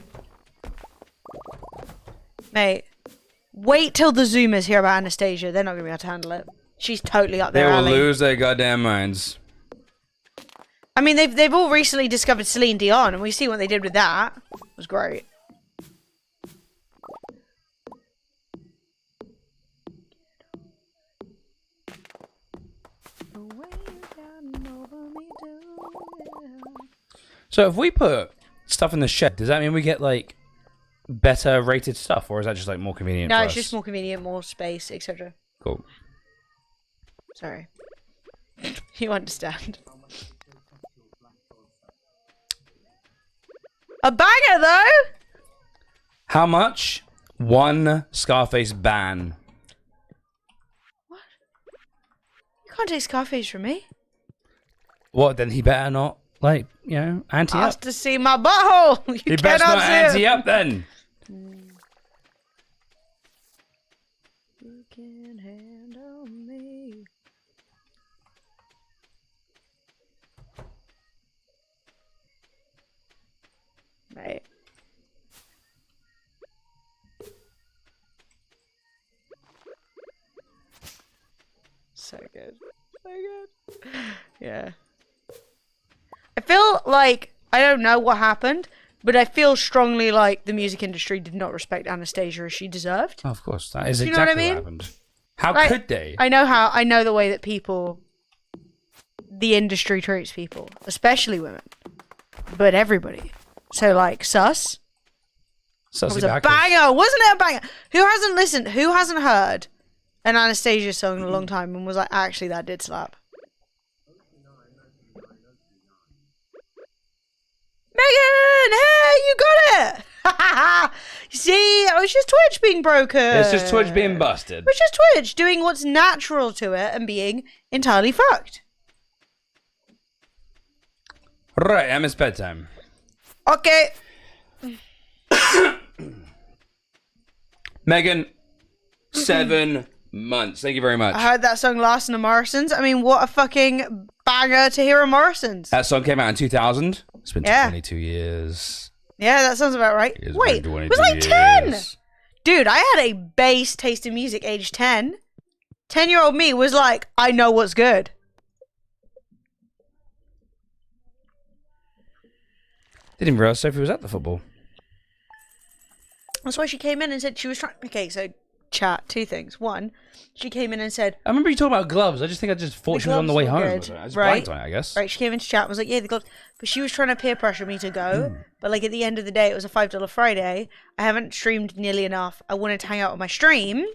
Speaker 2: Mate, wait till the Zoomers hear about Anastasia. They're not going to be able to handle it. She's totally up their alley.
Speaker 1: They will lose their goddamn minds.
Speaker 2: I mean, they've all recently discovered Celine Dion, and we see what they did with that. It was great.
Speaker 1: So if we put stuff in the shed, does that mean we get, like, better rated stuff, or is that just, like, more convenient for us?
Speaker 2: No, it's just more convenient, more space, etc.
Speaker 1: Cool.
Speaker 2: Sorry. You understand. A banger, though!
Speaker 1: How much? One Scarface ban.
Speaker 2: What? You can't take Scarface from me.
Speaker 1: What, then he better not, like, you know, ante up?
Speaker 2: Ask to see my butthole! You
Speaker 1: he better not ante
Speaker 2: it.
Speaker 1: up, then.
Speaker 2: You can handle me. Right. So good. So good. Yeah. I feel like, I don't know what happened, but I feel strongly like the music industry did not respect Anastasia as she deserved.
Speaker 1: Oh, of course. That is
Speaker 2: Do you
Speaker 1: exactly
Speaker 2: know what I mean?
Speaker 1: what happened. How
Speaker 2: Right.
Speaker 1: could they?
Speaker 2: I know the way that the industry treats people, especially women, but everybody. So like sus.
Speaker 1: So
Speaker 2: It was a banger, wasn't it a banger? Who hasn't heard an Anastasia song in a long time and was like, actually, that did slap? Megan, hey, you got it! You see, it was just Twitch being broken.
Speaker 1: It's just Twitch being busted.
Speaker 2: It was just Twitch doing what's natural to it and being entirely fucked.
Speaker 1: Right, Emma's bedtime.
Speaker 2: Okay.
Speaker 1: Megan, 7 months. Thank you very much.
Speaker 2: I heard that song last in the Morrisons. I mean, what a fucking banger to hear a Morrisons.
Speaker 1: That song came out in 2000. It's been
Speaker 2: Yeah.
Speaker 1: 22 years.
Speaker 2: Yeah, that sounds about right.
Speaker 1: It's
Speaker 2: Wait,
Speaker 1: been
Speaker 2: it was
Speaker 1: 22
Speaker 2: like 10!
Speaker 1: years.
Speaker 2: Dude, I had a base taste in music age 10. 10-year-old me was like, I know what's good.
Speaker 1: Didn't realize Sophie was at the football.
Speaker 2: That's why she came in and said she was trying... Okay, so chat, 2 things. 1, she came in and said...
Speaker 1: I remember you talking about gloves. I just thought she was on the way
Speaker 2: gloves were
Speaker 1: home.
Speaker 2: good,
Speaker 1: I was
Speaker 2: right?
Speaker 1: blanked on it, I guess.
Speaker 2: Right, she came into chat and was like, yeah, the gloves... But she was trying to peer pressure me to go. But like at the end of the day, it was a $5 Friday. I haven't streamed nearly enough. I wanted to hang out on my stream.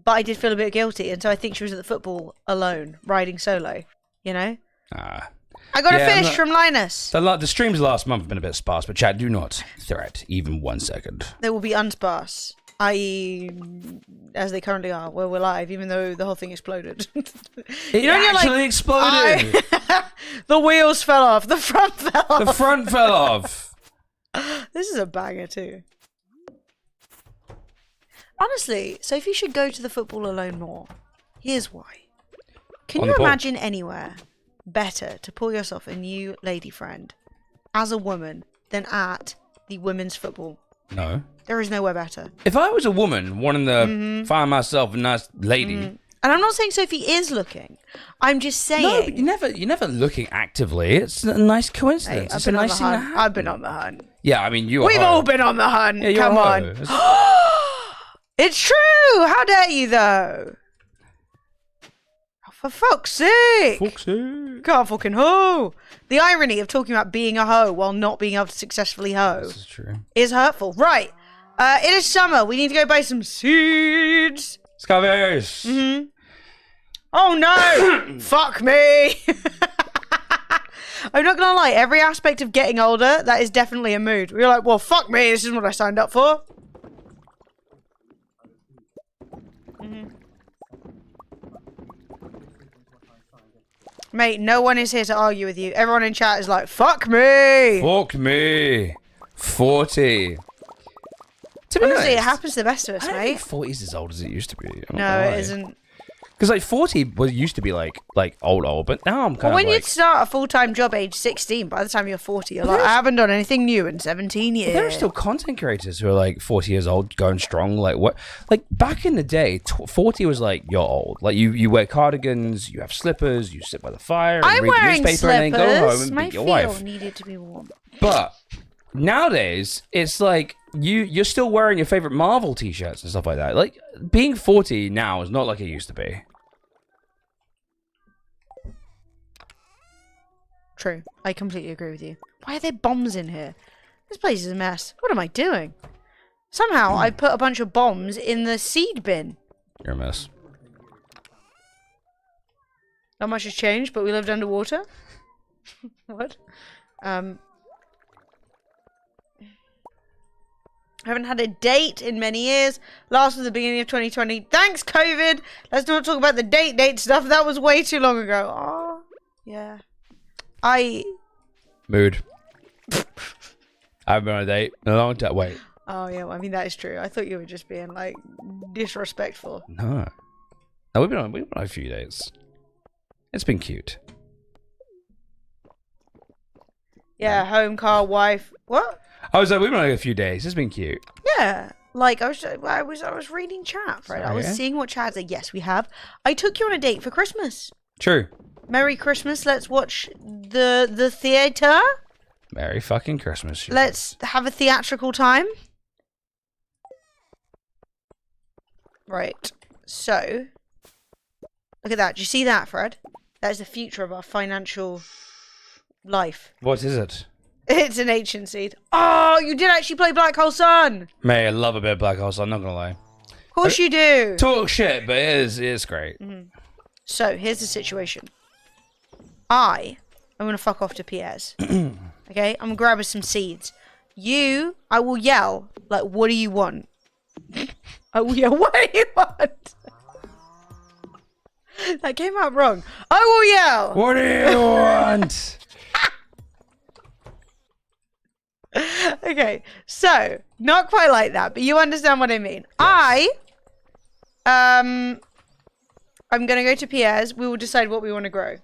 Speaker 2: But I did feel a bit guilty. And so I think she was at the football alone, riding solo. You know? I got a fish from Linus.
Speaker 1: The streams last month have been a bit sparse, but chat, do not threat even 1 second.
Speaker 2: They will be unsparse. I.e., as they currently are, where we're live, even though the whole thing exploded.
Speaker 1: It actually exploded!
Speaker 2: The wheels fell off. The front fell off.
Speaker 1: The front fell off.
Speaker 2: This is a banger too. Honestly, Sophie should go to the football alone more. Here's why. Can
Speaker 1: On
Speaker 2: you
Speaker 1: the ball.
Speaker 2: imagine anywhere better to pull yourself a new lady friend as a woman than at the women's football?
Speaker 1: No.
Speaker 2: There is nowhere better.
Speaker 1: If I was a woman wanting to find myself a nice lady...
Speaker 2: And I'm not saying Sophie is looking. I'm just saying...
Speaker 1: No, but you're never looking actively. It's a nice
Speaker 2: Hey,
Speaker 1: coincidence. It's a nice thing to happen.
Speaker 2: I've been on the hunt.
Speaker 1: Yeah, I mean, you are.
Speaker 2: We've all been on the hunt.
Speaker 1: Yeah, you're
Speaker 2: Come
Speaker 1: a
Speaker 2: on.
Speaker 1: hoe.
Speaker 2: It's true. How dare you, though? Oh, for fuck's sake. Can't fucking hoe. The irony of talking about being a hoe while not being able to successfully hoe
Speaker 1: This is true.
Speaker 2: is hurtful. Right. It is summer. We need to go buy some seeds.
Speaker 1: Scavies.
Speaker 2: Oh no! Fuck me! I'm not gonna lie, every aspect of getting older, that is definitely a mood. We're like, well, fuck me, this is what I signed up for. Mate, no one is here to argue with you. Everyone in chat is like, fuck me!
Speaker 1: Fuck me. 40. To be
Speaker 2: Honestly, it
Speaker 1: honest,
Speaker 2: happens to the best of us,
Speaker 1: I don't
Speaker 2: mate.
Speaker 1: think 40 is as old as it used to be.
Speaker 2: No, it isn't.
Speaker 1: Because like 40 used to be like old, but now I'm kind
Speaker 2: Well,
Speaker 1: of
Speaker 2: when you
Speaker 1: like...
Speaker 2: start a full-time job age 16, by the time you're 40, you're like, I haven't done anything new in 17 years.
Speaker 1: There are still content creators who are like 40 years old, going strong. Like what? Like back in the day, 40 was like you're old. Like you wear cardigans, you have slippers, you sit by the fire, and
Speaker 2: I'm
Speaker 1: read the
Speaker 2: wearing
Speaker 1: newspaper, and then go home and
Speaker 2: My
Speaker 1: beat your
Speaker 2: feel
Speaker 1: wife.
Speaker 2: needed to be warm.
Speaker 1: But nowadays, it's like you're still wearing your favorite Marvel t-shirts and stuff like that. Like being 40 now is not like it used to be.
Speaker 2: True. I completely agree with you. Why are there bombs in here? This place is a mess. What am I doing? Somehow I put a bunch of bombs in the seed bin.
Speaker 1: You're a mess.
Speaker 2: Not much has changed, but we lived underwater. What? I haven't had a date in many years. Last was the beginning of 2020. Thanks, COVID. Let's not talk about the date stuff. That was way too long ago. Oh, yeah.
Speaker 1: Mood. I haven't been on a date in a long time. Wait.
Speaker 2: Oh, yeah, well, I mean, that is true. I thought you were just being, like, disrespectful.
Speaker 1: No. No, we've been on a few dates. It's been cute.
Speaker 2: Yeah, home, car, wife. What?
Speaker 1: I was like, we've been on a few days. It's been cute.
Speaker 2: Yeah. Like, I was reading chat, right? I was seeing what chat said. Yes, we have. I took you on a date for Christmas.
Speaker 1: True.
Speaker 2: Merry Christmas. Let's watch the theater.
Speaker 1: Merry fucking Christmas.
Speaker 2: Let's have a theatrical time. Right. So, look at that. Do you see that, Fred? That is the future of our financial life.
Speaker 1: What is it?
Speaker 2: It's an ancient seed. Oh, you did actually play Black Hole Sun.
Speaker 1: Mate, I love a bit of Black Hole, so I'm not gonna lie.
Speaker 2: Of course you do.
Speaker 1: Talk shit, but it is great.
Speaker 2: So, here's the situation. I'm going to fuck off to Pierre's. Okay? I'm going to grab us some seeds. I will yell, like, what do you want? I will yell, what do you want? That came out wrong. I will yell.
Speaker 1: What do you want?
Speaker 2: Okay, so, not quite like that, but you understand what I mean. Yes. I'm going to go to Pierre's. We will decide what we want to grow.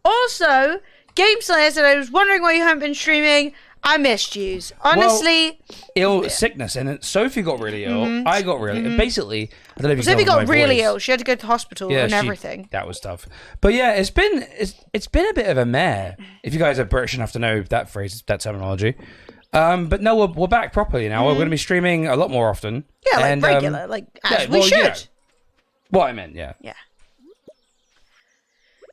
Speaker 2: Also, Game Slayer said, I was wondering why you haven't been streaming. I missed yous. Honestly.
Speaker 1: Well, sickness, and Sophie got really ill. I got really basically, I don't know if you
Speaker 2: Sophie
Speaker 1: can tell
Speaker 2: got
Speaker 1: my
Speaker 2: really
Speaker 1: voice.
Speaker 2: ill. She had to go to the hospital and everything.
Speaker 1: That was tough. But yeah, it's been a bit of a mare. If you guys are British enough to know that phrase, that terminology. But no, we're back properly now. We're going to be streaming a lot more often.
Speaker 2: Yeah, like
Speaker 1: and,
Speaker 2: regular, like as we should.
Speaker 1: You know, what I meant, yeah.
Speaker 2: Yeah.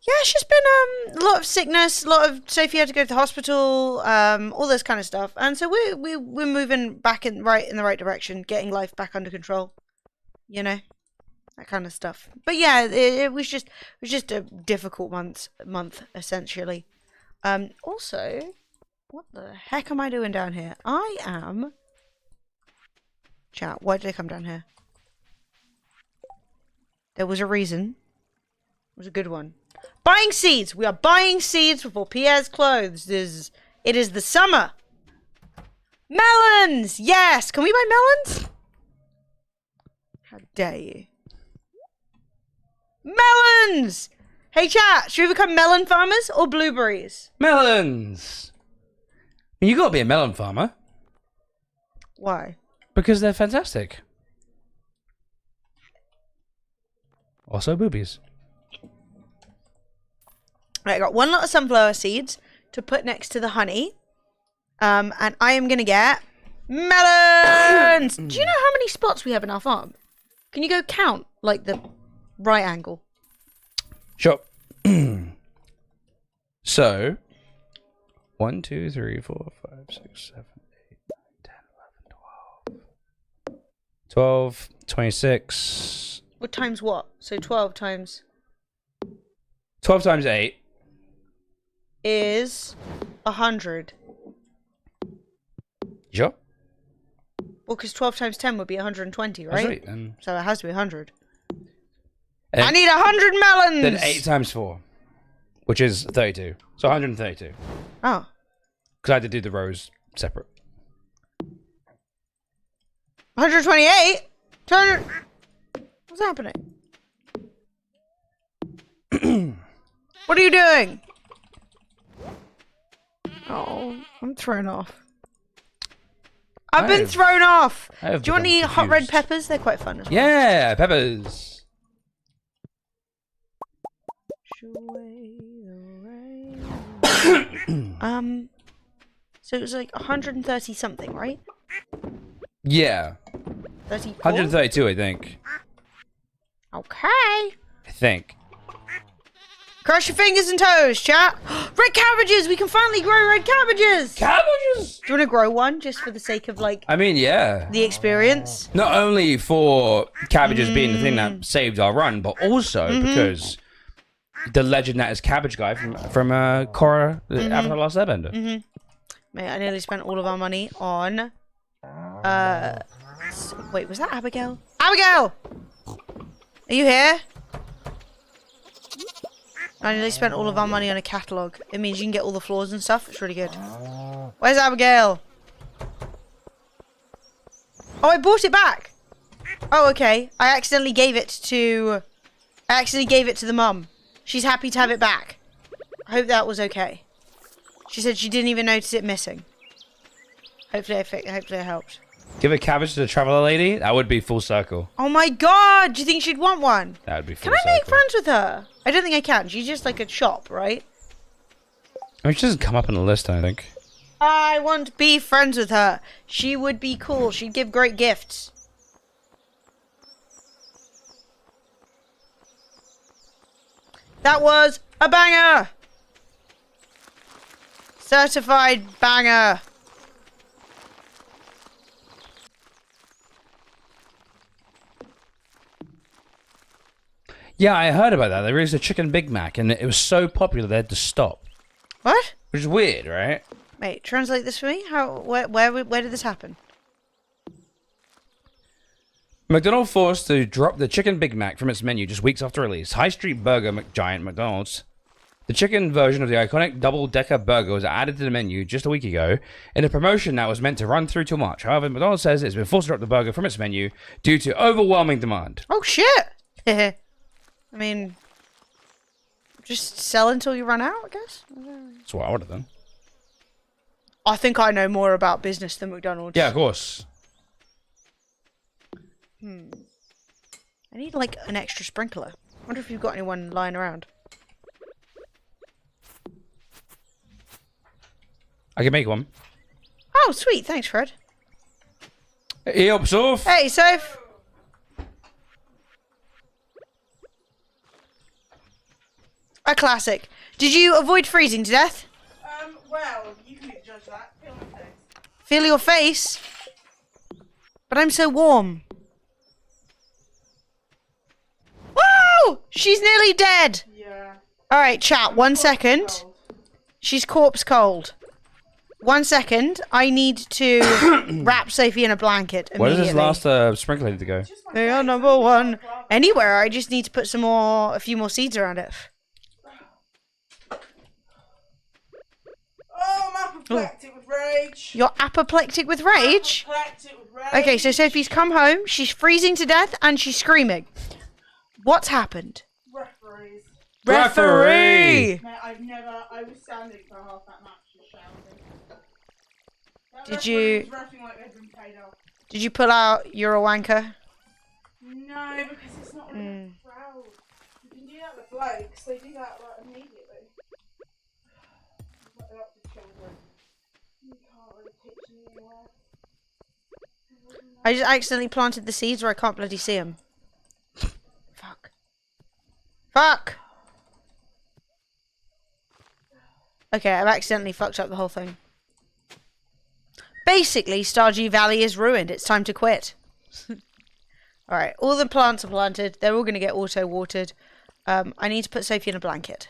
Speaker 2: Yeah, it's just been a lot of sickness, a lot of Sophie had to go to the hospital, all this kind of stuff, and so we're moving back in the right direction, getting life back under control, you know, that kind of stuff. But yeah, it was just a difficult month essentially. Also, what the heck am I doing down here? I am. Chat. Why did I come down here? There was a reason. It was a good one. Buying seeds! We are buying seeds for Pierre's clothes. It is the summer. Melons! Yes! Can we buy melons? How dare you? Melons! Hey chat, should we become melon farmers or blueberries?
Speaker 1: Melons! You gotta be a melon farmer.
Speaker 2: Why?
Speaker 1: Because they're fantastic. Also boobies.
Speaker 2: Right, I got one lot of sunflower seeds to put next to the honey. And I am going to get melons! Do you know how many spots we have in our farm? Can you go count, like, the right angle?
Speaker 1: Sure. So, 1, 2, 3, 4, 5, 6, 7, 8, 9, 10, 11, 12. 12, 26.
Speaker 2: What times what? So 12 times...
Speaker 1: 12 times 8.
Speaker 2: Is 100.
Speaker 1: Sure.
Speaker 2: Well, because 12 times 10 would be 120, right?
Speaker 1: That's right. Then,
Speaker 2: So it has to be 100. I need 100 melons!
Speaker 1: Then 8 times 4, which is 32. So 132.
Speaker 2: Oh.
Speaker 1: Because I had to do the rows separate.
Speaker 2: 128? 200... What's happening? What are you doing? Oh, I'm thrown off. I've been thrown off. Do you want any hot red peppers? They're quite fun as well.
Speaker 1: Yeah, peppers.
Speaker 2: So it was like 130 something, right?
Speaker 1: Yeah.
Speaker 2: 34?
Speaker 1: 132, I think.
Speaker 2: Okay.
Speaker 1: I think.
Speaker 2: Cross your fingers and toes, chat. Red cabbages! We can finally grow red cabbages!
Speaker 1: Cabbages!
Speaker 2: Do you want to grow one just for the sake of, like,
Speaker 1: I mean, yeah.
Speaker 2: the experience?
Speaker 1: Not only for cabbages being the thing that saved our run, but also because the legend that is Cabbage Guy from Korra, Avatar: Last Airbender.
Speaker 2: Mate, I nearly spent all of our money on... Wait, was that Abigail? Abigail! Are you here? I nearly spent all of our money on a catalogue. It means you can get all the floors and stuff. It's really good. Where's Abigail? Oh, I bought it back. Oh, okay. I accidentally gave it to the mum. She's happy to have it back. I hope that was okay. She said she didn't even notice it missing. Hopefully I helped.
Speaker 1: Give a cabbage to the traveler lady? That would be full circle.
Speaker 2: Oh my god! Do you think she'd want one?
Speaker 1: That would be full
Speaker 2: circle. Can I make
Speaker 1: circle.
Speaker 2: friends with her? I don't think I can. She's just like a shop, right?
Speaker 1: I mean, she doesn't come up on the list, I think.
Speaker 2: I want to be friends with her. She would be cool. She'd give great gifts. That was a banger! Certified banger.
Speaker 1: Yeah, I heard about that. They released a chicken Big Mac, and it was so popular they had to stop.
Speaker 2: What?
Speaker 1: Which is weird, right?
Speaker 2: Wait, translate this for me. Where did this happen?
Speaker 1: McDonald's forced to drop the chicken Big Mac from its menu just weeks after release. High Street Burger giant McDonald's. The chicken version of the iconic double-decker burger was added to the menu just a week ago in a promotion that was meant to run through till March. However, McDonald's says it's been forced to drop the burger from its menu due to overwhelming demand.
Speaker 2: Oh, shit! I mean, just sell until you run out, I guess?
Speaker 1: That's what I would have done.
Speaker 2: I think I know more about business than McDonald's.
Speaker 1: Yeah, of course.
Speaker 2: I need, like, an extra sprinkler. I wonder if you've got anyone lying around.
Speaker 1: I can make one.
Speaker 2: Oh, sweet. Thanks, Fred.
Speaker 1: Hey up, Soph.
Speaker 2: Hey, Soph. A classic. Did you avoid freezing to death?
Speaker 5: Well, you can judge that. Feel my face.
Speaker 2: Feel your face? But I'm so warm. Woo! She's nearly dead.
Speaker 5: Yeah.
Speaker 2: Alright, chat. 1 second.
Speaker 5: Cold.
Speaker 2: She's corpse cold. 1 second. I need to wrap Sophie in a blanket
Speaker 1: Where
Speaker 2: immediately.
Speaker 1: does this last sprinkler need to go?
Speaker 5: Just my
Speaker 2: They are
Speaker 5: face.
Speaker 2: number one. Anywhere. I just need to put a few more seeds around it.
Speaker 5: Oh, I'm apoplectic with rage.
Speaker 2: You're apoplectic with rage?
Speaker 5: Apoplectic with rage.
Speaker 2: Okay, so Sophie's come home. She's freezing to death and she's screaming. What's happened?
Speaker 5: Referees.
Speaker 1: Referee!
Speaker 5: Mate, I was standing for half that match just shouting. That
Speaker 2: Did
Speaker 5: referee
Speaker 2: you-
Speaker 5: was reffing like they'd been paid off.
Speaker 2: Did you pull out You're a Wanker?
Speaker 5: No, because it's not really a crowd. You can do that with blokes. They do that like immediately. Like, they're up to children. You can't really picture me anywhere.
Speaker 2: I just accidentally planted the seeds where I can't bloody see them. Fuck. Fuck! Okay, I've accidentally fucked up the whole thing. Basically, Stardew Valley is ruined. It's time to quit. Alright, all the plants are planted. They're all going to get auto-watered. I need to put Sophie in a blanket.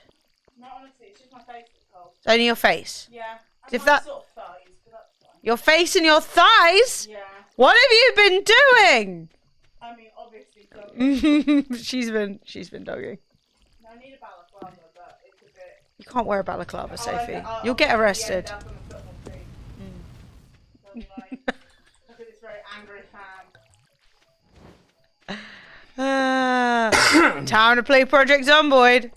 Speaker 5: No, honestly, it's just my face that's cold.
Speaker 2: It's only your face.
Speaker 5: Yeah. And
Speaker 2: If
Speaker 5: my
Speaker 2: that-
Speaker 5: sort of thighs, but that's fine.
Speaker 2: Your face and your thighs?
Speaker 5: Yeah.
Speaker 2: What have you been doing?
Speaker 5: I mean, obviously, so
Speaker 2: she's been dogging.
Speaker 5: I need a balaclava, but it's a bit.
Speaker 2: You can't wear a balaclava, Sophie.
Speaker 5: I'll
Speaker 2: You'll get arrested.
Speaker 5: Yeah, that's on the football team. They'll be like, look at this very angry fan.
Speaker 2: Time to play Project Zomboid.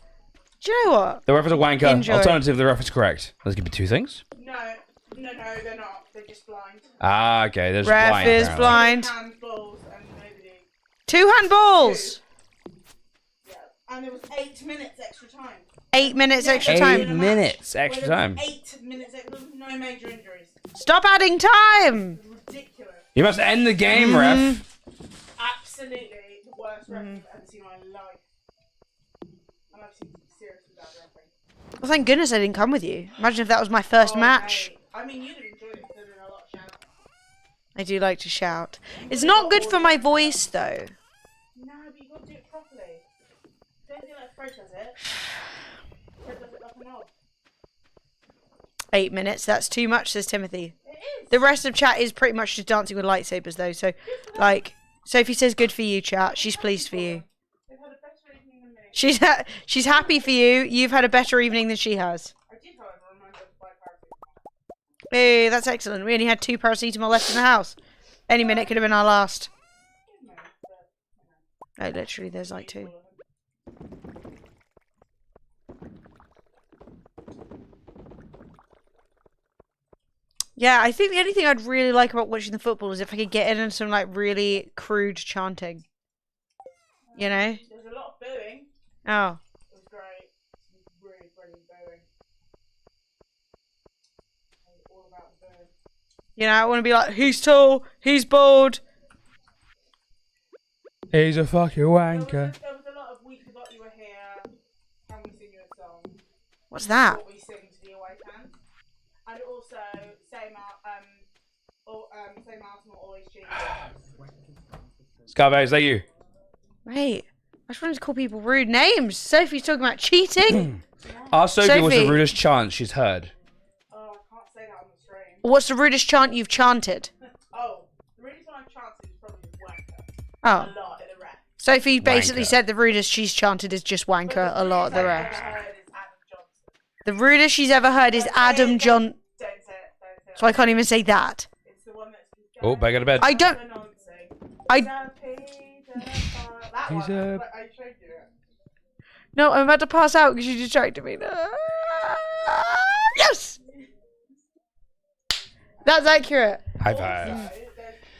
Speaker 2: Do you know what?
Speaker 1: The ref is a wanker.
Speaker 2: Enjoy.
Speaker 1: Alternative, the ref is correct. There's gonna be two things.
Speaker 5: No, they're not. They're just blind.
Speaker 1: Ah, okay. There's
Speaker 2: Ref
Speaker 1: blind,
Speaker 2: is
Speaker 1: apparently.
Speaker 2: blind.
Speaker 5: Handballs and nobody.
Speaker 2: 2 handballs.
Speaker 5: Yeah. And there was 8 minutes extra time.
Speaker 2: 8 minutes extra
Speaker 1: 8
Speaker 2: time.
Speaker 1: minutes extra time.
Speaker 5: 8 minutes extra. There was no major injuries.
Speaker 2: Stop adding time.
Speaker 5: It was ridiculous.
Speaker 1: You must end the game, ref.
Speaker 5: Absolutely the worst referee I've ever seen in my life. And I've seen some seriously bad refereeing.
Speaker 2: Well, thank goodness I didn't come with you. Imagine if that was my first match.
Speaker 5: Mate. I mean, you'd have enjoyed it because there's a lot of shouting.
Speaker 2: I do like to shout. It's not good for my voice, though.
Speaker 5: No, but you've got to do it properly. Don't do it like Fred does it. Fred does it like an odd.
Speaker 2: 8 minutes. That's too much, says Timothy.
Speaker 5: It is.
Speaker 2: The rest of chat is pretty much just dancing with lightsabers, though. So, like, Sophie says good for you, chat. She's pleased for you.
Speaker 5: They've had a better evening than me.
Speaker 2: She's happy for you. You've had a better evening than she has.
Speaker 5: I did, however, remind her to buy paracetamol.
Speaker 2: Hey, that's excellent. We only had 2 paracetamol left in the house. Any minute could have been our last.
Speaker 5: No, but,
Speaker 2: Oh, literally, there's like 2. Yeah, I think the only thing I'd really like about watching the football is if I could get in on some like really crude chanting. You know?
Speaker 5: There's a lot of booing.
Speaker 2: Oh.
Speaker 5: It was great. It was really brilliant booing. It was all about
Speaker 2: You know, I want to be like, he's tall, he's bald.
Speaker 1: He's a fucking wanker.
Speaker 5: There was a lot of We Forgot You Were Here. Can we sing you a song?
Speaker 2: What's that?
Speaker 5: What we sing to the away fans. And also, same Arsenal always cheer.
Speaker 1: Scarface, is that you?
Speaker 2: Wait, I just wanted to call people rude names. Sophie's talking about cheating.
Speaker 1: Ask Sophie what's the
Speaker 2: Sophie.
Speaker 1: rudest chant she's heard.
Speaker 5: Oh, I can't say that on the stream.
Speaker 2: What's the rudest chant you've chanted?
Speaker 5: Oh, the reason why I've chanted is probably just wanker.
Speaker 2: Oh.
Speaker 5: A lot in the rap.
Speaker 2: Sophie basically
Speaker 1: Wanker.
Speaker 2: said the rudest she's chanted is just wanker a lot of the rest.
Speaker 5: I've heard is Adam Johnson.
Speaker 2: The rudest she's ever heard is Adam John.
Speaker 5: Don't say it, don't say it.
Speaker 2: So I can't even say that.
Speaker 5: It's the one that's
Speaker 1: Oh, back out of bed.
Speaker 2: I don't. I
Speaker 1: He's a-
Speaker 5: I showed you it.
Speaker 2: No, I'm about to pass out because you distracted me. Yes! That's accurate.
Speaker 1: High five.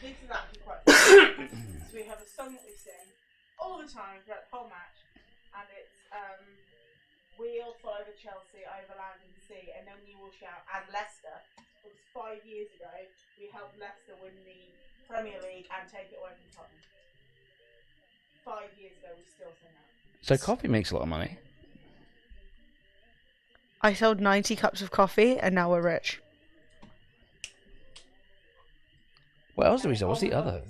Speaker 5: This is actually quite fun. So we have a song that we sing all the time throughout the whole match, and it's we'll follow the Chelsea over land and sea, and then you will shout, and Leicester. It was 5 years ago. We helped Leicester win the Premier League and take it away from Tottenham. 5 years ago, we still sing that.
Speaker 1: So coffee makes a lot of money.
Speaker 2: I sold 90 cups of coffee and now we're rich.
Speaker 1: What else do we sell? What's the other?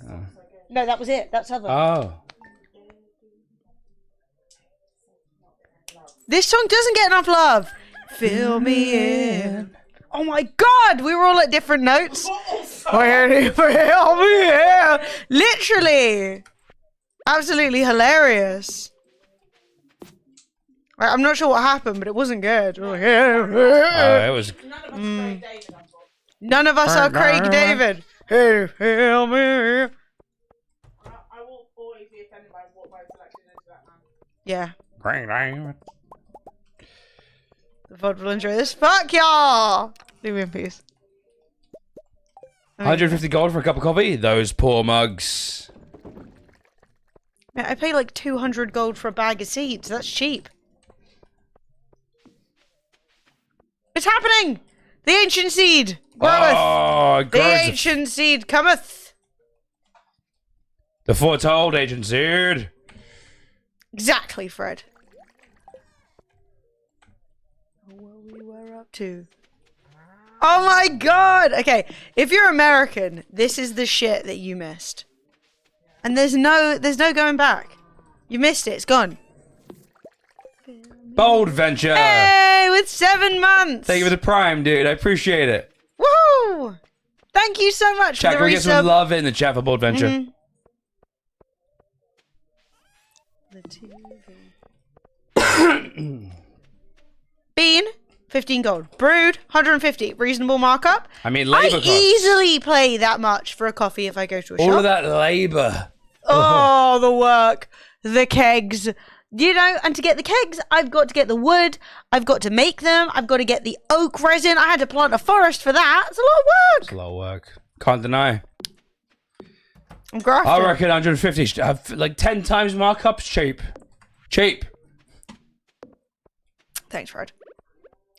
Speaker 2: No, that was it. That's other.
Speaker 1: Oh.
Speaker 2: This song doesn't get enough love. Fill me in. Oh my god, we were all at different notes. Fill me in. Literally. Absolutely hilarious. Right, I'm not sure what happened, but it wasn't good.
Speaker 1: It was.
Speaker 5: None of us are Craig David, unfortunately.
Speaker 2: None of us are Craig David. Hey, fill me in.
Speaker 5: I will always be offended by what my selection is to that man.
Speaker 2: Yeah.
Speaker 1: Great name.
Speaker 2: The VOD will enjoy this. Fuck y'all. Leave me in peace.
Speaker 1: 150 gold for a cup of coffee? Those poor mugs.
Speaker 2: Man, I pay like 200 gold for a bag of seeds. That's cheap. It's happening! The ancient seed groweth.
Speaker 1: Oh,
Speaker 2: The ancient seed cometh.
Speaker 1: The foretold ancient seed.
Speaker 2: Exactly, Fred. What we were up to. Oh my god! Okay, if you're American, this is the shit that you missed. And there's no going back. You missed it, it's gone.
Speaker 1: Bold venture.
Speaker 2: Hey, with 7 months!
Speaker 1: Thank you for the prime, dude. I appreciate it.
Speaker 2: Woohoo! Thank you so much
Speaker 1: Chat,
Speaker 2: for
Speaker 1: can
Speaker 2: the
Speaker 1: we get some
Speaker 2: resub.
Speaker 1: love in the chat for Bold Venture?
Speaker 2: Mhm. Bean, 15 gold. Brewed, 150. Reasonable markup.
Speaker 1: I mean, labor
Speaker 2: I
Speaker 1: costs.
Speaker 2: easily play that much for a coffee if I go to a
Speaker 1: All
Speaker 2: shop.
Speaker 1: of that labor.
Speaker 2: Oh, the work, the kegs. You know, and to get the kegs, I've got to get the wood. I've got to make them. I've got to get the oak resin. I had to plant a forest for that. It's a lot of work.
Speaker 1: It's a lot of work. Can't deny.
Speaker 2: I'm grafting.
Speaker 1: I reckon 150. Like 10 times markup's cheap. Cheap.
Speaker 2: Thanks, Fred.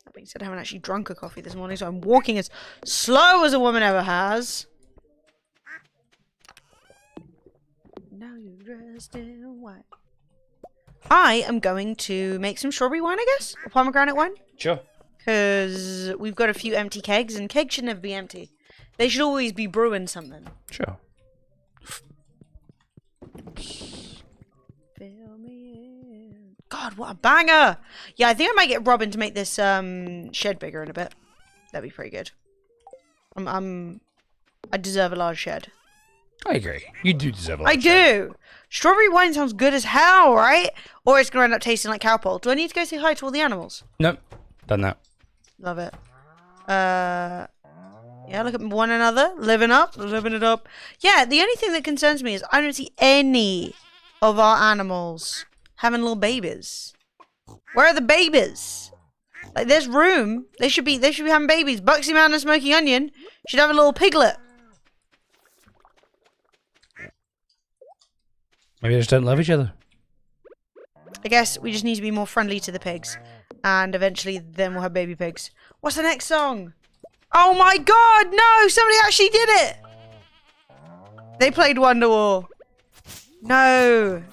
Speaker 2: That being said, I haven't actually drunk a coffee this morning, so I'm walking as slow as a woman ever has. Now you're dressed in white. I am going to make some strawberry wine, I guess? Or pomegranate wine?
Speaker 1: Sure.
Speaker 2: Because we've got a few empty kegs, and kegs should never be empty. They should always be brewing something.
Speaker 1: Sure.
Speaker 2: Fill me in. God, what a banger! Yeah, I think I might get Robin to make this shed bigger in a bit. That'd be pretty good. I deserve a large shed.
Speaker 1: I agree. You do deserve a lot
Speaker 2: I
Speaker 1: of shit.
Speaker 2: do! Strawberry wine sounds good as hell, right? Or it's gonna end up tasting like cowpole. Do I need to go say hi to all the animals?
Speaker 1: Nope. Done that.
Speaker 2: Love it. Yeah, look at one another. Living it up. Yeah, the only thing that concerns me is I don't see any of our animals having little babies. Where are the babies? Like, there's room. They should be having babies. Buxy Man and Smoking Onion should have a little piglet.
Speaker 1: Maybe they just don't love each other.
Speaker 2: I guess we just need to be more friendly to the pigs. And eventually then we'll have baby pigs. What's the next song? Oh my god, no! Somebody actually did it! They played Wonderwall. No.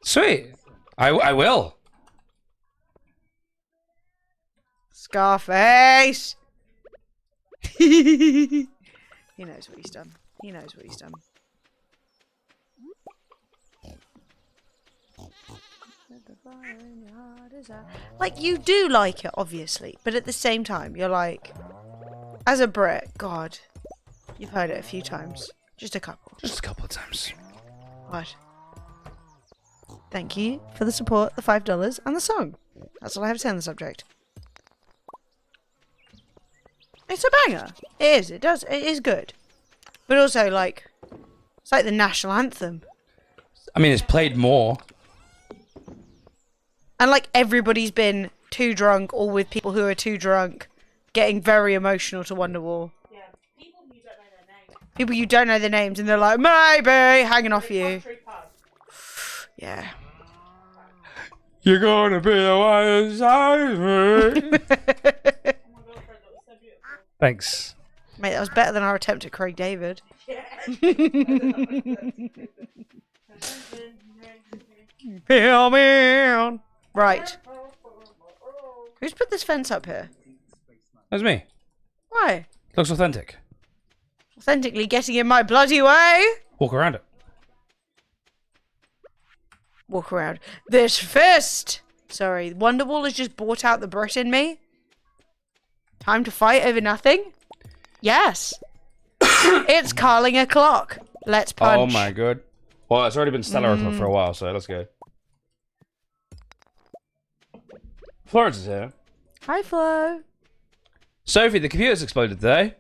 Speaker 1: Sweet. I will.
Speaker 2: Scarface! He knows what he's done. He knows what he's done. Like, you do like it, obviously, but at the same time, you're like, as a Brit, God, you've heard it a few times. Just a couple.
Speaker 1: Just a couple of times.
Speaker 2: What? Thank you for the support, the $5, and the song. That's all I have to say on the subject. It's a banger. It is. It does. It is good. But also, like, it's like the national anthem.
Speaker 1: I mean, it's played more.
Speaker 2: And, like, everybody's been too drunk or with people who are too drunk getting very emotional to Wonderwall.
Speaker 5: Yeah, people you don't know their names.
Speaker 2: People you don't know their names and they're like, maybe, hanging off you.
Speaker 5: Country pub.
Speaker 2: Yeah.
Speaker 1: You're gonna be the one inside me.
Speaker 5: Oh my god, Fred, that was so beautiful.
Speaker 1: Thanks.
Speaker 2: Mate, that was better than our attempt at Craig David.
Speaker 5: Yeah.
Speaker 2: Right. Who's put this fence up here?
Speaker 1: That's me.
Speaker 2: Why?
Speaker 1: Looks authentic.
Speaker 2: Authentically getting in my bloody way.
Speaker 1: Walk around it.
Speaker 2: Walk around. This fist! Sorry, Wonderwall has just brought out the Brit in me. Time to fight over nothing? Yes. It's calling a clock. Let's punch.
Speaker 1: Oh my god. Well, it's already been stellar for a while, so let's go. Florence is here.
Speaker 2: Hi, Flo.
Speaker 1: Sophie, the computer's exploded today.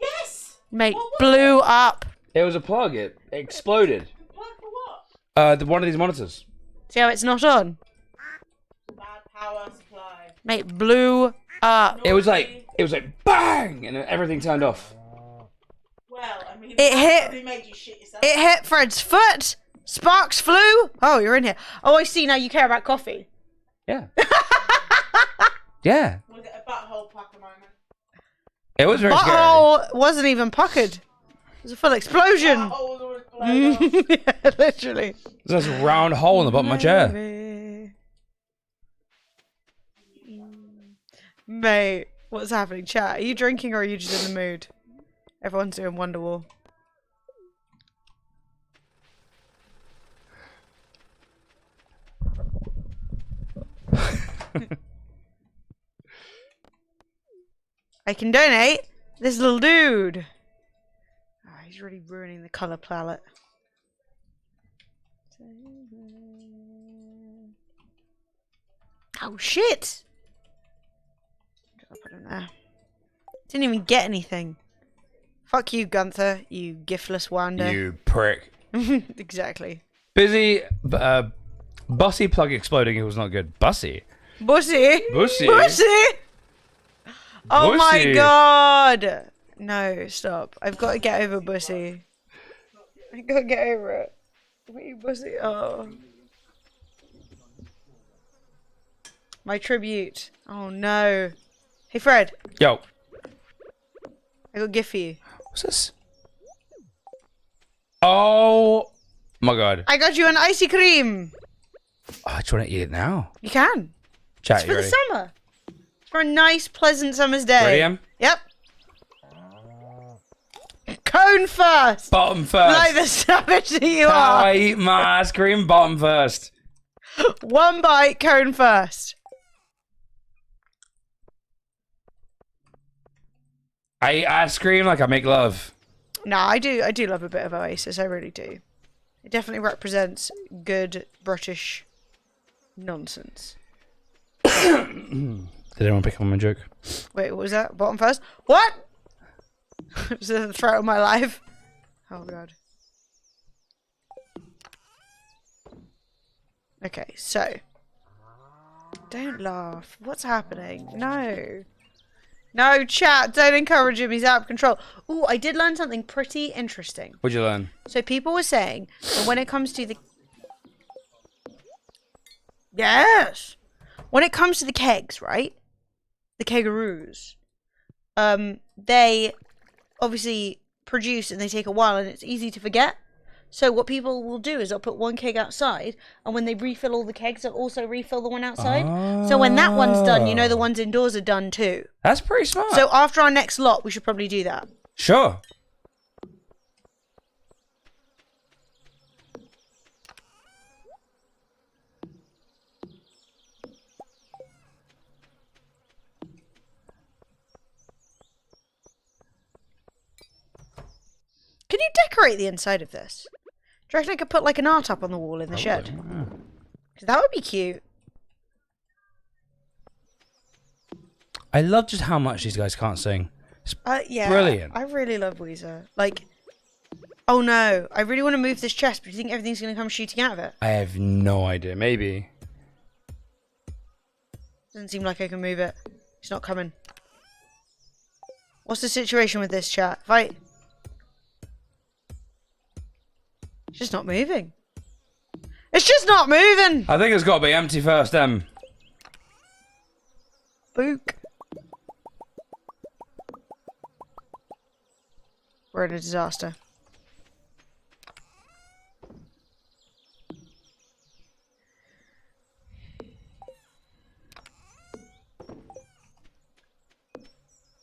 Speaker 5: Yes!
Speaker 2: Mate,
Speaker 5: What was
Speaker 2: blew up.
Speaker 1: It was a plug. It exploded.
Speaker 5: Plug for what?
Speaker 1: One of these monitors.
Speaker 2: See how it's not on?
Speaker 5: Bad power supply.
Speaker 2: Mate, blew up.
Speaker 1: It was like bang, and then everything turned off.
Speaker 5: Well, I mean,
Speaker 2: It hit-
Speaker 5: probably made you shit yourself.
Speaker 2: It hit Fred's foot. Sparks flew. Oh, you're in here. Oh, I see now you care about coffee.
Speaker 1: Yeah. Yeah.
Speaker 5: Was it a butthole pucker moment?
Speaker 1: It was very scary.
Speaker 2: Butthole wasn't even puckered. It was a full explosion.
Speaker 5: Butthole was always blown off.
Speaker 2: Yeah, literally.
Speaker 1: There's this round hole in the bottom of my chair.
Speaker 2: Mate, what's happening? Chat, are you drinking or are you just in the mood? Everyone's doing Wonderwall. I can donate this little dude. Oh, he's really ruining the color palette. Oh shit! I'll put him there. Didn't even get anything. Fuck you, Gunther, you giftless wander.
Speaker 1: You prick.
Speaker 2: Exactly.
Speaker 1: Busy. Bussy plug exploding. It was not good. Bussy.
Speaker 2: Bussy!
Speaker 1: Bussy.
Speaker 2: Bussy! Oh my
Speaker 1: Bussy.
Speaker 2: god! No, stop. I've got to get over Bussy. I gotta get over it. What are you, Bussy? Oh. My tribute. Oh no. Hey Fred,
Speaker 1: Yo.
Speaker 2: I got a gift for you.
Speaker 1: What's this? Oh my god.
Speaker 2: I got you an icy cream.
Speaker 1: Oh, I just want to eat it now.
Speaker 2: You can.
Speaker 1: Chat,
Speaker 2: It's
Speaker 1: you
Speaker 2: for the
Speaker 1: ready?
Speaker 2: summer. It's for a nice, pleasant summer's day.
Speaker 1: Ready, Em?
Speaker 2: Yep. Cone first.
Speaker 1: Bottom first.
Speaker 2: Like the savage that you
Speaker 1: How
Speaker 2: are.
Speaker 1: I eat my ice cream, bottom first.
Speaker 2: One bite, cone first.
Speaker 1: I eat ice cream like I make love.
Speaker 2: No, I do love a bit of Oasis. I really do. It definitely represents good British nonsense.
Speaker 1: Did anyone pick up on my joke?
Speaker 2: Wait, what was that? Bottom first? What? Was it the threat of my life? Oh god. Okay, so. Don't laugh. What's happening? No. No, chat, don't encourage him. He's out of control. Ooh, I did learn something pretty interesting.
Speaker 1: What'd you learn?
Speaker 2: So people were saying that when it comes to the... Yes! when it comes to the kegs, right? The kegaroos, they obviously produce and they take a while, and it's easy to forget. So what people will do is they'll put one keg outside, and when they refill all the kegs, they'll also refill the one outside. So when that one's done, you know the ones indoors are done too.
Speaker 1: That's pretty smart.
Speaker 2: So after our next lot, we should probably do that.
Speaker 1: Sure.
Speaker 2: Can you decorate the inside of this? Do you reckon I could put like an art up on the wall in the shed? Because that would be cute.
Speaker 1: I love just how much these guys can't sing. It's
Speaker 2: Yeah,
Speaker 1: brilliant.
Speaker 2: I really love Weezer. Like, oh no, I really want to move this chest, but do you think everything's going to come shooting out of it?
Speaker 1: I have no idea. Maybe.
Speaker 2: Doesn't seem like I can move it. It's not coming. What's the situation with this, chat? Fight. It's just not moving. It's just not moving!
Speaker 1: I think it's got to be empty first,
Speaker 2: Book. We're in a disaster.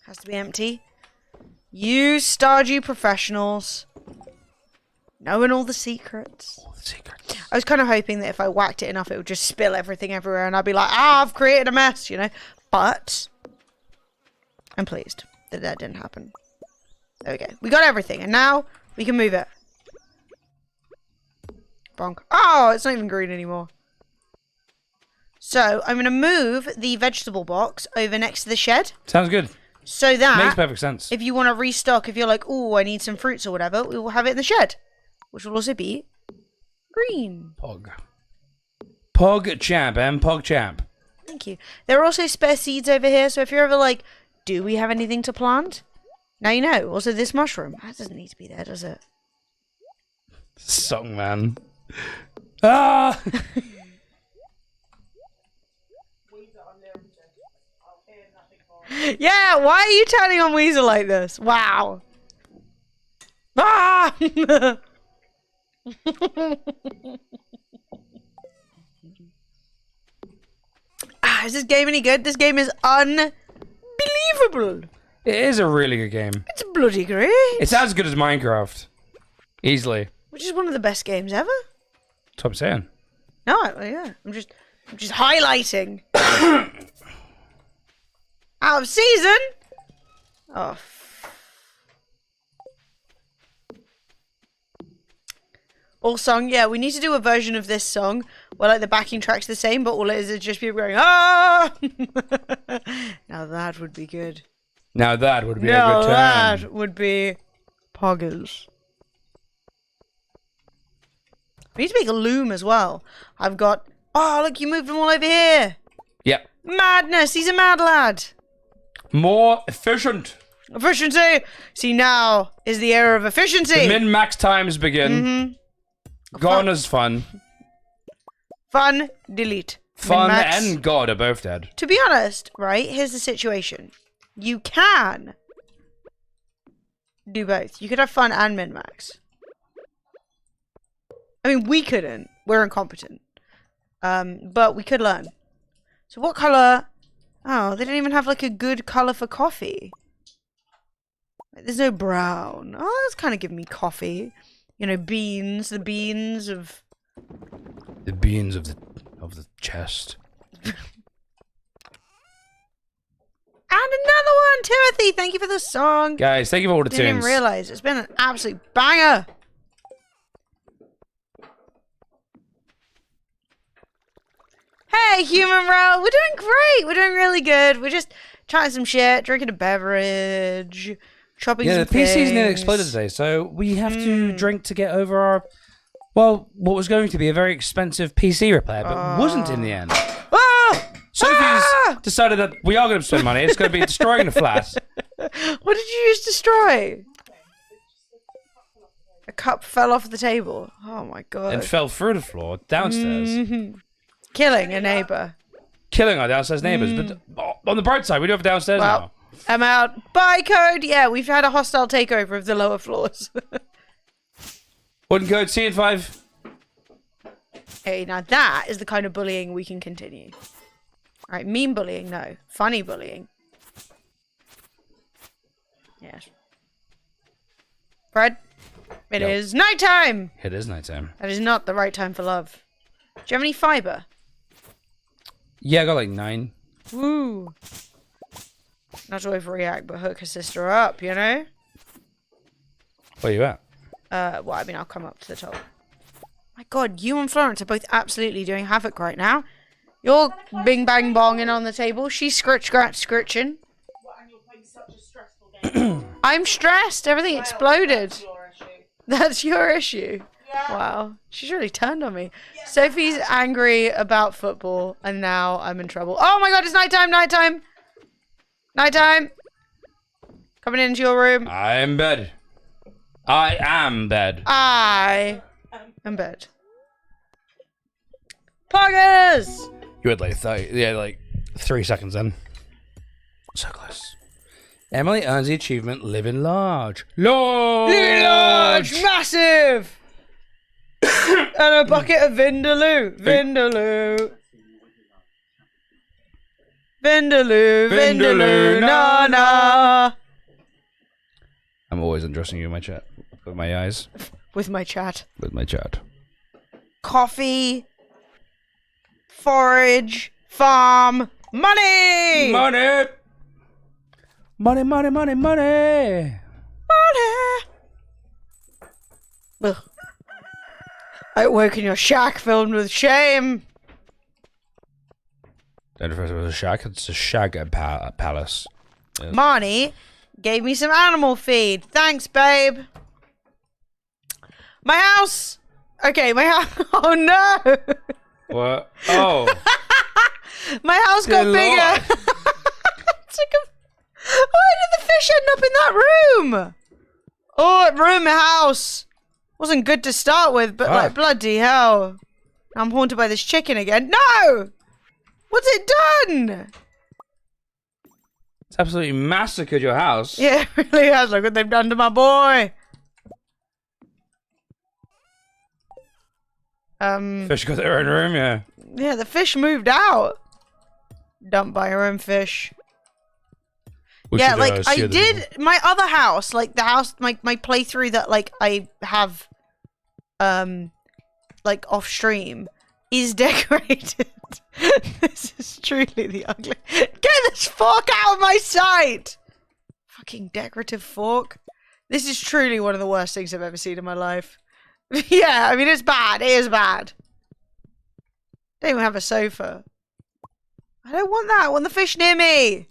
Speaker 2: Has to be empty. You Stardew professionals. Knowing all the secrets.
Speaker 1: All the secrets.
Speaker 2: I was kind of hoping that if I whacked it enough, it would just spill everything everywhere, and I'd be like, I've created a mess, you know? But I'm pleased that that didn't happen. There we go. We got everything, and now we can move it. Bonk. Oh, it's not even green anymore. So I'm going to move the vegetable box over next to the shed.
Speaker 1: Sounds good.
Speaker 2: So that
Speaker 1: Makes perfect sense.
Speaker 2: if you want to restock, if you're like, oh, I need some fruits or whatever, we will have it in the shed, which will also be green.
Speaker 1: Pog. Pog champ, Pog champ.
Speaker 2: Thank you. There are also spare seeds over here, so if you're ever like, do we have anything to plant? Now you know. Also, this mushroom. That doesn't need to be there, does it?
Speaker 1: Song man. Ah!
Speaker 2: Yeah, why are you turning on Weezer like this? Wow. Ah! Is this game any good? This game is unbelievable.
Speaker 1: It is a really good game.
Speaker 2: It's bloody great.
Speaker 1: It's as good as Minecraft. Easily.
Speaker 2: Which is one of the best games ever.
Speaker 1: Top 10.
Speaker 2: No, yeah. I'm just highlighting. Out of season. Oh. All song, yeah. We need to do a version of this song where like the backing track's the same, but all it is just people going ah. Now that would be good.
Speaker 1: Now that would be a
Speaker 2: Now
Speaker 1: good time.
Speaker 2: that would be poggers. We need to make a loom as well. I've got. Oh, look! You moved them all over here.
Speaker 1: Yep.
Speaker 2: Madness! He's a mad lad.
Speaker 1: More efficient.
Speaker 2: Efficiency. See, now is the era of efficiency.
Speaker 1: The min-max times begin. Gone as fun.
Speaker 2: Fun. Delete.
Speaker 1: Fun
Speaker 2: Min-max.
Speaker 1: and God are both dead.
Speaker 2: To be honest, right? Here's the situation. You can do both. You could have fun and min-max. I mean, we couldn't. We're incompetent. But we could learn. So what color? Oh, they don't even have like a good color for coffee. There's no brown. Oh, that's kind of giving me coffee. You know, beans. The beans of.
Speaker 1: The beans of the chest.
Speaker 2: And another one, Timothy. Thank you for the song.
Speaker 1: Guys, thank you for all the tunes.
Speaker 2: Didn't realize it's been an absolute banger. Hey, Human Row. We're doing great. We're doing really good. We're just trying some shit, drinking a beverage, chopping some
Speaker 1: the PC's nearly
Speaker 2: things.
Speaker 1: exploded today, so we have to drink to get over our, well, what was going to be a very expensive PC repair, but wasn't in the end.
Speaker 2: Ah!
Speaker 1: Sophie's decided that we are going to spend money. It's going to be destroying the flat.
Speaker 2: What did you just destroy? A cup fell off the table. Oh my god.
Speaker 1: And fell through the floor downstairs.
Speaker 2: Killing a neighbor.
Speaker 1: killing our downstairs neighbors. But on the bright side, we do have downstairs now.
Speaker 2: I'm out. Bye, code. Yeah, we've had a hostile takeover of the lower floors.
Speaker 1: Wooden code, see you in 5.
Speaker 2: Hey, now that is the kind of bullying we can continue. Alright, mean bullying, no. Funny bullying. Yes. Fred, it is nighttime!
Speaker 1: It is nighttime.
Speaker 2: That is not the right time for love. Do you have any fiber?
Speaker 1: Yeah, I got like 9.
Speaker 2: Woo! Not to overreact, but hook her sister up, you know?
Speaker 1: Where you at?
Speaker 2: Well, I mean, I'll come up to the top. My god, you and Florence are both absolutely doing havoc right now. You're bing bang bonging on the table. She's scratch scritching.
Speaker 5: And you're playing such a stressful game.
Speaker 2: I'm stressed. Everything exploded.
Speaker 5: That's your issue.
Speaker 2: That's your issue.
Speaker 5: Yeah.
Speaker 2: Wow. She's really turned on me. Sophie's angry about football, and now I'm in trouble. Oh my god, it's nighttime, nighttime! Nighttime! Coming into your room.
Speaker 1: I'm in bed. I am bed.
Speaker 2: I am bed. Poggers!
Speaker 1: You had like 3 seconds in. So close. Emily earns the achievement living large. Large!
Speaker 2: Massive! And a bucket of Vindaloo. Vindaloo. Vindaloo. Vindaloo. Na na.
Speaker 1: I'm always addressing you in my chat. With my eyes.
Speaker 2: With my chat.
Speaker 1: With my chat.
Speaker 2: Coffee. Forage. Farm. Money!
Speaker 1: Money! Money, money, money, money!
Speaker 2: Money! Ugh. I woke in your shack filled with shame.
Speaker 1: Don't refer to it as a shack, it's a shag palace. Yes.
Speaker 2: Marnie gave me some animal feed. Thanks, babe. My house. Okay, my house. Oh no.
Speaker 1: What? Oh.
Speaker 2: My house got
Speaker 1: Good
Speaker 2: bigger. Why did the fish end up in that room? Oh, it ruined my house. Wasn't good to start with, but like bloody hell. I'm haunted by this chicken again. No! What's it done?
Speaker 1: It's absolutely massacred your house.
Speaker 2: Yeah, it really has. Look what they've done to my boy.
Speaker 1: Fish got their own room, yeah.
Speaker 2: Yeah, the fish moved out. Dumped by her own fish.
Speaker 1: We
Speaker 2: Yeah,
Speaker 1: should,
Speaker 2: like I
Speaker 1: steer the
Speaker 2: did
Speaker 1: people.
Speaker 2: my other house, like the house, my playthrough that like I have, like off stream, is decorated. This is truly the ugly. Get this fork out of my sight! Fucking decorative fork. This is truly one of the worst things I've ever seen in my life. Yeah, I mean it's bad. It is bad. Don't even have a sofa. I don't want that. I want the fish near me.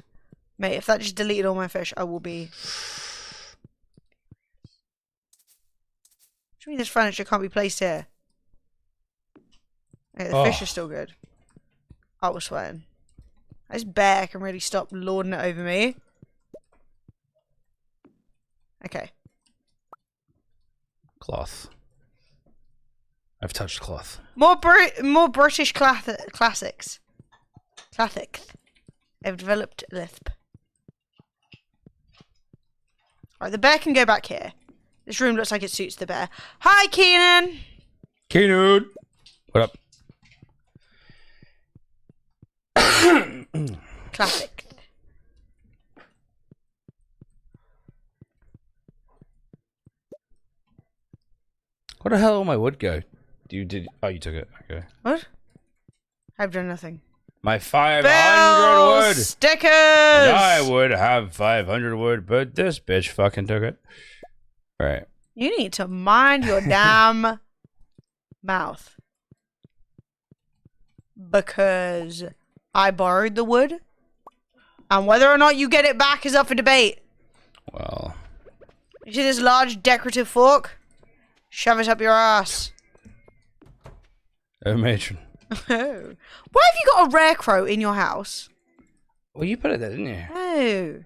Speaker 2: Mate, if that just deleted all my fish, I will be... What do you mean this furniture can't be placed here? Okay, the fish is still good. I was sweating. This bear can really stop lording it over me. Okay.
Speaker 1: Cloth. I've touched cloth.
Speaker 2: More British classics. Classics. I've developed lisp. Alright, the bear can go back here. This room looks like it suits the bear. Hi, Keenan!
Speaker 1: Keenan! What up?
Speaker 2: Classic.
Speaker 1: Where the hell all my wood go? Oh, you took it. Okay.
Speaker 2: What? I've done nothing.
Speaker 1: My 500
Speaker 2: Bell
Speaker 1: wood!
Speaker 2: stickers!
Speaker 1: And I would have 500 wood, but this bitch fucking took it. Right.
Speaker 2: You need to mind your damn mouth. Because I borrowed the wood, and whether or not you get it back is up for debate.
Speaker 1: Well.
Speaker 2: You see this large decorative fork? Shove it up your ass.
Speaker 1: Oh, matron.
Speaker 2: Oh. Why have you got a rare crow in your house?
Speaker 1: Well, you put it there, didn't you?
Speaker 2: Oh.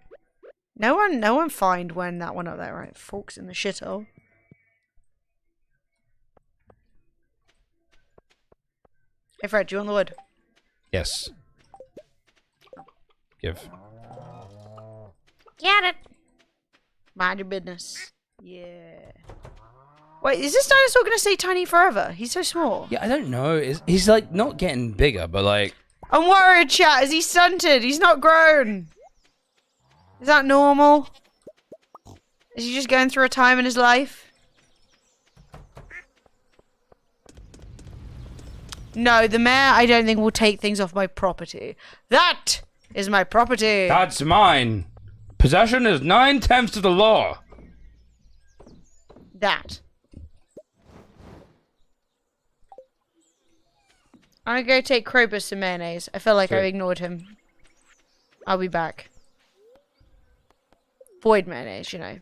Speaker 2: No one find when that one up there, right? Forks in the shithole. Hey Fred, do you want the wood?
Speaker 1: Yes. Give.
Speaker 2: Get it. Mind your business. Yeah. Wait, is this dinosaur gonna stay tiny forever? He's so small.
Speaker 1: Yeah, I don't know. He's like not getting bigger, but like.
Speaker 2: I'm worried, chat. Is he stunted? He's not grown. Is that normal? Is he just going through a time in his life? No, the mayor, I don't think, will take things off my property. That is my property.
Speaker 1: That's mine. Possession is 9/10 of the law.
Speaker 2: That. I'm gonna go take Krobus some mayonnaise. I feel like
Speaker 1: Sweet.
Speaker 2: I ignored him. I'll be back. Void mayonnaise, you know.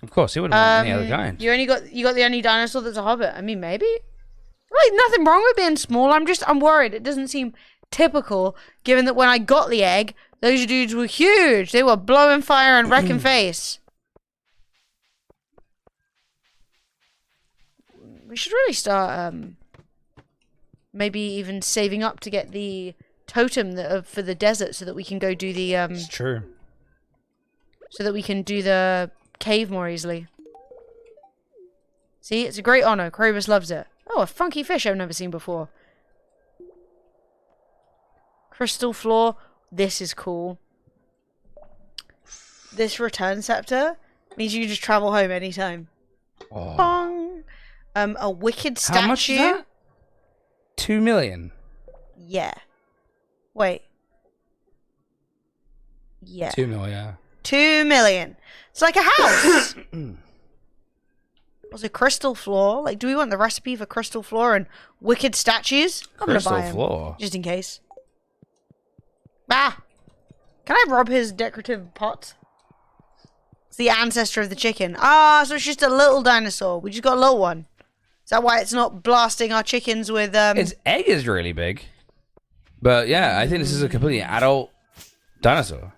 Speaker 1: Of course, he wouldn't want any other kind.
Speaker 2: You got the only dinosaur that's a hobbit. I mean, maybe. Like, nothing wrong with being small. I'm worried. It doesn't seem typical, given that when I got the egg, those dudes were huge. They were blowing fire and wrecking face. We should really start, maybe even saving up to get the totem for the desert so that we can go do the,
Speaker 1: It's true.
Speaker 2: so that we can do the cave more easily. See, it's a great honor. Krobus loves it. Oh, a funky fish I've never seen before. Crystal floor. This is cool. This return scepter means you can just travel home anytime.
Speaker 1: Oh.
Speaker 2: Bong! A wicked statue.
Speaker 1: How much is that? 2 million.
Speaker 2: Yeah. Wait. Yeah.
Speaker 1: 2 million. Yeah.
Speaker 2: 2 million. It's like a house. Was a crystal floor? Like, do we want the recipe for crystal floor and wicked statues? I'm
Speaker 1: Crystal
Speaker 2: gonna buy 'em,
Speaker 1: floor.
Speaker 2: just in case. Ah! Can I rob his decorative pot? It's the ancestor of the chicken. Ah, so it's just a little dinosaur. We just got a little one. Is that why it's not blasting our chickens with
Speaker 1: Its egg is really big. But yeah, I think this is a completely adult dinosaur.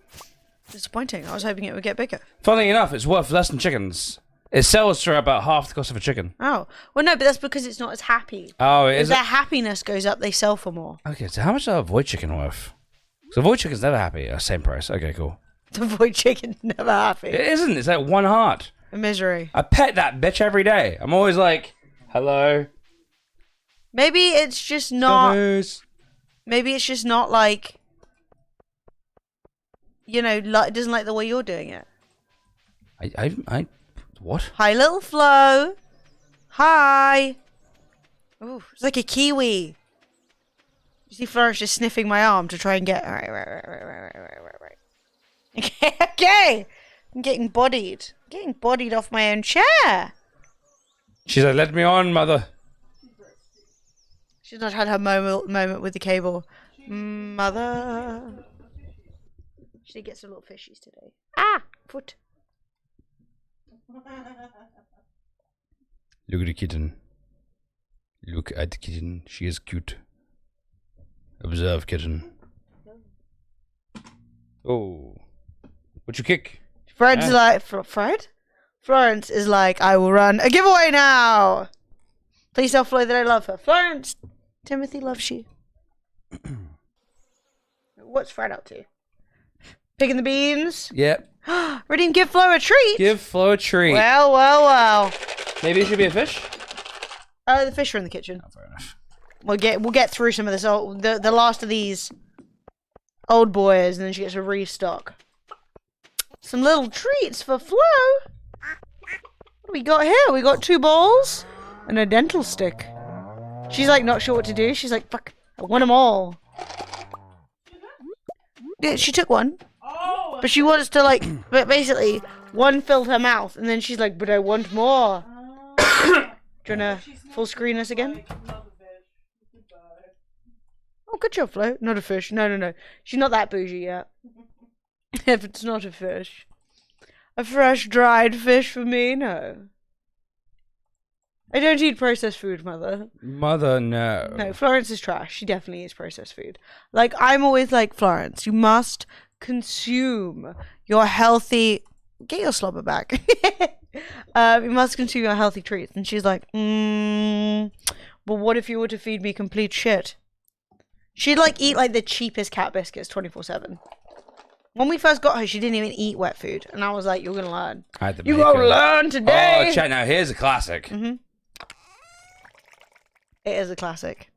Speaker 2: Disappointing. I was hoping it would get bigger.
Speaker 1: Funnily enough, it's worth less than chickens. It sells for about half the cost of a chicken.
Speaker 2: Oh. Well, no, but that's because it's not as happy.
Speaker 1: Oh,
Speaker 2: If
Speaker 1: is
Speaker 2: their
Speaker 1: it?
Speaker 2: happiness goes up, they sell for more.
Speaker 1: Okay, so how much is a void chicken worth? So void chicken's never happy. Same price. Okay, cool.
Speaker 2: The void chicken never happy.
Speaker 1: It isn't. It's like 1 heart.
Speaker 2: A misery.
Speaker 1: I pet that bitch every day. I'm always like, hello.
Speaker 2: Maybe it's just not...
Speaker 1: Summers.
Speaker 2: Maybe it's just not like... You know, it doesn't like the way you're doing it.
Speaker 1: What?
Speaker 2: Hi, little Flo. Hi. Ooh, it's like a kiwi. You see Florence just sniffing my arm to try and get... Right. Okay. I'm getting bodied. Getting bodied off my own chair.
Speaker 1: She's like, let me on, mother.
Speaker 2: She's not had her moment with the cable. Mother. She did get some little fishies today. Ah, foot.
Speaker 1: Look at the kitten. Look at the kitten. She is cute. Observe, kitten. Oh. What you kick?
Speaker 2: Fred's like... Fred? Florence is like, I will run a giveaway now. Please tell Flo that I love her. Florence, Timothy loves you. What's Fred up to? Picking the beans?
Speaker 1: Yep.
Speaker 2: We didn't give Flo a treat.
Speaker 1: Give Flo a treat.
Speaker 2: Well.
Speaker 1: Maybe it should be a fish?
Speaker 2: The fish are in the kitchen.
Speaker 1: Oh, fair enough.
Speaker 2: We'll get through some of this the last of these old boys, and then she gets a restock. Some little treats for Flo. What do we got here? We got 2 balls and a dental stick. She's like not sure what to do. She's like, fuck, I want them all. Yeah, she took one.
Speaker 5: Oh,
Speaker 2: But she wants to like, but basically, one filled her mouth, and then she's like, but I want more. Do you wanna full screen us again? Oh, good job, Flo. Not a fish. No. She's not that bougie yet. If it's not a fish. A fresh, dried fish for me? No. I don't eat processed food, Mother.
Speaker 1: Mother, no.
Speaker 2: No, Florence is trash. She definitely eats processed food. Like, I'm always like, Florence, you must consume your healthy... Get your slobber back. You must consume your healthy treats. And she's like, but what if you were to feed me complete shit? She'd, like, eat, like, the cheapest cat biscuits 24/7. When we first got her, she didn't even eat wet food, and I was like, "You're gonna learn.
Speaker 1: I had to
Speaker 2: You
Speaker 1: make
Speaker 2: gonna
Speaker 1: her.
Speaker 2: learn today."
Speaker 1: Oh, chat now. Here's a classic.
Speaker 2: It is a classic.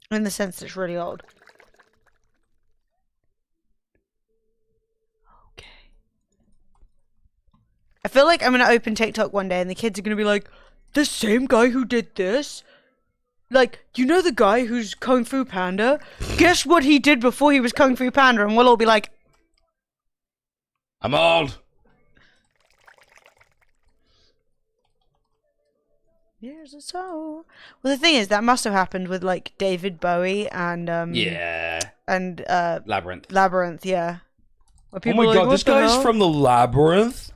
Speaker 2: In the sense that it's really old. Okay. I feel like I'm gonna open TikTok one day and the kids are gonna be like, the same guy who did this? Like, you know the guy who's Kung Fu Panda? Guess what he did before he was Kung Fu Panda? And we'll all be like,
Speaker 1: I'm old.
Speaker 2: here's a soul. Well, the thing is, that must have happened with, like, David Bowie and,
Speaker 1: Yeah.
Speaker 2: and,
Speaker 1: Labyrinth.
Speaker 2: Labyrinth, yeah. Where
Speaker 1: Oh
Speaker 2: people
Speaker 1: my
Speaker 2: are like,
Speaker 1: god,
Speaker 2: "What
Speaker 1: this
Speaker 2: the
Speaker 1: guy's
Speaker 2: hell?"
Speaker 1: from the Labyrinth.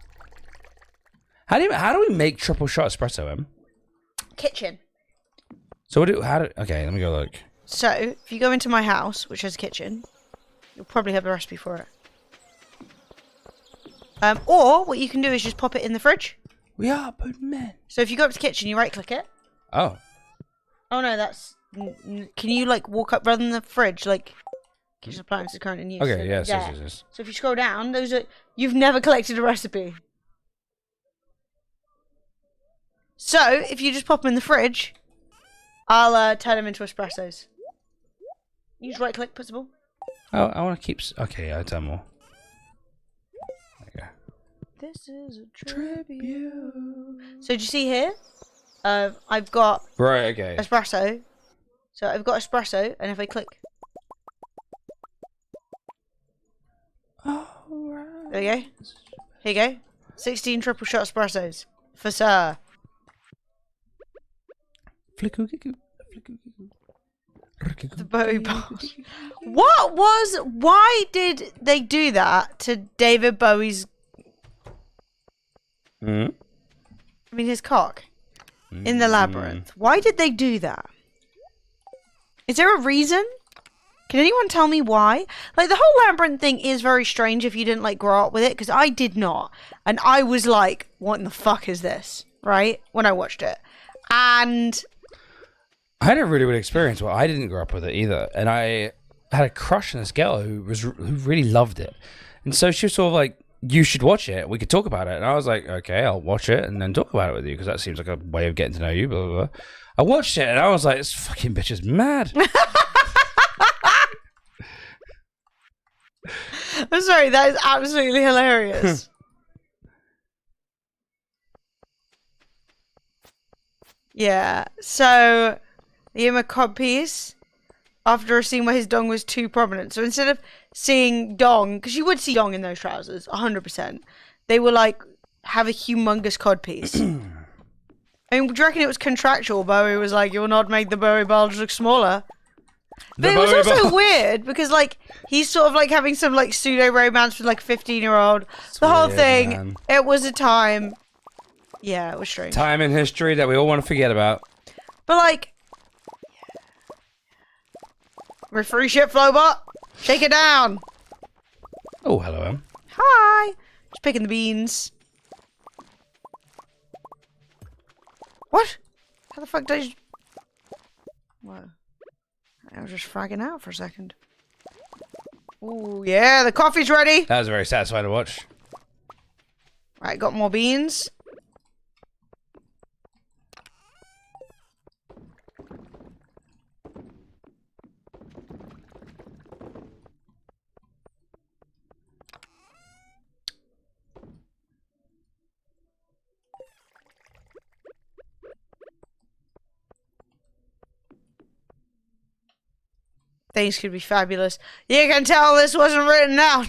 Speaker 1: How do we make triple shot espresso, Em?
Speaker 2: Kitchen.
Speaker 1: So okay, let me go look.
Speaker 2: So, if you go into my house, which has a kitchen, you'll probably have a recipe for it. Or, what you can do is just pop it in the fridge.
Speaker 1: We are but men.
Speaker 2: So if you go up to the kitchen, you right-click it.
Speaker 1: Oh.
Speaker 2: Oh no, that's... Can you, like, walk up rather than the fridge? Like, kitchen appliances current in use.
Speaker 1: Okay,
Speaker 2: So,
Speaker 1: yes.
Speaker 2: So if you scroll down, those are... You've never collected a recipe. So, if you just pop them in the fridge, I'll turn them into espressos. You just right-click, possible.
Speaker 1: Oh, I want to keep... Okay, I'll turn more. There you go.
Speaker 2: This is a tribute. So, do you see here? I've got
Speaker 1: Right, okay.
Speaker 2: espresso. So, I've got espresso, and if I click... There you go. Here you go. 16 triple shot espressos. For sir. The Bowie Bowls. Why did they do that to David Bowie's...
Speaker 1: Mm.
Speaker 2: I mean, his cock. In the labyrinth. Why did they do that? Is there a reason? Can anyone tell me why? Like, the whole labyrinth thing is very strange if you didn't, like, grow up with it, because I did not. And I was like, what in the fuck is this? Right? When I watched it. And...
Speaker 1: I had a really weird experience. Well, I didn't grow up with it either. And I had a crush on this girl who really loved it. And so she was sort of like, you should watch it. We could talk about it. And I was like, okay, I'll watch it and then talk about it with you, because that seems like a way of getting to know you, blah, blah, blah. I watched it and I was like, this fucking bitch is mad.
Speaker 2: I'm sorry, that is absolutely hilarious. Yeah, so the gave him a codpiece after a scene where his dong was too prominent. So instead of seeing dong, because you would see dong in those trousers, 100%, they were like, have a humongous codpiece. I mean, do you reckon it was contractual? Bowie was like, you'll not make the Bowie bulge look smaller. But it was also weird because, like, he's sort of like having some like pseudo romance with like a 15-year-old. The whole thing,
Speaker 1: man.
Speaker 2: It was a time. Yeah, it was strange.
Speaker 1: Time in history that we all want to forget about.
Speaker 2: But like, we're free shit, Flowbot. Shake it down.
Speaker 1: Oh, hello, Em.
Speaker 2: Hi. Just picking the beans. What? How the fuck did I? What? I was just fragging out for a second. Ooh, yeah, the coffee's ready.
Speaker 1: That was very satisfying to watch.
Speaker 2: Right, got more beans. Things could be fabulous. You can tell this wasn't written down.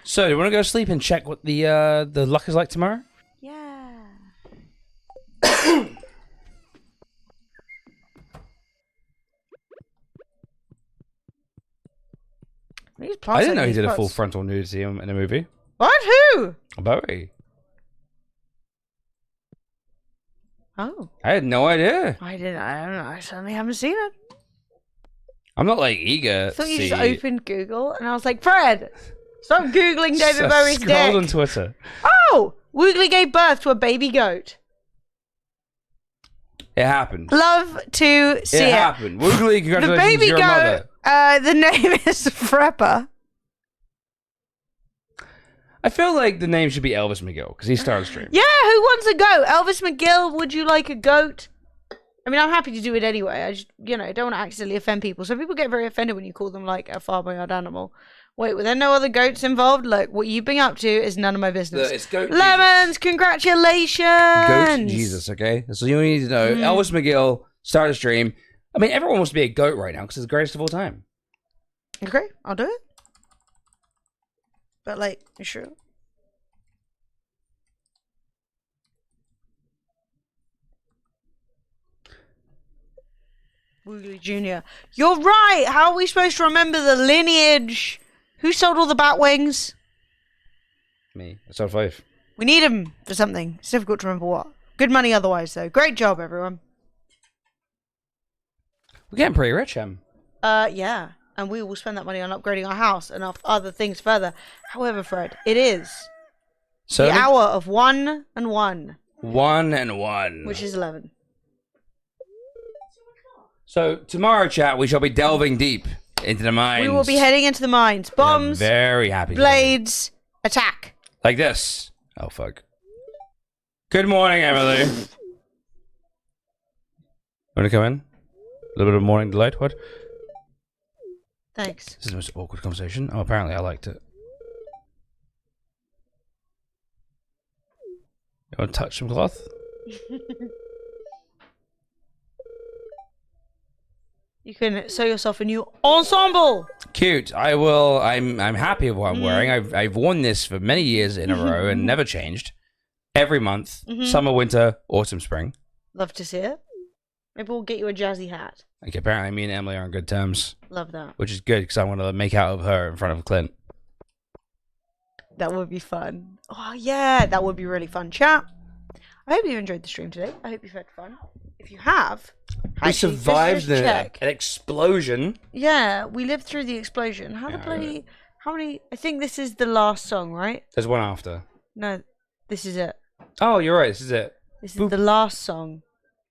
Speaker 1: So, do you want to go to sleep and check what the luck is like tomorrow?
Speaker 2: Yeah.
Speaker 1: I didn't know he did a full frontal nudity in a movie.
Speaker 2: What? Who?
Speaker 1: Bowie.
Speaker 2: Oh.
Speaker 1: I had no idea.
Speaker 2: I don't know. I certainly haven't seen it.
Speaker 1: I'm not like eager.
Speaker 2: I thought
Speaker 1: to
Speaker 2: you
Speaker 1: see...
Speaker 2: just opened Google and I was like, Fred, stop Googling David Bowie's
Speaker 1: Scrolled
Speaker 2: dick.
Speaker 1: on Twitter.
Speaker 2: Oh! Woogly gave birth to a baby goat.
Speaker 1: It happened.
Speaker 2: Love to see it.
Speaker 1: It happened. Woogly,
Speaker 2: The
Speaker 1: congratulations
Speaker 2: baby
Speaker 1: to your
Speaker 2: goat,
Speaker 1: mother.
Speaker 2: the name is Frepper.
Speaker 1: I feel like the name should be Elvis McGill because he started stream.
Speaker 2: Yeah, who wants a goat? Elvis McGill, would you like a goat? I mean, I'm happy to do it anyway. I just, don't want to accidentally offend people. So people get very offended when you call them like a farm-yard animal. Wait, were there no other goats involved? Look, what you've been up to is none of my business.
Speaker 1: It's Goat
Speaker 2: Lemons,
Speaker 1: Jesus.
Speaker 2: congratulations!
Speaker 1: Goat Jesus, okay? That's all you need to know. Elvis McGill started a stream. I mean, everyone wants to be a goat right now because it's the greatest of all time.
Speaker 2: Okay, I'll do it. But, like, you sure? Woogly Jr. You're right! How are we supposed to remember the lineage? Who sold all the bat wings?
Speaker 1: Me. I sold 5.
Speaker 2: We need them for something. It's difficult to remember what. Good money otherwise, though. Great job, everyone.
Speaker 1: We're getting pretty rich, Em.
Speaker 2: Yeah. And we will spend that money on upgrading our house and other things further. However, Fred, it is the hour of 1 and 1.
Speaker 1: 1 and 1.
Speaker 2: Which is 11.
Speaker 1: So, tomorrow, chat, we shall be delving deep into the mines.
Speaker 2: We will be heading into the mines. Bombs,
Speaker 1: very happy.
Speaker 2: blades, attack.
Speaker 1: Like this. Oh, fuck. Good morning, Emily. Want to come in? A little bit of morning delight, what?
Speaker 2: Thanks.
Speaker 1: This is the most awkward conversation. Oh, apparently I liked it. You want to touch some cloth?
Speaker 2: You can sew yourself a new ensemble.
Speaker 1: Cute. I will. I'm happy with what I'm wearing. I've worn this for many years in a row and never changed. Every month, summer, winter, autumn, spring.
Speaker 2: Love to see it. Maybe we'll get you a jazzy hat.
Speaker 1: Okay, apparently me and Emily are on good terms.
Speaker 2: Love that.
Speaker 1: Which is good because I want to make out of her in front of Clint.
Speaker 2: That would be fun. Oh yeah, that would be really fun. Chat. I hope you enjoyed the stream today. I hope you've had fun. If you have,
Speaker 1: We survived an
Speaker 2: check.
Speaker 1: explosion.
Speaker 2: Yeah, we lived through the explosion. How the bloody? How many? I think this is the last song, right?
Speaker 1: There's one after.
Speaker 2: No, this is it.
Speaker 1: Oh, you're right. This is it.
Speaker 2: This is the last song.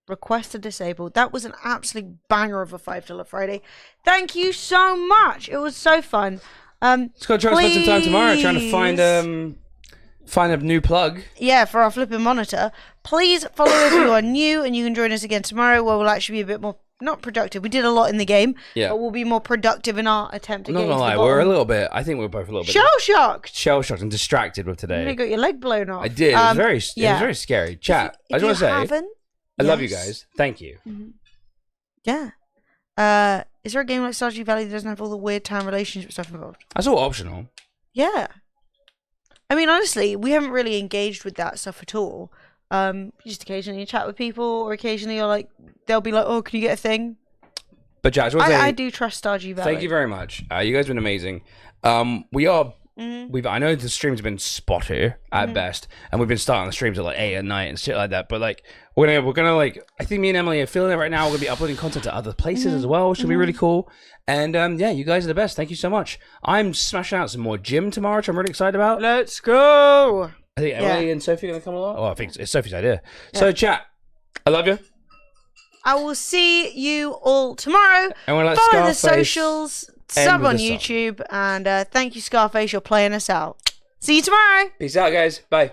Speaker 2: Requested disabled. That was an absolute banger of a $5 Friday. Thank you so much. It was so fun.
Speaker 1: Let's go try to spend some time tomorrow trying to find a new plug.
Speaker 2: Yeah, for our flipping monitor. Please follow if you are new, and you can join us again tomorrow where we'll actually be a bit more, not productive. We did a lot in the game, but we'll be more productive in our attempt to get into the bottom.
Speaker 1: We're a little bit, I think we're both a little bit
Speaker 2: shell-shocked.
Speaker 1: Shell-shocked and distracted with today.
Speaker 2: You got your leg blown off.
Speaker 1: I did. It was very scary. Chat, I just want to say, I love you guys. Thank you.
Speaker 2: Yeah. Is there a game like Stardew Valley that doesn't have all the weird town relationship stuff involved?
Speaker 1: That's all optional.
Speaker 2: Yeah. I mean, honestly, we haven't really engaged with that stuff at all. Just occasionally you chat with people, or occasionally you're like, they'll be like, "Oh, can you get a thing?"
Speaker 1: But Jack, I
Speaker 2: do trust Stardew Valley.
Speaker 1: Thank you very much. You guys have been amazing. We are. I know the streams have been spotty at best, and we've been starting the streams at like 8 at night and shit like that. But like, we're gonna like, I think me and Emily are feeling it right now. We're gonna be uploading content to other places as well, which will be really cool. And yeah, you guys are the best. Thank you so much. I'm smashing out some more gym tomorrow, which I'm really excited about.
Speaker 2: Let's go.
Speaker 1: I think Emily and Sophie are gonna come along. Oh, I think it's Sophie's idea. Yeah. So chat, I love you.
Speaker 2: I will see you all tomorrow.
Speaker 1: And we're like
Speaker 2: follow the
Speaker 1: Scarface,
Speaker 2: socials, sub on YouTube, and thank you, Scarface. You're playing us out. See you tomorrow.
Speaker 1: Peace out, guys. Bye.